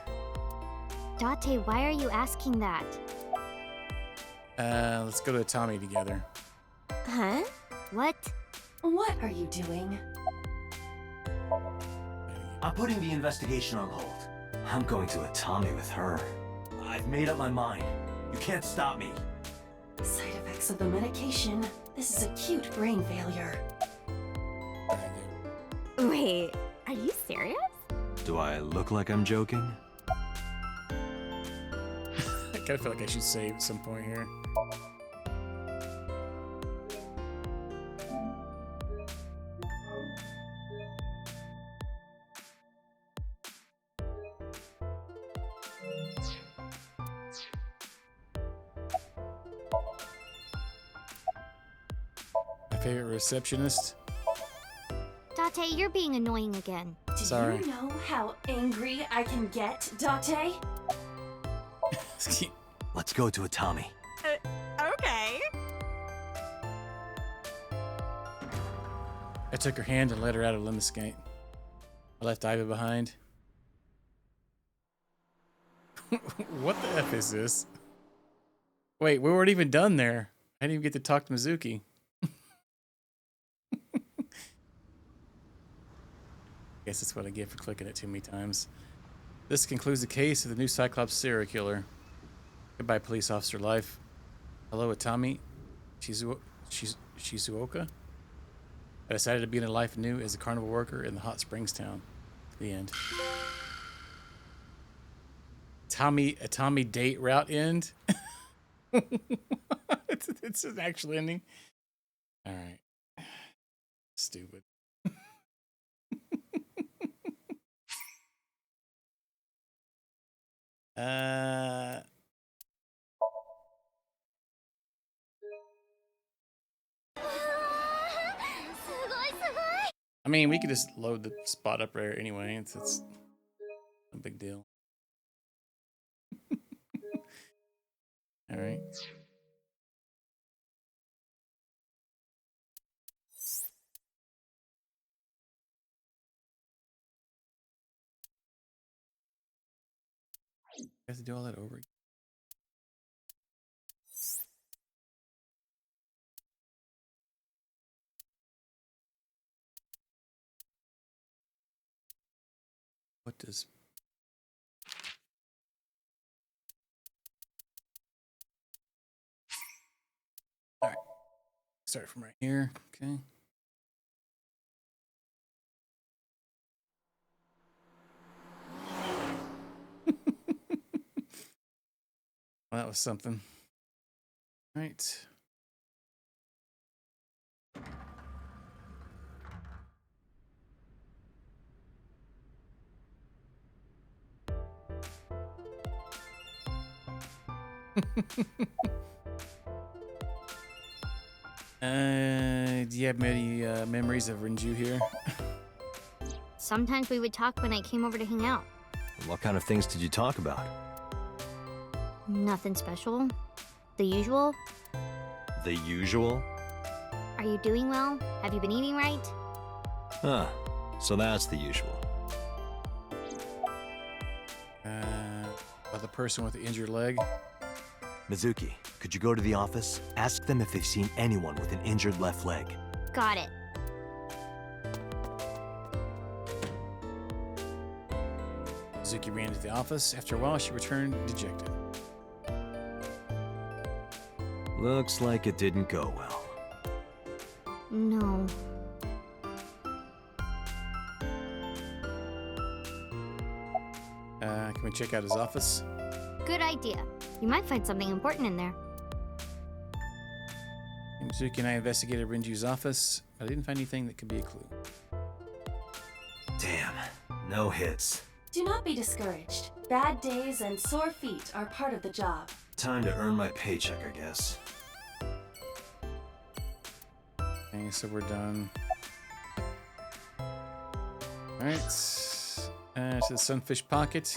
Date, why are you asking that? Let's go to Tommy together. Huh? What? What are you doing? I'm putting the investigation on hold. I'm going to a Tommy with her. I've made up my mind. You can't stop me. Side effects of the medication. This is acute brain failure. Wait, are you serious? Do I look like I'm joking? I kind of feel like I should save at some point here. My favorite receptionist. Date, you're being annoying again. Do Sorry. you know how angry I can get, Date? Let's go to a Tommy. Okay. I took her hand and led her out of Limesgate. I left Ivy behind. What the F is this? Wait, we weren't even done there. I didn't even get to talk to Mizuki. Guess that's what I get for clicking it too many times. This concludes the case of the new Cyclops serial killer. Goodbye, police officer life. Hello, Atami Shizuoka. I decided to begin a life new as a carnival worker in the hot springs town. The end. Tommy date route end. it's an actual ending. All right. Stupid. I mean, we could just load the spot up there anyway. It's no big deal. All right. You have to do all that over again. What does... All right. Start from right here. Okay. Well, that was something. All right. Do you have many memories of Renju here? Sometimes we would talk when I came over to hang out. What kind of things did you talk about? Nothing special. The usual. The usual? Are you doing well? Have you been eating right? Huh. So that's the usual. About the person with the injured leg? Mizuki, could you go to the office? Ask them if they've seen anyone with an injured left leg. Got it. Mizuki ran to the office. After a while, she returned dejected. Looks like it didn't go well. No. Can we check out his office? Good idea. You might find something important in there. Mizuki and I investigated Renju's office, but I didn't find anything that could be a clue. Damn, no hits. Do not be discouraged. Bad days and sore feet are part of the job. Time to earn my paycheck, I guess. Okay, so we're done. Alright. To the Sunfish Pocket.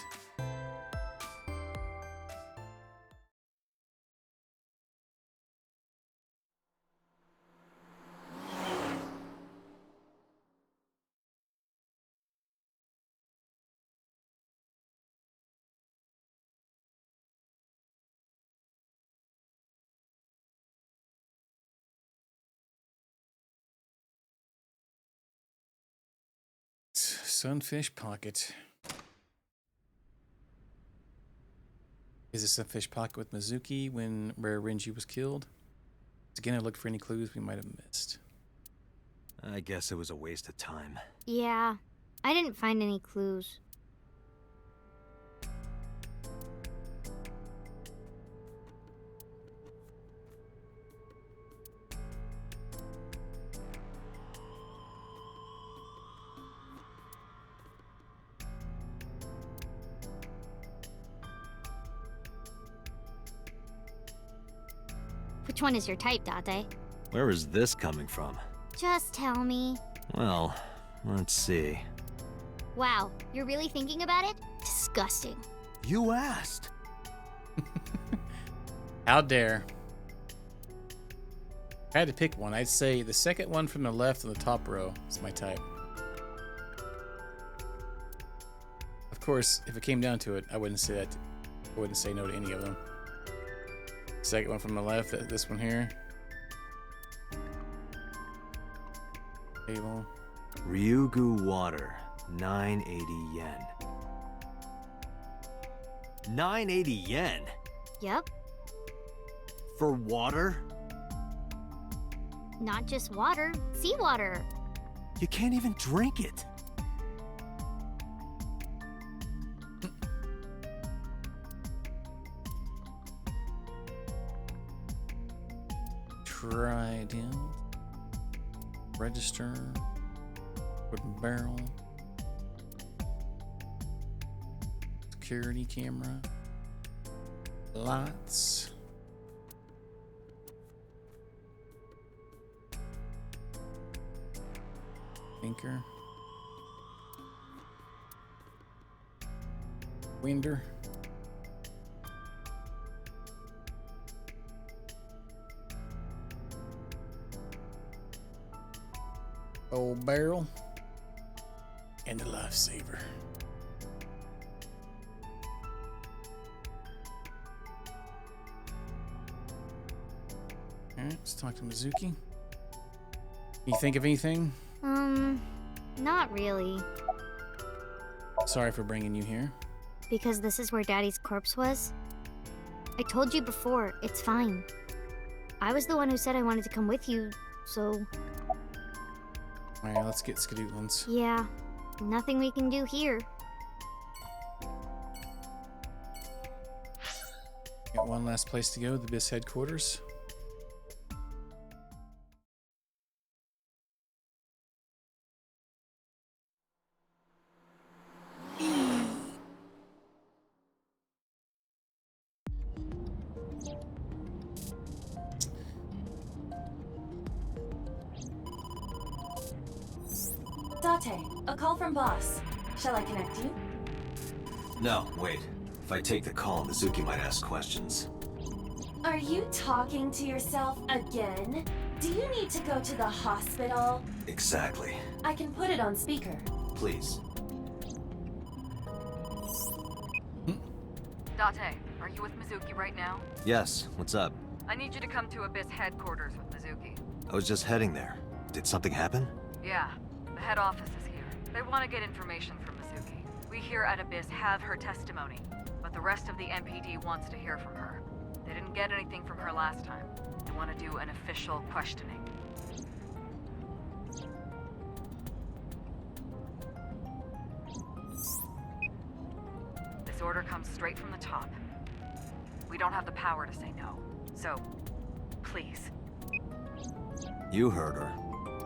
Sunfish Pocket. Is this Sunfish Pocket with Mizuki where Renju was killed? Again, I looked for any clues we might have missed. I guess it was a waste of time. Yeah, I didn't find any clues. Which one is your type, Date? Where is this coming from? Just tell me. Well, let's see. Wow, you're really thinking about it? Disgusting. You asked. How dare. If I had to pick one, I'd say the second one from the left on the top row is my type. Of course, if it came down to it, I wouldn't say that. I wouldn't say no to any of them. Second one from the left, this one here. Table. Ryugu water, 980 yen. 980 yen? Yep. For water? Not just water, seawater. You can't even drink it. Trident. Register. Wooden barrel. Security camera. Lights. Thinker. Winder. Old barrel. And the lifesaver. Alright, let's talk to Mizuki. You think of anything? Not really. Sorry for bringing you here. Because this is where Daddy's corpse was? I told you before, it's fine. I was the one who said I wanted to come with you, so... Alright, let's get skedoodlins. Yeah, nothing we can do here. Got one last place to go, the BIS headquarters. Date, a call from boss. Shall I connect you? No, wait. If I take the call, Mizuki might ask questions. Are you talking to yourself again? Do you need to go to the hospital? Exactly. I can put it on speaker. Please. Date, are you with Mizuki right now? Yes, what's up? I need you to come to Abyss headquarters with Mizuki. I was just heading there. Did something happen? Yeah, the head office is here. They want to get information from Mizuki. We here at Abyss have her testimony, but the rest of the MPD wants to hear from her. They didn't get anything from her last time. They want to do an official questioning. This order comes straight from the top. We don't have the power to say no, so please. You heard her.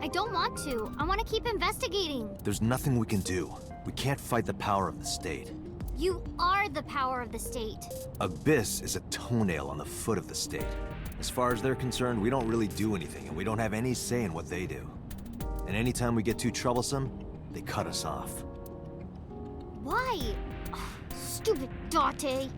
I don't want to. I want to keep investigating. There's nothing we can do. We can't fight the power of the state. You are the power of the state. Abyss is a toenail on the foot of the state. As far as they're concerned, we don't really do anything, and we don't have any say in what they do. And anytime we get too troublesome, they cut us off. Why? Ugh, stupid Date.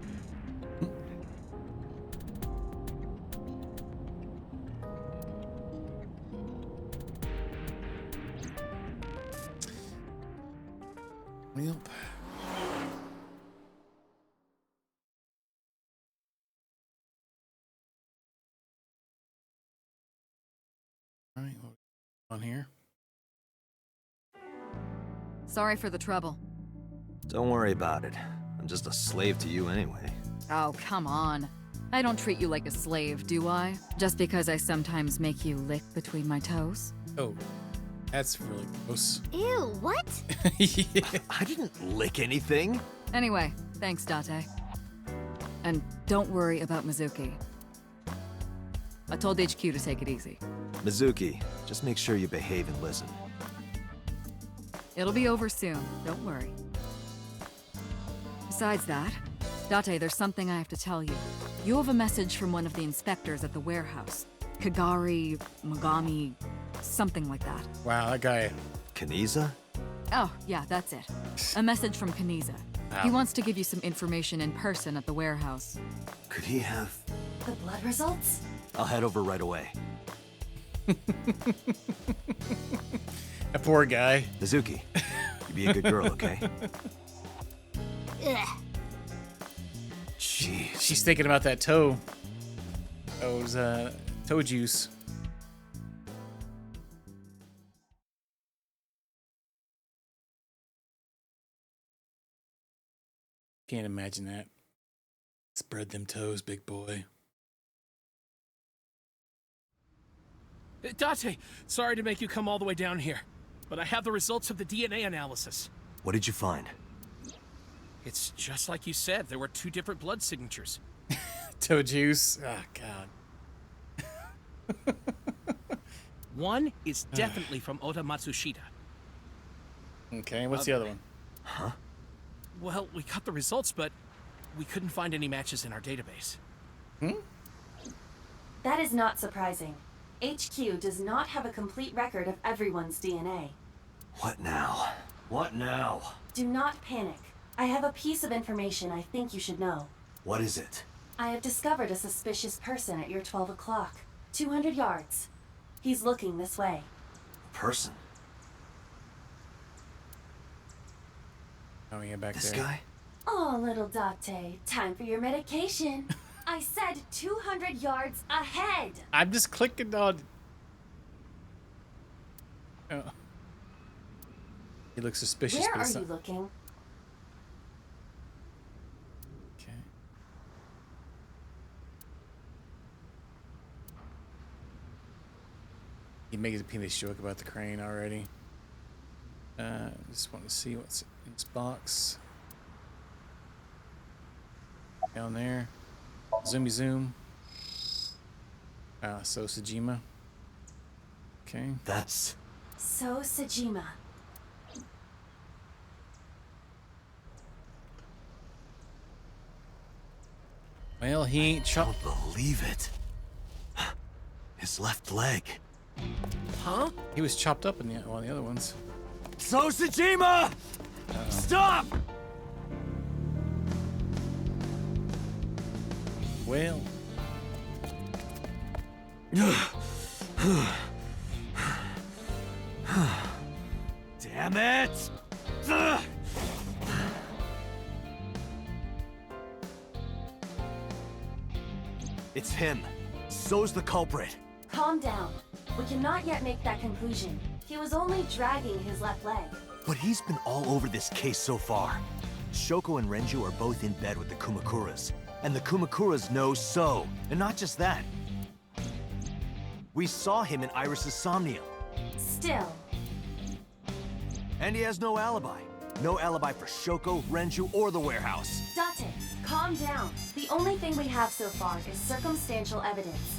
Yep. All right, what on here? Sorry for the trouble. Don't worry about it. I'm just a slave to you anyway. Oh, come on. I don't treat you like a slave, do I? Just because I sometimes make you lick between my toes? Oh, that's really gross. Ew, what? Yeah. I didn't lick anything. Anyway, thanks, Date. And don't worry about Mizuki. I told HQ to take it easy. Mizuki, just make sure you behave and listen. It'll be over soon, don't worry. Besides that, Date, there's something I have to tell you. You have a message from one of the inspectors at the warehouse. Kagari, Mogami, something like that. Wow, that guy. Kaniza? Oh, yeah, that's it. A message from Kaniza. Wow. He wants to give you some information in person at the warehouse. Could he have... The blood results? I'll head over right away. That poor guy. Mizuki, you be a good girl, okay? Ugh. Jeez. She's thinking about that toe. Those, toe juice. Can't imagine that. Spread them toes, big boy. Date, sorry to make you come all the way down here, but I have the results of the DNA analysis. What did you find? It's just like you said, there were 2 different blood signatures. Toe juice. Oh, God. One is definitely from Ota Matsushita. Okay, what's the other one? Huh? Well, we got the results, but we couldn't find any matches in our database. That is not surprising. HQ does not have a complete record of everyone's DNA. What now? What now? Do not panic. I have a piece of information I think you should know. What is it? I have discovered a suspicious person at your 12 o'clock. 200 yards. He's looking this way. A person? Oh, yeah, back This there. guy? Oh, little Date, time for your medication. I said 200 yards ahead. I'm just clicking on. Oh. He looks suspicious. Where but are it's you not- looking? Okay. He makes a penis joke about the crane already. Just want to see what's in this box. Down there. Zoomy zoom. So Sajima. Okay. That's... So Sajima. Well, he ain't I chopped. don't believe it. His left leg. Huh? He was chopped up in one of the other ones. So Sajima! Stop! Well. Damn it! Ugh. It's him. So's the culprit. Calm down. We cannot yet make that conclusion. He was only dragging his left leg. But he's been all over this case so far. Shoko and Renju are both in bed with the Kumakuras. And the Kumakuras know So. And not just that. We saw him in Iris's Somnium. Still. And he has no alibi. No alibi for Shoko, Renju, or the warehouse. Date, calm down. The only thing we have so far is circumstantial evidence.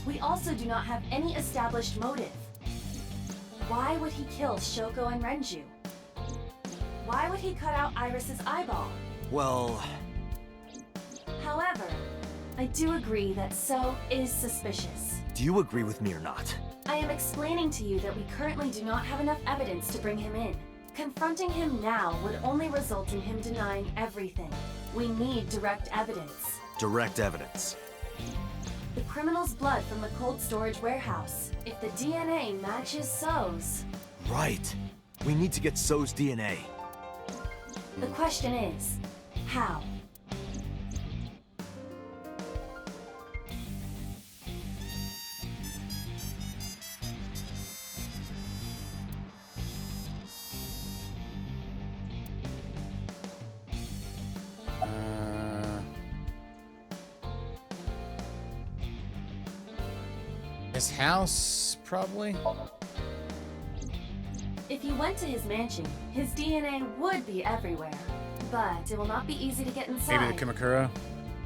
We also do not have any established motive. Why would he kill Shoko and Renju? Why would he cut out Iris's eyeball? Well... However, I do agree that So is suspicious. Do you agree with me or not? I am explaining to you that we currently do not have enough evidence to bring him in. Confronting him now would only result in him denying everything. We need direct evidence. Direct evidence. The criminal's blood from the cold storage warehouse. If the DNA matches So's... Right. We need to get So's DNA. The question is, how? His house, probably? If you went to his mansion, his DNA would be everywhere. But it will not be easy to get inside. Maybe the Kumakura?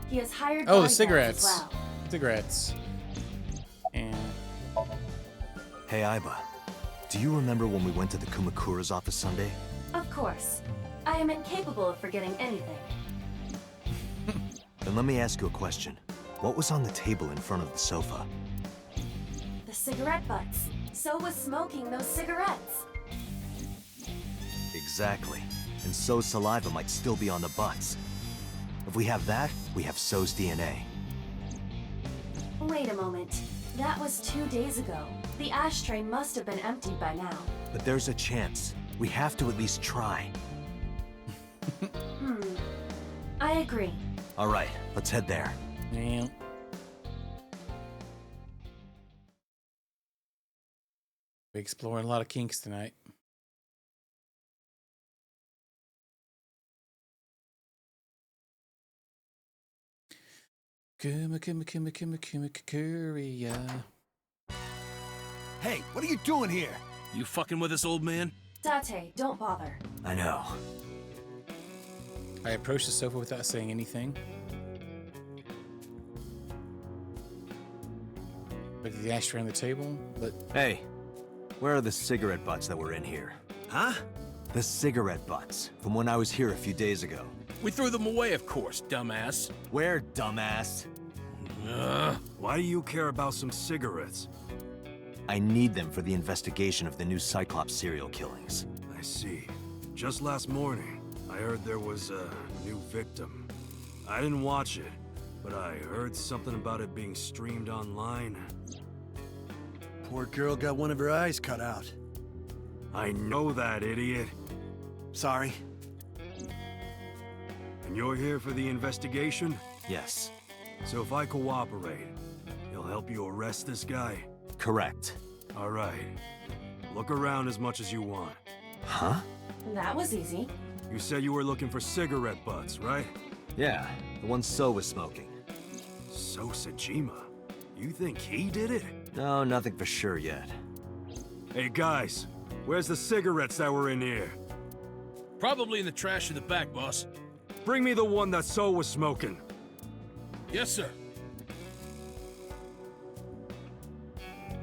He has hired Oh, the bodyguards cigarettes. as well. Cigarettes. And... Hey, Aiba. Do you remember when we went to the Kumakura's office Sunday? Of course. I am incapable of forgetting anything. Then let me ask you a question. What was on the table in front of the sofa? The cigarette butts. So was smoking those cigarettes. Exactly. And So's saliva might still be on the butts. If we have that, we have So's DNA. Wait a moment. That was 2 days ago. The ashtray must have been emptied by now. But there's a chance. We have to at least try. I agree. All right, let's head there. Yeah. We're exploring a lot of kinks tonight. Kumakura. Hey, what are you doing here? You fucking with us, old man? Date, don't bother. I know. I approached the sofa without saying anything. Looked at the ashtray on the table, but... Hey, where are the cigarette butts that were in here? Huh? The cigarette butts, from when I was here a few days ago. We threw them away, of course, dumbass. Where, dumbass? Why do you care about some cigarettes? I need them for the investigation of the new Cyclops serial killings. I see. Just last morning, I heard there was a new victim. I didn't watch it, but I heard something about it being streamed online. Poor girl got one of her eyes cut out. I know that, idiot. Sorry. And you're here for the investigation? Yes. So if I cooperate, you'll help you arrest this guy? Correct. All right. Look around as much as you want. Huh? That was easy. You said you were looking for cigarette butts, right? Yeah, the one So was smoking. So Sajima? You think he did it? No, nothing for sure yet. Hey guys, where's the cigarettes that were in here? Probably in the trash in the back, boss. Bring me the one that So was smoking. Yes, sir.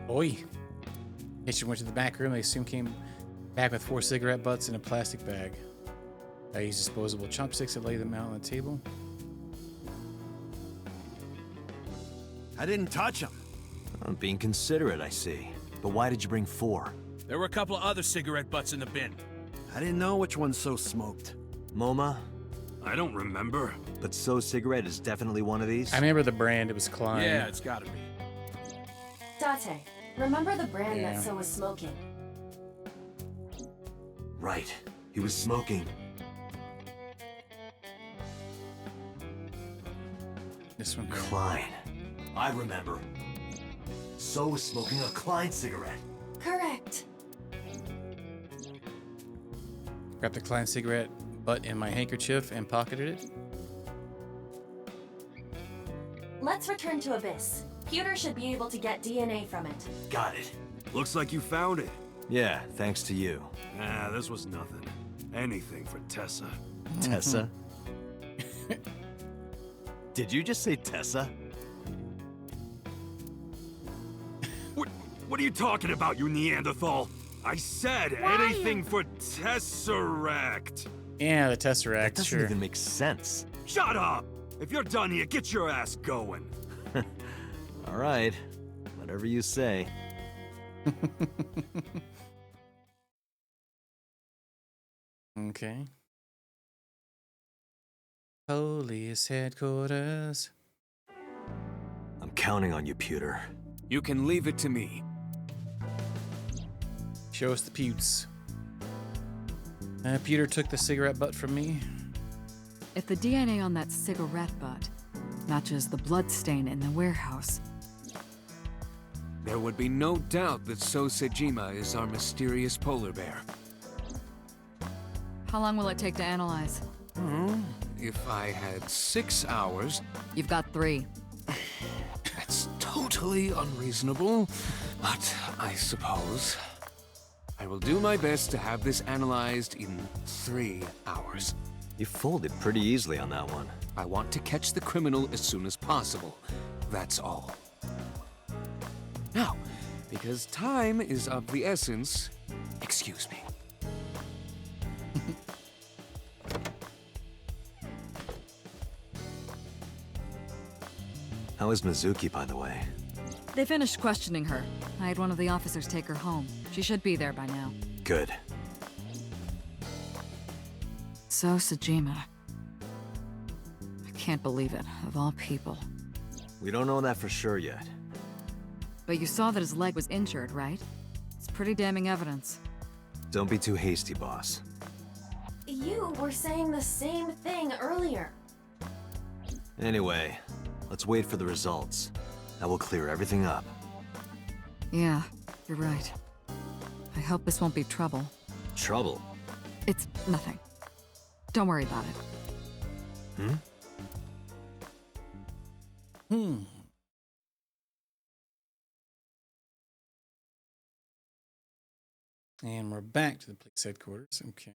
Oi. Hitcher went to the back room. They soon came back with 4 cigarette butts in a plastic bag. I used disposable chopsticks and laid them out on the table. I didn't touch them. I'm being considerate, I see. But why did you bring 4? There were a couple of other cigarette butts in the bin. I didn't know which one So smoked. MoMA? I don't remember. But So cigarette is definitely one of these? I remember the brand. It was Klein. Yeah, it's gotta be. Date, remember the brand Yeah. that So was smoking? Right. He was smoking. This one. Klein. I remember. So was smoking a Klein cigarette. Correct. Grabbed the Klein cigarette butt in my handkerchief and pocketed it. Let's return to Abyss. Pewter should be able to get DNA from it. Got it. Looks like you found it. Yeah, thanks to you. Nah, this was nothing. Anything for Tessa. Tessa? Did you just say Tessa? What are you talking about, you Neanderthal? I said anything for Tesseract. Yeah, the Tesseract, That doesn't sure. even make sense. Shut up! If you're done here, get your ass going. All right. Whatever you say. Okay. Police headquarters. I'm counting on you, Pewter. You can leave it to me. Show us the pewts. Peter took the cigarette butt from me. If the DNA on that cigarette butt matches the blood stain in the warehouse, There would be no doubt that So Sejima is our mysterious polar bear. how long will it take to analyze? If I had 6 hours... You've got 3. That's totally unreasonable, but I suppose... I will do my best to have this analyzed in 3 hours. You folded pretty easily on that one. I want to catch the criminal as soon as possible. That's all. Now, because time is of the essence, excuse me. How is Mizuki, by the way? They finished questioning her. I had one of the officers take her home. She should be there by now. Good. So Sejima. I can't believe it, of all people. We don't know that for sure yet. But you saw that his leg was injured, right? It's pretty damning evidence. Don't be too hasty, boss. You were saying the same thing earlier. Anyway, let's wait for the results. That will clear everything up. Yeah, you're right. I hope this won't be trouble. Trouble? It's nothing. Don't worry about it. And we're back to the police headquarters. Okay.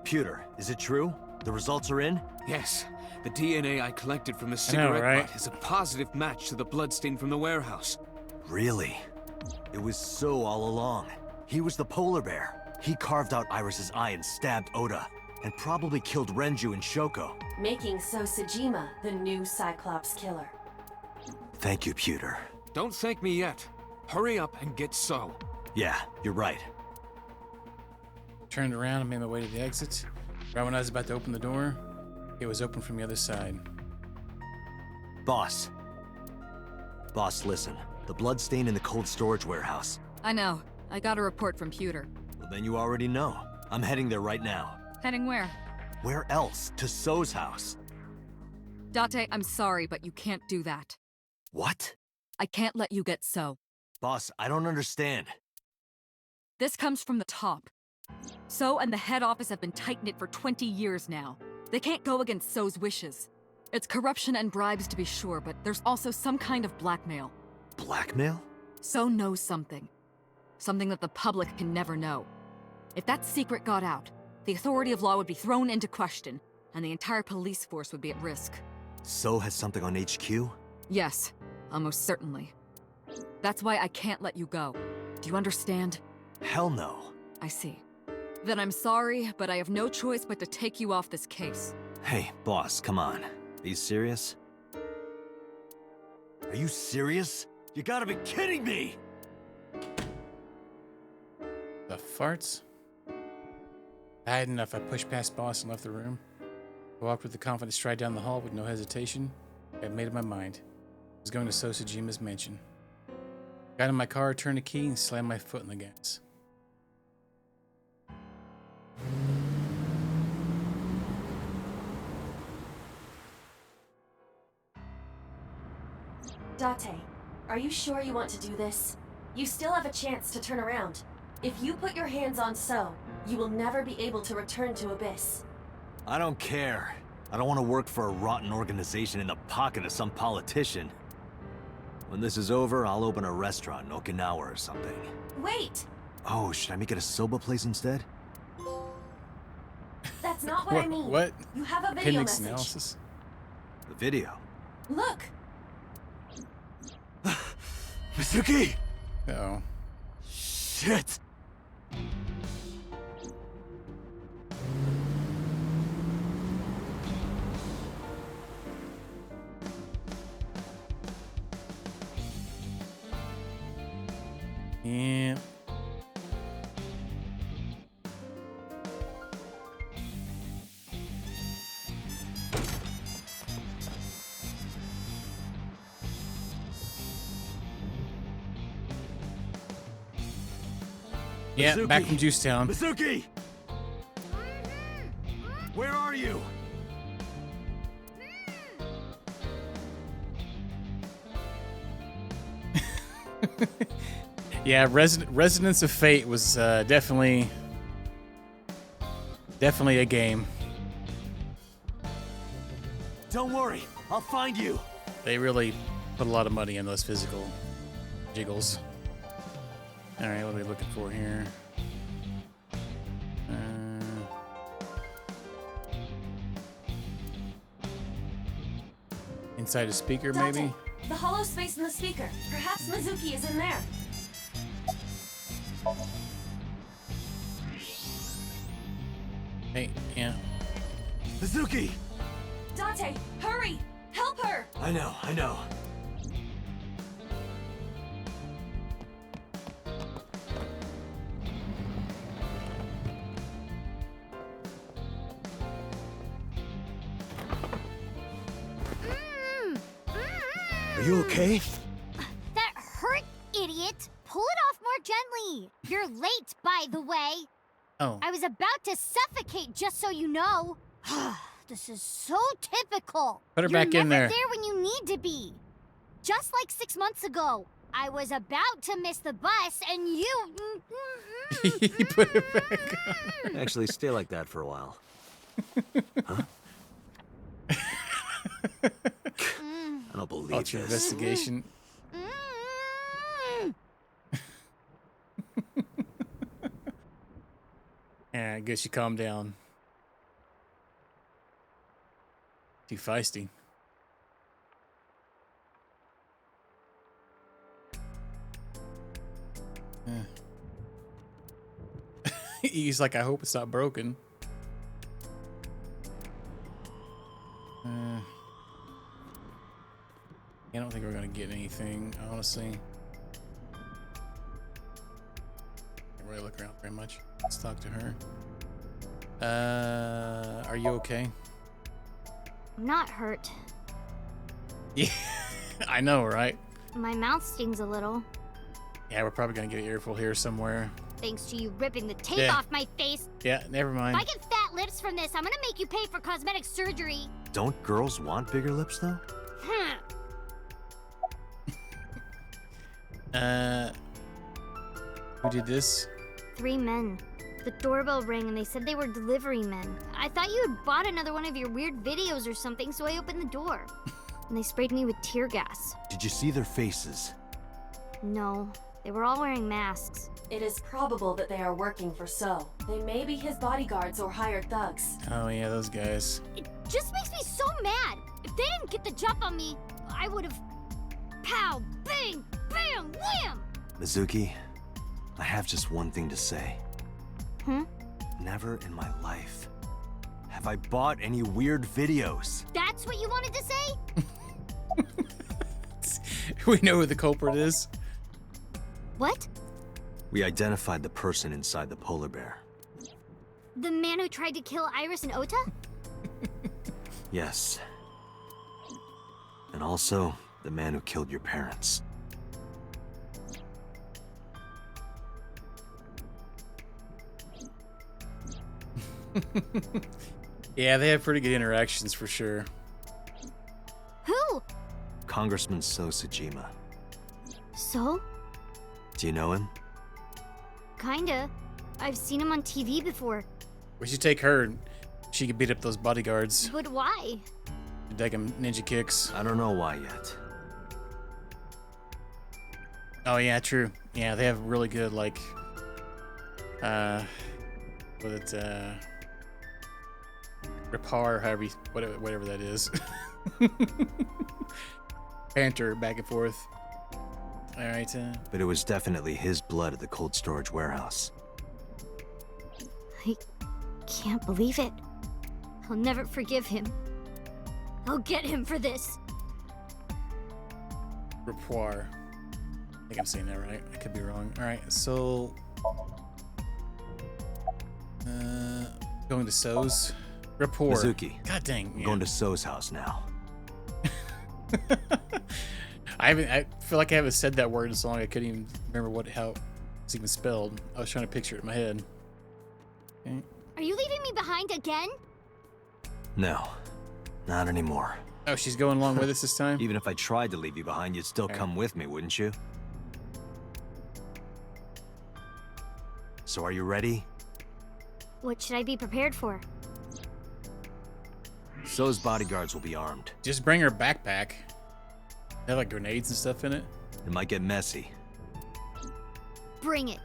Pewter, is it true? The results are in? Yes, the DNA I collected from the know, cigarette right? butt is a positive match to the bloodstain from the warehouse. Really? It was So all along. He was the polar bear. He carved out Iris's eye and stabbed Oda, and probably killed Renju and Shoko. Making So Sejima the new Cyclops killer. Thank you, Pewter. Don't thank me yet. Hurry up and get So. Yeah, you're right. Turned around and made my way to the exit. Right when I was about to open the door, it was open from the other side. Boss. Boss, listen. The blood stain in the cold storage warehouse. I know. I got a report from Pewter. Well, then you already know. I'm heading there right now. Heading where? Where else? To So's house. Date, I'm sorry, but you can't do that. What? I can't let you get So. Boss, I don't understand. This comes from the top. So and the head office have been tight-knit for 20 years now. They can't go against So's wishes. It's corruption and bribes to be sure, but there's also some kind of blackmail. Blackmail? So knows something. Something that the public can never know. If that secret got out, the authority of law would be thrown into question, and the entire police force would be at risk. So has something on HQ? Yes, almost certainly. That's why I can't let you go. Do you understand? Hell no. I see. Then I'm sorry, but I have no choice but to take you off this case. Hey, boss, come on. Are you serious? Are you serious? You gotta be kidding me! The farts? I had enough. I pushed past boss and left the room. I walked with a confident stride down the hall with no hesitation. I had made up my mind. I was going to Sosajima's mansion. Got in my car, turned the key, and slammed my foot in the gas. Date, are you sure you want to do this? You still have a chance to turn around. If you put your hands on So, you will never be able to return to Abyss. I don't care. I don't want to work for a rotten organization in the pocket of some politician. When this is over, I'll open a restaurant in Okinawa or something. Wait! Oh, should I make it a soba place instead? That's not what I mean. What? You have a video Appendix message. analysis? The video. Look! Mizuki! Uh-oh. Shit! Yeah. Yeah, Mizuki! back from Juicetown. Mizuki! Where are you? Yeah, Resonance of Fate was definitely a game. Don't worry, I'll find you. They really put a lot of money in those physical jiggles. All right, what are we looking for here? Inside a speaker, Date, maybe? the hollow space in the speaker. Perhaps Mizuki is in there. Hey, yeah. Mizuki! Date, hurry! Help her! I know. Are you okay? That hurt, idiot! Pull it off more gently. You're late, by the way. Oh. I was about to suffocate, just so you know. This is so typical. Put her You're back in never there. there when you need to be. Just like 6 months ago, I was about to miss the bus, and you. He put it back on. Actually, stay like that for a while. Huh? I don't believe Ultra this. investigation. Yeah, I guess you calm down. Too feisty. He's like, I hope it's not broken. I don't think we're gonna get any anything, honestly. Can't really look around very much. Let's talk to her. Are you okay? I'm not hurt. Yeah, I know, right? My mouth stings a little. Yeah, we're probably gonna get an earful here somewhere. Thanks to you ripping the tape Yeah. off my face. Yeah, never mind. If I get fat lips from this, I'm gonna make you pay for cosmetic surgery. Don't girls want bigger lips, though? Who did this? 3 men. The doorbell rang and they said they were delivery men. I thought you had bought another one of your weird videos or something, so I opened the door. And they sprayed me with tear gas. Did you see their faces? No, they were all wearing masks. It is probable that they are working for So. They may be his bodyguards or hired thugs. Oh yeah, those guys. It just makes me so mad. If they didn't get the jump on me, I would have... Pow! Bang! Bam! Wham! Mizuki, I have just one thing to say. Hmm? Never in my life have I bought any weird videos. That's what you wanted to say? We know who the culprit is. What? We identified the person inside the polar bear. The man who tried to kill Iris and Ota? Yes. And also, the man who killed your parents. Yeah, they have pretty good interactions for sure. Who? Congressman So Tsujima. So? Do you know him? Kinda. I've seen him on TV before. We should take her. She could beat up those bodyguards. But why? Take them ninja kicks. I don't know why yet. Oh yeah, true. Yeah, they have really good like repair, however whatever that is. Banter back and forth. All right. But it was definitely his blood at the cold storage warehouse. I can't believe it. I'll never forgive him. I'll get him for this. Repair. I think I'm saying that right. I could be wrong. All right, so going to So's. Rapport. Mizuki. God dang. I'm going to So's house now. I feel like I haven't said that word in so long I couldn't even remember how it's even spelled. I was trying to picture it in my head. Okay. Are you leaving me behind again? No, not anymore. Oh, she's going along with us this time? Even if I tried to leave you behind, you'd still come with me, wouldn't you? So are you ready? What should I be prepared for? So's bodyguards will be armed. Just bring her backpack. They have like grenades and stuff in it. It might get messy. Bring it.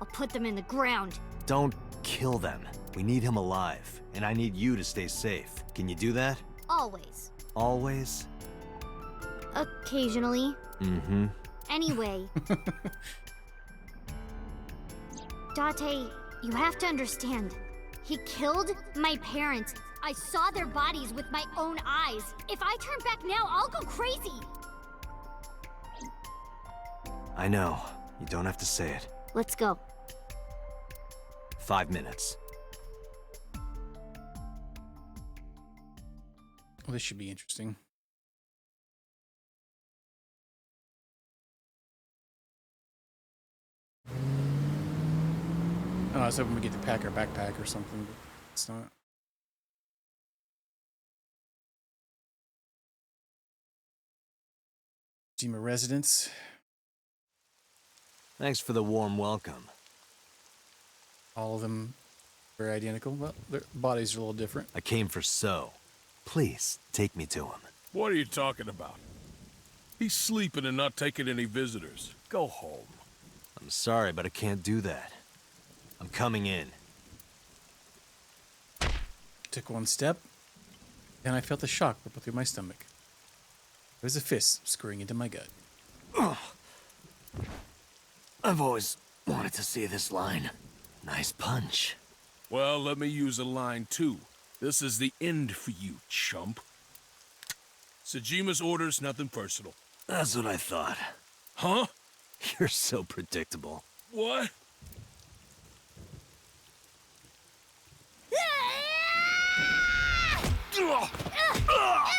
I'll put them in the ground. Don't kill them. We need him alive, and I need you to stay safe. Can you do that? Always. Always? Occasionally. Mm-hmm. Anyway. Date, you have to understand. He killed my parents. I saw their bodies with my own eyes. If I turn back now, I'll go crazy. I know. You don't have to say it. Let's go. 5 minutes. Well, this should be interesting. Oh, I was hoping we get to pack our backpack or something, but it's not. Jima residence. Thanks for the warm welcome. All of them very identical. Well, their bodies are a little different. I came for So. Please, take me to him. What are you talking about? He's sleeping and not taking any visitors. Go home. I'm sorry, but I can't do that. I'm coming in. Took one step, then I felt a shock ripple through my stomach. There was a fist screwing into my gut. I've always wanted to see this line. Nice punch. Well, let me use a line too. This is the end for you, chump. Tsujima's orders, nothing personal. That's what I thought. Huh? You're so predictable. What?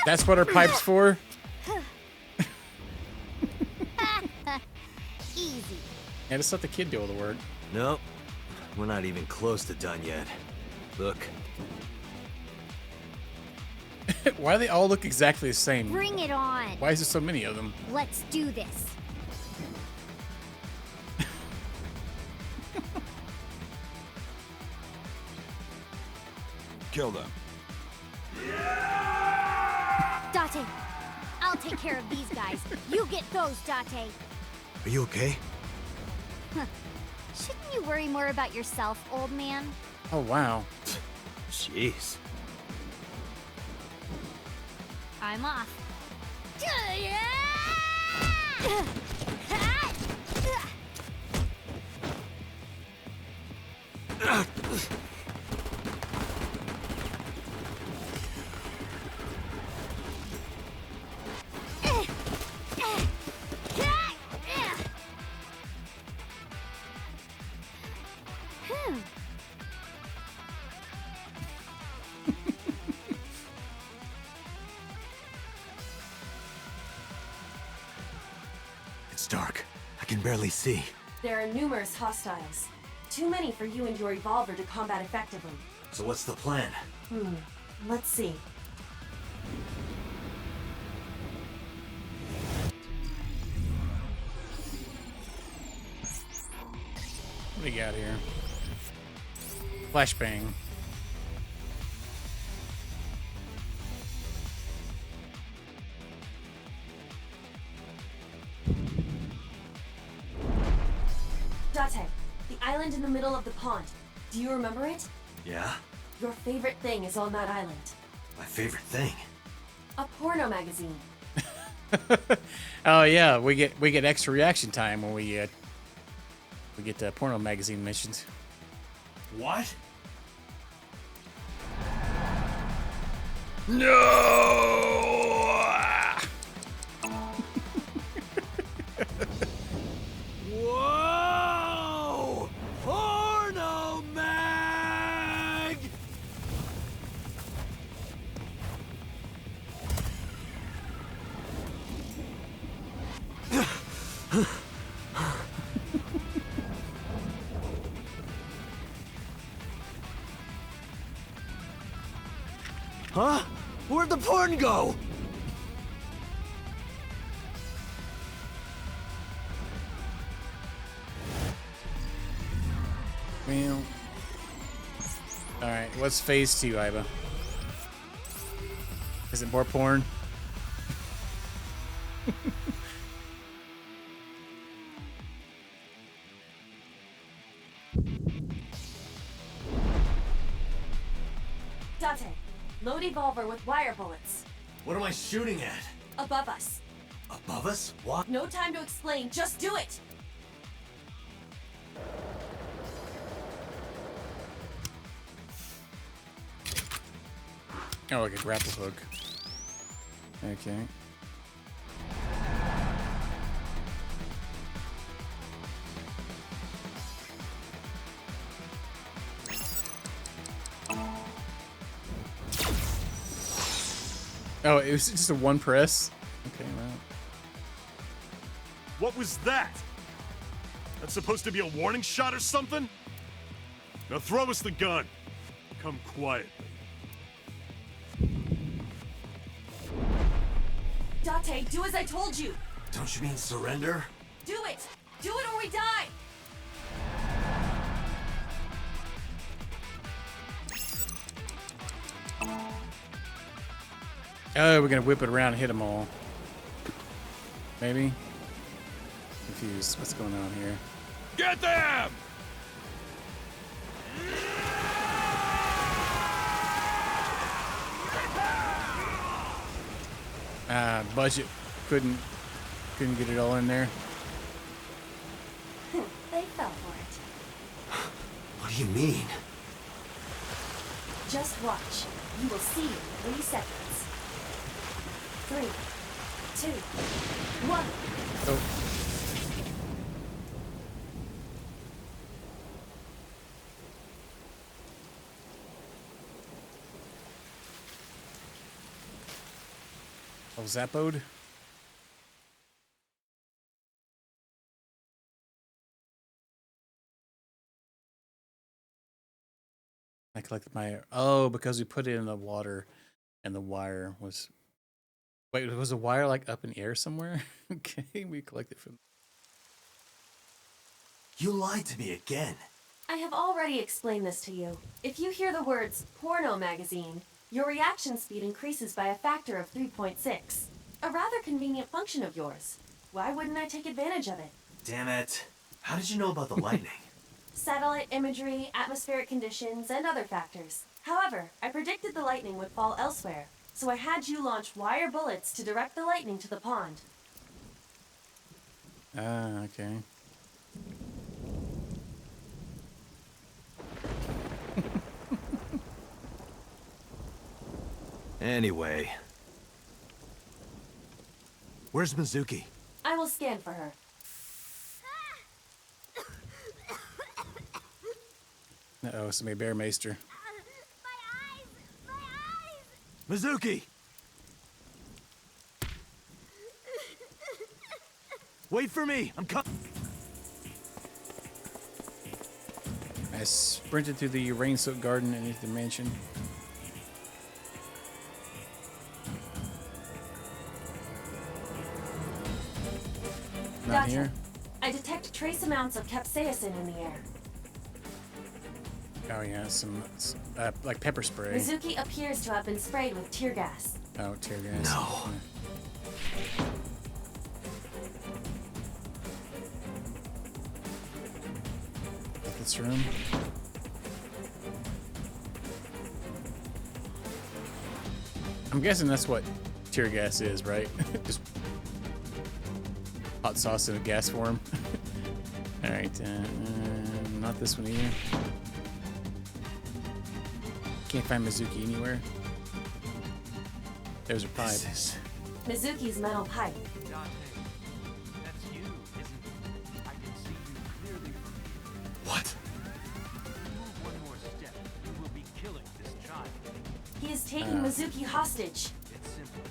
That's what our pipe's for? Easy. Yeah, just let the kid do all the work. Nope. We're not even close to done yet. Look. Why do they all look exactly the same? Bring it on. Why is there so many of them? Let's do this. Kill them. Date, I'll take care of these guys. You get those, Date. Are you okay? Huh. Shouldn't you worry more about yourself, old man? Oh, wow. Jeez. I'm off. It's dark. I can barely see. There are numerous hostiles. Too many for you and your revolver to combat effectively. So what's the plan? Let's see. What do we got here? Flashbang. Date, the island in the middle of the pond. Do you remember it? Yeah? Your favorite thing is on that island. My favorite thing. A porno magazine. Oh yeah, we get extra reaction time when we get the porno magazine missions. What? No! Whoa! Porno mag! Huh? Where'd the porn go? Well, all right. What's phase 2, Iva? Is it more porn? Date, load evolver with wire bullets. What am I shooting at? Above us. Above us? What? No time to explain, just do it! Oh, like a grapple hook. Okay. Oh, it was just a one press? Okay, well. What was that? That's supposed to be a warning shot or something? Now throw us the gun. Come quietly. Date, do as I told you! Don't you mean surrender? Do it! Do it or we die! Oh, we're gonna whip it around and hit them all. Maybe? Confused. What's going on here? Get them! Budget couldn't get it all in there. They fell for it. What do you mean? Just watch. You will see in 3 seconds. 3, 2, 1. Oh. Oh, Zappoed? I collected my... Oh, because we put it in the water and the wire was... Wait, was the wire like up in the air somewhere? Okay, we collected from... You lied to me again. I have already explained this to you. If you hear the words porno magazine, your reaction speed increases by a factor of 3.6. A rather convenient function of yours. Why wouldn't I take advantage of it? Damn it. How did you know about the lightning? Satellite imagery, atmospheric conditions, and other factors. However, I predicted the lightning would fall elsewhere, so I had you launch wire bullets to direct the lightning to the pond. Ah, okay. Anyway. Where's Mizuki? I will scan for her. Uh-oh, somebody bear maester. Mizuki! Wait for me! I'm coming! I sprinted through the rain-soaked garden and into the mansion. Not Gotcha. here. I detect trace amounts of capsaicin in the air. Oh yeah, some like pepper spray. Mizuki appears to have been sprayed with tear gas. Oh, tear gas. No. This room. I'm guessing that's what tear gas is, right? Just hot sauce in a gas form. All right, not this one either. Can't find Mizuki anywhere. There's her pipe. Mizuki's metal pipe. What? He is taking Mizuki hostage. It's simple.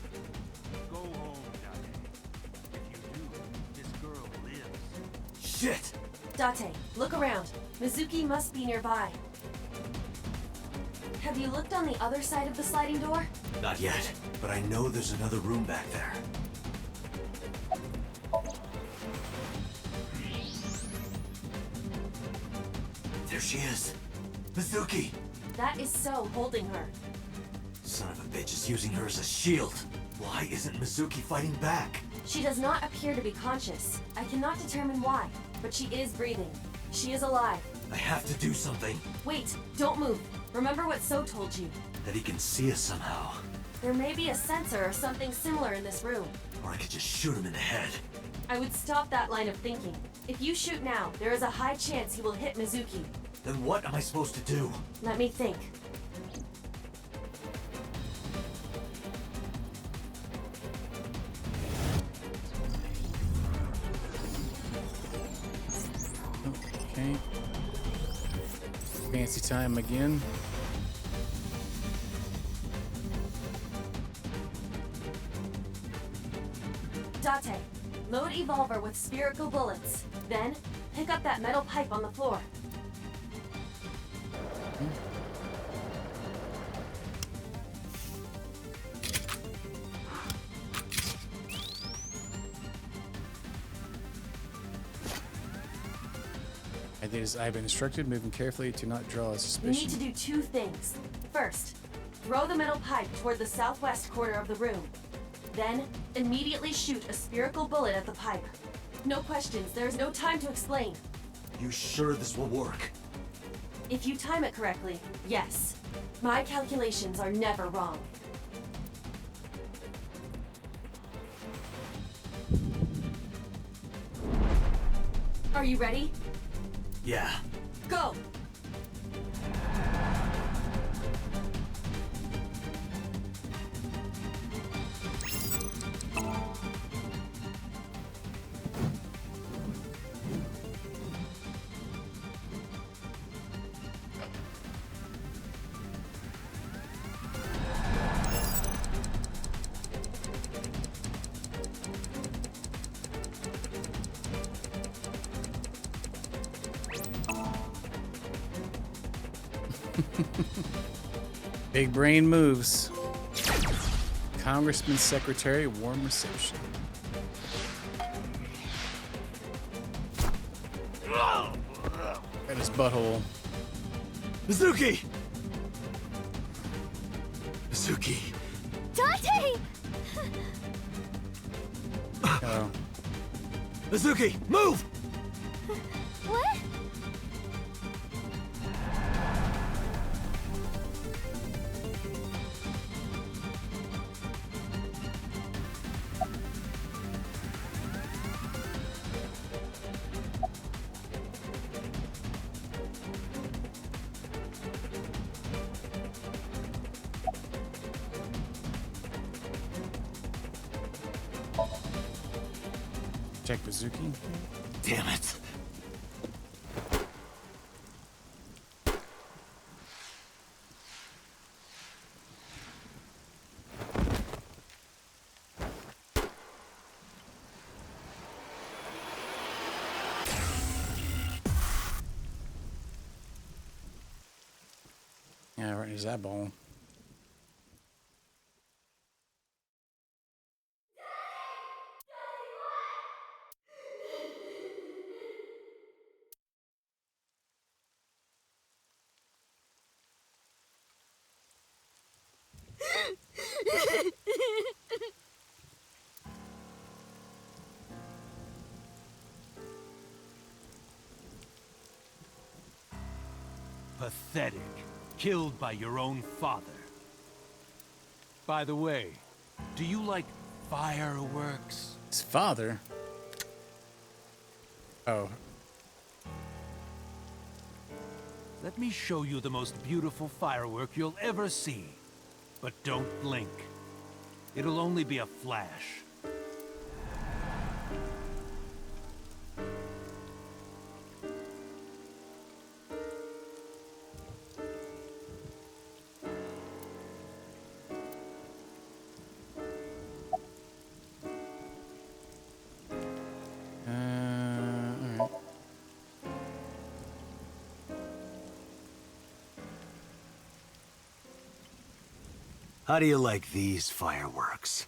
Go home, Date. If you do, this girl lives. Shit! Date, look around. Mizuki must be nearby. Have you looked on the other side of the sliding door? Not yet, but I know there's another room back there. There she is. Mizuki! That is So holding her. Son of a bitch is using her as a shield. Why isn't Mizuki fighting back? She does not appear to be conscious. I cannot determine why, but she is breathing. She is alive. I have to do something. Wait, don't move. Remember what So told you. That he can see us somehow. There may be a sensor or something similar in this room. Or I could just shoot him in the head. I would stop that line of thinking. If you shoot now, there is a high chance he will hit Mizuki. Then what am I supposed to do? Let me think. Okay. Fancy time again. Date, load Evolver with spherical bullets. Then, pick up that metal pipe on the floor. I've been instructed, moving carefully to not draw a You suspicion. need to do two things. First, throw the metal pipe toward the southwest corner of the room. Then, immediately shoot a spherical bullet at the pipe. No questions, there is no time to explain. You sure this will work? If you time it correctly, yes. My calculations are never wrong. Are you ready? Yeah. Go! Big brain moves. Congressman's secretary, warm reception. At his butthole. Mizuki! Mizuki! Dante! Oh. Mizuki, move! What? Check Mizuki. Damn it. Yeah, right, there's that ball. Pathetic. Killed by your own father. By the way, do you like fireworks? His father? Oh. Let me show you the most beautiful firework you'll ever see. But don't blink. It'll only be a flash. Alright. How do you like these fireworks?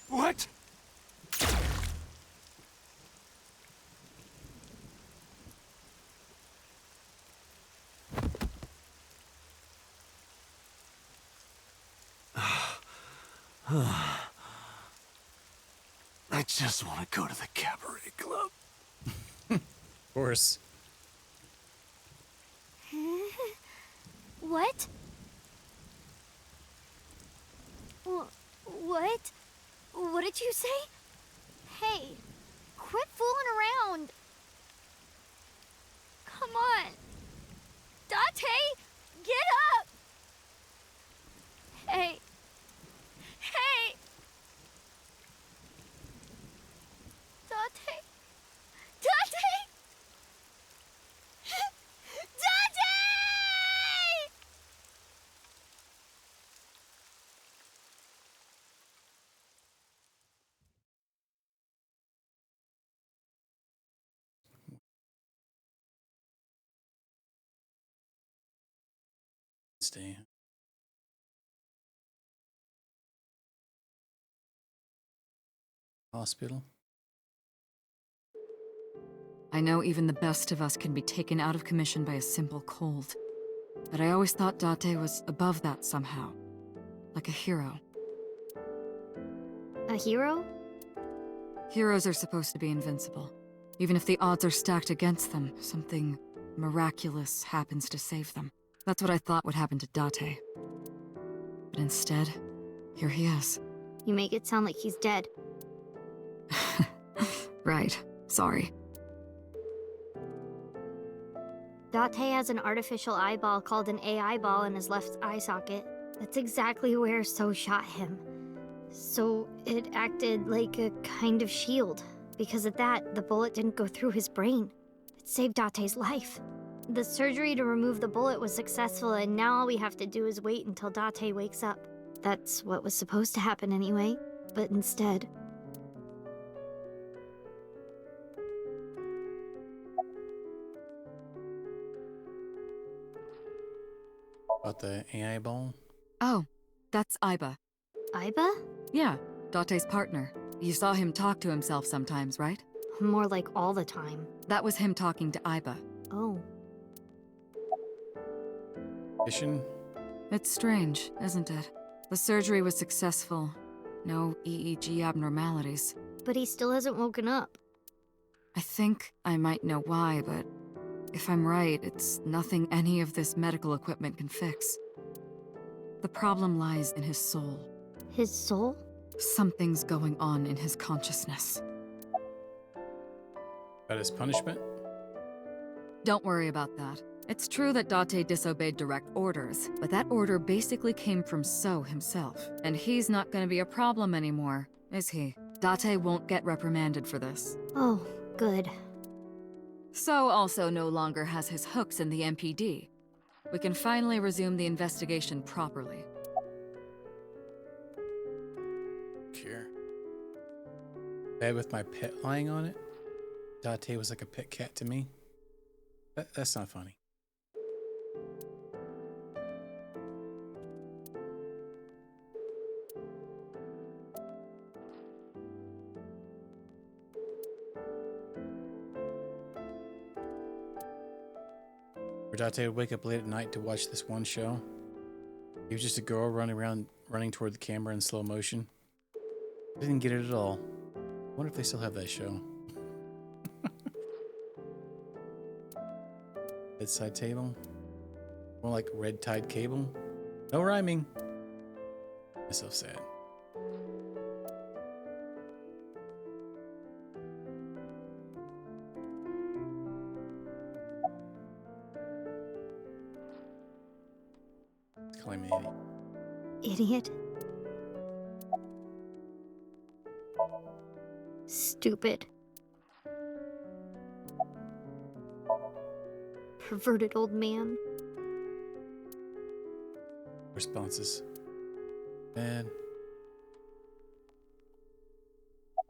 What? I just want to go to the cabaret club. Of course. What? What? What did you say? Hey, quit fooling around. Come on. Dante, get up. Hey. Hey. Dante. Dante. Dante! Stay. Hospital. I know even the best of us can be taken out of commission by a simple cold. But I always thought Date was above that somehow. Like a hero. A hero? Heroes are supposed to be invincible. Even if the odds are stacked against them, something miraculous happens to save them. That's what I thought would happen to Date. But instead, here he is. You make it sound like he's dead. Right. Sorry. Date has an artificial eyeball called an AI ball in his left eye socket. That's exactly where So shot him. So it acted like a kind of shield. Because of that, the bullet didn't go through his brain. It saved Date's life. The surgery to remove the bullet was successful, and now all we have to do is wait until Date wakes up. That's what was supposed to happen anyway, but instead... About the AI ball? Oh, that's Aiba. Aiba? Yeah, Date's partner. You saw him talk to himself sometimes, right? More like all the time. That was him talking to Aiba. Oh. Mission? It's strange, isn't it? The surgery was successful. No EEG abnormalities. But he still hasn't woken up. I think I might know why, but if I'm right, it's nothing any of this medical equipment can fix. The problem lies in his soul. His soul? Something's going on in his consciousness. About his punishment? Don't worry about that. It's true that Date disobeyed direct orders, but that order basically came from So himself. And he's not gonna be a problem anymore, is he? Date won't get reprimanded for this. Oh, good. So also no longer has his hooks in the MPD. We can finally resume the investigation properly. Sure. Bed with my pet lying on it? Date was like a pet cat to me? That's not funny. Or Date would wake up late at night to watch this one show. He was just a girl running toward the camera in slow motion. I didn't get it at all. I wonder if they still have that show. Bedside table? More like red tide cable? No rhyming. That's so sad. Let's call him an idiot. Idiot? Stupid. Perverted old man. Responses. Bad.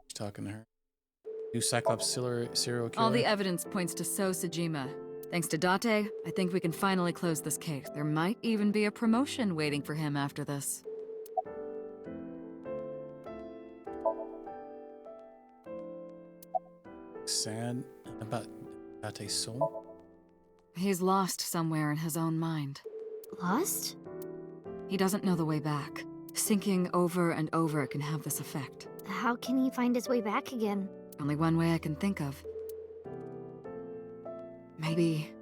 She's talking to her. New Cyclops serial killer. All the evidence points to So Sajima. Thanks to Date, I think we can finally close this case. There might even be a promotion waiting for him after this. Sad about Date's soul? He's lost somewhere in his own mind. Lost? He doesn't know the way back. Sinking over and over can have this effect. How can he find his way back again? Only one way I can think of. Maybe...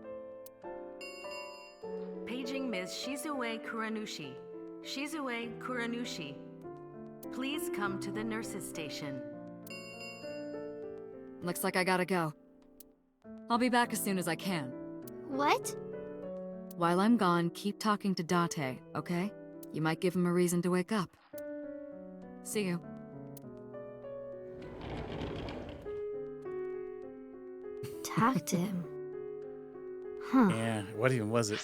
Paging Ms. Shizue Kuranushi. Shizue Kuranushi. Please come to the nurses' station. Looks like I gotta go. I'll be back as soon as I can. What? While I'm gone, keep talking to Date, okay? You might give him a reason to wake up. See you. Talk to him. Huh. Yeah, what even was it?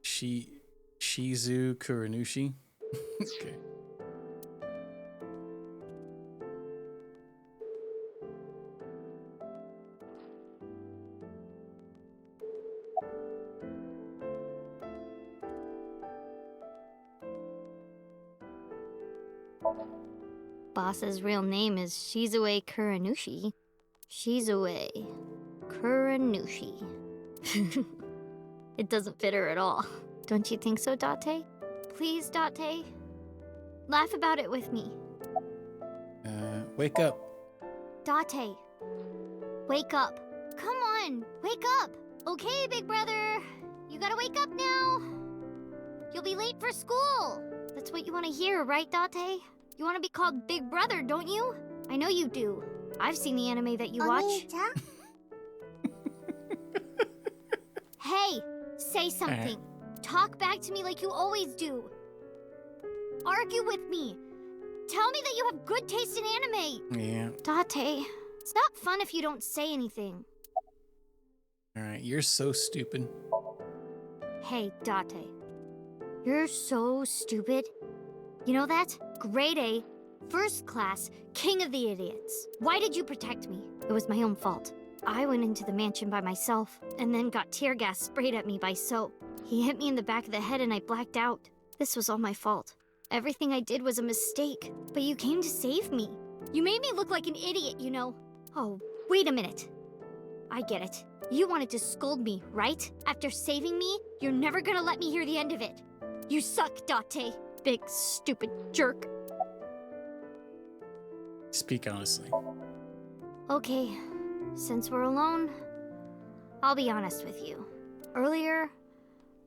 Shizu Kuranushi? Okay. Boss's real name is Shizue Kuranushi. Shizue Kuranushi. It doesn't fit her at all. Don't you think so, Date? Please, Date? Laugh about it with me. Wake up. Date. Wake up. Come on, wake up. Okay, big brother. You gotta wake up now. You'll be late for school. That's what you want to hear, right, Date? You want to be called Big Brother, don't you? I know you do. I've seen the anime that you watch. Hey, say something. Talk back to me like you always do. Argue with me. Tell me that you have good taste in anime. Yeah. Date, it's not fun if you don't say anything. Alright, you're so stupid. Hey, Date. You're so stupid. You know that? Grade A, first class, king of the idiots. Why did you protect me? It was my own fault. I went into the mansion by myself, and then got tear gas sprayed at me by So. He hit me in the back of the head and I blacked out. This was all my fault. Everything I did was a mistake, but you came to save me. You made me look like an idiot, you know. Oh, wait a minute. I get it. You wanted to scold me, right? After saving me, you're never gonna let me hear the end of it. You suck, Date. Big, stupid jerk. Speak honestly. Okay, since we're alone, I'll be honest with you. Earlier,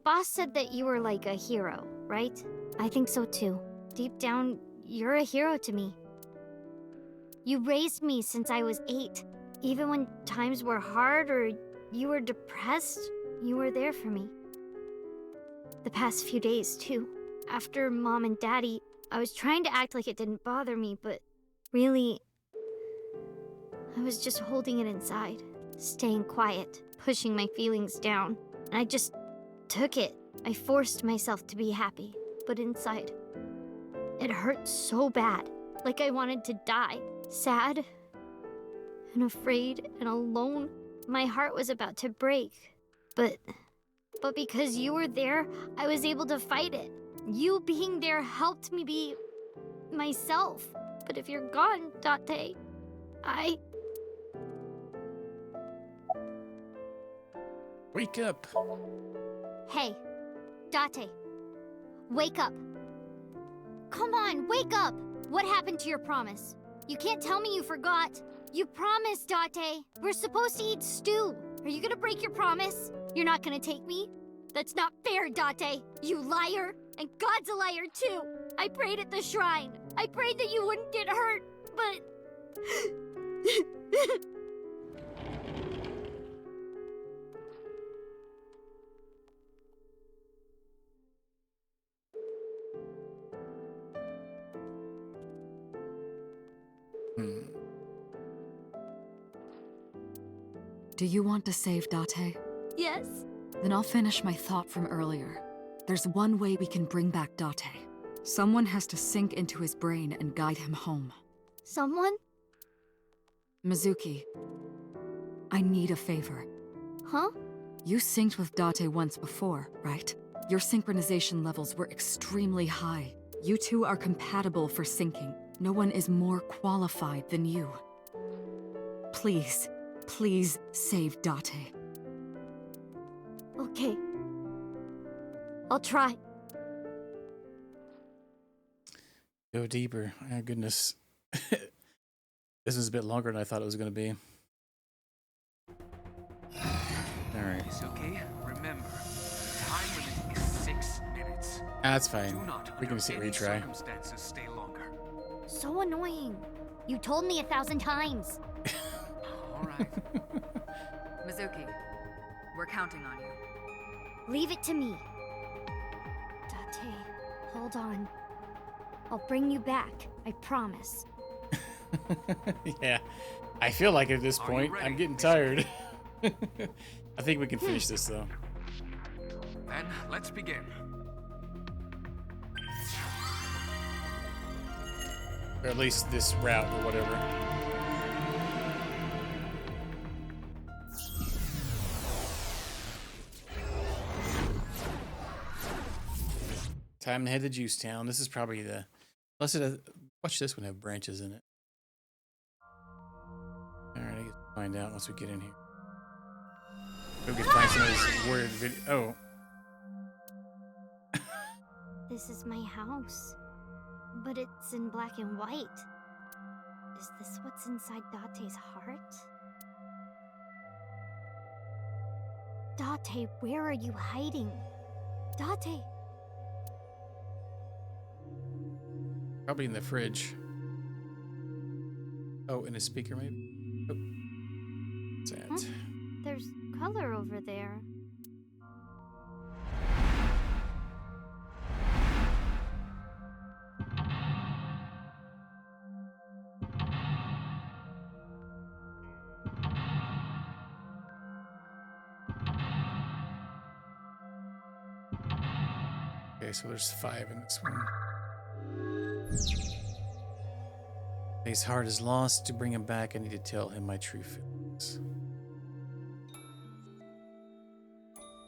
Boss said that you were like a hero, right? I think so too. Deep down, you're a hero to me. You raised me since I was 8. Even when times were hard or you were depressed, you were there for me. The past few days, too. After Mom and Daddy, I was trying to act like it didn't bother me, but really, I was just holding it inside, staying quiet, pushing my feelings down. And I just took it. I forced myself to be happy, but inside, it hurt so bad, like I wanted to die. Sad and afraid and alone. My heart was about to break. But because you were there, I was able to fight it. You being there helped me be myself. But if you're gone, Date, Wake up. Hey, Date, wake up. Come on, wake up! What happened to your promise? You can't tell me you forgot. You promised, Date. We're supposed to eat stew. Are you gonna break your promise? You're not gonna take me? That's not fair, Date. You liar. And God's a liar, too. I prayed at the shrine. I prayed that you wouldn't get hurt, but... Do you want to save Date? Yes. Then I'll finish my thought from earlier. There's one way we can bring back Date. Someone has to sink into his brain and guide him home. Someone? Mizuki, I need a favor. Huh? You synced with Date once before, right? Your synchronization levels were extremely high. You two are compatible for syncing. No one is more qualified than you. Please, please save Date. Okay. I'll try. Go deeper. Oh, goodness. This is a bit longer than I thought it was going to be. Alright. Mizuki, remember, time limit is 6 minutes. That's fine. Do not, We can under see any retry. circumstances, stay longer. So annoying. You told me 1,000 times. All right. Mizuki, we're counting on you. Leave it to me. Date, hold on. I'll bring you back. I promise. Yeah. I feel like at this Are you point, ready, I'm getting Mizuki? tired. I think we can finish this, though. Then let's begin. Or at least this route or whatever. Time to head to Juice Town. This is probably the... Unless it... Watch this one have branches in it. Alright, I get to find out once we get in here. Go get find some of this weird video. Oh. This is my house. But it's in black and white. Is this what's inside Date's heart? Date, where are you hiding? Date! Probably in the fridge. Oh, in a speaker maybe? Oh. What's that? Huh? There's color over there. Okay, so there's 5 in this one. His heart is lost. To bring him back, I need to tell him my true feelings.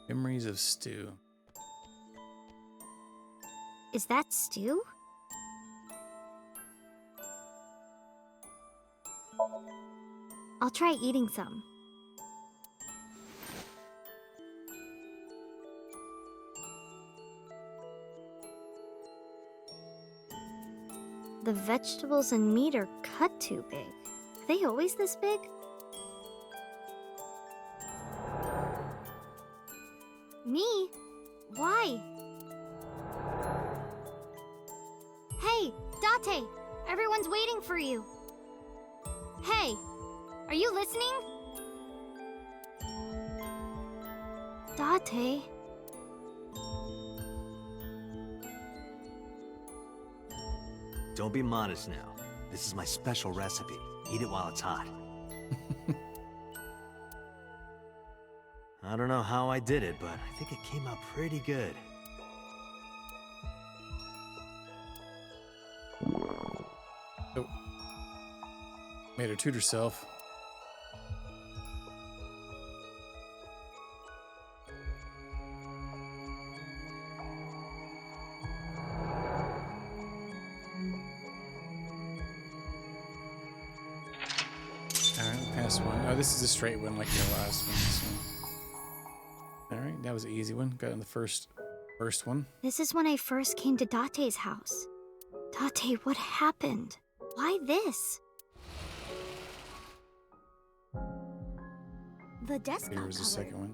Memories of Stu. Is that stew? I'll try eating some. The vegetables and meat are cut too big. Are they always this big? Me? Why? Hey, Date! Everyone's waiting for you. Hey, are you listening? Date? Don't be modest now. This is my special recipe. Eat it while it's hot. I don't know how I did it, but I think it came out pretty good. Oh. Made her toot herself. One. Oh, this is a straight one like the last one. So. Alright, that was an easy one. Got in the first one. This is when I first came to Date's house. Date, what happened? Why this? The desk got Here was the colored. second one.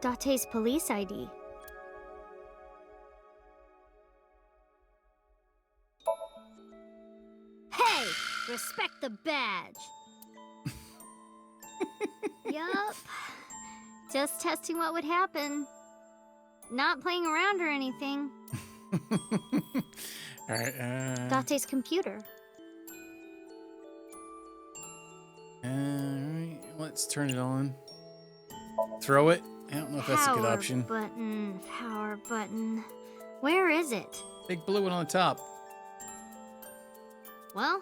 Date's police ID. Hey! Respect the badge! Yup. Just testing what would happen. Not playing around or anything. Alright, Date's computer. Alright, let's turn it on. Throw it? I don't know if that's a good option. Power button. Where is it? Big blue one on the top. Well.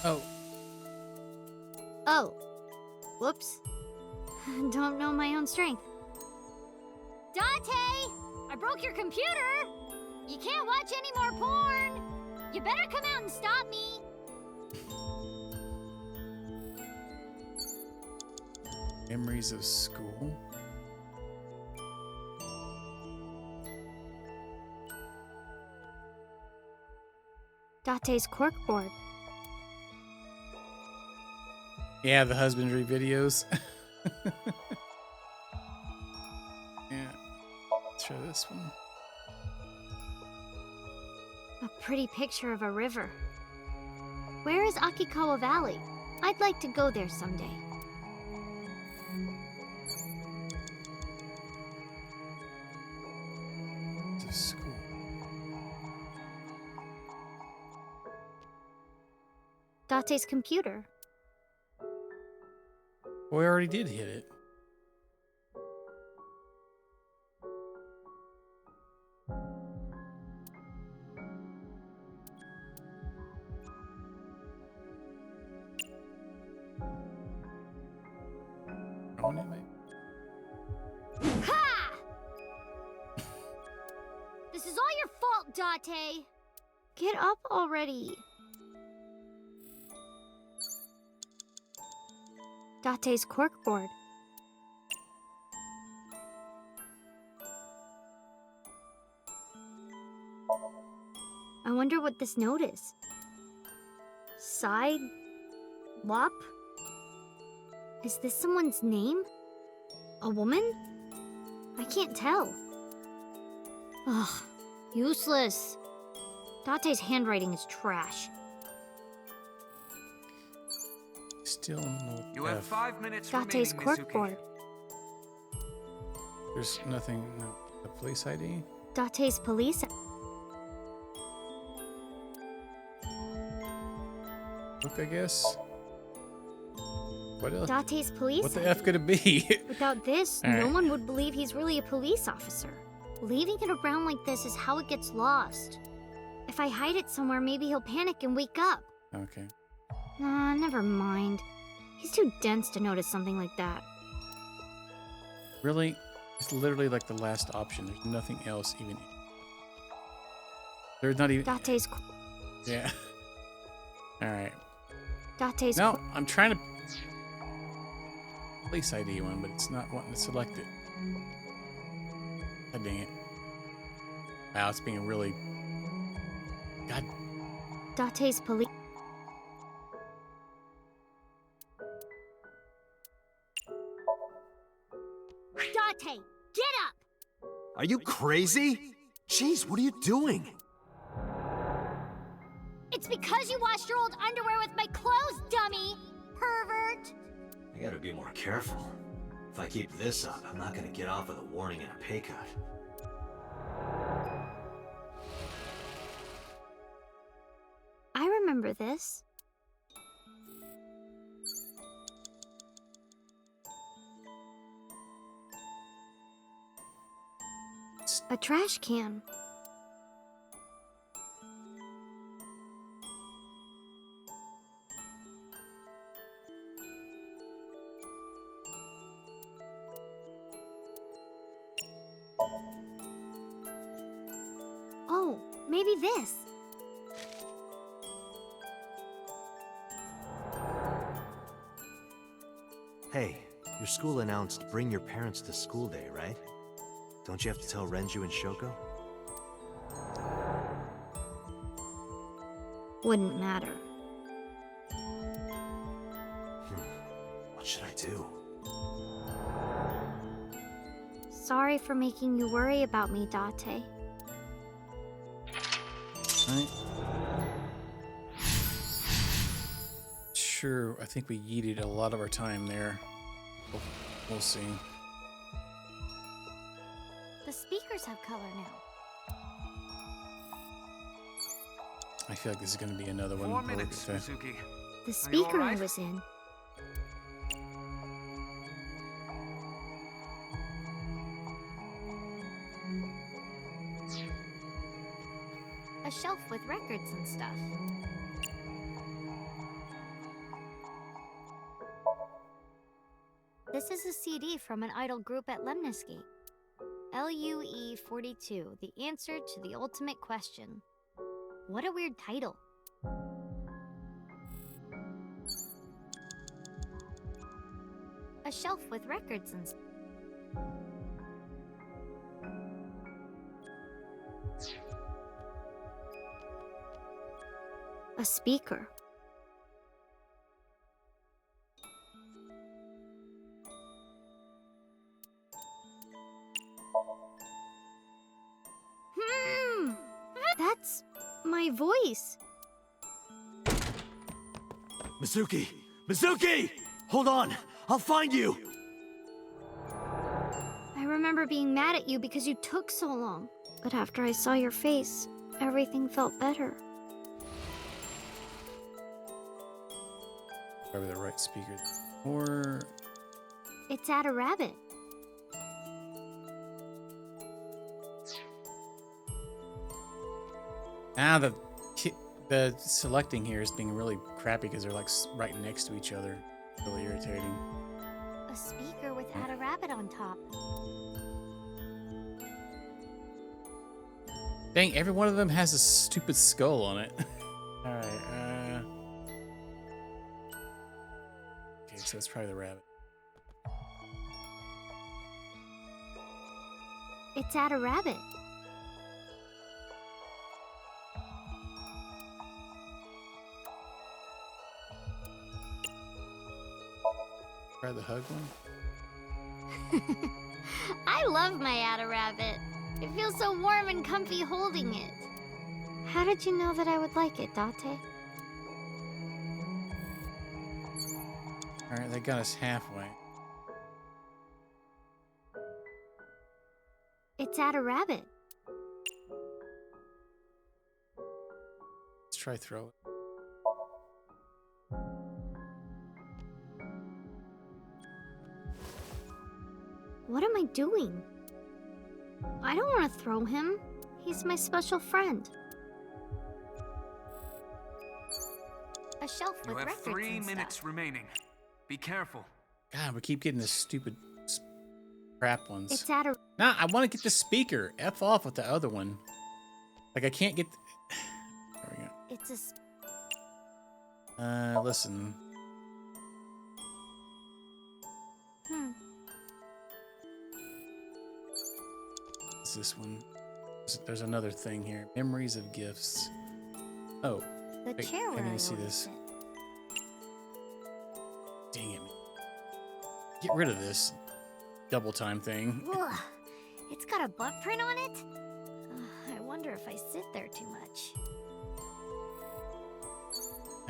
Oh. Oh. Whoops. Don't know my own strength. Date! I broke your computer! You can't watch any more porn! You better come out and stop me! Memories of school. Date's corkboard. Yeah, the husbandry videos. Yeah. Let's try this one. A pretty picture of a river. Where is Akikawa Valley? I'd like to go there someday. To school. Date's computer. Well, we already did hit it. On it, maybe? Ha! This is all your fault, Date. Get up already. Date's corkboard. I wonder what this note is. Side Lop? Is this someone's name? A woman? I can't tell. Ugh, useless. Date's handwriting is trash. Still no You have F. 5 minutes Date's remaining, Mizuki. corkboard. There's nothing. No. The police ID? Date's police. Look, I guess. What else? Date's police. What the F could it be? Without this, All no right. one would believe he's really a police officer. Leaving it around like this is how it gets lost. If I hide it somewhere, maybe he'll panic and wake up. Okay. Nah, never mind. He's too dense to notice something like that. Really? It's literally like the last option. There's nothing else even. There's not even. Date's Yeah. Alright. Date's No, I'm trying to place ID one, but it's not wanting to select it. God dang it. Wow, it's being really. God. Date's police. Date, get up! Are you crazy? Jeez, what are you doing? It's because you washed your old underwear with my clothes, dummy! Pervert! I gotta be more careful. If I keep this up, I'm not gonna get off with a warning and a pay cut. I remember this. A trash can. Oh, maybe this. Hey, your school announced bring your parents to school day, right? Don't you have to tell Renju and Shoko? Wouldn't matter. What should I do? Sorry for making you worry about me, Date. Right. Sure, I think we yeeted a lot of our time there. We'll see. The speakers have color now. I feel like this is going to be another one. 4 minutes, Mizuki. The speaker I right? was in. A shelf with records and stuff. This is a CD from an idol group at Lemniscate. LUE 42, the answer to the ultimate question. What a weird title. A shelf with records and a speaker. That's my voice. Mizuki! Mizuki! Hold on! I'll find you! I remember being mad at you because you took so long. But after I saw your face, everything felt better. Probably the right speaker. Or It's at a rabbit. the selecting here is being really crappy because they're like right next to each other. Really irritating. A speaker with Add a Rabbit on top. Dang, every one of them has a stupid skull on it. Alright, okay, so it's probably the rabbit. It's Add a Rabbit. Try the hug one? I love my Add a Rabbit. It feels so warm and comfy holding it. How did you know that I would like it, Date? Alright, they got us halfway. It's Add a Rabbit. Let's try throw it. What am I doing? I don't want to throw him. He's my special friend. A shelf You with have records 3 and minutes stuff. remaining. Be careful. God, we keep getting this stupid crap ones. It's at a. Nah, I want to get the speaker. F off with the other one. Like, I can't get... There we go. It's a. Listen. What's this one? There's another thing here. Memories of gifts. Oh. The wait, chair I where need I to see always this. sit. Dang it. Get rid of this double time thing. Ugh, it's got a butt print on it? I wonder if I sit there too much.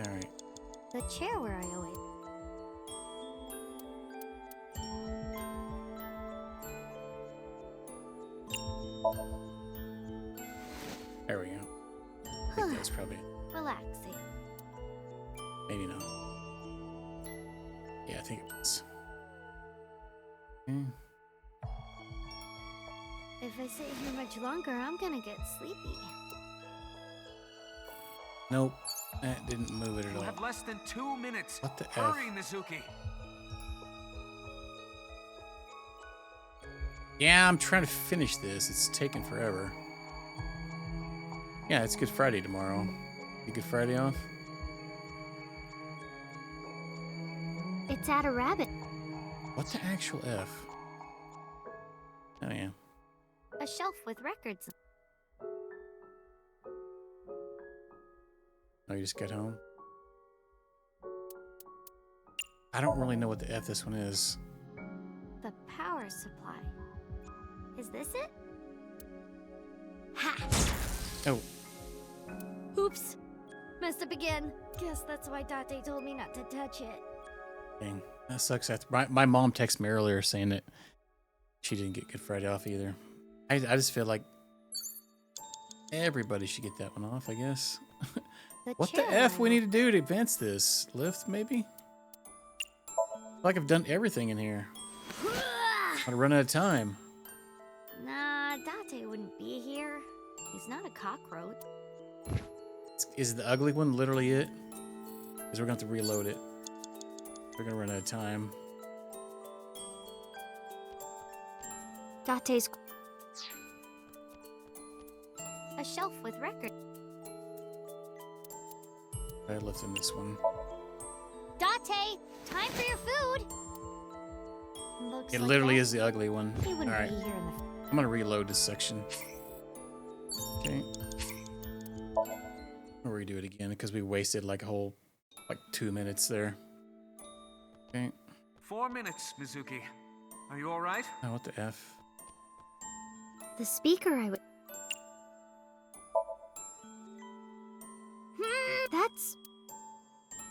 Alright. The chair where I always. There we go. I think that's probably Relaxing. maybe not. Yeah, I think it was. Okay. If I sit here much longer, I'm gonna get sleepy. Nope. That didn't move it at You all. have less than 2 minutes. What the F? Hurry, Mizuki. Yeah, I'm trying to finish this. It's taking forever. Yeah, it's Good Friday tomorrow. You Good Friday off? It's at a rabbit. What the actual F? Oh, yeah. A shelf with records. Oh, you just got home? I don't really know what the F this one is. The power supply. Is this it? Ha! Oh, Oops. Messed up again. Guess that's why Date told me not to touch it. dang. That sucks. My mom texted me earlier saying that she didn't get Good Friday off either. I just feel like everybody should get that one off, I guess. What the F we need to do to advance this? Lift, maybe? Like I've done everything in here. I'm gonna run out of time. Nah, Date wouldn't be here. He's not a cockroach. Is the ugly one literally it? Because we're gonna have to reload it. We're gonna run out of time. Date's a shelf with records. I left in this one. Date, time for your food. Looks It like literally that- is the ugly one. He wouldn't Alright. be here in the. I'm gonna reload this section. Okay. I'll redo it again because we wasted like a whole 2 minutes there. Okay. 4 minutes, Mizuki. Are you all right? Oh, what the F? The speaker I would. That's.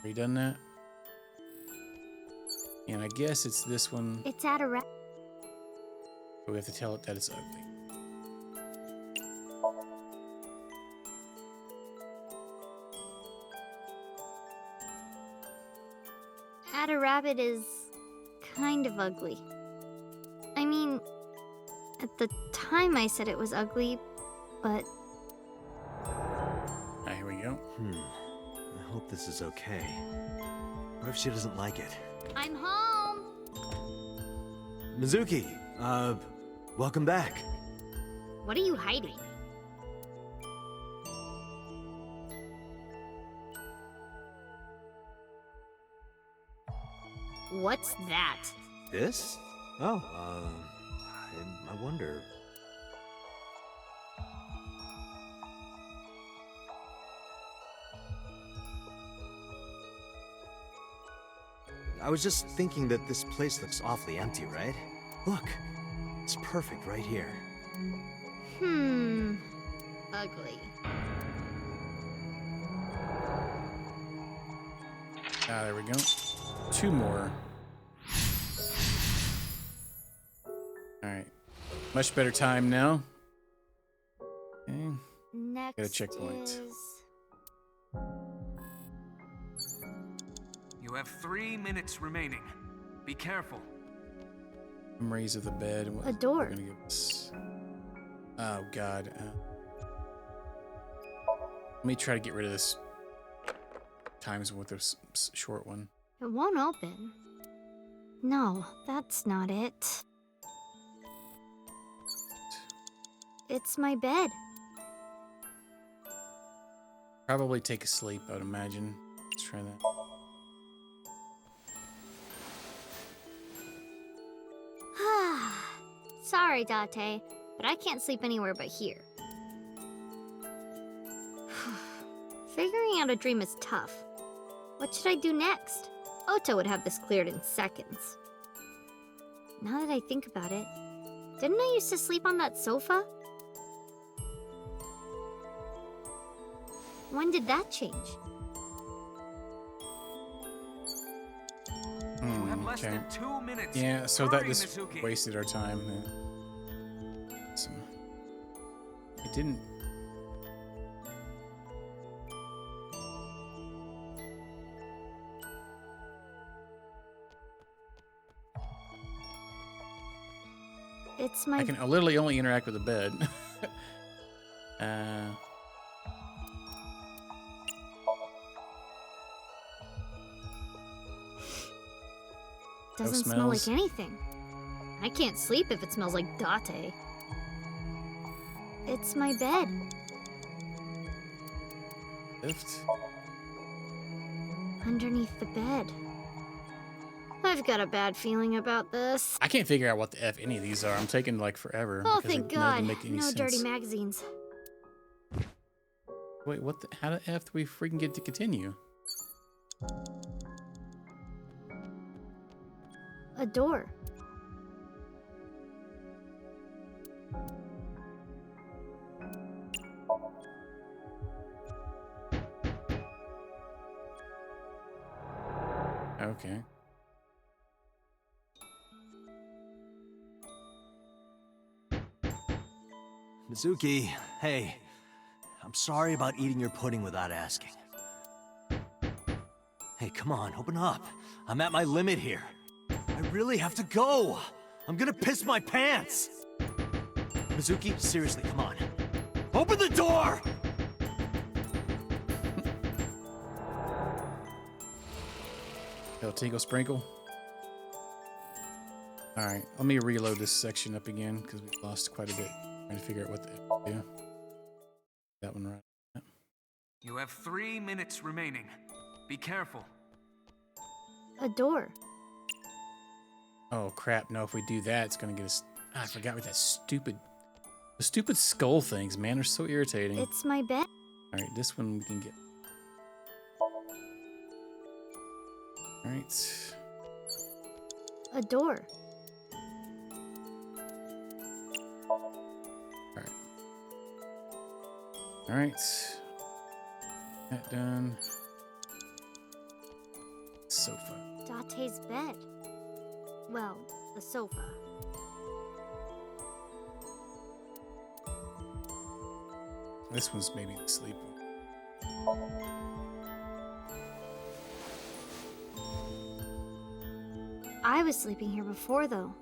Are you done that? And I guess it's this one. It's at a But we have to tell it that it's ugly. At a rabbit is kind of ugly. I mean, at the time I said it was ugly, but Alright, here we go. I hope this is okay. What if she doesn't like it? I'm home. Mizuki, welcome back. What are you hiding? What's that? This? Oh, I wonder. I was just thinking that this place looks awfully empty, right? Look, it's perfect right here. Ugly. Ah, there we go. 2 more. Alright. Much better time now. Okay. Next Got a checkpoint. is... You have 3 minutes remaining. Be careful. Memories of the bed. What A door. we're gonna give us? Oh God. Let me try to get rid of this times with this short one. It won't open. No, that's not it. It's my bed. Probably take a sleep, I would imagine. Let's try that. Sorry, Date, but I can't sleep anywhere but here. Figuring out a dream is tough. What should I do next? Ota would have this cleared in seconds. Now that I think about it, didn't I used to sleep on that sofa? When did that change? You have less Okay. than 2 minutes. Yeah, so that Hurry, just Mizuki. wasted our time. So, it didn't. It's my... I can literally only interact with the bed. Doesn't smell like anything. I can't sleep if it smells like Date. It's my bed. Lift. Underneath the bed. I've got a bad feeling about this. I can't figure out what the F any of these are. I'm taking like forever. Oh, because thank none of them God. make any No sense. dirty magazines. Wait, what the? How the F do we freaking get to continue? A door. Okay. Mizuki, hey. I'm sorry about eating your pudding without asking. Hey, come on, open up. I'm at my limit here. I really have to go. I'm gonna piss my pants. Mizuki, seriously, come on. Open the door! Little tinkle sprinkle. Alright, let me reload this section up again because we lost quite a bit trying to figure out what the F to do. That one right. Yep. You have 3 minutes remaining. Be careful. A door. Oh crap, no, if we do that, it's gonna get us. I forgot what that stupid. The stupid skull things, man, are so irritating. It's my bed. Alright, this one we can get. Alright. A door. Alright. Alright. That done. Sofa. Date's bed. Well, the sofa. This one's maybe the sleep. I was sleeping here before, though.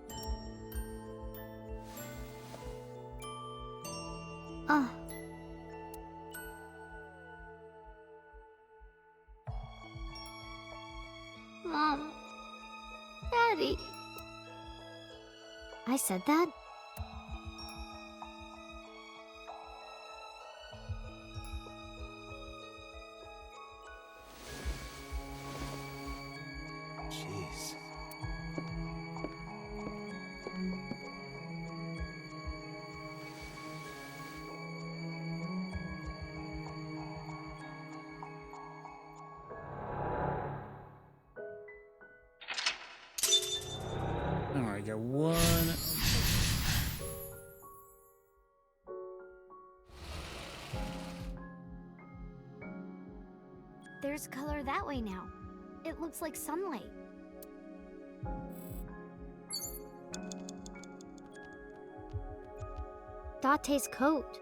Ugh. Mom. Daddy. I said that? Jeez. Alright, got one. There's color that way now. It looks like sunlight. Date's coat.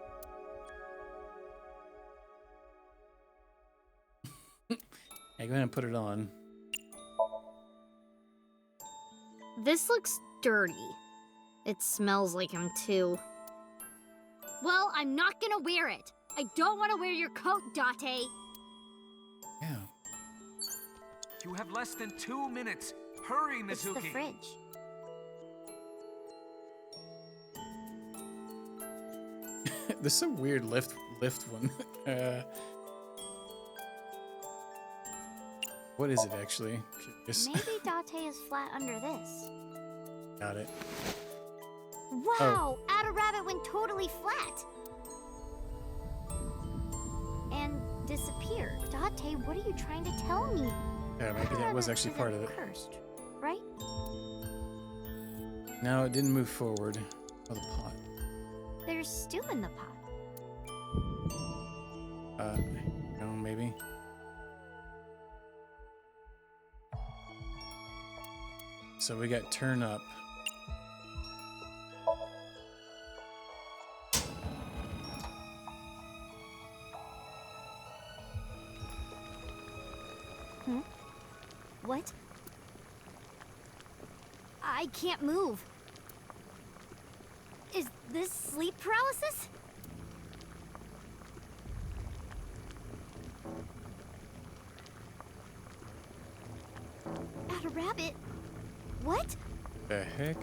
Hey, go ahead and put it on. This looks dirty. It smells like him too. Well, I'm not gonna wear it. I don't want to wear your coat, Date. Yeah. You have less than 2 minutes. Hurry, Mizuki. It's the fridge. There's some weird lift one. What is it actually? Curious. Maybe Date is flat under this. Got it. Wow! Add a rabbit went totally flat! And disappeared. Date, what are you trying to tell me? Yeah, maybe that was actually part of it. Cursed, right? No, it didn't move forward. Oh, the pot. There's stew in the pot. No, maybe. So we got turn up. What? I can't move. Is this sleep paralysis? Add a rabbit? What? The heck?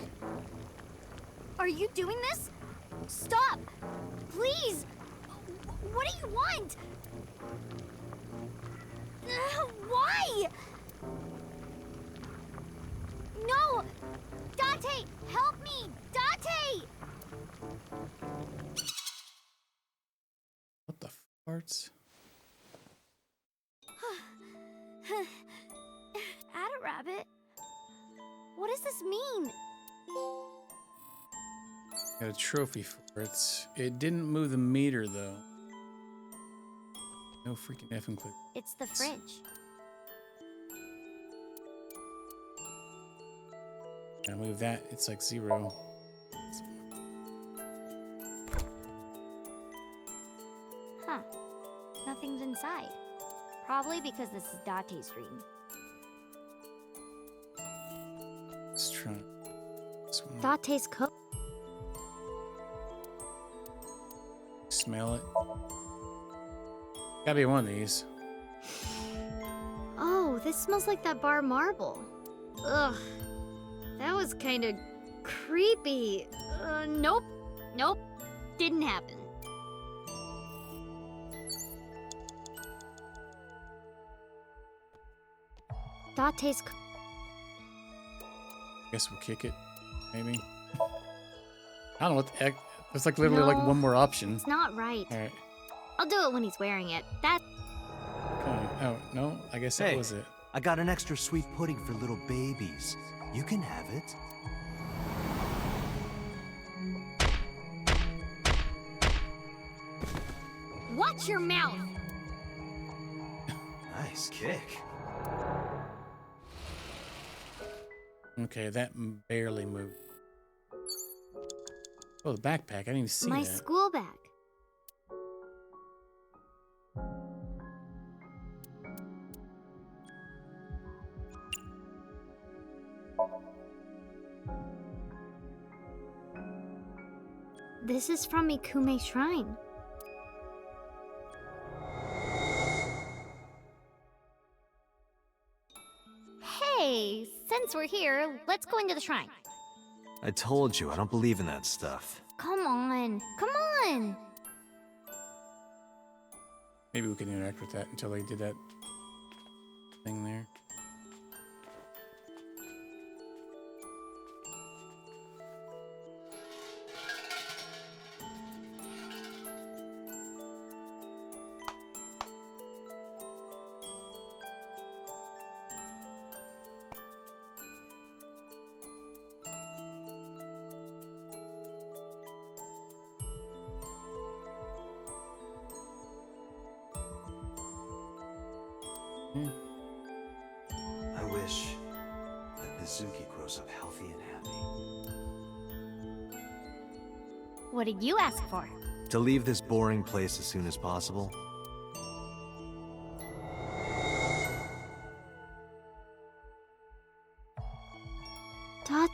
Are you doing this? Stop! Please! What do you want? Why? No! Date! Help me! Date! What the farts? Add a rabbit? What does this mean? Got a trophy for it. It didn't move the meter though. No freaking effing clue. It's the fridge. I move that, it's like 0. Huh. Nothing's inside. Probably because this is Date's dream. Let's try this one. Date's cook. Smell it. Gotta be one of these. Oh, this smells like that bar marble. Ugh. That was kind of creepy. Nope. Nope. Didn't happen. Date's cook. Guess we'll kick it, maybe. I don't know what the heck. There's like literally like one more option. It's not right. All right. I'll do it when he's wearing it. That. Okay. Oh no, I guess that was it. I got an extra sweet pudding for little babies. You can have it. Watch your mouth. Nice kick. Okay, that barely moved. Oh, the backpack. I didn't even see My that. school bag. This is from Ikume Shrine. Hey, since we're here, let's go into the shrine. I told you, I don't believe in that stuff. Come on, come on! Maybe we can interact with that until they did that thing there. I wish that Mizuki grows up healthy and happy. What did you ask for? To leave this boring place as soon as possible.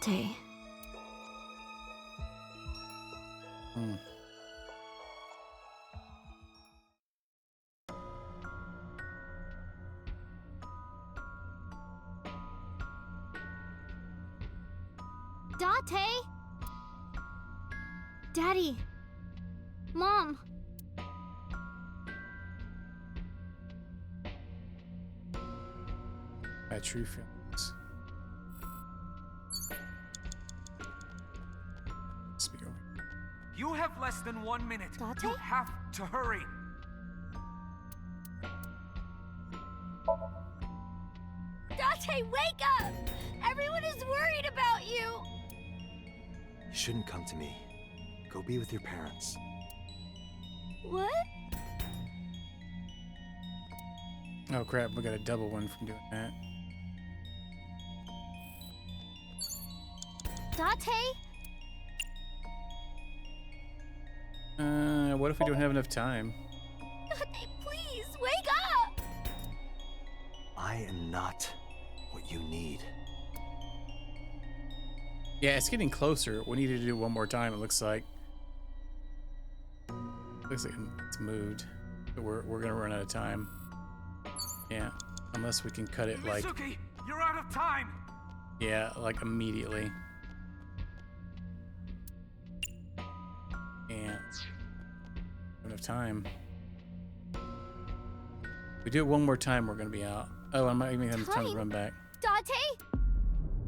Date. Date? Daddy. Mom. My true feelings. Speak over. You have less than 1 minute. Date? You have to hurry. Date, wake up! Everyone is worried about you! You shouldn't come to me. Go be with your parents. What? Oh crap, we got a double one from doing that. Date? What if we don't have enough time? Date, please, wake up! I am not what you need. Yeah, it's getting closer. We need to do one more time, it looks like. Looks like it's moved. But we're gonna run out of time. Yeah. Unless we can cut it like... Mizuki, you're out of time! Yeah, like immediately. And enough time. If we do it one more time, we're gonna be out. Oh, I might even have time to run back. Date?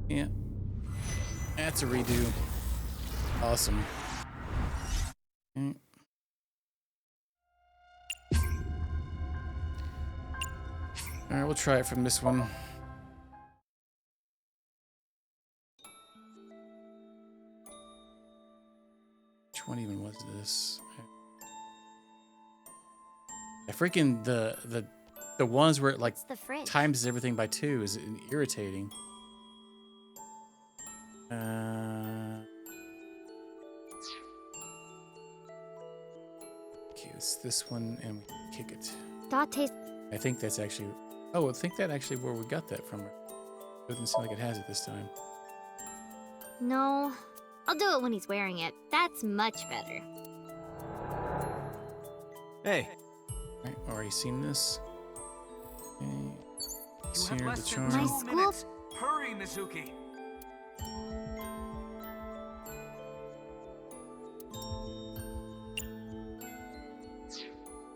Yeah. That's a redo. Awesome. Mm. Alright, we'll try it from this one. Which one even was this? I freaking the ones where it like the fridge. times everything by 2 is irritating. Okay, it's this one, and we kick it. Date. I think that's actually. Oh, I think that actually where we got that from. Doesn't seem like it has it this time. No. I'll do it when he's wearing it. That's much better. Hey. Right, already seen this. Okay. It's You have here, the less than charm. 2 minutes. Hurry, Mizuki.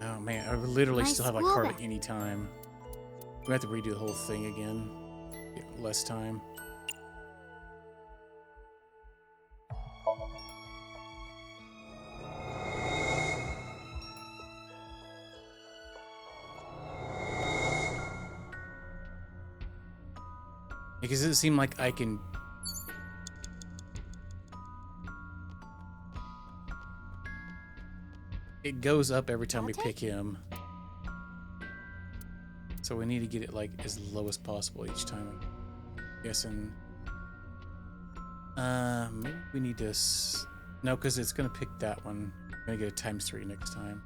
Oh man, I literally My still have like school hardly bag. any time. We have to redo the whole thing again. Get less time. Because it doesn't seem like I can. It goes up every time we pick him. So we need to get it like as low as possible each time. I'm guessing. Maybe we need to. No, because it's gonna pick that one. I'm gonna get a ×3 next time.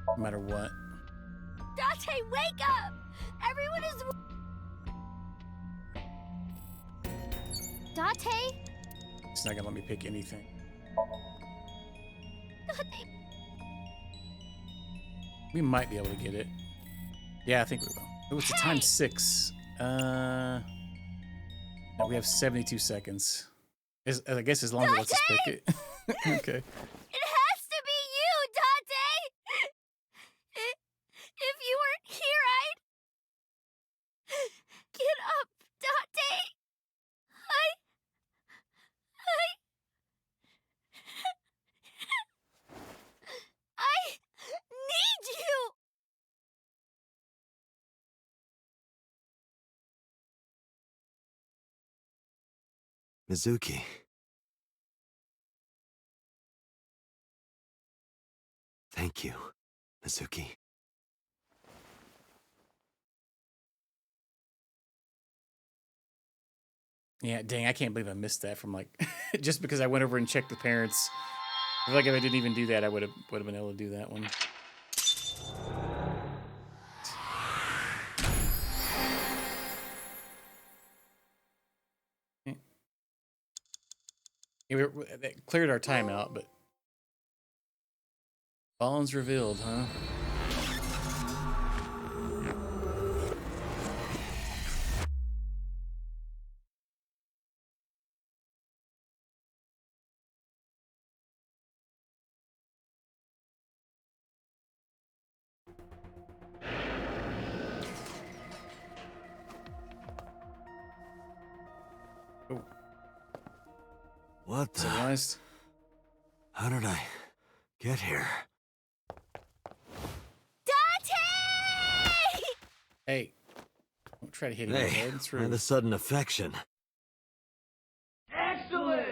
No matter what. Date, wake up! Everyone is. Date? It's not gonna let me pick anything. Date. We might be able to get it. Yeah, I think we will. Oh, it's a ×6. No, we have 72 seconds. I guess as long as it lets us pick it. Okay. It has to be you, Date! If you weren't here, I'd... Get up, Date! I need you! Mizuki. Thank you, Mizuki. Yeah, dang, I can't believe I missed that from like just because I went over and checked the parents. I feel like if I didn't even do that, I would have been able to do that one. Yeah, that cleared our timeout, but Bones revealed, huh? What the? Civilized. How did I get here? Dante! Hey, don't try to hit him in the Hey, head. It's why rude. the sudden affection? Excellent!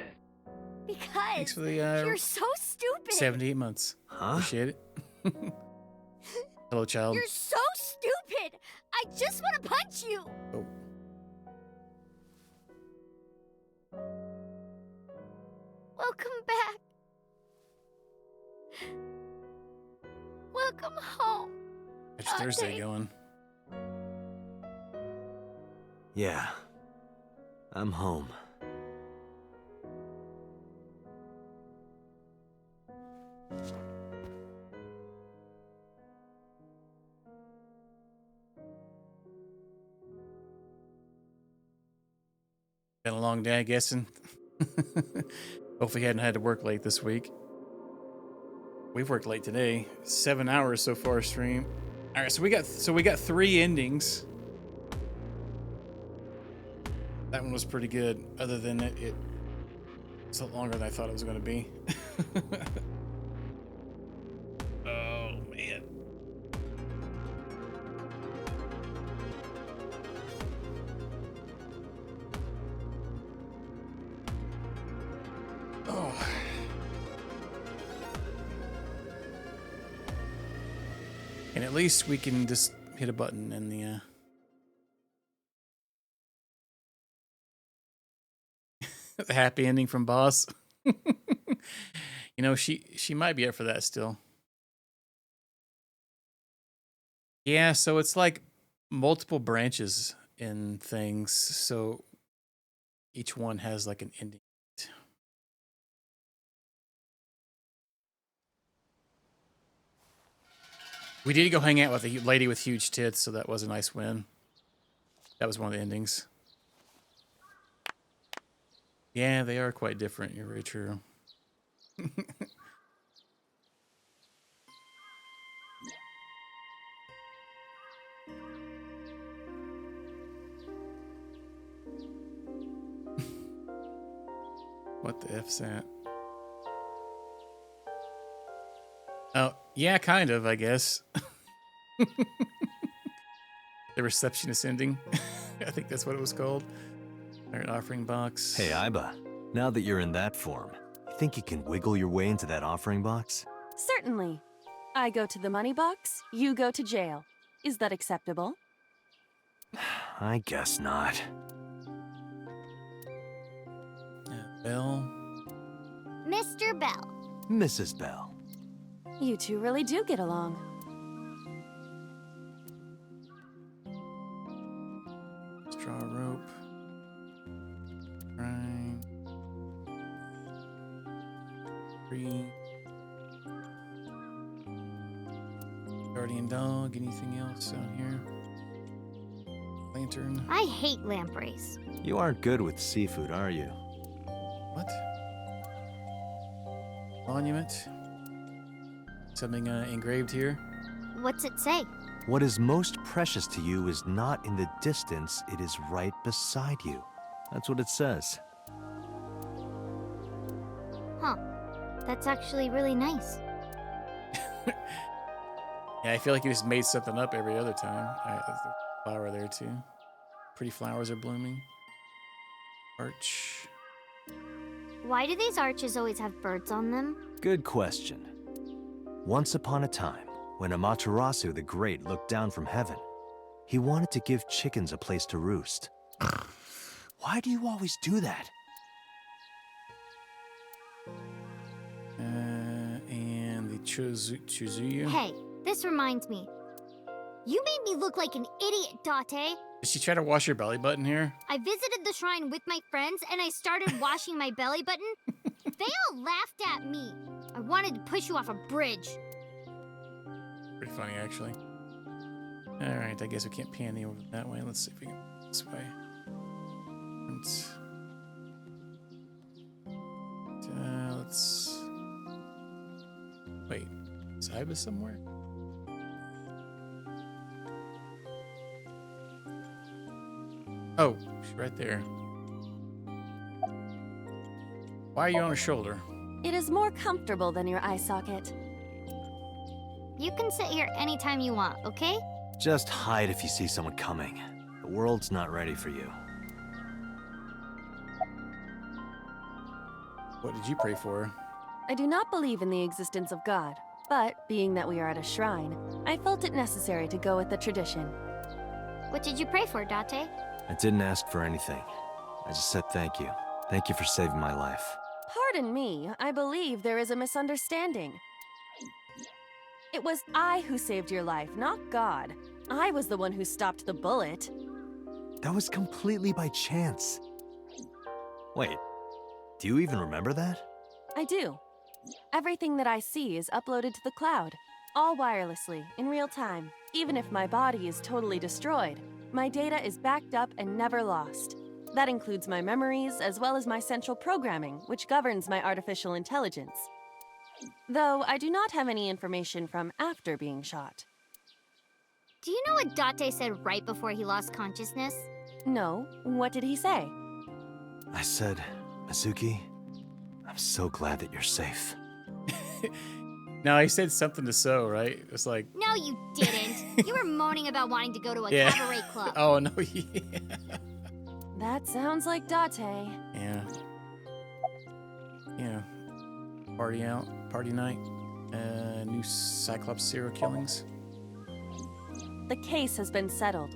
Because Thanks for the you're so stupid. 78 months. Huh? Appreciate it. Hello, child. You're so stupid. I just want to punch you. Oh. Welcome back. Welcome home. It's Thursday going. Yeah. I'm home. Been a long day, I guessing. Hopefully, hadn't had to work late this week. We've worked late today. 7 hours so far stream. All right, so we got 3 endings. That one was pretty good. Other than it's a lot longer than I thought it was going to be. Oh man. Oh. And at least we can just hit a button and the the happy ending from Boss. You know, she might be up for that still. Yeah, so it's like multiple branches in things, so each one has like an ending. We did go hang out with a lady with huge tits, so that was a nice win. That was one of the endings. Yeah, they are quite different. You're very true. What the F's that? Oh, yeah, kind of, I guess. The Receptionist ending. I think that's what it was called. Alright, offering box. Hey, Iba. Now that you're in that form, you think you can wiggle your way into that offering box? Certainly. I go to the money box, you go to jail. Is that acceptable? I guess not. Bell. Mr. Bell. Mrs. Bell. You two really do get along. Straw rope. Right. Tree. Guardian dog. Anything else out here? Lantern. I hate lampreys. You aren't good with seafood, are you? What? Monument. Something engraved here. What's it say? What is most precious to you is not in the distance, it is right beside you. That's what it says. Huh. That's actually really nice. Yeah, I feel like you just made something up every other time. There's a flower there too. Pretty flowers are blooming. Arch. Why do these arches always have birds on them? Good question. Once upon a time, when Amaterasu the Great looked down from heaven, he wanted to give chickens a place to roost. Why do you always do that? And the Chuzuyu. Hey, this reminds me. You made me look like an idiot, Date. Did she try to wash your belly button here? I visited the shrine with my friends and I started washing my belly button. They all laughed at me. I wanted to push you off a bridge. Pretty funny, actually. Alright, I guess we can't pan the over that way. Let's see if we can go this way. Let's... Wait, is Iba somewhere? Oh, she's right there. Why are you on her shoulder? It is more comfortable than your eye socket. You can sit here anytime you want, okay? Just hide if you see someone coming. The world's not ready for you. What did you pray for? I do not believe in the existence of God, but being that we are at a shrine, I felt it necessary to go with the tradition. What did you pray for, Date? I didn't ask for anything. I just said thank you. Thank you for saving my life. Pardon me, I believe there is a misunderstanding. It was I who saved your life, not God. I was the one who stopped the bullet. That was completely by chance. Wait, do you even remember that? I do. Everything that I see is uploaded to the cloud, all wirelessly, in real time. Even if my body is totally destroyed, my data is backed up and never lost. That includes my memories, as well as my central programming, which governs my artificial intelligence. Though I do not have any information from after being shot. Do you know what Date said right before he lost consciousness? No. What did he say? I said, Mizuki, I'm so glad that you're safe. No, he said something to So, right? It's like... No, you didn't. You were moaning about wanting to go to a cabaret club. Oh, no, yeah. That sounds like Date. Yeah. Yeah. Party out, party night, new Cyclops serial killings. The case has been settled.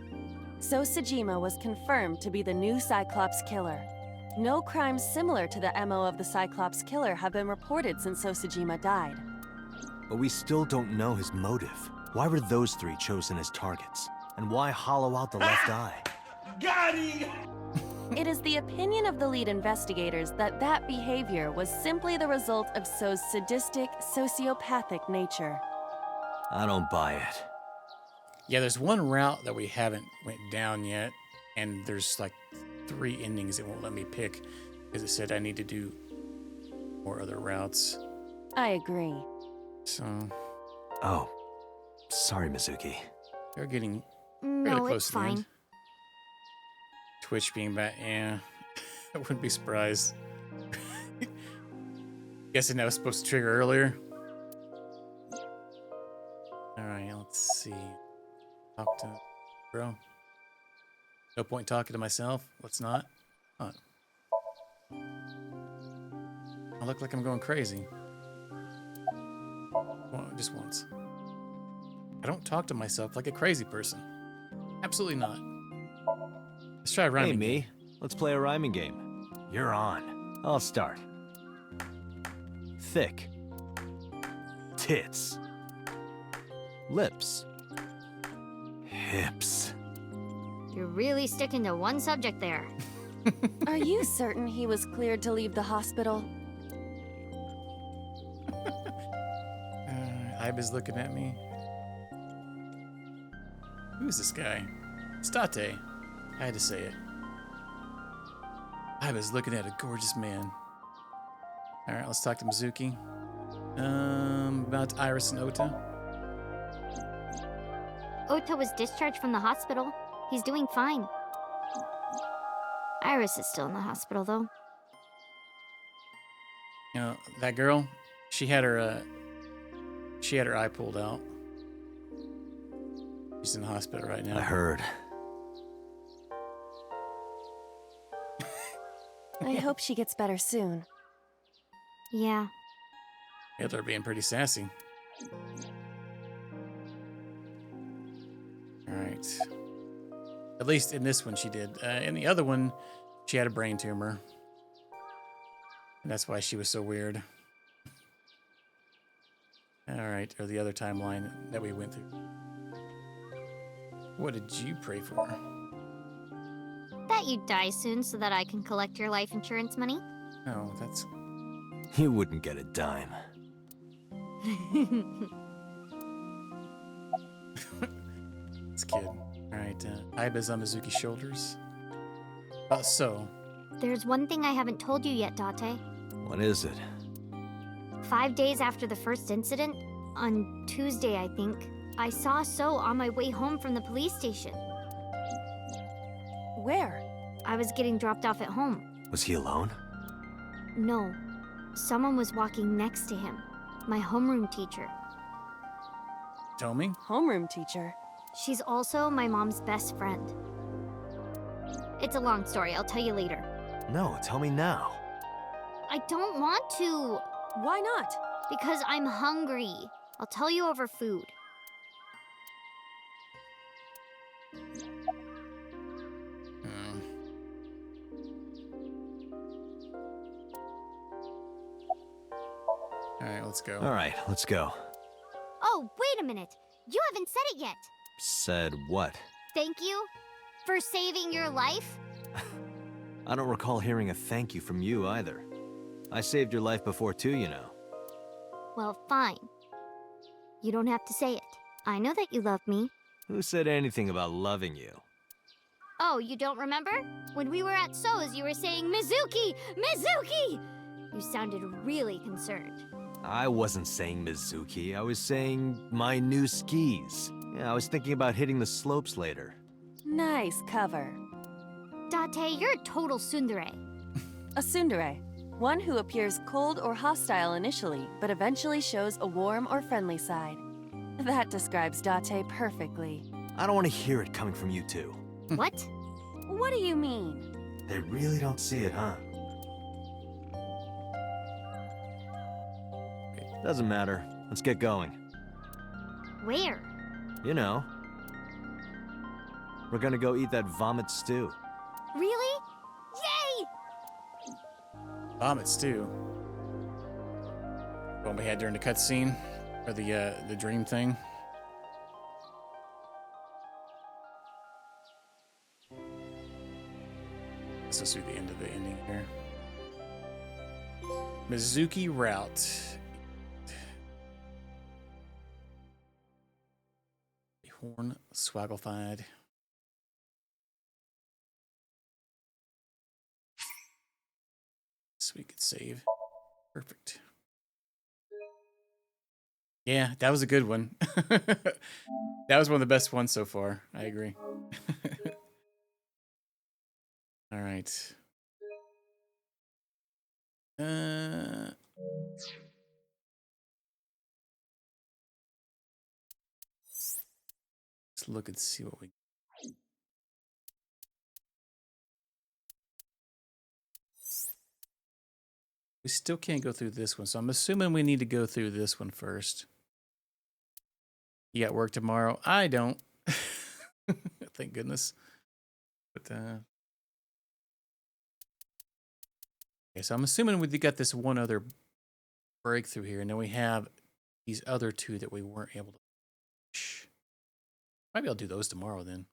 So Sejima was confirmed to be the new Cyclops killer. No crimes similar to the MO of the Cyclops killer have been reported since So Sejima died. But we still don't know his motive. Why were those three chosen as targets? And why hollow out the left eye? Got him! It is the opinion of the lead investigators that that behavior was simply the result of So's sadistic, sociopathic nature. I don't buy it. Yeah, there's one route that we haven't went down yet, and there's like 3 endings it won't let me pick because it said I need to do more other routes. I agree. So... Oh, sorry, Mizuki. They're getting No, really close it's to the fine. end. Twitch being back, yeah. I wouldn't be surprised. Guessing that was supposed to trigger earlier. Alright, let's see. Talk to bro. No point talking to myself. Let's not. Huh. I look like I'm going crazy. Well, just once. I don't talk to myself like a crazy person. Absolutely not. Let's try a rhyming Hey, me. game. Let's play a rhyming game. You're on. I'll start. Thick. Tits. Lips. Hips. You're really sticking to one subject there. Are you certain he was cleared to leave the hospital? Iba's looking at me. Who's this guy? State. I had to say it. Iba's looking at a gorgeous man. Alright, let's talk to Mizuki. About Iris and Ota. Ota was discharged from the hospital. He's doing fine. Iris is still in the hospital, though. You know, that girl, she had her eye pulled out. She's in the hospital right now. I heard. I hope she gets better soon. Yeah. Yeah, they're being pretty sassy. Alright. At least in this one she did. In the other one, she had a brain tumor. And that's why she was so weird. Alright, or the other timeline that we went through. What did you pray for? That you die soon so that I can collect your life insurance money. Oh, that's... You wouldn't get a dime. This kid. Alright, Iba's on Mizuki's shoulders. So. There's one thing I haven't told you yet, Date. What is it? 5 days after the first incident, on Tuesday, I think, I saw So on my way home from the police station. Where? I was getting dropped off at home. Was he alone? No, Someone was walking next to him. My homeroom teacher. Tommy? Homeroom teacher? She's also my mom's best friend. It's a long story, I'll tell you later. No, tell me now. I don't want to. Why not? Because I'm hungry. I'll tell you over food. Alright, let's go. Alright, let's go. Oh, wait a minute. You haven't said it yet. Said what? Thank you for saving your life. I don't recall hearing a thank you from you either. I saved your life before too, you know. Well, fine. You don't have to say it. I know that you love me. Who said anything about loving you? Oh, you don't remember? When we were at So's, you were saying, Mizuki! Mizuki! You sounded really concerned. I wasn't saying Mizuki, I was saying my new skis. Yeah, I was thinking about hitting the slopes later. Nice cover. Date, you're a total tsundere. A tsundere. One who appears cold or hostile initially, but eventually shows a warm or friendly side. That describes Date perfectly. I don't want to hear it coming from you two. What? What do you mean? They really don't see it, huh? Doesn't matter. Let's get going. Where? You know. We're gonna go eat that vomit stew. Really? Yay! Vomit stew. One we had during the cutscene, or the dream thing. This will be the end of the ending here. Mizuki route. Horn swagglified. So we could save. Perfect. Yeah, that was a good one. That was one of the best ones so far. I agree. All right. Let's look and see what we. We still can't go through this one, so I'm assuming we need to go through this one first. You got work tomorrow? I don't. Thank goodness. But okay, so I'm assuming we got this one other breakthrough here, and then we have these other two that we weren't able to. Maybe I'll do those tomorrow then.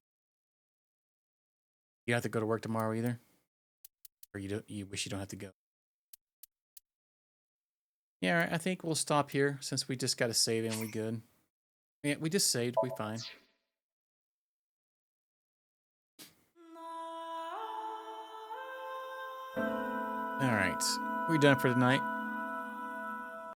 You have to go to work tomorrow either, or you don't? You wish you don't have to go. Yeah, all right, I think we'll stop here since we just got to save and we good. Yeah, we just saved. We fine. All right, we're done for tonight.